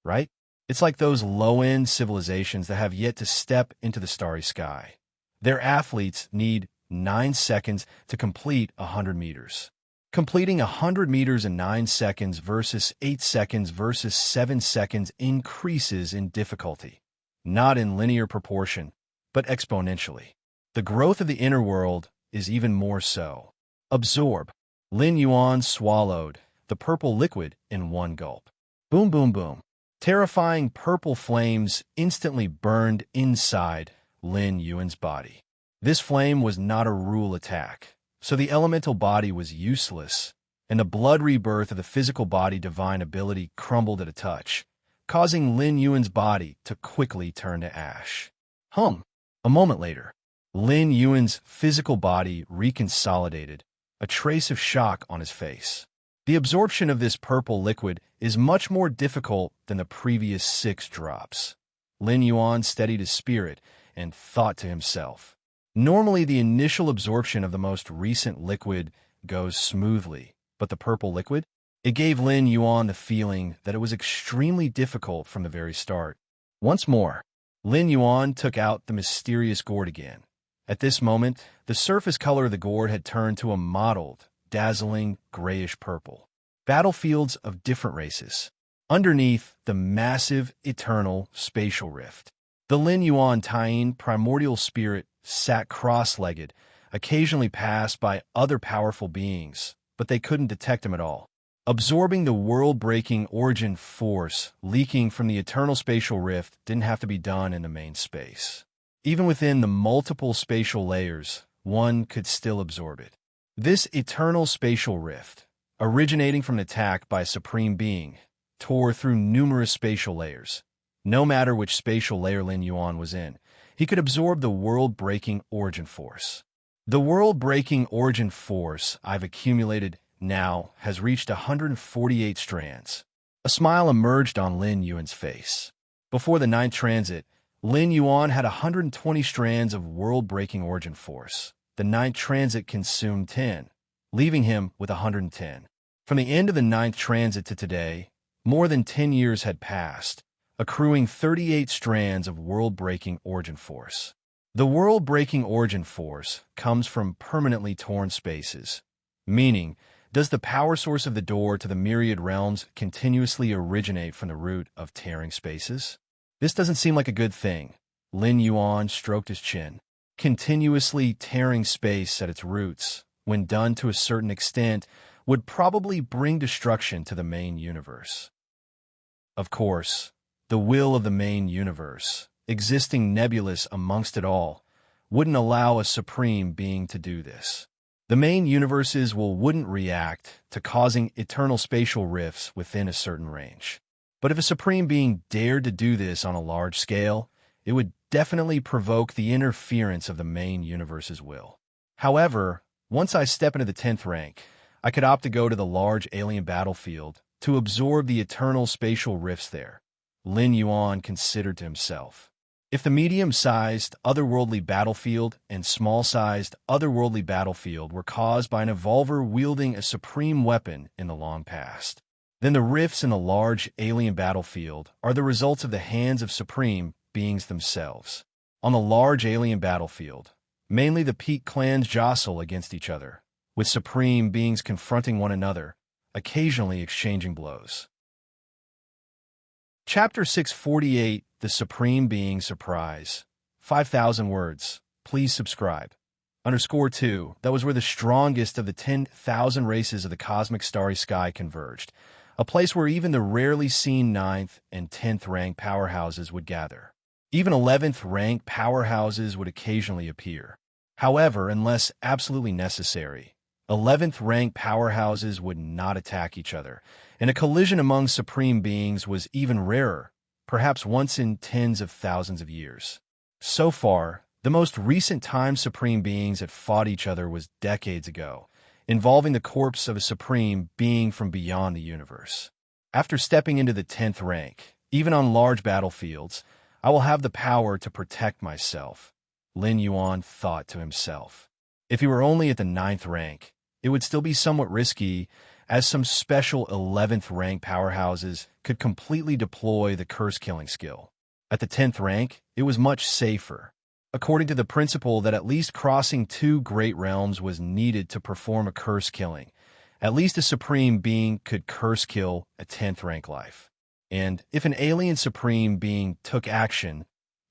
right? It's like those low-end civilizations that have yet to step into the starry sky. Their athletes need 9 seconds to complete 100 meters. Completing 100 meters in 9 seconds versus 8 seconds versus 7 seconds increases in difficulty, not in linear proportion, but exponentially. The growth of the inner world is even more so. Absorb. Lin Yuan swallowed the purple liquid in one gulp. Boom, boom, boom. Terrifying purple flames instantly burned inside Lin Yuan's body. This flame was not a rule attack, so the elemental body was useless, and the blood rebirth of the physical body divine ability crumbled at a touch, causing Lin Yuan's body to quickly turn to ash. A moment later, Lin Yuan's physical body reconsolidated, a trace of shock on his face. The absorption of this purple liquid is much more difficult than the previous 6 drops. Lin Yuan steadied his spirit and thought to himself. Normally, the initial absorption of the most recent liquid goes smoothly, but the purple liquid? It gave Lin Yuan the feeling that it was extremely difficult from the very start. Once more, Lin Yuan took out the mysterious gourd again. At this moment, the surface color of the gourd had turned to a mottled, dazzling grayish purple. Battlefields of different races. Underneath, the massive, eternal spatial rift. The Lin Yuan Taiyin primordial spirit sat cross-legged, occasionally passed by other powerful beings, but they couldn't detect him at all. Absorbing the world-breaking origin force leaking from the eternal spatial rift didn't have to be done in the main space. Even within the multiple spatial layers, one could still absorb it. This eternal spatial rift, originating from an attack by a supreme being, tore through numerous spatial layers. No matter which spatial layer Lin Yuan was in, he could absorb the world-breaking origin force. The world-breaking origin force I've accumulated now has reached 148 strands. A smile emerged on Lin Yuan's face. Before the 9th transit, Lin Yuan had 120 strands of world-breaking origin force. The 9th transit consumed 10, leaving him with 110. From the end of the 9th transit to today, more than 10 years had passed, accruing 38 strands of world-breaking origin force. The world-breaking origin force comes from permanently torn spaces, meaning, does the power source of the door to the myriad realms continuously originate from the root of tearing spaces? This doesn't seem like a good thing. Lin Yuan stroked his chin. Continuously tearing space at its roots, when done to a certain extent, would probably bring destruction to the main universe. Of course, the will of the main universe, existing nebulous amongst it all, wouldn't allow a supreme being to do this. The main universes wouldn't react to causing eternal spatial rifts within a certain range. But if a supreme being dared to do this on a large scale, it would definitely provoke the interference of the main universe's will. However, once I step into the 10th rank, I could opt to go to the large alien battlefield to absorb the eternal spatial rifts there. Lin Yuan considered to himself. If the medium-sized, otherworldly battlefield and small-sized, otherworldly battlefield were caused by an evolver wielding a supreme weapon in the long past, then the rifts in the large alien battlefield are the results of the hands of supreme beings themselves. On the large alien battlefield, mainly the peak clans jostle against each other, with supreme beings confronting one another, occasionally exchanging blows. Chapter 648, The Supreme Being Surprise. 5,000 words. Please subscribe. _2, that was where the strongest of the 10,000 races of the cosmic starry sky converged, a place where even the rarely seen 9th and 10th rank powerhouses would gather. Even 11th rank powerhouses would occasionally appear. However, unless absolutely necessary, 11th rank powerhouses would not attack each other, and a collision among supreme beings was even rarer, perhaps once in tens of thousands of years. So far, the most recent time supreme beings had fought each other was decades ago, involving the corpse of a supreme being from beyond the universe. After stepping into the 10th rank, even on large battlefields, I will have the power to protect myself, Lin Yuan thought to himself. If he were only at the 9th rank, it would still be somewhat risky, as some special 11th rank powerhouses could completely deploy the curse-killing skill. At the 10th rank, it was much safer, according to the principle that at least crossing 2 great realms was needed to perform a curse killing. At least a supreme being could curse kill a 10th rank life. And if an alien supreme being took action,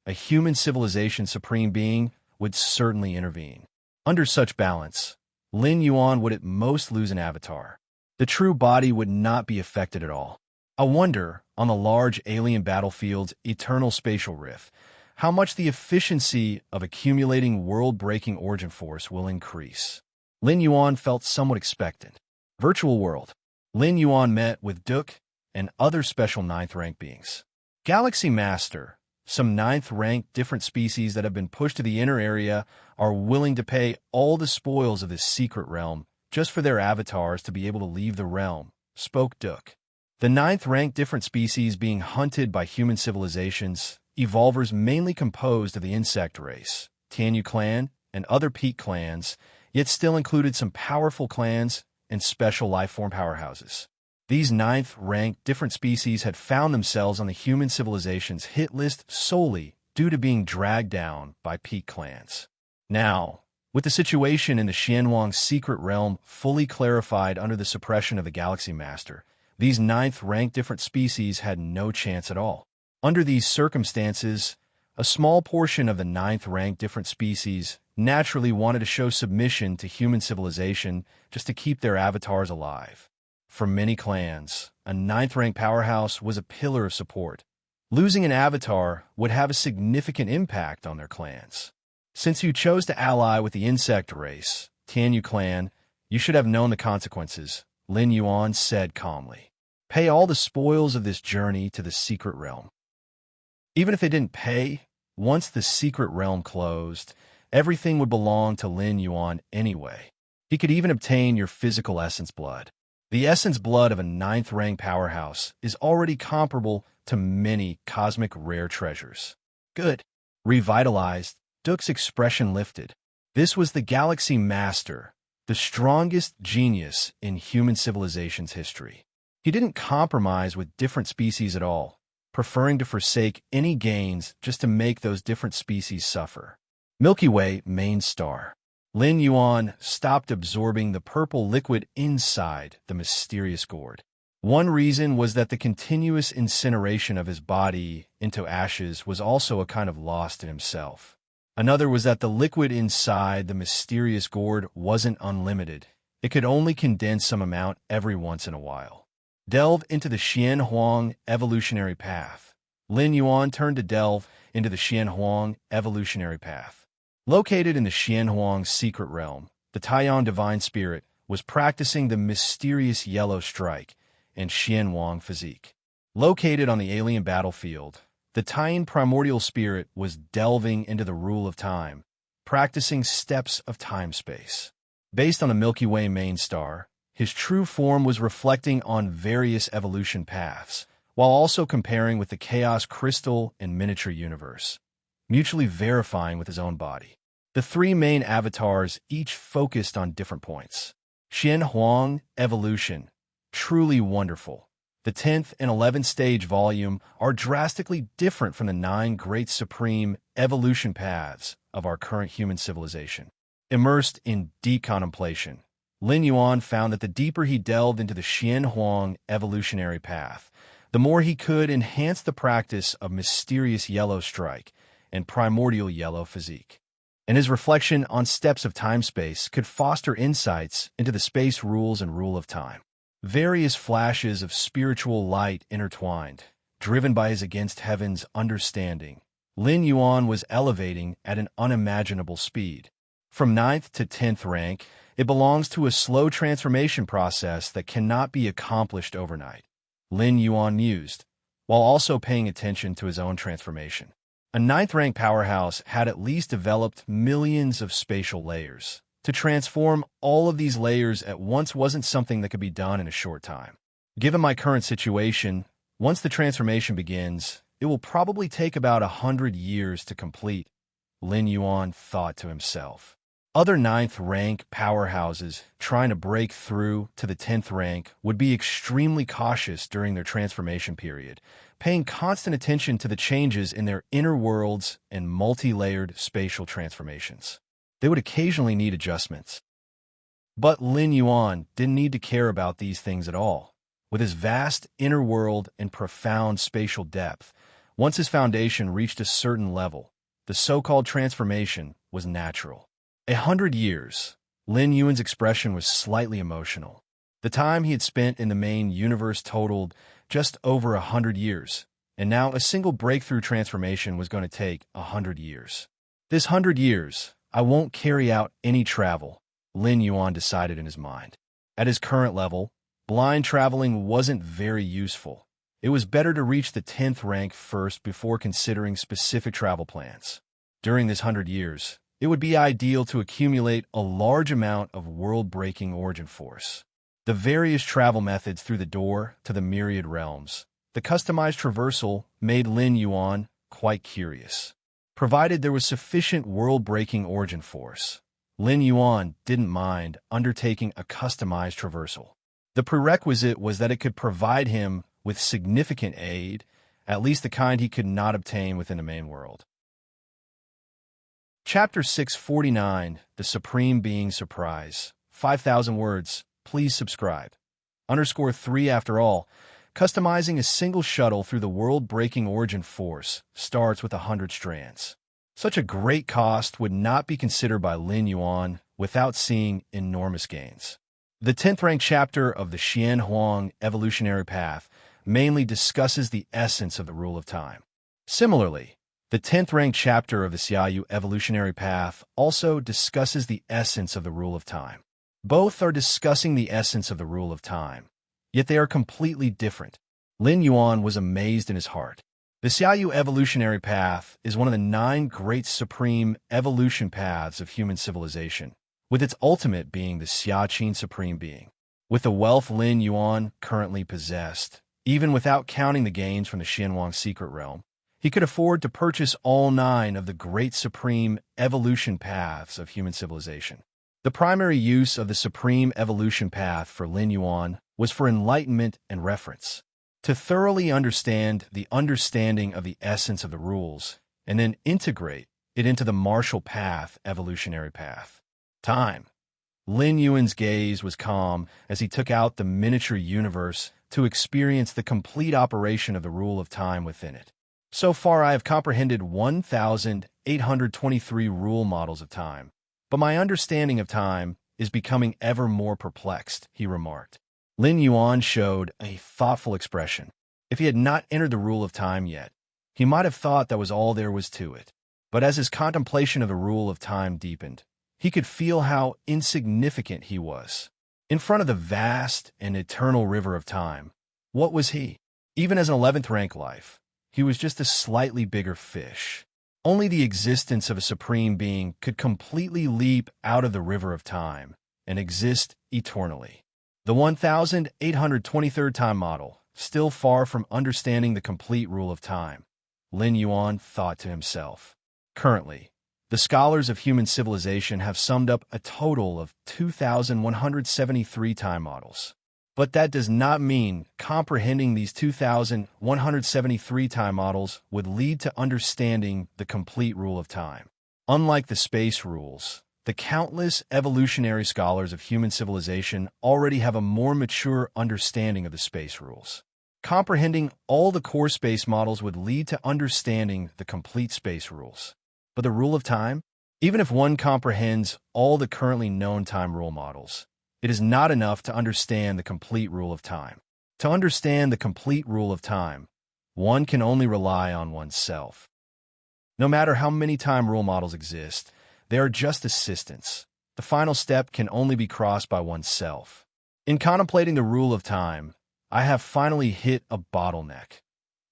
a human civilization supreme being would certainly intervene. Under such balance, Lin Yuan would at most lose an avatar. The true body would not be affected at all. I wonder, on the large alien battlefield's eternal spatial rift, how much the efficiency of accumulating world-breaking origin force will increase. Lin Yuan felt somewhat expectant. Virtual world. Lin Yuan met with Duke and other special 9th rank beings. Galaxy Master, Some ninth-ranked different species that have been pushed to the inner area are willing to pay all the spoils of this secret realm just for their avatars to be able to leave the realm, spoke Duke. The ninth-ranked different species being hunted by human civilizations, evolvers mainly composed of the insect race, Tianyu clan, and other peak clans, yet still included some powerful clans and special lifeform powerhouses. These ninth-ranked different species had found themselves on the human civilization's hit list solely due to being dragged down by peak clans. Now, with the situation in the Xianhuang's secret realm fully clarified under the suppression of the Galaxy Master, these ninth-ranked different species had no chance at all. Under these circumstances, a small portion of the ninth-ranked different species naturally wanted to show submission to human civilization just to keep their avatars alive. For many clans, a ninth-rank powerhouse was a pillar of support. Losing an avatar would have a significant impact on their clans. Since you chose to ally with the insect race, Tianyu clan, you should have known the consequences, Lin Yuan said calmly. Pay all the spoils of this journey to the secret realm. Even if they didn't pay, once the secret realm closed, everything would belong to Lin Yuan anyway. He could even obtain your physical essence blood. The essence blood of a ninth-rank powerhouse is already comparable to many cosmic rare treasures. Good. Revitalized, Duke's expression lifted. This was the Galaxy Master, the strongest genius in human civilization's history. He didn't compromise with different species at all, preferring to forsake any gains just to make those different species suffer. Milky Way main star. Lin Yuan stopped absorbing the purple liquid inside the mysterious gourd. One reason was that the continuous incineration of his body into ashes was also a kind of loss in himself. Another was that the liquid inside the mysterious gourd wasn't unlimited. It could only condense some amount every once in a while. Delve into the Xianhuang evolutionary path. Lin Yuan turned to delve into the Xianhuang evolutionary path. Located in the Xianhuang secret realm, the Taiyan divine spirit was practicing the mysterious yellow strike and Xianhuang physique. Located on the alien battlefield, the Taiyan primordial spirit was delving into the rule of time, practicing steps of time-space. Based on the Milky Way main star, his true form was reflecting on various evolution paths, while also comparing with the chaos crystal and miniature universe, mutually verifying with his own body. The three main avatars each focused on different points. Xianhuang evolution, truly wonderful. The 10th and 11th stage volume are drastically different from the 9 great supreme evolution paths of our current human civilization. Immersed in deep contemplation, Lin Yuan found that the deeper he delved into the Xianhuang evolutionary path, the more he could enhance the practice of mysterious yellow strike and primordial yellow physique. And his reflection on steps of time-space could foster insights into the space rules and rule of time. Various flashes of spiritual light intertwined, driven by his against heaven's understanding. Lin Yuan was elevating at an unimaginable speed. From 9th to 10th rank, it belongs to a slow transformation process that cannot be accomplished overnight, Lin Yuan mused, while also paying attention to his own transformation. A 9th rank powerhouse had at least developed millions of spatial layers. To transform all of these layers at once wasn't something that could be done in a short time. Given my current situation, once the transformation begins, it will probably take about 100 years to complete, Lin Yuan thought to himself. Other 9th rank powerhouses trying to break through to the 10th rank would be extremely cautious during their transformation period, paying constant attention to the changes in their inner worlds and multi-layered spatial transformations. They would occasionally need adjustments. But Lin Yuan didn't need to care about these things at all. With his vast inner world and profound spatial depth, once his foundation reached a certain level, the so-called transformation was natural. 100 years. Lin Yuan's expression was slightly emotional. The time he had spent in the main universe totaled just over 100 years, and now a single breakthrough transformation was going to take 100 years. This 100 years, I won't carry out any travel, Lin Yuan decided in his mind. At his current level, blind traveling wasn't very useful. It was better to reach the 10th rank first before considering specific travel plans. During this 100 years, it would be ideal to accumulate a large amount of world-breaking origin force. The various travel methods through the door to the myriad realms, the customized traversal made Lin Yuan quite curious. Provided there was sufficient world-breaking origin force, Lin Yuan didn't mind undertaking a customized traversal. The prerequisite was that it could provide him with significant aid, at least the kind he could not obtain within the main world. Chapter 649, The Supreme Being Surprise. 5,000 words. Please subscribe. _3 After all, customizing a single shuttle through the world-breaking origin force starts with 100 strands. Such a great cost would not be considered by Lin Yuan without seeing enormous gains. The 10th ranked chapter of the Xian Huang evolutionary path mainly discusses the essence of the rule of time. Similarly, the 10th ranked chapter of the Xiaoyu evolutionary path also discusses the essence of the rule of time. Both are discussing the essence of the rule of time, yet they are completely different. Lin Yuan was amazed in his heart. The Xiaoyu evolutionary path is one of the 9 great supreme evolution paths of human civilization, with its ultimate being the Xiaqin supreme being. With the wealth Lin Yuan currently possessed, even without counting the gains from the Xianhuang secret realm, he could afford to purchase all 9 of the great supreme evolution paths of human civilization. The primary use of the supreme evolution path for Lin Yuan was for enlightenment and reference, to thoroughly understand the understanding of the essence of the rules, and then integrate it into the martial path evolutionary path. Time. Lin Yuan's gaze was calm as he took out the miniature universe to experience the complete operation of the rule of time within it. So far, I have comprehended 1,823 rule models of time, but my understanding of time is becoming ever more perplexed, he remarked. Lin Yuan showed a thoughtful expression. If he had not entered the rule of time yet, he might have thought that was all there was to it. But as his contemplation of the rule of time deepened, he could feel how insignificant he was. In front of the vast and eternal river of time, what was he? Even as an 11th rank life, he was just a slightly bigger fish. Only the existence of a supreme being could completely leap out of the river of time and exist eternally. The 1,823rd time model, still far from understanding the complete rule of time, Lin Yuan thought to himself. Currently, the scholars of human civilization have summed up a total of 2,173 time models. But that does not mean comprehending these 2,173 time models would lead to understanding the complete rule of time. Unlike the space rules, the countless evolutionary scholars of human civilization already have a more mature understanding of the space rules. Comprehending all the core space models would lead to understanding the complete space rules. But the rule of time? Even if one comprehends all the currently known time rule models, it is not enough to understand the complete rule of time. To understand the complete rule of time, one can only rely on oneself. No matter how many time rule models exist, they are just assistants. The final step can only be crossed by oneself. In contemplating the rule of time, I have finally hit a bottleneck.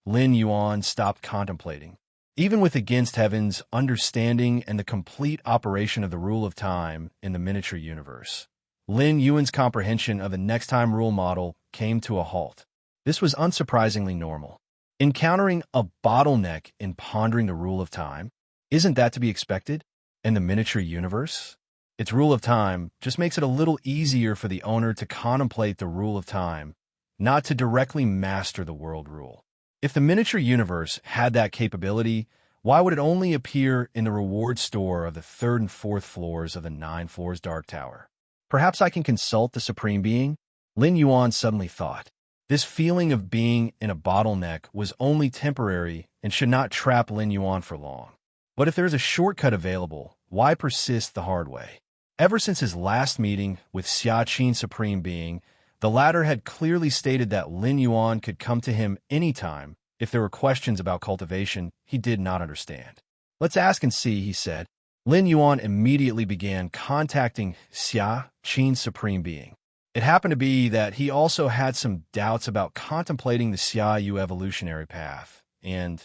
Lin Yuan stopped contemplating. Even with Against Heaven's understanding and the complete operation of the rule of time in the miniature universe, Lin Yuan's comprehension of the next time rule model came to a halt. This was unsurprisingly normal. Encountering a bottleneck in pondering the rule of time, isn't that to be expected? In the miniature universe, its rule of time just makes it a little easier for the owner to contemplate the rule of time, not to directly master the world rule. If the miniature universe had that capability, why would it only appear in the reward store of the 3rd and 4th floors of the 9 floors Dark Tower? Perhaps I can consult the Supreme Being? Lin Yuan suddenly thought. This feeling of being in a bottleneck was only temporary and should not trap Lin Yuan for long. But if there is a shortcut available, why persist the hard way? Ever since his last meeting with Xiaqin Supreme Being, the latter had clearly stated that Lin Yuan could come to him anytime if there were questions about cultivation he did not understand. Let's ask and see, he said. Lin Yuan immediately began contacting Xiaqin Supreme Being. It happened to be that he also had some doubts about contemplating the Xiaoyu evolutionary path, and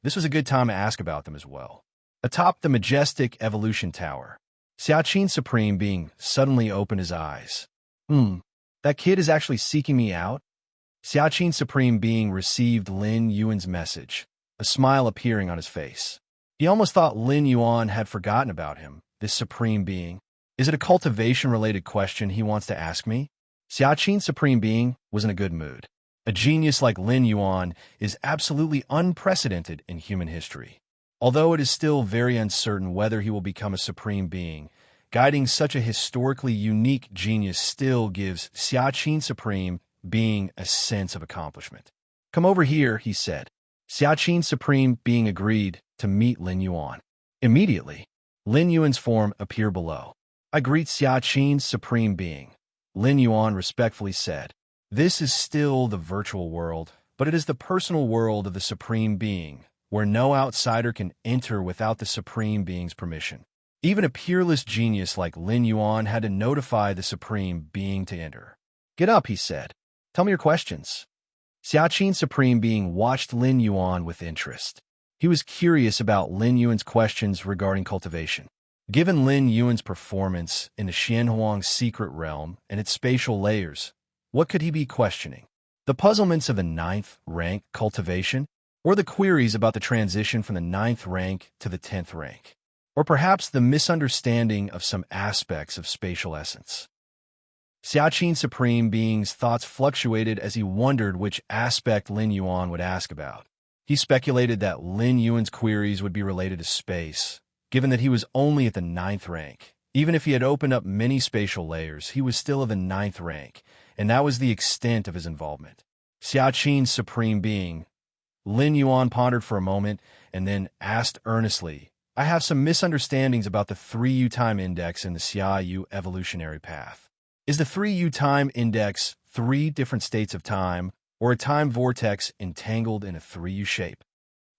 this was a good time to ask about them as well. Atop the majestic evolution tower, Xiaqin Supreme Being suddenly opened his eyes. That kid is actually seeking me out? Xiaqin Supreme Being received Lin Yuan's message, a smile appearing on his face. He almost thought Lin Yuan had forgotten about him, this Supreme Being. Is it a cultivation-related question he wants to ask me? Xiaqin Supreme Being was in a good mood. A genius like Lin Yuan is absolutely unprecedented in human history. Although it is still very uncertain whether he will become a Supreme Being, guiding such a historically unique genius still gives Xiaqin Supreme Being a sense of accomplishment. Come over here, he said. Xiaqin Supreme Being agreed to meet Lin Yuan. Immediately, Lin Yuan's form appeared below. I greet Xiaqin Supreme Being, Lin Yuan respectfully said. This is still the virtual world, but it is the personal world of the Supreme Being, where no outsider can enter without the Supreme Being's permission. Even a peerless genius like Lin Yuan had to notify the Supreme Being to enter. Get up, he said. Tell me your questions. Xiaqin Supreme Being watched Lin Yuan with interest. He was curious about Lin Yuan's questions regarding cultivation. Given Lin Yuan's performance in the Xianhuang's secret realm and its spatial layers, what could he be questioning? The puzzlements of the 9th rank cultivation? Or the queries about the transition from the 9th rank to the 10th rank? Or perhaps the misunderstanding of some aspects of spatial essence? Xiaqin Supreme Being's thoughts fluctuated as he wondered which aspect Lin Yuan would ask about. He speculated that Lin Yuan's queries would be related to space, given that he was only at the 9th rank. Even if he had opened up many spatial layers, he was still of the 9th rank, and that was the extent of his involvement. Xiaqin Supreme Being, Lin Yuan pondered for a moment and then asked earnestly, I have some misunderstandings about the 3U time index in the Xiaoyu evolutionary path. Is the 3U time index 3 different states of time, or a time vortex entangled in a 3U shape?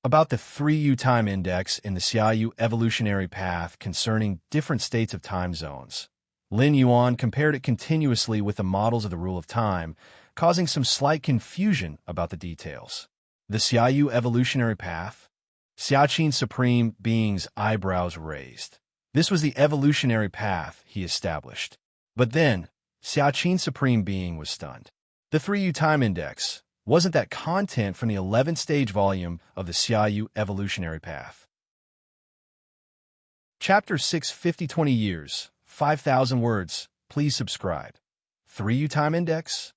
About the 3U time index in the Xiaoyu evolutionary path concerning different states of time zones, Lin Yuan compared it continuously with the models of the rule of time, causing some slight confusion about the details. The Xiaoyu evolutionary path? Xiaqin Supreme Being's eyebrows raised. This was the evolutionary path he established. But then, Xiaqin Supreme Being was stunned. The 3U time index, wasn't that content from the 11th stage volume of the Xiaoyu evolutionary path? Chapter 6 50-20 years, 5,000 words, please subscribe. 3U time index?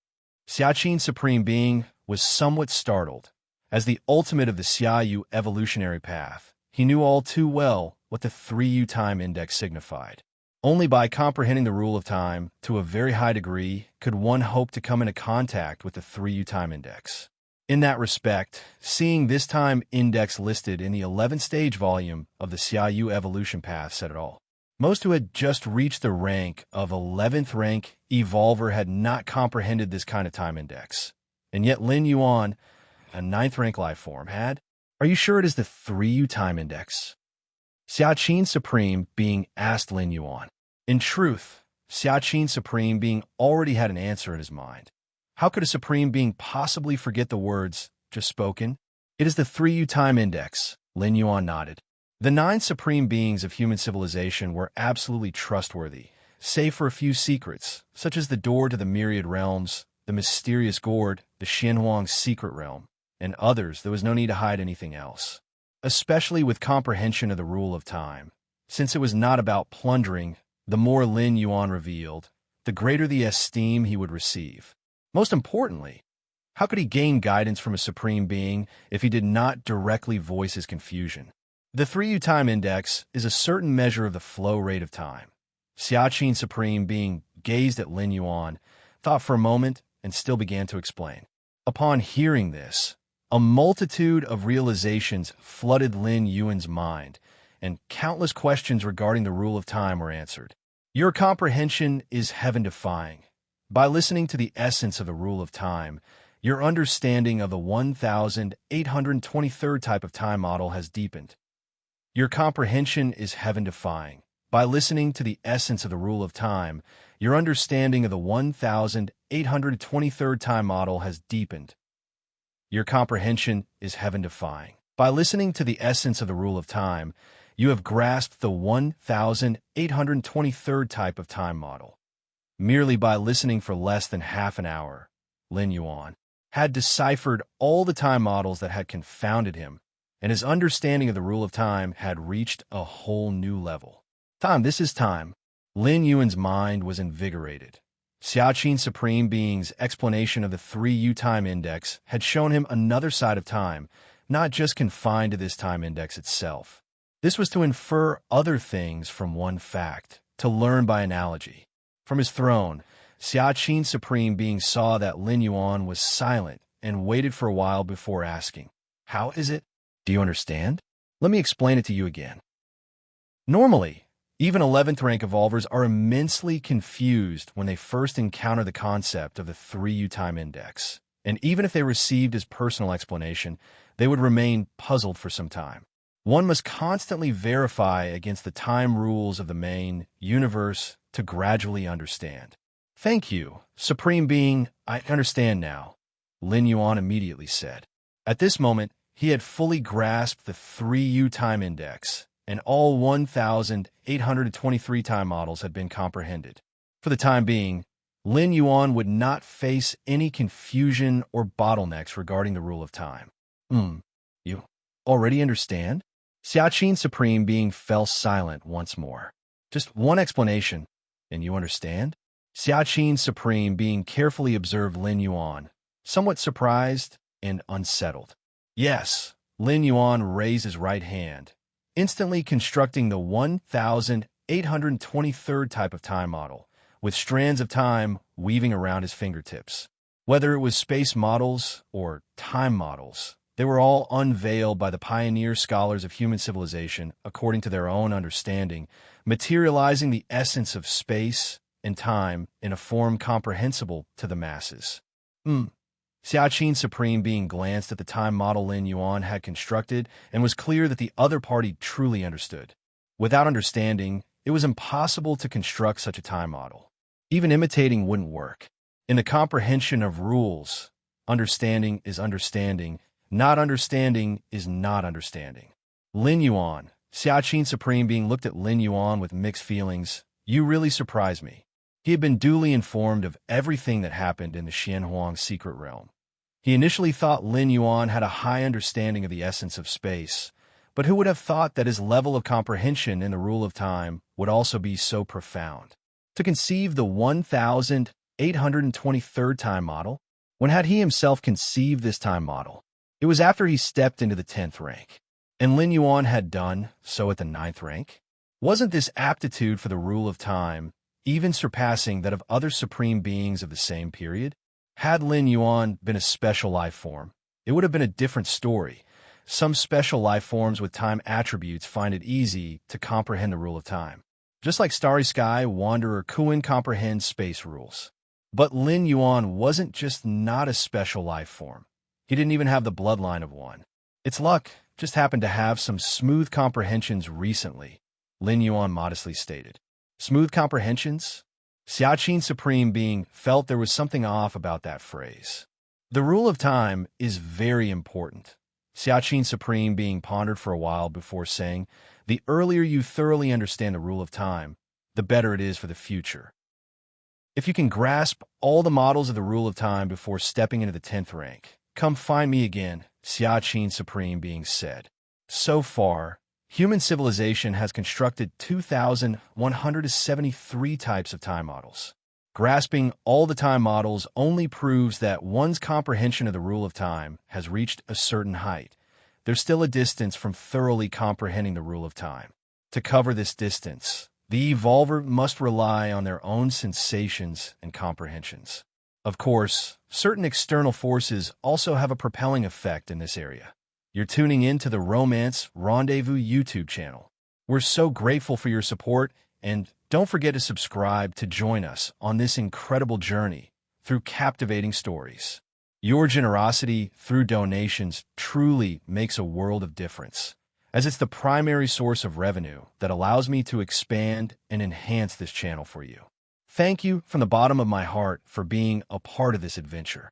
Xiaqin Supreme Being was somewhat startled. As the ultimate of the Xiaoyu evolutionary path, he knew all too well what the 3U time index signified. Only by comprehending the rule of time to a very high degree could one hope to come into contact with the 3U time index. In that respect, seeing this time index listed in the 11th stage volume of the Xiaoyu evolution path said it all. Most who had just reached the rank of 11th rank evolver had not comprehended this kind of time index. And yet Lin Yuan, a 9th rank life form, had. Are you sure it is the 3U time index? Xiaqin Supreme Being asked Lin Yuan. In truth, Xiaqin Supreme Being already had an answer in his mind. How could a Supreme Being possibly forget the words just spoken? It is the 3U time index, Lin Yuan nodded. The 9 Supreme Beings of human civilization were absolutely trustworthy, save for a few secrets, such as the door to the myriad realms, the mysterious gourd, the Xianhuang's secret realm, and others. There was no need to hide anything else. Especially with comprehension of the rule of time. Since it was not about plundering, the more Lin Yuan revealed, the greater the esteem he would receive. Most importantly, how could he gain guidance from a Supreme Being if he did not directly voice his confusion? The 3U time index is a certain measure of the flow rate of time. Xiaqin Supreme Being gazed at Lin Yuan, thought for a moment, and still began to explain. Upon hearing this, a multitude of realizations flooded Lin Yuan's mind, and countless questions regarding the rule of time were answered. Your comprehension is heaven-defying. By listening to the essence of the rule of time, your understanding of the 1823rd type of time model has deepened. Your comprehension is heaven-defying. By listening to the essence of the rule of time, your understanding of the 1823rd time model has deepened. Your comprehension is heaven-defying. By listening to the essence of the rule of time, you have grasped the 1823rd type of time model. Merely by listening for less than half an hour, Lin Yuan had deciphered all the time models that had confounded him, and his understanding of the rule of time had reached a whole new level. This is time. Lin Yuan's mind was invigorated. Xiaqin Supreme Being's explanation of the 3U time index had shown him another side of time, not just confined to this time index itself. This was to infer other things from one fact, to learn by analogy. From his throne, Xiaqin Supreme Being saw that Lin Yuan was silent and waited for a while before asking, "How is it? Do you understand? Let me explain it to you again." Normally, even 11th rank evolvers are immensely confused when they first encounter the concept of the 3U time index, and even if they received his personal explanation, they would remain puzzled for some time. One must constantly verify against the time rules of the main universe to gradually understand. "Thank you, Supreme Being, I understand now," Lin Yuan immediately said. At this moment, he had fully grasped the 3U time index, and all 1823 time models had been comprehended. For the time being, Lin Yuan would not face any confusion or bottlenecks regarding the rule of time. You already understand?" Xiaqin Supreme Being fell silent once more. "Just one explanation, and you understand?" Xiaqin Supreme Being carefully observed Lin Yuan, somewhat surprised and unsettled. "Yes," Lin Yuan raised his right hand, instantly constructing the 1823rd type of time model, with strands of time weaving around his fingertips. Whether it was space models or time models, they were all unveiled by the pioneer scholars of human civilization according to their own understanding, materializing the essence of space and time in a form comprehensible to the masses. Xiaqin Supreme Being glanced at the time model Lin Yuan had constructed and was clear that the other party truly understood. Without understanding, it was impossible to construct such a time model. Even imitating wouldn't work. In the comprehension of rules, understanding is understanding, not understanding is not understanding. Lin Yuan, Xiaqin Supreme Being looked at Lin Yuan with mixed feelings. "You really surprised me." He had been duly informed of everything that happened in the Xianhuang secret realm. He initially thought Lin Yuan had a high understanding of the essence of space, but who would have thought that his level of comprehension in the rule of time would also be so profound? To conceive the 1823rd time model, when had he himself conceived this time model? It was after he stepped into the 10th rank, and Lin Yuan had done so at the 9th rank. Wasn't this aptitude for the rule of time even surpassing that of other supreme beings of the same period? Had Lin Yuan been a special life form, it would have been a different story. Some special life forms with time attributes find it easy to comprehend the rule of time. Just like Starry Sky, Wanderer Kuan comprehends space rules. But Lin Yuan wasn't just not a special life form. He didn't even have the bloodline of one. Its luck just happened to have some smooth comprehensions recently, Lin Yuan modestly stated. Smooth comprehensions? Xiaqin Supreme Being felt there was something off about that phrase. The rule of time is very important. Xiaqin Supreme Being pondered for a while before saying, "The earlier you thoroughly understand the rule of time, the better it is for the future." If you can grasp all the models of the rule of time before stepping into the 10th rank, come find me again, Xiaqin Supreme Being said. So far, human civilization has constructed 2,173 types of time models. Grasping all the time models only proves that one's comprehension of the rule of time has reached a certain height. There's still a distance from thoroughly comprehending the rule of time. To cover this distance, the evolver must rely on their own sensations and comprehensions. Of course, certain external forces also have a propelling effect in this area. You're tuning in to the Romance Rendezvous YouTube channel. We're so grateful for your support, and don't forget to subscribe to join us on this incredible journey through captivating stories. Your generosity through donations truly makes a world of difference. as it's the primary source of revenue that allows me to expand and enhance this channel for you. Thank you from the bottom of my heart for being a part of this adventure.